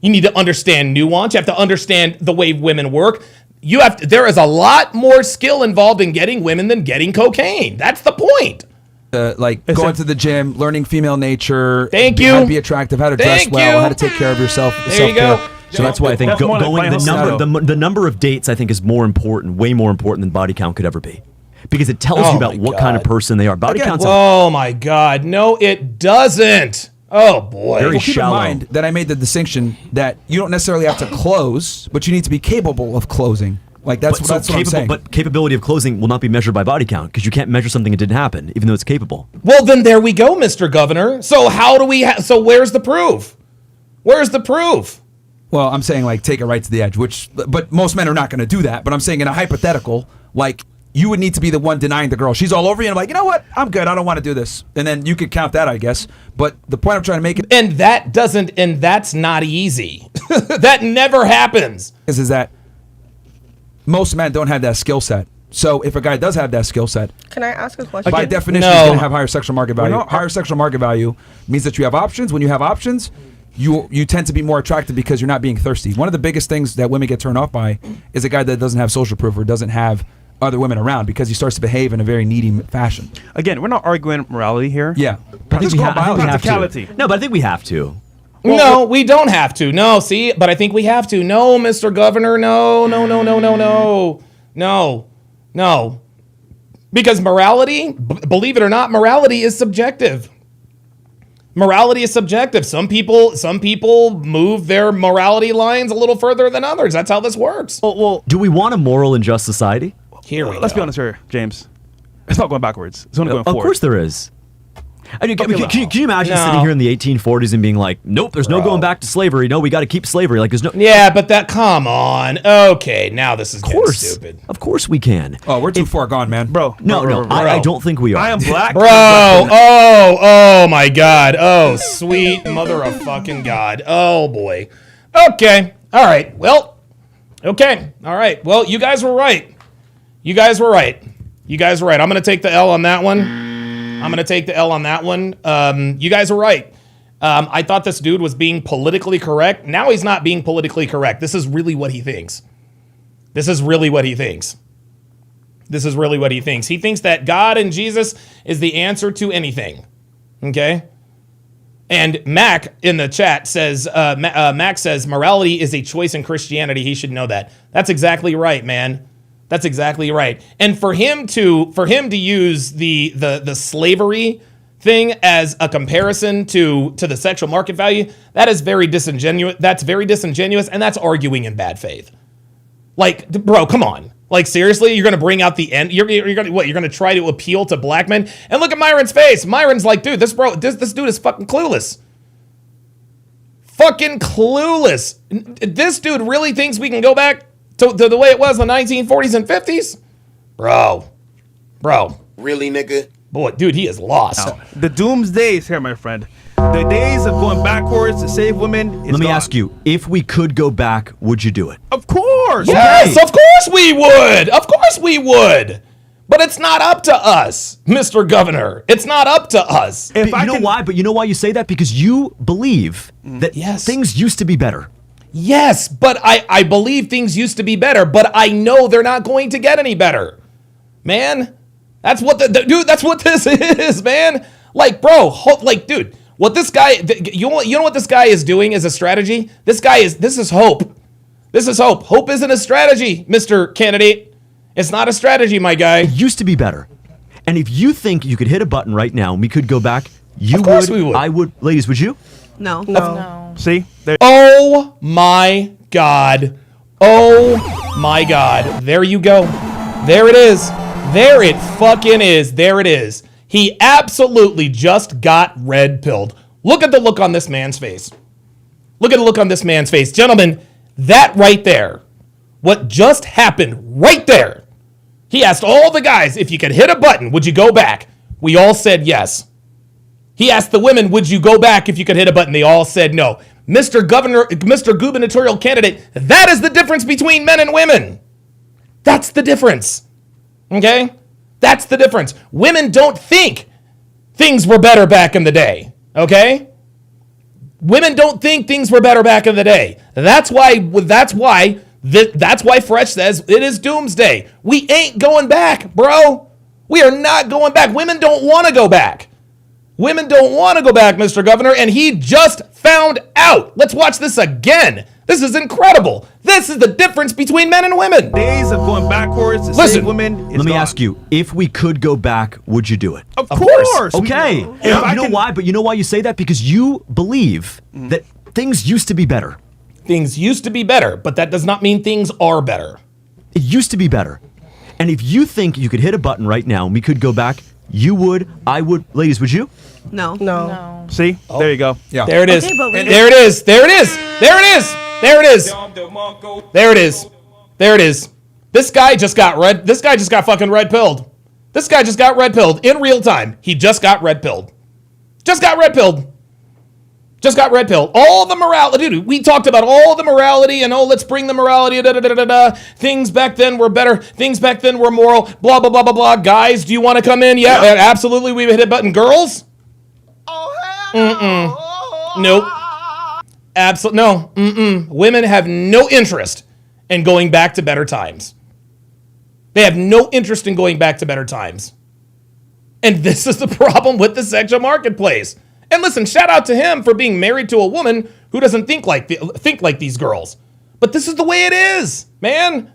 you need to understand nuance, you have to understand the way women work. There is a lot more skill involved in getting women than getting cocaine. That's the point. Going to the gym, learning female nature. Thank you. How to be attractive, how to dress well, how to take care of yourself. There you go. So that's why I think the number of dates I think is more important, way more important than body count could ever be, because it tells you about what kind of person they are. Body count. Oh my God, no, it doesn't. Oh boy. Well, keep in mind that I made the distinction that you don't necessarily have to close, but you need to be capable of closing. Like that's what I'm saying. But capability of closing will not be measured by body count, because you can't measure something that didn't happen, even though it's capable. Well, then there we go, Mr. Governor. So how do we? So where's the proof? Where's the proof? Well, I'm saying take it right to the edge, but most men are not going to do that. But I'm saying in a hypothetical, you would need to be the one denying the girl. She's all over you, and I'm like, you know what? I'm good. I don't want to do this. And then you could count that, I guess. But the point I'm trying to make it, and that's not easy. That never happens. Is that most men don't have that skill set. So if a guy does have that skill set, Can I ask a question? by definition, he's going to have higher sexual market value. Higher sexual market value means that you have options. When you have options, you tend to be more attractive because you're not being thirsty. One of the biggest things that women get turned off by is a guy that doesn't have social proof or doesn't have other women around, because he starts to behave in a very needy fashion. Again, we're not arguing morality here. Yeah. I think we have practicality. No, but I think we have to. No, we don't have to. No, see, but I think we have to. No, Mr. Governor, no. Because morality, believe it or not, morality is subjective. Morality is subjective. Some people move their morality lines a little further than others. That's how this works. Well, do we want a moral and just society? Let's be honest here, James. It's not going backwards. It's only going forward. Of course there is. I mean, can you imagine sitting here in the 1840s and being like, nope, there's no going back to slavery. No, we got to keep slavery. Like, there's no. Yeah, but come on. Okay, now this is getting stupid. Of course we can. Oh, we're too far gone, man. Bro. No, I don't think we are. I am black. Bro, oh my God. Oh, sweet mother of fucking God. Oh, boy. Okay, all right. Well, okay, all right. Well, you guys were right. I'm going to take the L on that one. You guys are right. I thought this dude was being politically correct. Now he's not being politically correct. This is really what he thinks. This is really what he thinks. He thinks that God and Jesus is the answer to anything. Okay? And Mac in the chat says, Mac says, morality is a choice in Christianity. He should know that. That's exactly right, man. That's exactly right. And for him to use the slavery thing as a comparison to the sexual market value, that is very disingenuous. That's very disingenuous, and that's arguing in bad faith. Like, bro, come on. Like, seriously, you're gonna bring out the end? You're gonna what? You're gonna try to appeal to black men? And look at Myron's face. Myron's like, dude, this dude is fucking clueless. Fucking clueless. This dude really thinks we can go back to the way it was in the 1940s and 50s? Bro. Really, nigga? Boy, dude, he is lost. No. The doomsday is here, my friend. The days of going backwards to save women is Let me gone. ask you, if we could go back, would you do it? Of course. Yes, of course we would. Of course we would. But it's not up to us, Mr. Governor. It's not up to us. But you know why? But you know why you say that? Because you believe that things used to be better. Yes, but I believe things used to be better, but I know they're not going to get any better. Man, that's what dude, that's what this is, man. Like, bro, dude, what this guy, you know what this guy is doing as a strategy? This is hope. This is hope. Hope isn't a strategy, Mr. Candidate. It's not a strategy, my guy. It used to be better. And if you think you could hit a button right now and we could go back, you Of course we would. I would. Ladies, would you? No. See? There. Oh my God. Oh my God. There you go. There it is. There it fucking is. There it is. He absolutely just got red-pilled. Look at the look on this man's face. Look at the look on this man's face. Gentlemen, that right there, what just happened right there, he asked all the guys, if you could hit a button, would you go back? We all said yes. He asked the women, would you go back if you could hit a button? They all said no. Mr. Gubernatorial Candidate, that is the difference between men and women. That's the difference. Okay? That's the difference. Women don't think things were better back in the day. Okay? Women don't think things were better back in the day. That's why Fresh says it is doomsday. We ain't going back, bro. We are not going back. Women don't want to go back. Women don't want to go back, Mr. Governor, and he just found out. Let's watch this again. This is incredible. This is the difference between men and women. Days of going backwards to save women is Let me gone. ask you, if we could go back, would you do it? Of course. Okay. You know why? But you know why you say that? Because you believe that things used to be better. Things used to be better, but that does not mean things are better. It used to be better. And if you think you could hit a button right now and we could go back, you would, I would. Ladies, would you? No. See? There you go. Yeah. There it is. Okay, but we- There it is. There it is. There it is. There it is. There it is. There it is. This guy just got fucking red-pilled. This guy just got red-pilled in real time. He just got red-pilled. Just got red-pilled. Just got red-pilled. All the morality, dude, we talked about all the morality and let's bring the morality, Things back then were better. Things back then were moral, blah, blah, blah, blah, blah. Guys, do you want to come in? Yeah, absolutely. We hit a button. Girls? Nope. Absolutely. No. Women have no interest in going back to better times. They have no interest in going back to better times. And this is the problem with the sexual marketplace. And listen, shout out to him for being married to a woman who doesn't think like these girls. But this is the way it is, man.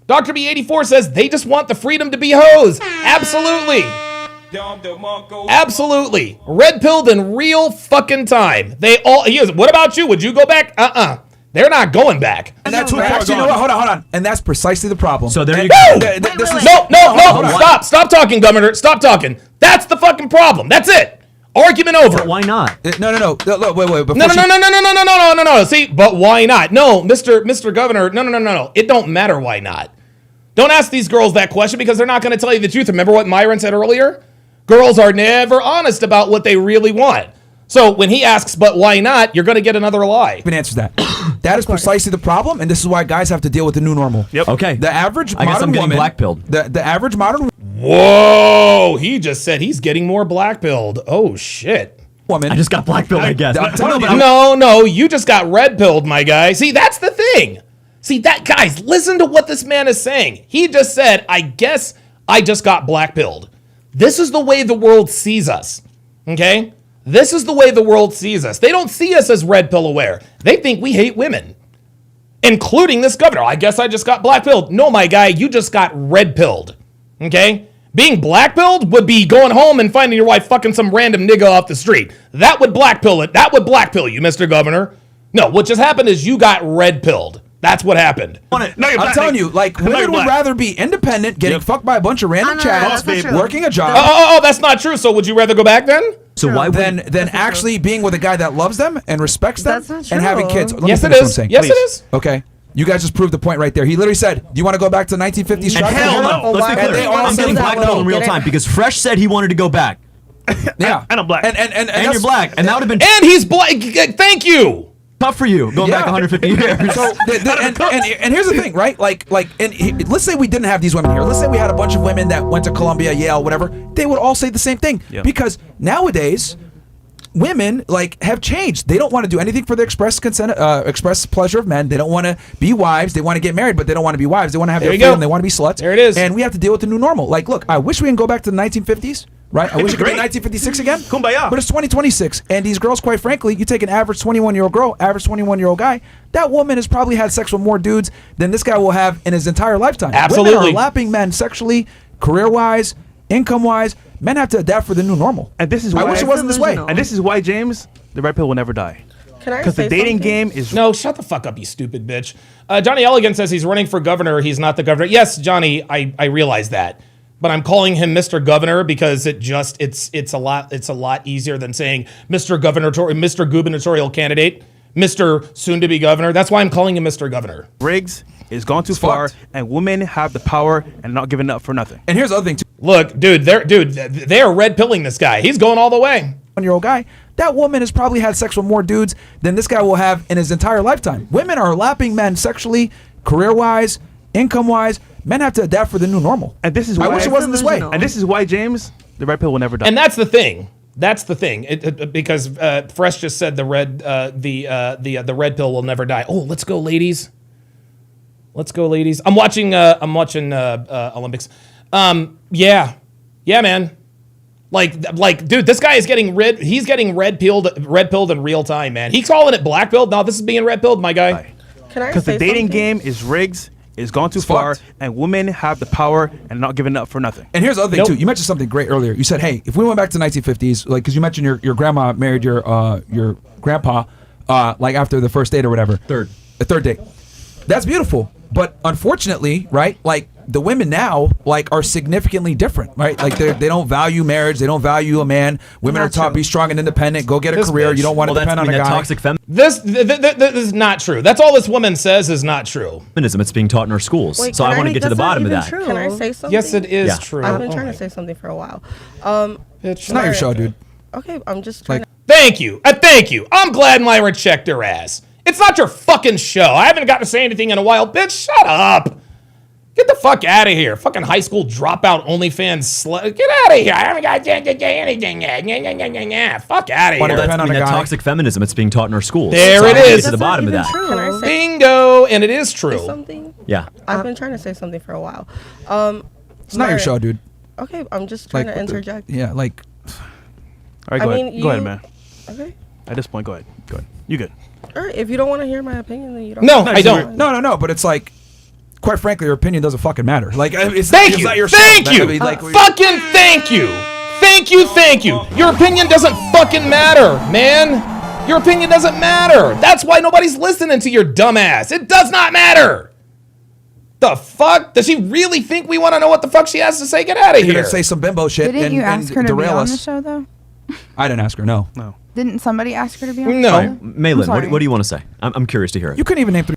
Dr. B84 says they just want the freedom to be hoes. Absolutely. Absolutely. Red-pilled in real fucking time. What about you? Would you go back? They're not going back. And that's actually, you know what? Hold on. And that's precisely the problem. So there you No! go. No. Stop talking, Governor. Stop talking. That's the fucking problem. That's it. Argument over. But why not? No. Look, wait. No. See, but why not? No, Mr. Governor. No. It don't matter why not. Don't ask these girls that question because they're not going to tell you the truth. Remember what Myron said earlier? Girls are never honest about what they really want. So when he asks, but why not, you're going to get another lie. Even answers that. That is precisely the problem, and this is why guys have to deal with the new normal. Yep. Okay. The average I guess modern I'm getting woman, black-pilled. The average modern Whoa, he just said he's getting more black-pilled. Oh, shit. woman. I just got black-pilled, I guess. I'm telling you. No, you just got red-pilled, my guy. See, that's the thing. See that, guys, listen to what this man is saying. He just said, I guess I just got black-pilled. This is the way the world sees us, okay? This is the way the world sees us. They don't see us as red pill aware. They think we hate women, including this governor. I guess I just got black-pilled. No, my guy, you just got red-pilled, okay? Being black-pilled would be going home and finding your wife fucking some random nigga off the street. That would black-pill it. That would black-pill you, Mr. Governor. No, what just happened is you got red-pilled. That's what happened. I'm telling you, like, women would rather be independent, getting fucked by a bunch of random chads, working a job. Oh, that's not true. So would you rather go back then? So why than actually being with a guy that loves them and respects them and having kids? Let me Yes, it finish what I'm is. saying, Yes, it please. is. Okay. You guys just proved the point right there. He literally said, do you want to go back to 1950s structure? Hell no. Let's be clear. I'm getting blackpilled in real time because Fresh said he wanted to go back. Yeah. And I'm black. And you're black. And that would have been... And he's black. Thank you. Tough for you, going back 150 years. So, and here's the thing, right? Let's say we didn't have these women here. Let's say we had a bunch of women that went to Columbia, Yale, whatever. They would all say the same thing. Yeah. Because nowadays, women have changed. They don't want to do anything for the express pleasure of men. They don't want to be wives. They want to get married, but they don't want to be wives. They want to have their freedom. They want to be sluts. There it is. And we have to deal with the new normal. Like, look, I wish we can go back to the 1950s. Right? I wish it could be 1956 again. Kumbaya. But it's 2026. And these girls, quite frankly, you take an average 21-year-old girl, average 21-year-old guy, that woman has probably had sex with more dudes than this guy will have in his entire lifetime. Absolutely. Women are lapping men sexually, career-wise, income-wise. Men have to adapt for the new normal. And this is why I wish it wasn't this way. And this is why, James, the red pill will never die. Can I Because the say dating something? game is... No, shut the fuck up, you stupid bitch. Johnny Elegant says he's running for governor. He's not the governor. Yes, Johnny, I realize that. But I'm calling him Mr. Governor because it's a lot easier than saying Mr. Gubernatorial candidate, Mr. Soon-to-be governor. That's why I'm calling him Mr. Governor. Riggs is gone too far, and women have the power and not giving up for nothing. And here's the other thing, too. Look, they are red pilling this guy. He's going all the way. 21-year-old guy, that woman has probably had sex with more dudes than this guy will have in his entire lifetime. Women are lapping men sexually, career-wise, income-wise. Men have to adapt for the new normal. And this is why... I wish it wasn't this way. And this is why, James, the red pill will never die. And that's the thing. That's the thing. Because Fresh just said the red pill will never die. Oh, let's go, ladies. Let's go, ladies. I'm watching Olympics. Yeah, man. Like, dude, this guy is getting he's getting red pilled in real time, man. He's calling it black pilled. No, this is being red pilled, my guy. Can I Because say the dating something? game is Riggs is gone too far, and women have the power and not giving up for nothing. And here's the other thing, too. You mentioned something great earlier. You said, hey, if we went back to 1950s, like, because you mentioned your grandma married your grandpa, like, after the first date or whatever. The third date. That's beautiful. But unfortunately, right, like, the women now, like, are significantly different, right? Like, they don't value marriage. They don't value a man. Women are taught, be strong and independent. Go get a career. You don't want to depend on a guy. Toxic feminism. This is not true. That's all this woman says is not true. It's being taught in our schools. Wait, So I can want to get to the bottom of that. Can I say something? Yes, it is Yeah. true. I've been Oh trying my- to say something for a while. It's not your show, dude. Okay, I'm just trying to... Thank you. Thank you. I'm glad Myra checked her ass. It's not your fucking show. I haven't got to say anything in a while. Bitch, shut up. Get the fuck out of here. Fucking high school dropout OnlyFans slut. Get out of here. I haven't got to say anything yet. Fuck out of Well, here. that's toxic feminism. It's being taught in our schools. There So I it wanna is. Get to the bottom of that. Can I say Bingo. And it is true. something? Yeah. I've been trying to say something for a while. It's not your show, dude. Okay, I'm just trying Like, to what the- interject. Yeah, like... All right, go ahead. Go ahead, man. Okay. At this point, go ahead. Go ahead. You good. All right, if you don't want to hear my opinion, then you don't. No, I don't. No, but it's like... Quite frankly, your opinion doesn't fucking matter. Like, it's Thank it's you. not your show. Thank you. I mean, like, Fucking thank you. Thank you. Thank you. Your opinion doesn't fucking matter, man. Your opinion doesn't matter. That's why nobody's listening to your dumb ass. It does not matter. The fuck? Does she really think we want to know what the fuck she has to say? Get out of You're here. gonna say some bimbo shit Didn't and, you ask her and to be derail on us. the show, though? I didn't ask her. No. Didn't somebody ask her to be on No. the show? Malin, sorry. what do you want to say? I'm curious to hear it. You couldn't even name three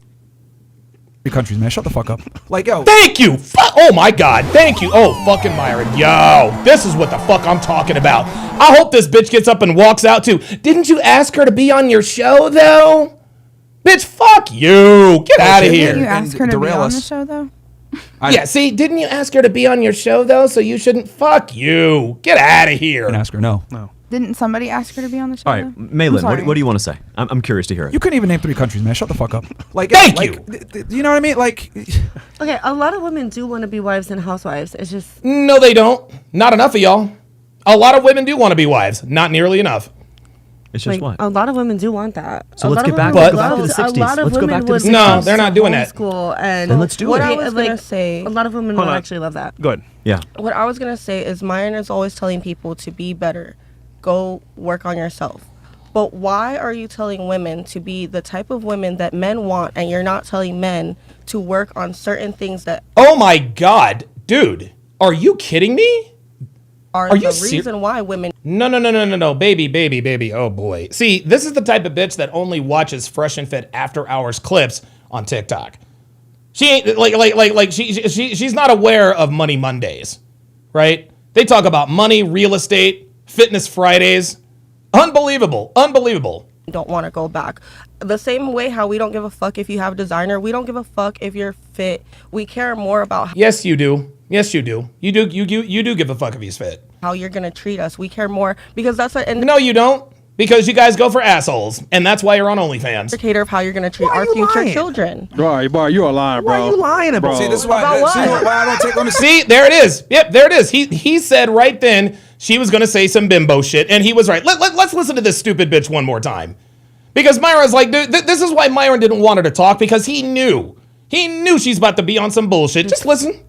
countries, man. Shut the fuck up. Like, yo. Thank you. Oh my God. Thank you. Oh, fucking Myron. Yo, this is what the fuck I'm talking about. I hope this bitch gets up and walks out too. Didn't you ask her to be on your show though? Bitch, fuck you. Get out of Didn't here. you ask her to be derail on the us. show, though? Yeah, see, didn't you ask her to be on your show though? So you shouldn't. Fuck you. Get out of here. Didn't ask her. No. Didn't somebody ask her to be on the show? All right, Maylin, what do you want to say? I'm curious to hear it. You couldn't even name 3 countries, man. Shut the fuck up. Like, Thank you. You know what I mean? Like, Okay, a lot of women do want to be wives and housewives. It's just No, they don't. Not enough of y'all. A lot of women do want to be wives. Not nearly enough. It's just like, a lot of women do want that. So A let's lot get of back, women let's go back to the 60s. A lot of Let's go women back to the would 60s. No, they're not doing that. Homeschool and Then let's do What it. I was like, gonna say. a lot of women Hold would on. actually love that. Good. Yeah. What I was gonna say is Myron is always telling people to be better, go work on yourself. But why are you telling women to be the type of women that men want, and you're not telling men to work on certain things that Oh my God, dude. Are you kidding me? are you the reason why women No, baby. Oh boy. See, this is the type of bitch that only watches Fresh and Fit after hours clips on TikTok. She ain't like she's not aware of Money Mondays, right? They talk about money, real estate, Fitness Fridays. Unbelievable. don't want to go back. The same way how we don't give a fuck if you have designer, we don't give a fuck if you're fit. We care more about Yes, you do. Yes, you do. You do give a fuck if he's fit. how you're gonna treat us. We care more because that's an No, you don't. Because you guys go for assholes, and that's why you're on OnlyFans. indicator of how you're gonna treat Why are our you future lying? children. Boy, you are lying, bro. why are you lying about? Bro. See, this is why. About See what? why I don't take on the. See, there it is. Yep, there it is. He said right then she was going to say some bimbo shit, and he was right. Let's listen to this stupid bitch one more time. Because Myron's like, dude, this is why Myron didn't want her to talk, because he knew. He knew she's about to be on some bullshit. Just listen.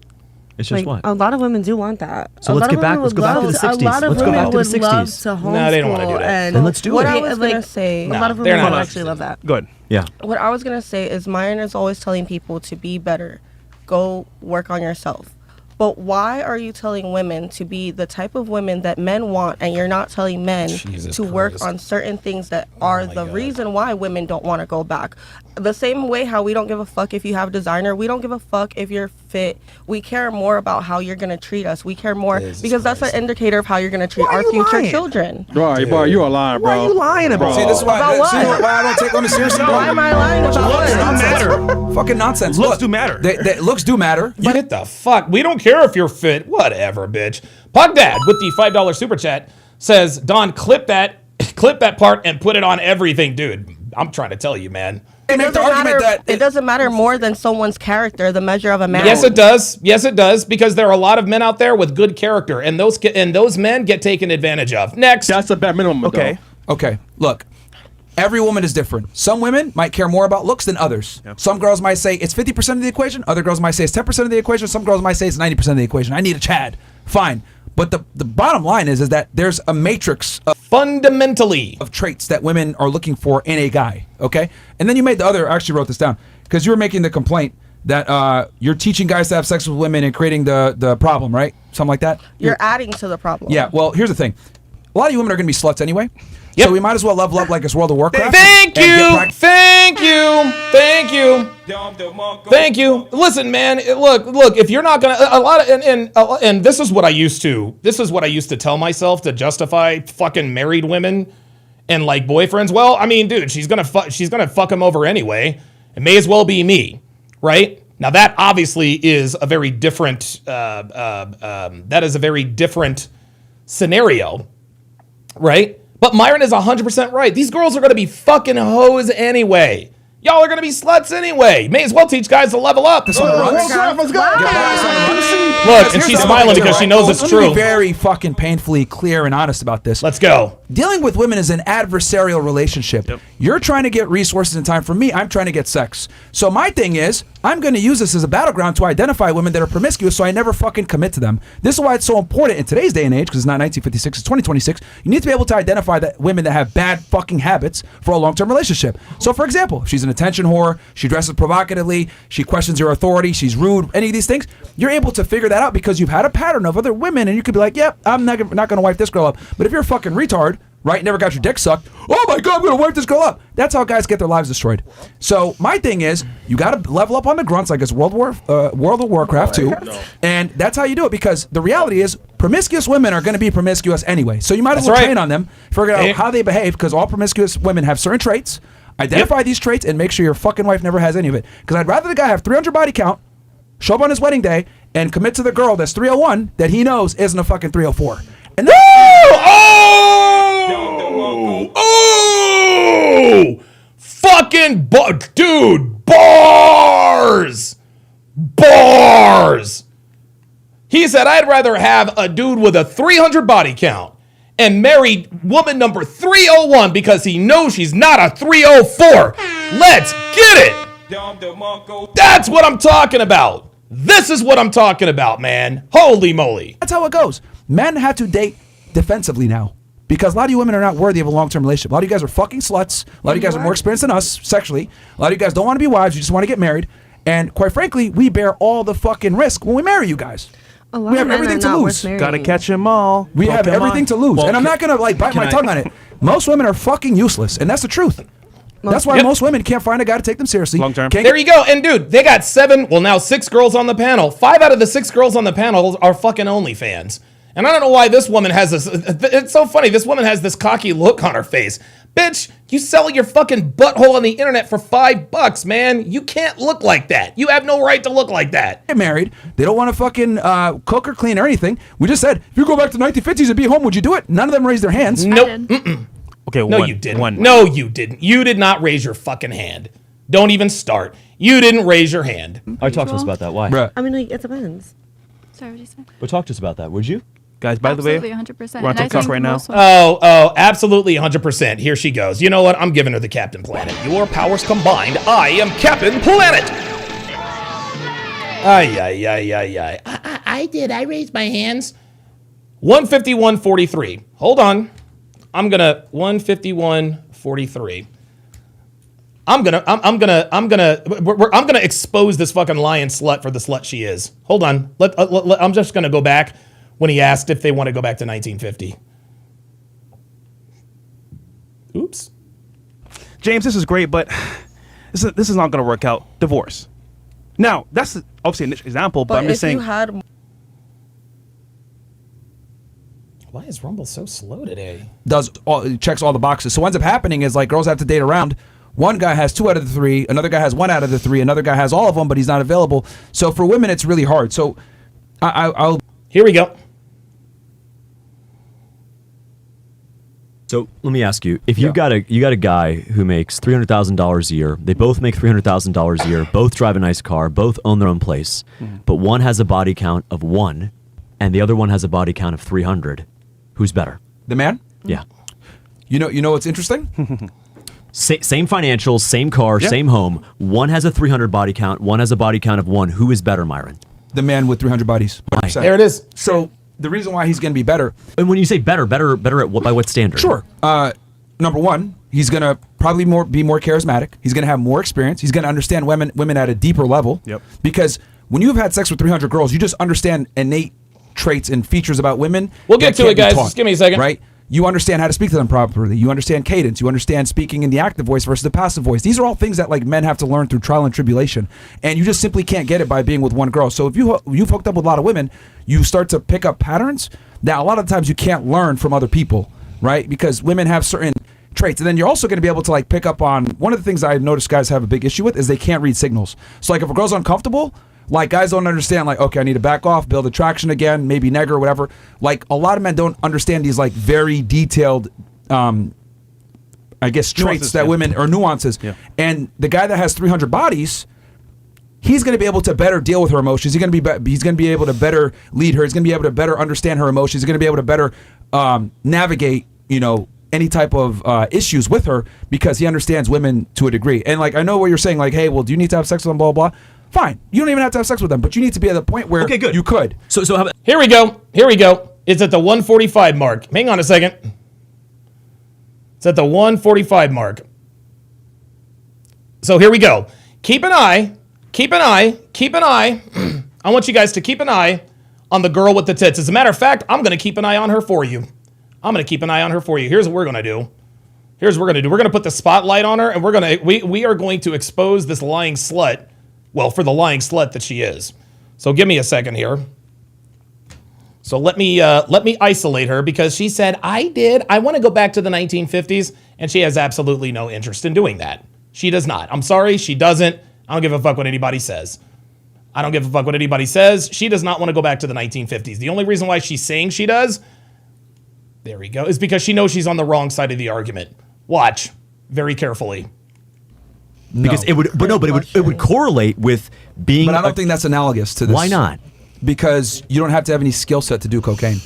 It's just Like, what? a lot of women do want that. So A let's lot get of back- women let's would go back to love the A 60s. lot of Let's go women back to the would love 60s. to homeschool. No, they don't wanna do that. And Then let's do What it. I was like, gonna say, a lot of they're women would not. actually love that. Good. Yeah. what I was gonna say is Myron is always telling people to be better, go work on yourself. But why are you telling women to be the type of women that men want, and you're not telling men Jesus to work Christ. on certain things that are my the God. reason why women don't want to go back? The same way how we don't give a fuck if you have designer, we don't give a fuck if you're fit. We care more about how you're gonna treat us. We care more Jesus because that's Christ. an indicator of how you're gonna treat Why are our you future lying? children. Boy, you are lying, bro. Why are you lying about? Bro. See, this is why. About See what? why I don't take on the seriously. Why am I lying about Looks what? do matter. Fucking nonsense. Looks Look, do matter. Looks do matter. Get the fuck. We don't care if you're fit. Whatever, bitch. Pug Dad with the $5 super chat says, Don, clip that part and put it on everything. Dude, I'm trying to tell you, man. They make the argument that It doesn't matter more than someone's character, the measure of a man. Yes, it does. Yes, it does. Because there are a lot of men out there with good character, and those men get taken advantage of. Next. That's a bare minimum. Okay. Okay. Look, every woman is different. Some women might care more about looks than others. Some girls might say it's 50% of the equation. Other girls might say it's 10% of the equation. Some girls might say it's 90% of the equation. I need a Chad. Fine. But the bottom line is that there's a matrix of fundamentally of traits that women are looking for in a guy. Okay. And then you made the other. I actually wrote this down because you were making the complaint that you're teaching guys to have sex with women and creating the problem, right? Something like that. You're adding to the problem. Yeah. Well, here's the thing. A lot of you women are going to be sluts anyway. So we might as well level up like it's World of Warcraft. Thank you. Listen, man. Look. If you're not gonna, a lot of, and this is what I used to tell myself to justify fucking married women and like boyfriends. Well, I mean, dude, she's gonna fuck him over anyway. It may as well be me, right? Now that obviously is a very different. That is a very different scenario, right? But Myron is 100% right. These girls are going to be fucking hoes anyway. Y'all are going to be sluts anyway. May as well teach guys to level up. This one runs. Let's go. Look, and she's smiling because she knows it's Let me true. be very fucking painfully clear and honest about this. Let's go. Dealing with women is an adversarial relationship. You're trying to get resources and time from me. I'm trying to get sex. So my thing is, I'm going to use this as a battleground to identify women that are promiscuous so I never fucking commit to them. This is why it's so important in today's day and age, because it's not 1956, it's 2026. You need to be able to identify that women that have bad fucking habits for a long-term relationship. So for example, if she's an attention whore, she dresses provocatively, she questions your authority, she's rude, any of these things, you're able to figure that out because you've had a pattern of other women and you could be like, yep, I'm not going to wipe this girl up. But if you're a fucking retard, right, never got your dick sucked, oh my God, I'm going to wipe this girl up. That's how guys get their lives destroyed. So my thing is, you got to level up on the grunts like it's World of Warcraft 2. And that's how you do it because the reality is promiscuous women are going to be promiscuous anyway. So you might as well train on them, figure out how they behave because all promiscuous women have certain traits. Identify these traits and make sure your fucking wife never has any of it. Because I'd rather the guy have 300 body count, show up on his wedding day, and commit to the girl that's 301 that he knows isn't a fucking 304. And then, Oh! Fucking dude, bars! Bars! He said, I'd rather have a dude with a 300 body count and marry woman number 301 because he knows she's not a 304. Let's get it! That's what I'm talking about. This is what I'm talking about, man. Holy moly. That's how it goes. Men have to date defensively now because a lot of you women are not worthy of a long-term relationship. A lot of you guys are fucking sluts. A lot of you guys are more experienced than us sexually. A lot of you guys don't want to be wives. You just want to get married. And quite frankly, we bear all the fucking risk when we marry you guys. We have everything to lose. Gotta catch them all. We have everything to lose. Well, and I'm not going to like bite my tongue on it. Most women are fucking useless. And that's the truth. That's why most women can't find a guy to take them seriously. Long term. There you go. And dude, they got 6 girls on the panel. 5 out of the 6 girls on the panel are fucking OnlyFans. And I don't know why this woman has this. It's so funny. This woman has this cocky look on her face. Bitch, you sell your fucking butthole on the internet for $5, man. You can't look like that. You have no right to look like that. Get married. They don't want to fucking cook or clean or anything. We just said, if you go back to the 1950s and be home, would you do it? None of them raised their hands. Nope. Okay, no, you didn't. No, you didn't. You did not raise your fucking hand. Don't even start. You didn't raise your hand. All right, talk to us about that. Why? I mean, like, it depends. Sorry, what did you say? Well, talk to us about that, would you? Guys, by Absolutely, the way, 100%. we're on TikTok right now. Oh, absolutely 100%. Here she goes. You know what? I'm giving her the Captain Planet. Your powers combined, I am Captain Planet. Ay. I did. I raised my hands. 151.43. Hold on. I'm gonna 151.43. I'm gonna expose this fucking lion slut for the slut she is. Hold on. I'm just gonna go back when he asked if they want to go back to 1950. Oops. James, this is great, but this is not going to work out. Divorce. Now, that's obviously an example, but I'm just saying. Why is Rumble so slow today? Checks all the boxes. So what ends up happening is like girls have to date around. One guy has 2 out of the 3. Another guy has 1 out of the 3. Another guy has all of them, but he's not available. So for women, it's really hard. So I'll. Here we go. So let me ask you: if you got a guy who makes $300,000 a year, they both make $300,000 a year, both drive a nice car, both own their own place, but one has a body count of 1, and the other one has a body count of 300. Who's better? The man? Yeah. You know what's interesting? Same financials, same car, same home. One has a 300 body count. One has a body count of 1. Who is better, Myron? The man with 300 bodies. 100%. There it is. So the reason why he's going to be better. And when you say better at what, by what standard? Sure. Number one, he's going to probably be more charismatic. He's going to have more experience. He's going to understand women at a deeper level. Yep. Because when you've had sex with 300 girls, you just understand innate traits and features about women. We'll get to it, guys. Just give me a second. Right? You understand how to speak to them properly. You understand cadence. You understand speaking in the active voice versus the passive voice. These are all things that like men have to learn through trial and tribulation, and you just simply can't get it by being with one girl. So if you've hooked up with a lot of women, you start to pick up patterns that a lot of times you can't learn from other people, right? Because women have certain traits, and then you're also going to be able to like pick up on one of the things I've noticed guys have a big issue with is they can't read signals. So like if a girl's uncomfortable, like guys don't understand like, okay, I need to back off, build attraction again, maybe neg or whatever. Like a lot of men don't understand these like very detailed I guess traits that women or nuances. Yeah. And the guy that has 300 bodies, he's going to be able to better deal with her emotions. He's going to be able to better lead her. He's going to be able to better understand her emotions. He's going to be able to better navigate, any type of issues with her because he understands women to a degree. And like I know what you're saying, like, hey, well, do you need to have sex with them, blah, blah, blah. Fine. You don't even have to have sex with them, but you need to be at the point where you could. So how about Here we go. It's at the 145 mark. Hang on a second. It's at the 145 mark. So here we go. Keep an eye. I want you guys to keep an eye on the girl with the tits. As a matter of fact, I'm going to keep an eye on her for you. Here's what we're going to do. We're going to put the spotlight on her, and we are going to expose this lying slut. Well, for the lying slut that she is. So give me a second here. So let me isolate her because she said, I want to go back to the 1950s, and she has absolutely no interest in doing that. She does not. I'm sorry, she doesn't. I don't give a fuck what anybody says. She does not want to go back to the 1950s. The only reason why she's saying she does There we go. It's because she knows she's on the wrong side of the argument. Watch very carefully. Because it would, but it would correlate with being. But I don't think that's analogous to this. Why not? Because you don't have to have any skill set to do cocaine.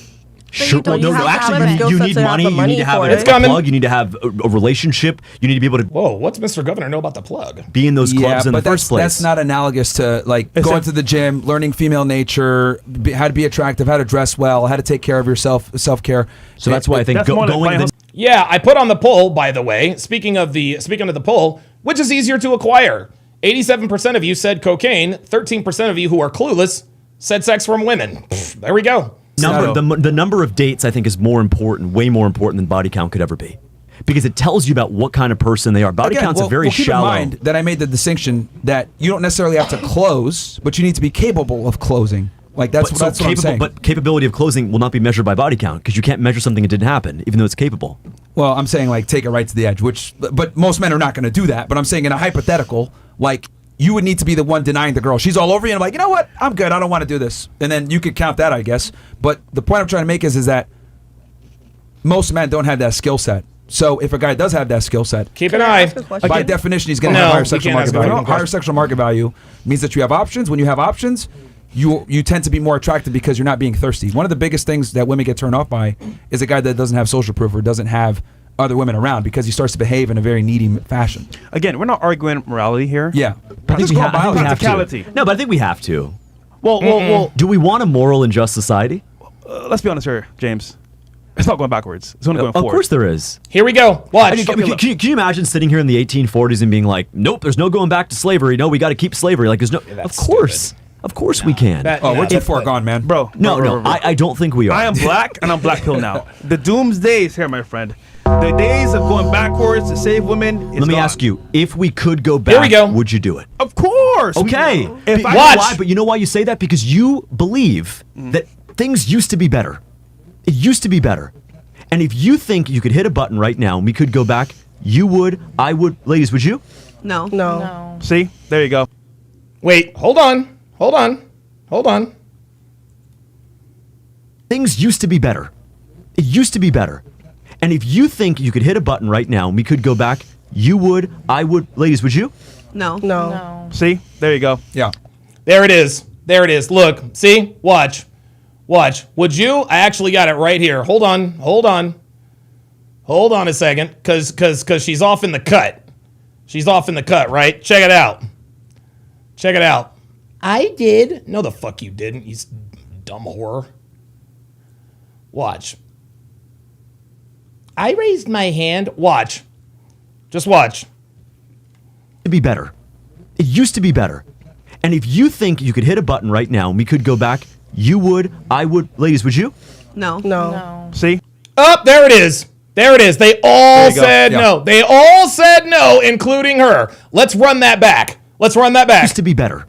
Sure. Well, no, actually, you need money. You need to have a plug. You need to have a relationship. You need to be able to. Whoa, what's Mr. Governor know about the plug? Be in those clubs in the first place. That's not analogous to like going to the gym, learning female nature, how to be attractive, how to dress well, how to take care of yourself, self-care. So that's why I think going. Yeah, I put on the poll, by the way. Speaking of the poll, which is easier to acquire? 87% of you said cocaine. 13% of you who are clueless said sex from women. There we go. The number of dates I think is more important, way more important than body count could ever be, because it tells you about what kind of person they are. Body count's a very shallow. Keep in mind that I made the distinction that you don't necessarily have to close, but you need to be capable of closing. Like that's what I'm saying. But capability of closing will not be measured by body count, because you can't measure something that didn't happen, even though it's capable. Well, I'm saying like take it right to the edge, but most men are not going to do that. But I'm saying in a hypothetical, like you would need to be the one denying the girl. She's all over you, and I'm like, you know what? I'm good. I don't want to do this. And then you could count that, I guess. But the point I'm trying to make is that most men don't have that skill set. So if a guy does have that skill set, keep an eye. By definition, he's going to have higher sexual market value. Higher sexual market value means that you have options. When you have options, you tend to be more attractive because you're not being thirsty. One of the biggest things that women get turned off by is a guy that doesn't have social proof or doesn't have other women around, because he starts to behave in a very needy fashion. Again, we're not arguing morality here. Yeah. I think we have practicality. No, but I think we have to. Well, do we want a moral and just society? Let's be honest here, James. It's not going backwards. It's only going forward. Of course there is. Here we go. Watch. Can you imagine sitting here in the 1840s and being like, nope, there's no going back to slavery. No, we got to keep slavery. Like, there's no. Of course. Of course we can. We're too far gone, man. Bro. I don't think we are. I am black and I'm black pill now. The doomsday is here, my friend. The days of going backwards to save women is Let me gone. ask you, if we could go back, Here we go. would you do it? Of course. Okay. Watch. But you know why you say that? Because you believe that things used to be better. It used to be better. And if you think you could hit a button right now and we could go back, you would, I would. Ladies, would you? No. See? There you go. Wait, hold on. Things used to be better. It used to be better. And if you think you could hit a button right now and we could go back, you would, I would. Ladies, would you? No. See? There you go. Yeah. There it is. Look, see? Watch. Would you? I actually got it right here. Hold on a second, because she's off in the cut. Right? Check it out. I did. No, the fuck you didn't, you dumb whore. Watch. I raised my hand. Watch. Just watch. To be better. It used to be better. And if you think you could hit a button right now and we could go back, you would, I would. Ladies, would you? No. See? Oh, there it is. They all said no. They all said no, including her. Let's run that back. It used to be better.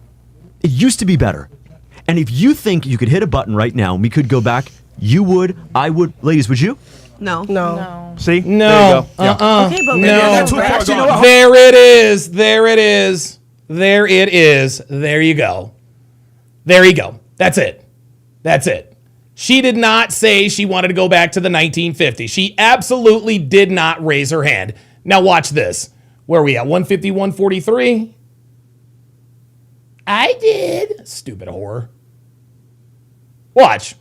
It used to be better. And if you think you could hit a button right now and we could go back, you would, I would. Ladies, would you? No. See? No. There you go. Okay, but No. There it is. There you go. That's it. She did not say she wanted to go back to the 1950s. She absolutely did not raise her hand. Now watch this. Where are we at? 150, 143? I did. Stupid whore. Watch.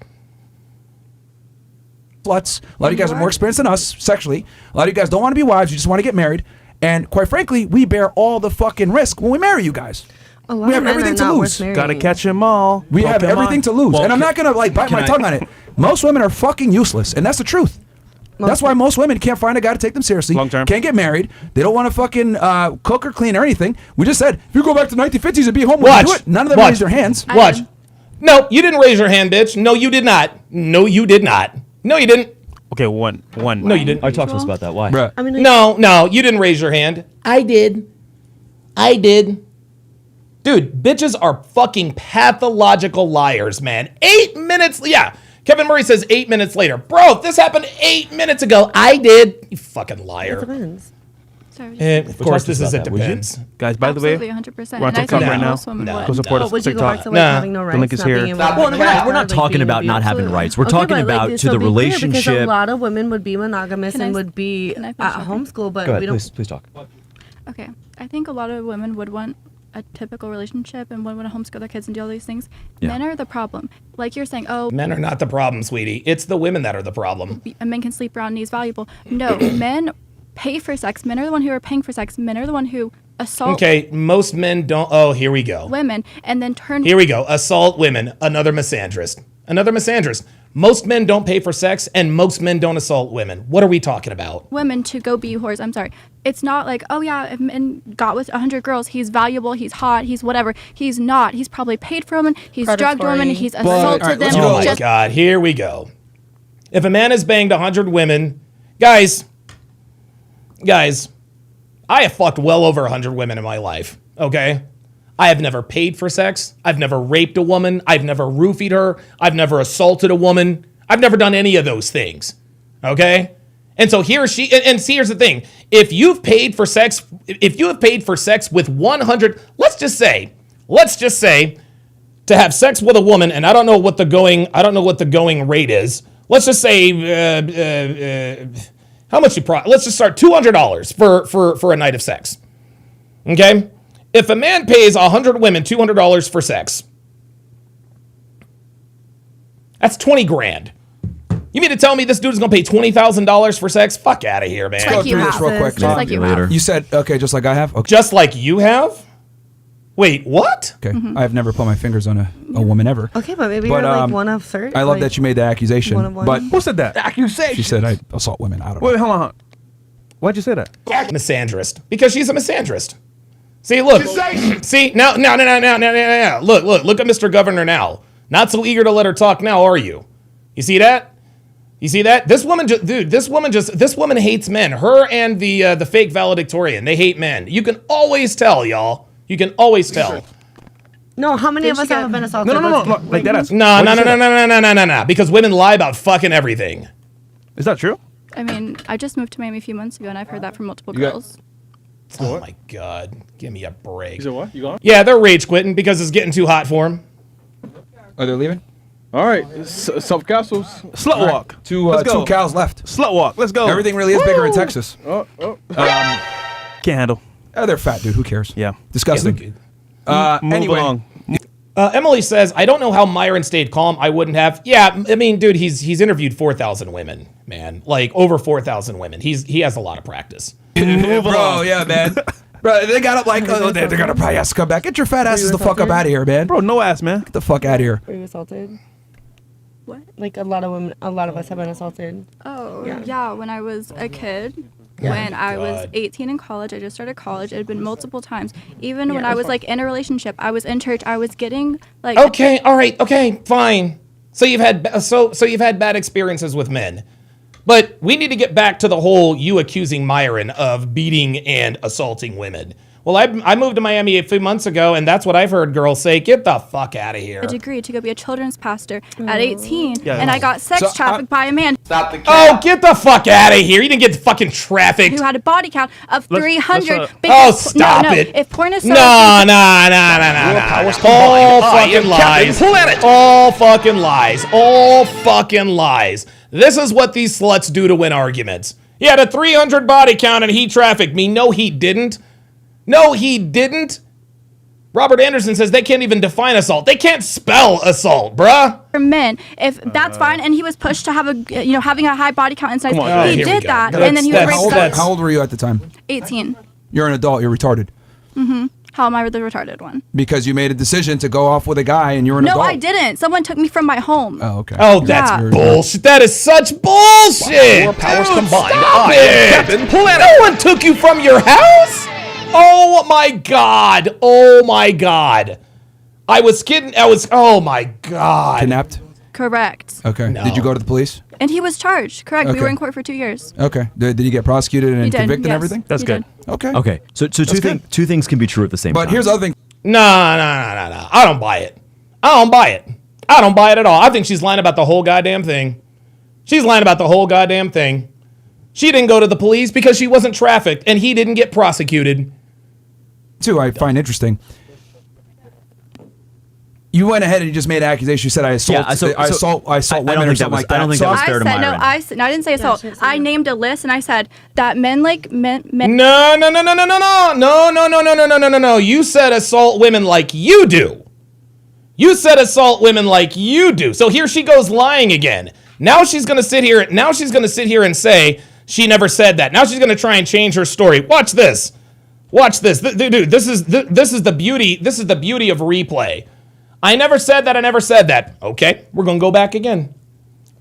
Sluts. A lot of you guys are more experienced than us sexually. A lot of you guys don't want to be wives. You just want to get married. And quite frankly, we bear all the fucking risk when we marry you guys. We have everything to lose. Gotta catch them all. We have everything to lose. And I'm not going to like bite my tongue on it. Most women are fucking useless. And that's the truth. That's why most women can't find a guy to take them seriously. Long term. Can't get married. They don't want to fucking cook or clean or anything. We just said, if you go back to the 1950s and be home, we'll do it. None of them raised their hands. Watch. No, you didn't raise your hand, bitch. No, you did not. No, you didn't. Okay, one. No, you didn't. Talk to us about that. Why? Bruh. I mean, No, you didn't raise your hand. I did. Dude, bitches are fucking pathological liars, man. 8 minutes. Yeah. Kevin Murray says 8 minutes later. Bro, this happened 8 minutes ago. I did. You fucking liar. It depends. Of course, this is it depends. Guys, by the way, Absolutely, 100%. we're on And I TikTok think right now. most women would. Go support us on Would you go back TikTok. to like having no rights? The link is not here. being able Well, to- we're not like, talking being about not having abusive. rights. We're Okay, talking but, about like, to so the be clear, because relationship. a lot of women would be monogamous Can I- and would be can I at finish talking? homeschool, but Go ahead, we don't. please talk. Okay, I think a lot of women would want a typical relationship and would want to homeschool their kids and do all these things. Yeah. Men are the problem. Like you're saying, oh, Men are not the problem, sweetie. It's the women that are the problem. a man can sleep around and he's valuable. No, men pay for sex. Men are the one who are paying for sex. Men are the one who assault Okay, most men don't. Oh, here we go. women and then turn Here we go. Assault women. Another misandrist. Another misandrist. Most men don't pay for sex, and most men don't assault women. What are we talking about? women to go be whores. I'm sorry. It's not like, oh yeah, if men got with 100 girls, he's valuable, he's hot, he's whatever. He's not. He's probably paid for women. He's drugged Predatory. women. He's But- assaulted All right, them. let's go. Oh my God, here we go. If a man has banged 100 women, guys, I have fucked well over 100 women in my life, okay? I have never paid for sex. I've never raped a woman. I've never roofied her. I've never assaulted a woman. I've never done any of those things, okay? And so here she, and see, here's the thing. If you've paid for sex, if you have paid for sex with 100, let's just say, to have sex with a woman, and I don't know what the going rate is. Let's just say, how much you let's just start $200 for a night of sex. Okay? If a man pays 100 women $200 for sex, that's 20 grand. You mean to tell me this dude is going to pay $20,000 for sex? Fuck out of here, man. Just like you have. real quick. Just like you have. You said, okay, just like I have? Okay. Just like you have? Wait, what? Okay. I've never put my fingers on a woman ever. Okay, but maybe But, you're like one of 30. I love like, that you made the accusation. one of one. But Who said that? Accusation. she said I assault women. I don't know. Wait, hold on. Why'd you say that? Misandrist. Because she's a misandrist. See, look. See, now. Look at Mr. Governor now. Not so eager to let her talk now, are you? You see that? You see that? This woman hates men. Her and the fake valedictorian, they hate men. You can always tell, y'all. You can always tell. No, how many of us have been assaulted? No. Like that. No. Because women lie about fucking everything. Is that true? I mean, I just moved to Miami a few months ago, and I've heard that from multiple You got- girls. Oh my God. Give me a break. You said what? You gone? Yeah, they're rage quitting because it's getting too hot for them. Oh, they're leaving? All right. Self capsules. Slut walk. Two cows left. Slut walk. Let's go. Everything really is bigger in Texas. Oh. Can't handle. Oh, they're fat, dude. Who cares? Yeah. Disgusting. Move Anyway. along. Emily says, I don't know how Myron stayed calm. I wouldn't have. Yeah, I mean, dude, he's interviewed 4,000 women, man. Like, over 4,000 women. He has a lot of practice. Bro, yeah, man. Bro, they got up like, oh, they're going to probably have to come back. Get your fat asses the fuck up out of here, man. Bro, no ass, man. Get the fuck out of here. Were you assaulted? What? Like a lot of us have been assaulted. Oh, yeah. When I was a kid, when I was 18 in college, I just started college. It had been multiple times. Even when I was like in a relationship, I was in church. I was getting like. Okay, all right, okay, fine. So you've had so you've had bad experiences with men, but we need to get back to the whole you accusing Myron of beating and assaulting women. Well, I moved to Miami a few months ago, and that's what I've heard girls say. Get the fuck out of here. A degree to go be a children's pastor at 18, Yeah. and I got sex trafficked by a man Stop the Oh, get the fuck out of here. You didn't get fucking trafficked. who had a body count of 300. Oh, because- stop no, it. If porn is so No. All fucking lies. All fucking lies. All fucking lies. This is what these sluts do to win arguments. He had a 300 body count and he trafficked me. No, he didn't. No, he didn't. Robert Anderson says they can't even define assault. They can't spell assault, bruh. for men, if that's fine, and he was pushed to have having a high body count and size, he did that, and then he was raped. How old were you at the time? 18. You're an adult. You're retarded. How am I the retarded one? Because you made a decision to go off with a guy and you're an No, adult. I didn't. Someone took me from my home. Oh, okay. Oh, that's Yeah. bullshit. That is such bullshit. Four powers Dude, combined. Stop I it. am Captain Planet. No one took you from your house. Oh my God. Oh my God. I was kidding. Oh my God. Kidnapped? Correct. Okay. No. Did you go to the police? And he was charged. Correct. We Okay. were in court for 2 years. Okay. Did he get prosecuted and He did, convicted and yes. everything? That's He good. did. Okay. Okay, so two things can be true at the same time. But here's the other thing. No. I don't buy it. I don't buy it at all. I think she's lying about the whole goddamn thing. She's lying about the whole goddamn thing. She didn't go to the police because she wasn't trafficked, and he didn't get prosecuted. Too, I find interesting. You went ahead and you just made an accusation. You said I assault, I assault women or something like that. I don't think that was fair to Myron. No, I didn't say assault. I named a list and I said that men like men. No. You said assault women like you do. You said assault women like you do. So here she goes lying again. Now she's gonna sit here and say she never said that. Now she's gonna try and change her story. Watch this. Watch this, dude. This is the beauty. This is the beauty of replay. I never said that. I never said that. Okay, we're gonna go back again.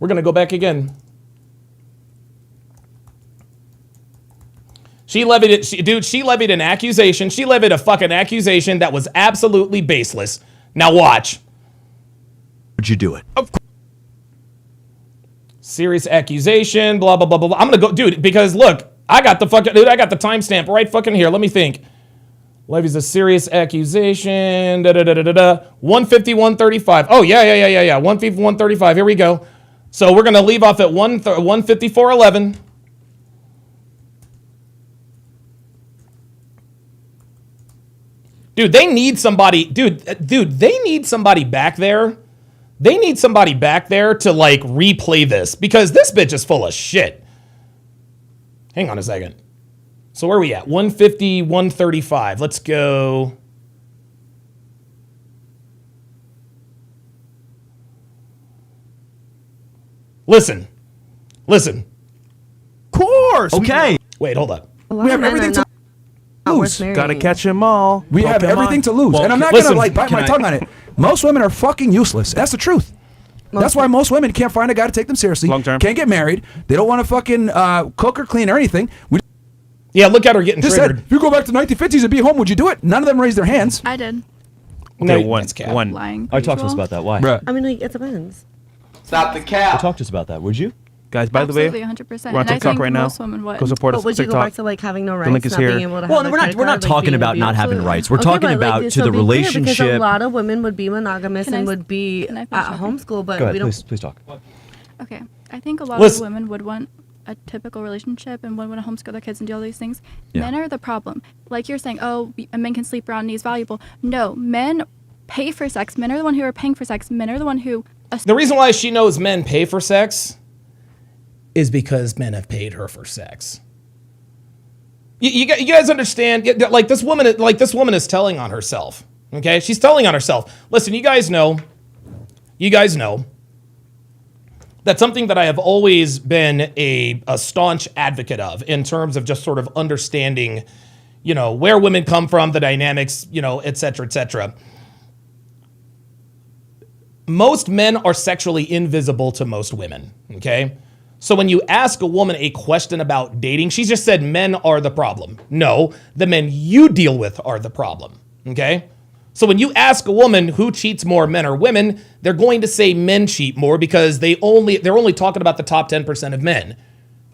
We're gonna go back again. She levied it. She levied an accusation. She levied a fucking accusation that was absolutely baseless. Now watch. Would you do it? Serious accusation. Blah blah blah blah. I'm gonna go, dude, because look, I got the timestamp right fucking here. Let me think. Levies a serious accusation. 151.35. Oh yeah. 151.35. Here we go. So we're gonna leave off at 154.11. Dude, they need somebody. Dude, they need somebody back there. They need somebody back there to like replay this because this bitch is full of shit. Hang on a second. So where are we at? 151.35. Let's go. Listen. Of course. Okay. Wait, hold up. We have everything to lose. Gotta catch them all. We have everything to lose. Well, and I'm not listen, going to bite my tongue on it. Most women are fucking useless. That's the truth. That's why most women can't find a guy to take them seriously. Long term. Can't get married. They don't want to fucking cook or clean or anything. Yeah, look at her getting triggered. Said, if you go back to 1950s and be home, would you do it? None of them raised their hands. I did. No, one. Lying. Talk to us about that. Why? I mean, like, it depends. Stop the cap. Talk to us about that, would you? Guys, by Absolutely, the way, 100%. we're on TikTok right now. Most women would. Go support us But on would you TikTok. go back to like having no rights, The link is not here. being able to Well, have we're not talking about not having rights. We're talking about to the relationship. Because a lot of women would be monogamous and would be can I at finish talking? homeschool, but Go ahead, we don't. please talk. Okay. I think a lot Listen. of women would want a typical relationship and would want to homeschool their kids and do all these things. Yeah. Men are the problem. Like you're saying, oh, a man can sleep around and he's valuable. No, men pay for sex. Men are the one who are paying for sex. Men are the one who... The reason why she knows men pay for sex is because men have paid her for sex. You guys understand? Like this woman is telling on herself. Okay, she's telling on herself. Listen, you guys know that's something that I have always been a staunch advocate of in terms of just sort of understanding, where women come from, the dynamics, et cetera, et cetera. Most men are sexually invisible to most women, okay? So when you ask a woman a question about dating, she just said men are the problem. No, the men you deal with are the problem, okay? So when you ask a woman who cheats more, men or women, they're going to say men cheat more because they're only talking about the top 10% of men.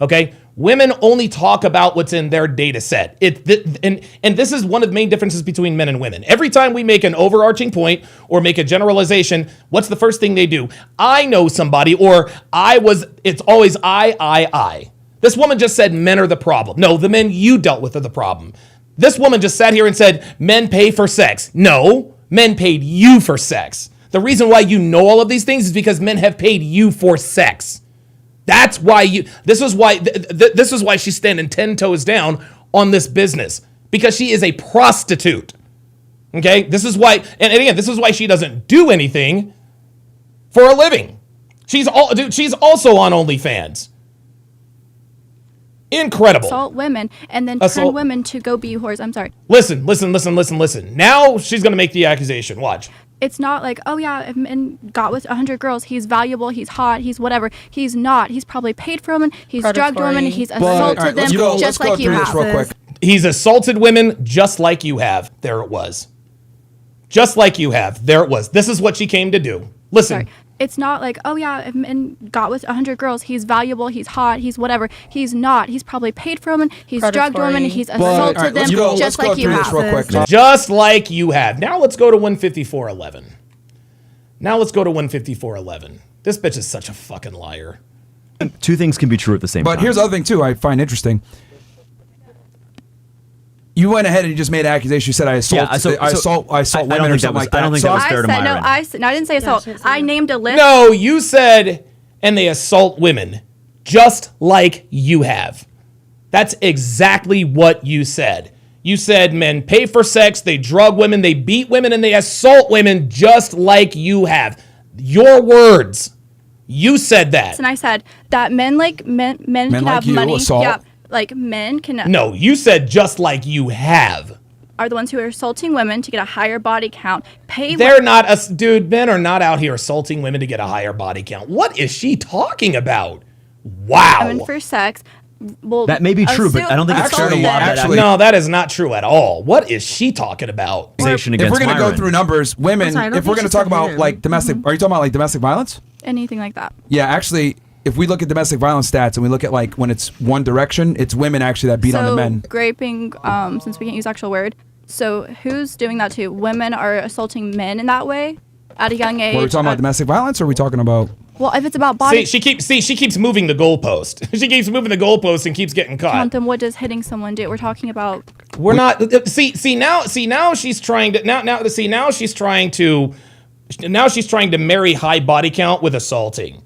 Okay? Women only talk about what's in their data set. And this is one of the main differences between men and women. Every time we make an overarching point or make a generalization, what's the first thing they do? I know somebody, or it's always I. This woman just said men are the problem. No, the men you dealt with are the problem. This woman just sat here and said, men pay for sex. No, men paid you for sex. The reason why you know all of these things is because men have paid you for sex. That's why this is why she's standing 10 toes down on this business, because she is a prostitute. Okay? This is why, and again, this is why she doesn't do anything for a living. She's also on OnlyFans. Incredible. Assault women and then turn women to go be whores. I'm sorry. Listen. Now she's going to make the accusation. Watch. It's not like, oh yeah, if men got with 100 girls, he's valuable, he's hot, he's whatever. He's not. He's probably paid for women. He's drugged women. He's assaulted them just like you have. Real quick. He's assaulted women just like you have. There it was. Just like you have. There it was. This is what she came to do. Listen. Sorry. It's not like, oh yeah, if men got with 100 girls, he's valuable, he's hot, he's whatever. He's not. He's probably paid for women. He's drugged women. He's assaulted them just like you have. Real quick. Just like you have. Now let's go to 154.11. This bitch is such a fucking liar. Two things can be true at the same time. But here's the other thing too I find interesting. You went ahead and you just made an accusation. You said I assault, I assault women or something like that. I don't think that was fair to Myron. I didn't say assault. I named a list. No, you said, and they assault women, just like you have. That's exactly what you said. You said men pay for sex, they drug women, they beat women, and they assault women just like you have. Your words. You said that. And I said that men can like have you money. assault? Yeah, like men can. No, you said just like you have. Are the ones who are assaulting women to get a higher body count. They're not dude, men are not out here assaulting women to get a higher body count. What is she talking about? Wow. women for sex. Well, That may be true, but I don't think it's fair to lob that out. No, that is not true at all. What is she talking about? If we're going to go through numbers, women, I'm sorry, I don't if we're think going to she talk said about men. like domestic, are you talking about like domestic violence? Anything like that. Yeah, actually, if we look at domestic violence stats and we look at like when it's one direction, it's women actually that beat on the men. Raping, since we can't use actual word. So who's doing that too? Women are assaulting men in that way at a young age. Are we talking about domestic violence or are we talking about... Well, if it's about body she keeps moving the goalpost. She keeps moving the goalpost and keeps getting caught. count, then what does hitting someone do? We're talking about. We're not now she's trying to now she's trying to marry high body count with assaulting.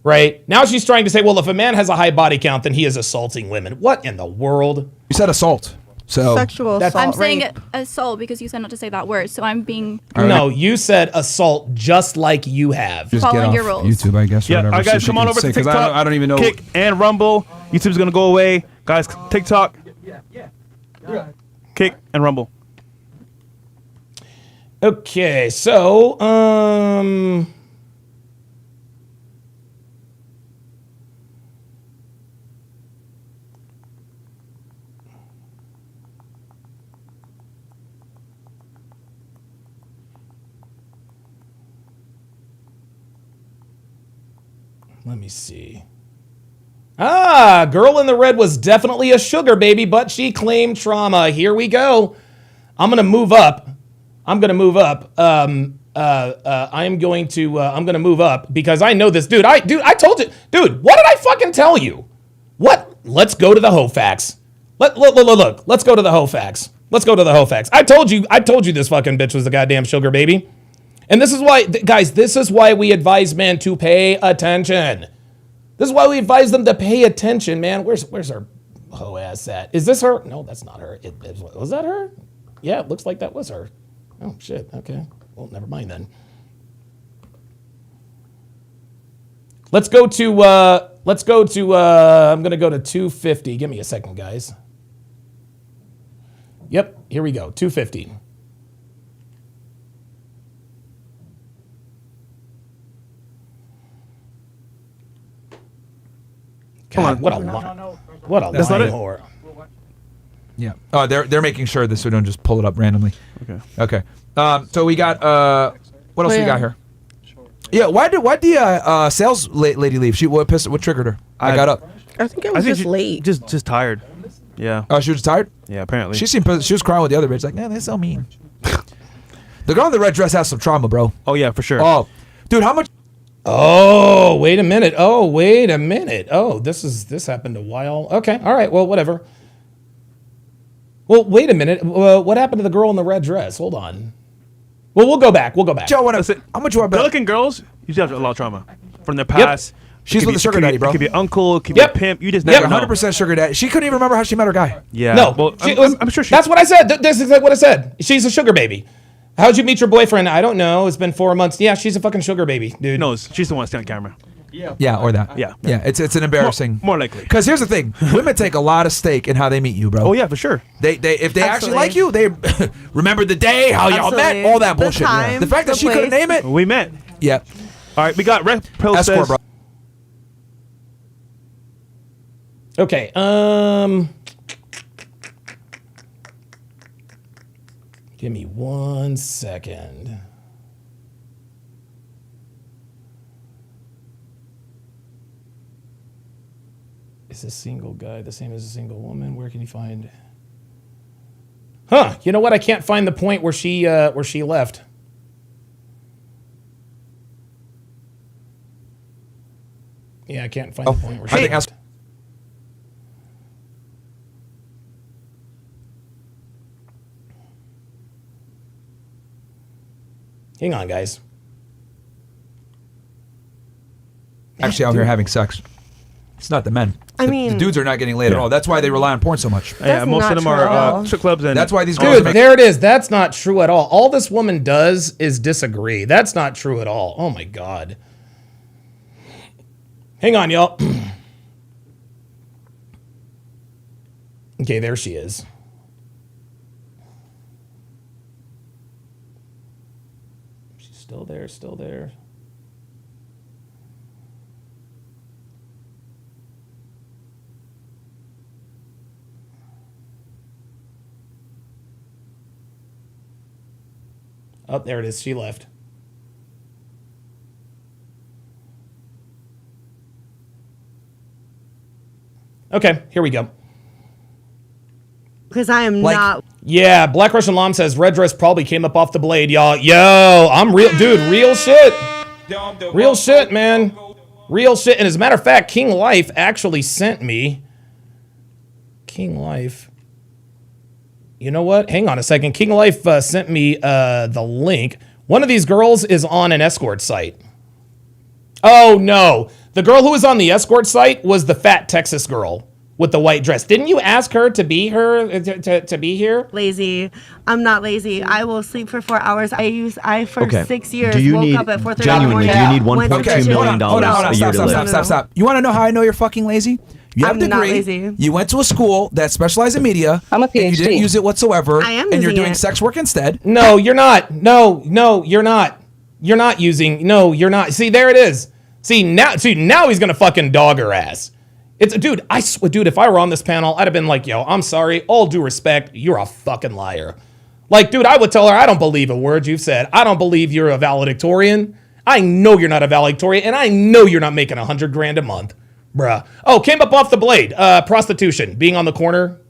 Right? Now she's trying to say, well, if a man has a high body count, then he is assaulting women. What in the world? You said assault. So Sexual assault. I'm saying assault because you said not to say that word. So I'm being. No, you said assault just like you have. Just Following get your off rules. YouTube, I guess. Or Yeah, whatever, all right, so guys, she come on can over say, to 'cause TikTok. I don't even know. Kick and Rumble. YouTube's gonna go away, guys. TikTok. Kick and Rumble. Okay, so let me see. Girl in the red was definitely a sugar baby, but she claimed trauma. Here we go. I'm gonna move up. I'm gonna move up because I know this dude. I told you, dude. What did I fucking tell you? What? Let's go to the hoe facts. Look. Let's go to the hoe facts. Let's go to the hoe facts. I told you this fucking bitch was the goddamn sugar baby. And this is why, guys, this is why we advise men to pay attention. This is why we advise them to pay attention, man. Where's our hoe ass at? Is this her? No, that's not her. Was that her? Yeah, it looks like that was her. Oh, shit. Okay. Well, never mind then. Let's go to, I'm going to go to 250. Give me a second, guys. Yep, here we go. 250. God, what a That's not lying it? whore. Yeah. Oh, they're making sure this so we don't just pull it up randomly. Okay. Okay. So we got what else we yeah. got here? Yeah. Why did the sales lady leave? What triggered her? I got up. I think it was just late. Just tired. Yeah. Oh, she was tired. Yeah, apparently. She was crying with the other bitch. Like, man, they're so mean. The girl in the red dress has some trauma, bro. Oh yeah, for sure. Oh, dude, how much? Oh, wait a minute. Oh, this happened a while. Okay, all right. Well, whatever. Well, wait a minute. What happened to the girl in the red dress? Hold on. Well, we'll go back. Joe, how much you want? Good-looking girls usually have a lot of trauma from their past. She's with a sugar daddy, bro. It could be uncle. It could be a pimp. You just never know. 100% sugar daddy. She couldn't even remember how she met her guy. Yeah. No, Well, I'm sure she. That's what I said. This is like what I said. She's a sugar baby. How'd you meet your boyfriend? I don't know. It's been 4 months. Yeah, she's a fucking sugar baby, dude. No, she's the one that's on camera. Yeah, or that. Yeah. Yeah, it's an embarrassing. More likely. Because here's the thing: women take a lot of stake in how they meet you, bro. Oh yeah, for sure. They if they actually Absolutely. like you, they remember the day, how y'all met, Absolutely. all that The bullshit. time, The fact that the she couldn't place. name it. We met. Yeah. All right, we got Red Pill Escort, says. bro. Okay. Give me 1 second. Is a single guy the same as a single woman? Where can you find? Huh? You know what? I can't find the point where she left. Yeah, I can't find the point where she I think left. Hang on, guys. Actually out here having sex. It's not the men. I The mean, dudes are not getting laid at all. That's why they rely on porn so much. Yeah, most of them are strip clubs, and that's why these girls Dude, there it is. That's not true at all. All this woman does is disagree. That's not true at all. Oh my God. Hang on, y'all. Okay, there she is. She's still there, still there. Oh, there it is. She left. Okay, here we go. because I am not. Yeah, Black Russian Lam says red dress probably came up off the blade, y'all. Yo, I'm real, dude. Real shit. Real shit, man. Real shit. And as a matter of fact, King Life actually sent me. King Life. You know what? Hang on a second. King Life sent me the link. One of these girls is on an escort site. Oh, no. The girl who was on the escort site was the fat Texas girl with the white dress. Didn't you ask her to be to be here? Lazy. I'm not lazy. I will sleep for 4 hours. I for 6 years Do you woke need, up at 4:30 in the genuinely, morning. do you need went to the $1.2 gym, million Hold on, a year to live? Stop. You want to know how I know you're fucking lazy? You have I'm a not degree. lazy. You went to a school that specialized in media. I'm a and you PhD. didn't use it whatsoever. I am and you're using doing it. sex work instead. No, you're not. No, you're not. You're not using. No, you're not. See, there it is. See now he's gonna fucking dog her ass. It's dude. Dude, if I were on this panel, I'd have been like, yo, I'm sorry. All due respect, you're a fucking liar. Like, dude, I would tell her, I don't believe a word you've said. I don't believe you're a valedictorian. I know you're not a valedictorian, and I know you're not making $100,000 a month, bruh. Oh, came up off the blade. Prostitution, being on the corner.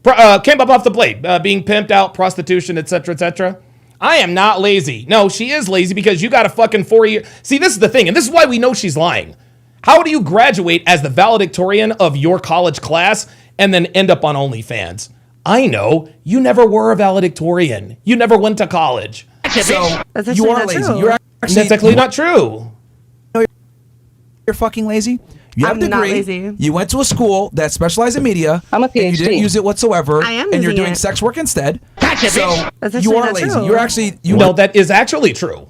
Came up off the blade. Being pimped out, prostitution, etc., etc. I am not lazy. No, she is lazy because you got a fucking 4 year. See, this is the thing, and this is why we know she's lying. How do you graduate as the valedictorian of your college class and then end up on OnlyFans? I know. You never were a valedictorian. You never went to college. So That's you actually are not lazy. true. You're actually That's actually not true. You're fucking lazy. You have a I'm not degree. lazy. You went to a school that specialized in media. I'm a and you PhD. didn't use it whatsoever. I am and you're using doing it. sex work instead. So That's you actually are not lazy. true. You're actually No, that is actually true.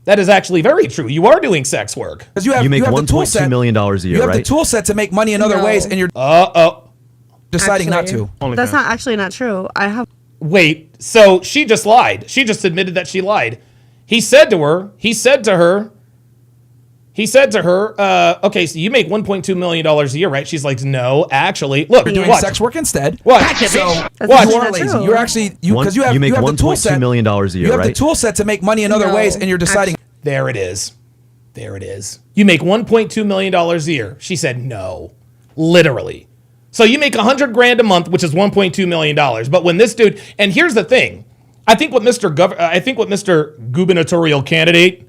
That is actually very true. You are doing sex work. because you have You make the tool $1.2 set. million a year, You have the right? tool set to make money in other No. ways, and you're deciding not Actually, to. That's not actually not true. I have. Wait, so she just lied. She just admitted that she lied. He said to her, okay, so you make $1.2 million a year, right? She's like, no, actually, look, You're doing watch. sex work instead. Watch. So Watch. you are Not lazy. true. You're actually because you make have the tool set. $1.2 million a year, You have the right? tool set to make money in other No. ways, and you're deciding. There it is. There it is. You make $1.2 million a year. She said no. Literally. So you make $100,000 a month, which is $1.2 million. But when this dude, and here's the thing, I think what Mr. Gubernatorial candidate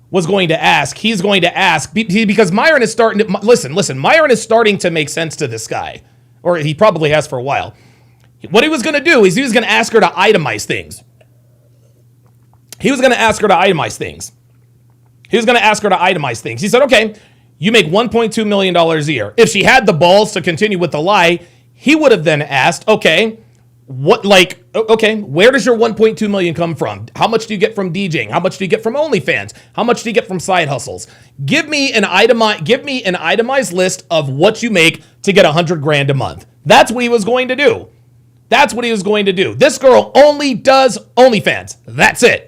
was going to ask, he's going to ask, because Myron is starting to, listen, Myron is starting to make sense to this guy, or he probably has for a while. What he was going to do is he was going to ask her to itemize things. He was going to ask her to itemize things. He said, okay, you make $1.2 million a year. If she had the balls to continue with the lie, he would have then asked, okay, where does your $1.2 million come from? How much do you get from DJing? How much do you get from OnlyFans? How much do you get from side hustles? Give me an itemized list of what you make to get $100,000 a month. That's what he was going to do. This girl only does OnlyFans. That's it.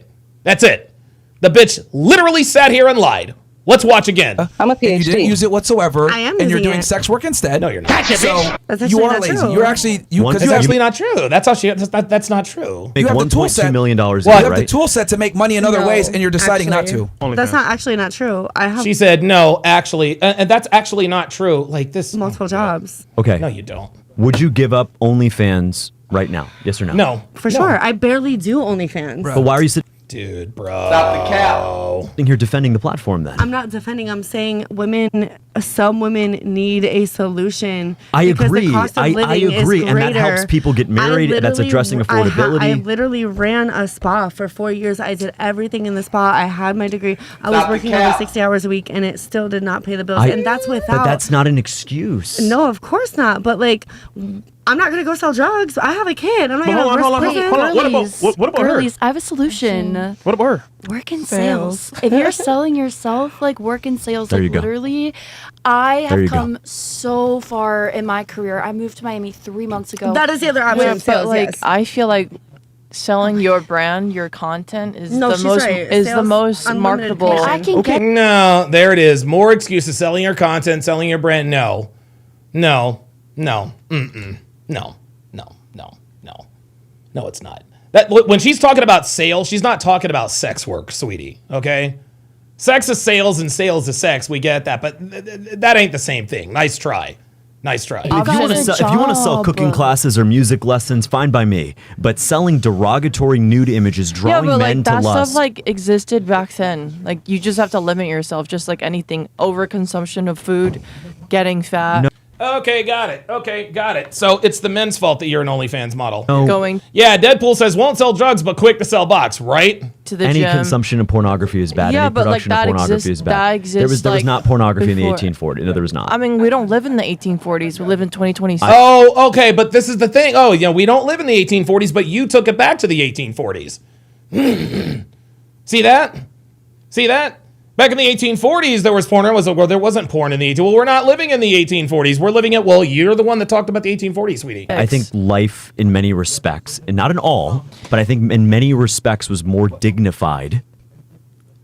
The bitch literally sat here and lied. Let's watch again. I'm a And you didn't PhD. use it whatsoever. I am and you're using doing it. sex work instead. No, you're not. So That's you actually are not lazy. true. You're actually One- because That's you have actually not true. That's not true. Make you have the tool set. $1.2 million a you year, have the right? tool set to make money in other No, ways, and you're deciding actually. not to. That's not actually not true. I have She said no, actually, and that's actually not true. Like this. multiple jobs. Okay. No, you don't. Would you give up OnlyFans right now? Yes or no? No. For sure. I barely do OnlyFans. But why are you sitting? Dude, bro. Stop the cap. Here defending the platform then. I'm not defending. I'm saying some women need a solution. I because agree. The cost of I living agree. is And that greater. helps people get married. That's addressing affordability. I literally ran a spa for 4 years. I did everything in the spa. I had my degree. I was working over 60 hours a week, and it still did not pay the bills. And that's without. But that's not an excuse. No, of course not. But like, I'm not gonna go sell drugs. I have a kid. I'm not gonna Hold on. What about her? Girlies, I have a solution. What about her? Work in sales. If you're selling yourself, like work in sales, There like you go. literally, I There you have go. come so far in my career. I moved to Miami 3 months ago. That is the other option. Yeah, of but sales, like yes. I feel like selling your brand, your content is No, the she's most right. is the Sales, most unlimited marketable. commission. I can get No, there it is. More excuses. Selling your content, selling your brand. No. No, it's not. That when she's talking about sales, she's not talking about sex work, sweetie. Okay? Sex is sales and sales is sex. We get that, but that ain't the same thing. Nice try. Nice try. If you want to sell cooking classes or music lessons, fine by me. But selling derogatory nude images, Yeah, drawing but men like to that lust. stuff like existed back then. Like you just have to limit yourself, just like anything. Overconsumption of food, getting fat. Okay, got it. So it's the men's fault that you're an OnlyFans model. No. Going Yeah, Deadpool says won't sell drugs, but quick to sell box, right? to the Any gym. consumption of pornography is bad. Yeah, Any but, like, production of that pornography exists- is bad. that there exists, was like, not pornography in the before. 1840s. No, there was not. I mean, we don't live in the 1840s. We live in 2026. Oh, okay, but this is the thing. Oh, yeah, we don't live in the 1840s, but you took it back to the 1840s. See that? Back in the 1840s, there was porn. There wasn't porn in the 1840s. Well, we're not living in the 1840s. We're living it. Well, you're the one that talked about the 1840s, sweetie. I think life, in many respects, and not in all, but I think in many respects, was more dignified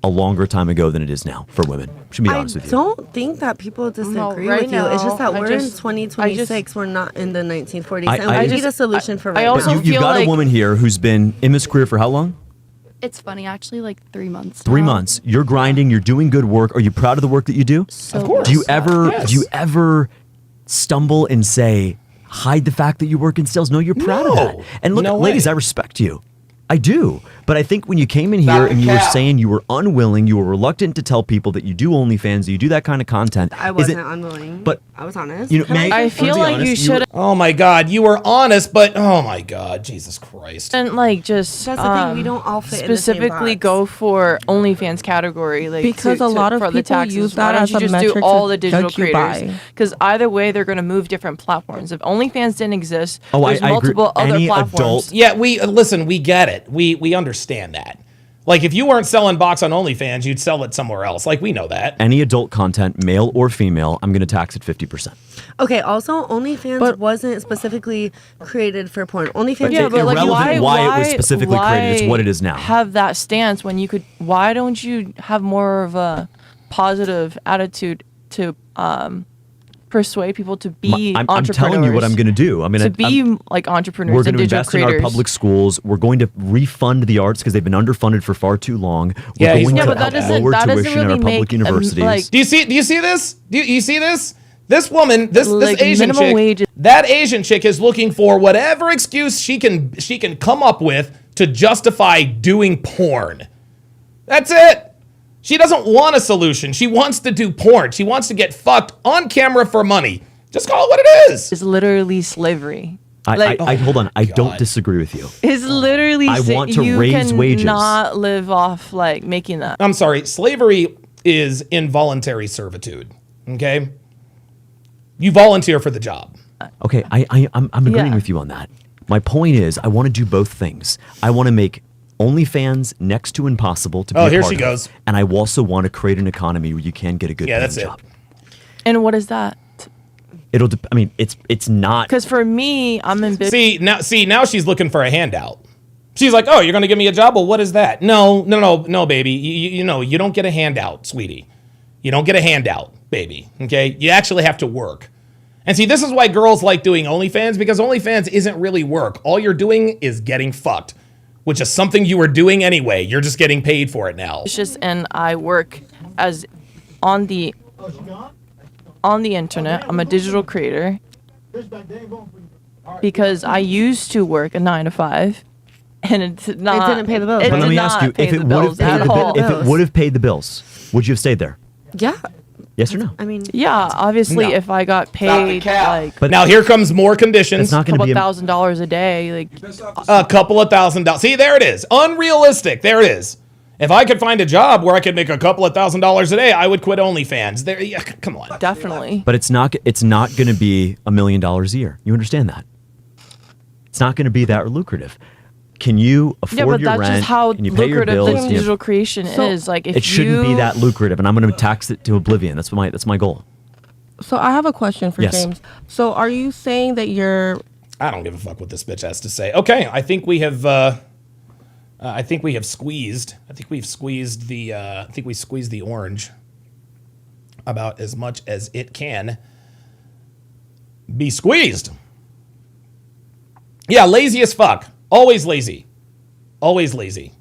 a longer time ago than it is now for women. To be honest with you. I don't think that people disagree right with you. It's just now, that I we're in just- 2026. We're not in the 1940s. I and we need just- a solution for I right also now. But you've feel got a like- woman here who's been in this career for how long? It's funny, actually, like 3 months. 3 now. months. You're grinding. You're doing good work. Are you proud of the work that you do? So Of course. Do you ever? Yes. Do you ever stumble and say, hide the fact that you work in sales? No, you're proud of No. that. And look, No ladies, way. I respect you. I do. But I think when you came in here Stop and the you were cap. saying you were unwilling, you were reluctant to tell people that you do OnlyFans, that you do that kind of content. I is wasn't it- unwilling. But I was honest. you know, Can may I let's feel be like honest, you were- should Oh my God, you were honest, but oh my God, Jesus Christ. and like just That's the thing, we don't all fit in the same specifically box. go for OnlyFans category, like Because a lot of for the people taxes. use Why that don't as you a just metric do to all the digital judge you creators? by. Because either way, they're going to move different platforms. If OnlyFans didn't exist, Oh, there's I agree. multiple other Any platforms. adult- Yeah, we listen. We get it. We understand that. Like if you weren't selling box on OnlyFans, you'd sell it somewhere else. Like we know that. Any adult content, male or female, I'm going to tax at 50%. Okay, also, OnlyFans wasn't specifically created for porn. OnlyFans Yeah, It's but like irrelevant why it was specifically created. It's what it is now. Have that stance when you could. Why don't you have more of a positive attitude to persuade people to be I'm entrepreneurs? telling you what I'm going to do. I'm going to be like entrepreneurs We're and going to digital invest in creators. our public schools. We're going to refund the arts because they've been underfunded for far too long. Yeah, We're he's going right to about that. lower That doesn't tuition in really our public make, universities. like- Do you see this? Do you see this? This woman, this Like, Asian minimum chick, wages. that Asian chick is looking for whatever excuse she can come up with to justify doing porn. That's it. She doesn't want a solution. She wants to do porn. She wants to get fucked on camera for money. Just call it what it is. It's literally slavery. I hold on. I don't God. disagree with you. It's literally I want to you raise wages. cannot live off like making that. I'm sorry. Slavery is involuntary servitude. Okay? You volunteer for the job. Okay, I'm agreeing Yeah. with you on that. My point is, I want to do both things. I want to make OnlyFans next to impossible to be Oh, a here part she of. goes. And I also want to create an economy where you can get a good Yeah, paying that's it. job. And what is that? I mean, it's not. Because for me, I'm in business. See now she's looking for a handout. She's like, "Oh, you're going to give me a job? Well, what is that?" No, baby. You know, you don't get a handout, sweetie. You don't get a handout, baby. Okay? You actually have to work. And see, this is why girls like doing OnlyFans, because OnlyFans isn't really work. All you're doing is getting fucked, which is something you were doing anyway. You're just getting paid for it now. And I work as on the internet. I'm a digital creator because I used to work a 9 to 5 and it's not. It didn't pay the bills. It But did let me not ask you, pay if the it would have bills paid at the all. if it would have paid the bills, would you have stayed there? Yeah. Yes or no? I mean, Yeah, obviously, No. if I got paid like But Now here comes more it's conditions. not a going to couple be. $1,000s a day, like A couple of $1,000s. See, there it is. Unrealistic. There it is. If I could find a job where I could make a couple of $1,000s a day, I would quit OnlyFans. There, yeah, come on. definitely. But it's not. It's not going to be $1 million a year. You understand that? It's not going to be that lucrative. Can you afford Yeah, but your that's rent? just how Can you pay your lucrative bills? this Can you- digital creation is. Like, if it shouldn't be you- that lucrative, and I'm going to tax it to oblivion. That's my goal. So I have a question for Yes. James. So are you saying that you're I don't give a fuck what this bitch has to say. Okay, I think we have. I think we have squeezed. I think we've squeezed the. I think we squeezed the orange about as much as it can be squeezed. Yeah, lazy as fuck. Always lazy. Always lazy.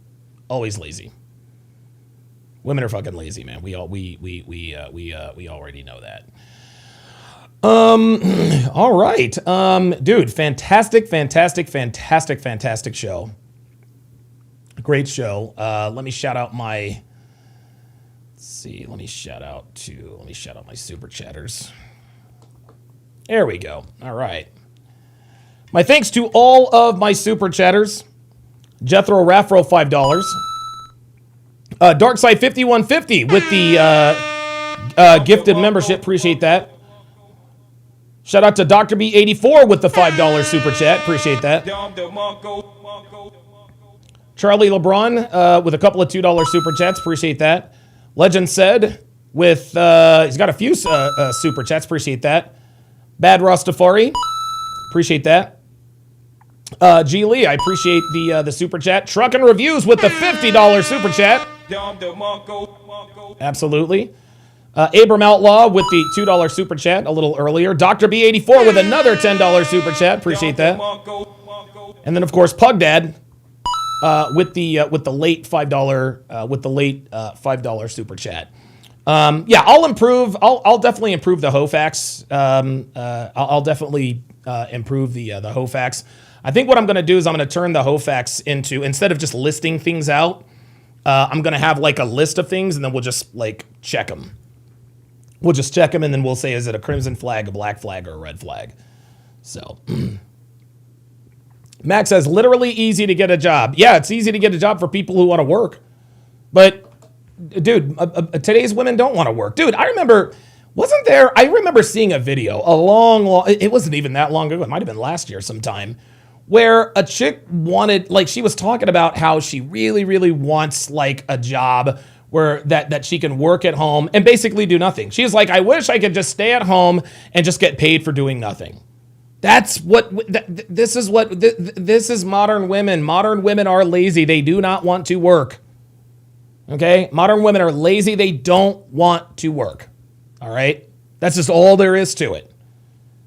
Always lazy. Women are fucking lazy, man. We already know that. All right. Dude, fantastic show. Great show. Let me shout out my let me shout out my super chatters. There we go. All right. My thanks to all of my super chatters. Jethro Raffro, $5. Darkside 5150 with the gifted membership. Appreciate that. Shout out to Dr. B84 with the $5 super chat. Appreciate that. Charlie LeBron with a couple of $2 super chats. Appreciate that. Legend said with he's got a few super chats. Appreciate that. Bad Rastafari. Appreciate that. G Lee, I appreciate the super chat. Truck and Reviews with the $50 super chat. Absolutely. Abram Outlaw with the $2 super chat a little earlier. Dr. B84 with another $10 super chat. Appreciate that. And then of course Pug Dad with the late $5 super chat. Yeah, I'll definitely improve the HOFAX. I'll definitely improve the HOFAX. I think what I'm going to do is I'm going to turn the HOFAX into, instead of just listing things out, I'm going to have like a list of things and then we'll just like check them. We'll just check them and then we'll say, is it a crimson flag, a black flag, or a red flag? So Max says, literally easy to get a job. Yeah, it's easy to get a job for people who want to work. But dude, today's women don't want to work. Dude, I remember seeing a video it wasn't even that long ago. It might've been last year sometime, where a chick wanted, like, she was talking about how she really, really wants like a job where that she can work at home and basically do nothing. She's like, I wish I could just stay at home and just get paid for doing nothing. That's what, this is modern women. Modern women are lazy. They do not want to work. Okay? Modern women are lazy. They don't want to work. All right? That's just all there is to it.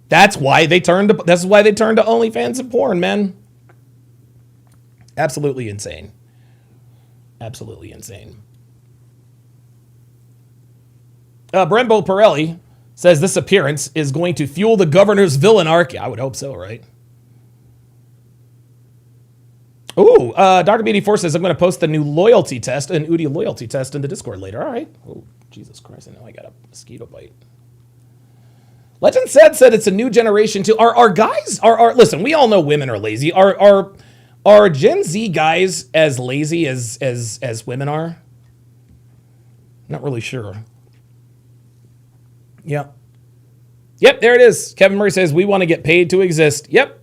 That's why they turned to OnlyFans and porn, man. Absolutely insane. Absolutely insane. Brembo Pirelli says this appearance is going to fuel the governor's villain arc. Yeah, I would hope so, right? Ooh, Dr. BD4 says I'm going to post the new loyalty test, an Udi loyalty test in the Discord later. All right. Oh, Jesus Christ. I know I got a mosquito bite. Legend said it's a new generation too. Are guys, listen, we all know women are lazy. Are Gen Z guys as lazy as women are? Not really sure. Yep, there it is. Kevin Murray says, we want to get paid to exist. Yep.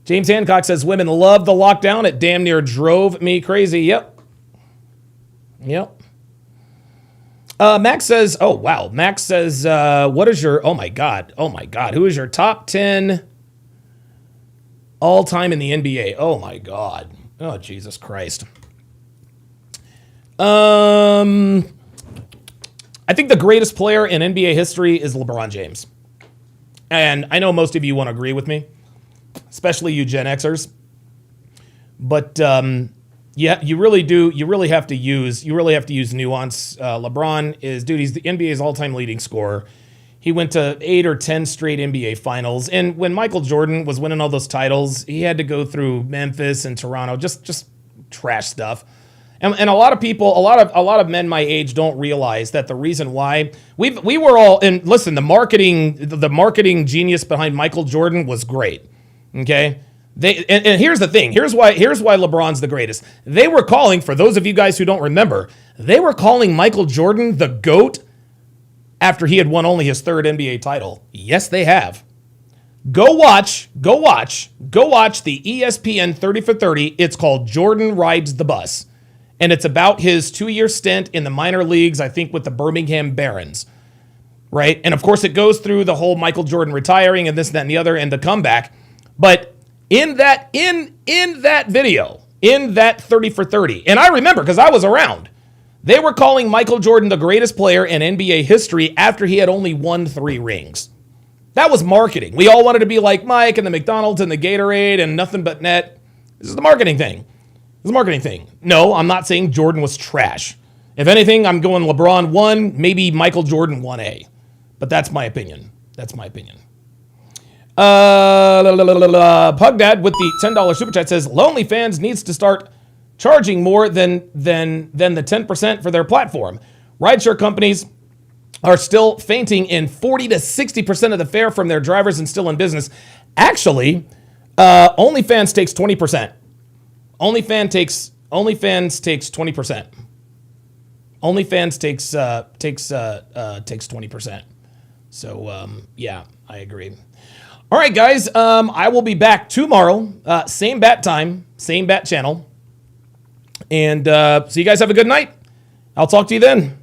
James Hancock says, women love the lockdown. It damn near drove me crazy. Yep. Max says, oh, wow. Max says, what is your, oh my God. Who is your top 10 all time in the NBA? Oh my God. Oh, Jesus Christ. I think the greatest player in NBA history is LeBron James. And I know most of you won't agree with me, especially you Gen Xers. But yeah, you really do. You really have to use nuance. LeBron is, dude, he's the NBA's all-time leading scorer. He went to 8 or 10 straight NBA finals. And when Michael Jordan was winning all those titles, he had to go through Memphis and Toronto, just trash stuff. And a lot of people, a lot of men my age don't realize that the reason why we were all, and listen, the marketing genius behind Michael Jordan was great. Okay? And here's the thing. Here's why LeBron's the greatest. They were calling, for those of you guys who don't remember, they were calling Michael Jordan the GOAT after he had won only his 3rd NBA title. Yes, they have. Go watch the ESPN 30 for 30. It's called Jordan Rides the Bus. And it's about his 2-year stint in the minor leagues, I think with the Birmingham Barons. Right? And of course it goes through the whole Michael Jordan retiring and this, that, and the other, and the comeback. But in that video, in that 30 for 30, and I remember because I was around, they were calling Michael Jordan the greatest player in NBA history after he had only won 3 rings. That was marketing. We all wanted to be like Mike and the McDonald's and the Gatorade and nothing but net. This is the marketing thing. No, I'm not saying Jordan was trash. If anything, I'm going LeBron 1, maybe Michael Jordan 1A. But that's my opinion. Pugdad with the $10 super chat says, Lonely Fans needs to start charging more than the 10% for their platform. Rideshare companies are still fainting in 40 to 60% of the fare from their drivers and still in business. Actually, OnlyFans takes 20%. OnlyFans takes 20%. OnlyFans takes 20%. So yeah, I agree. All right, guys. I will be back tomorrow. Same bat time, same bat channel. And so you guys have a good night. I'll talk to you then.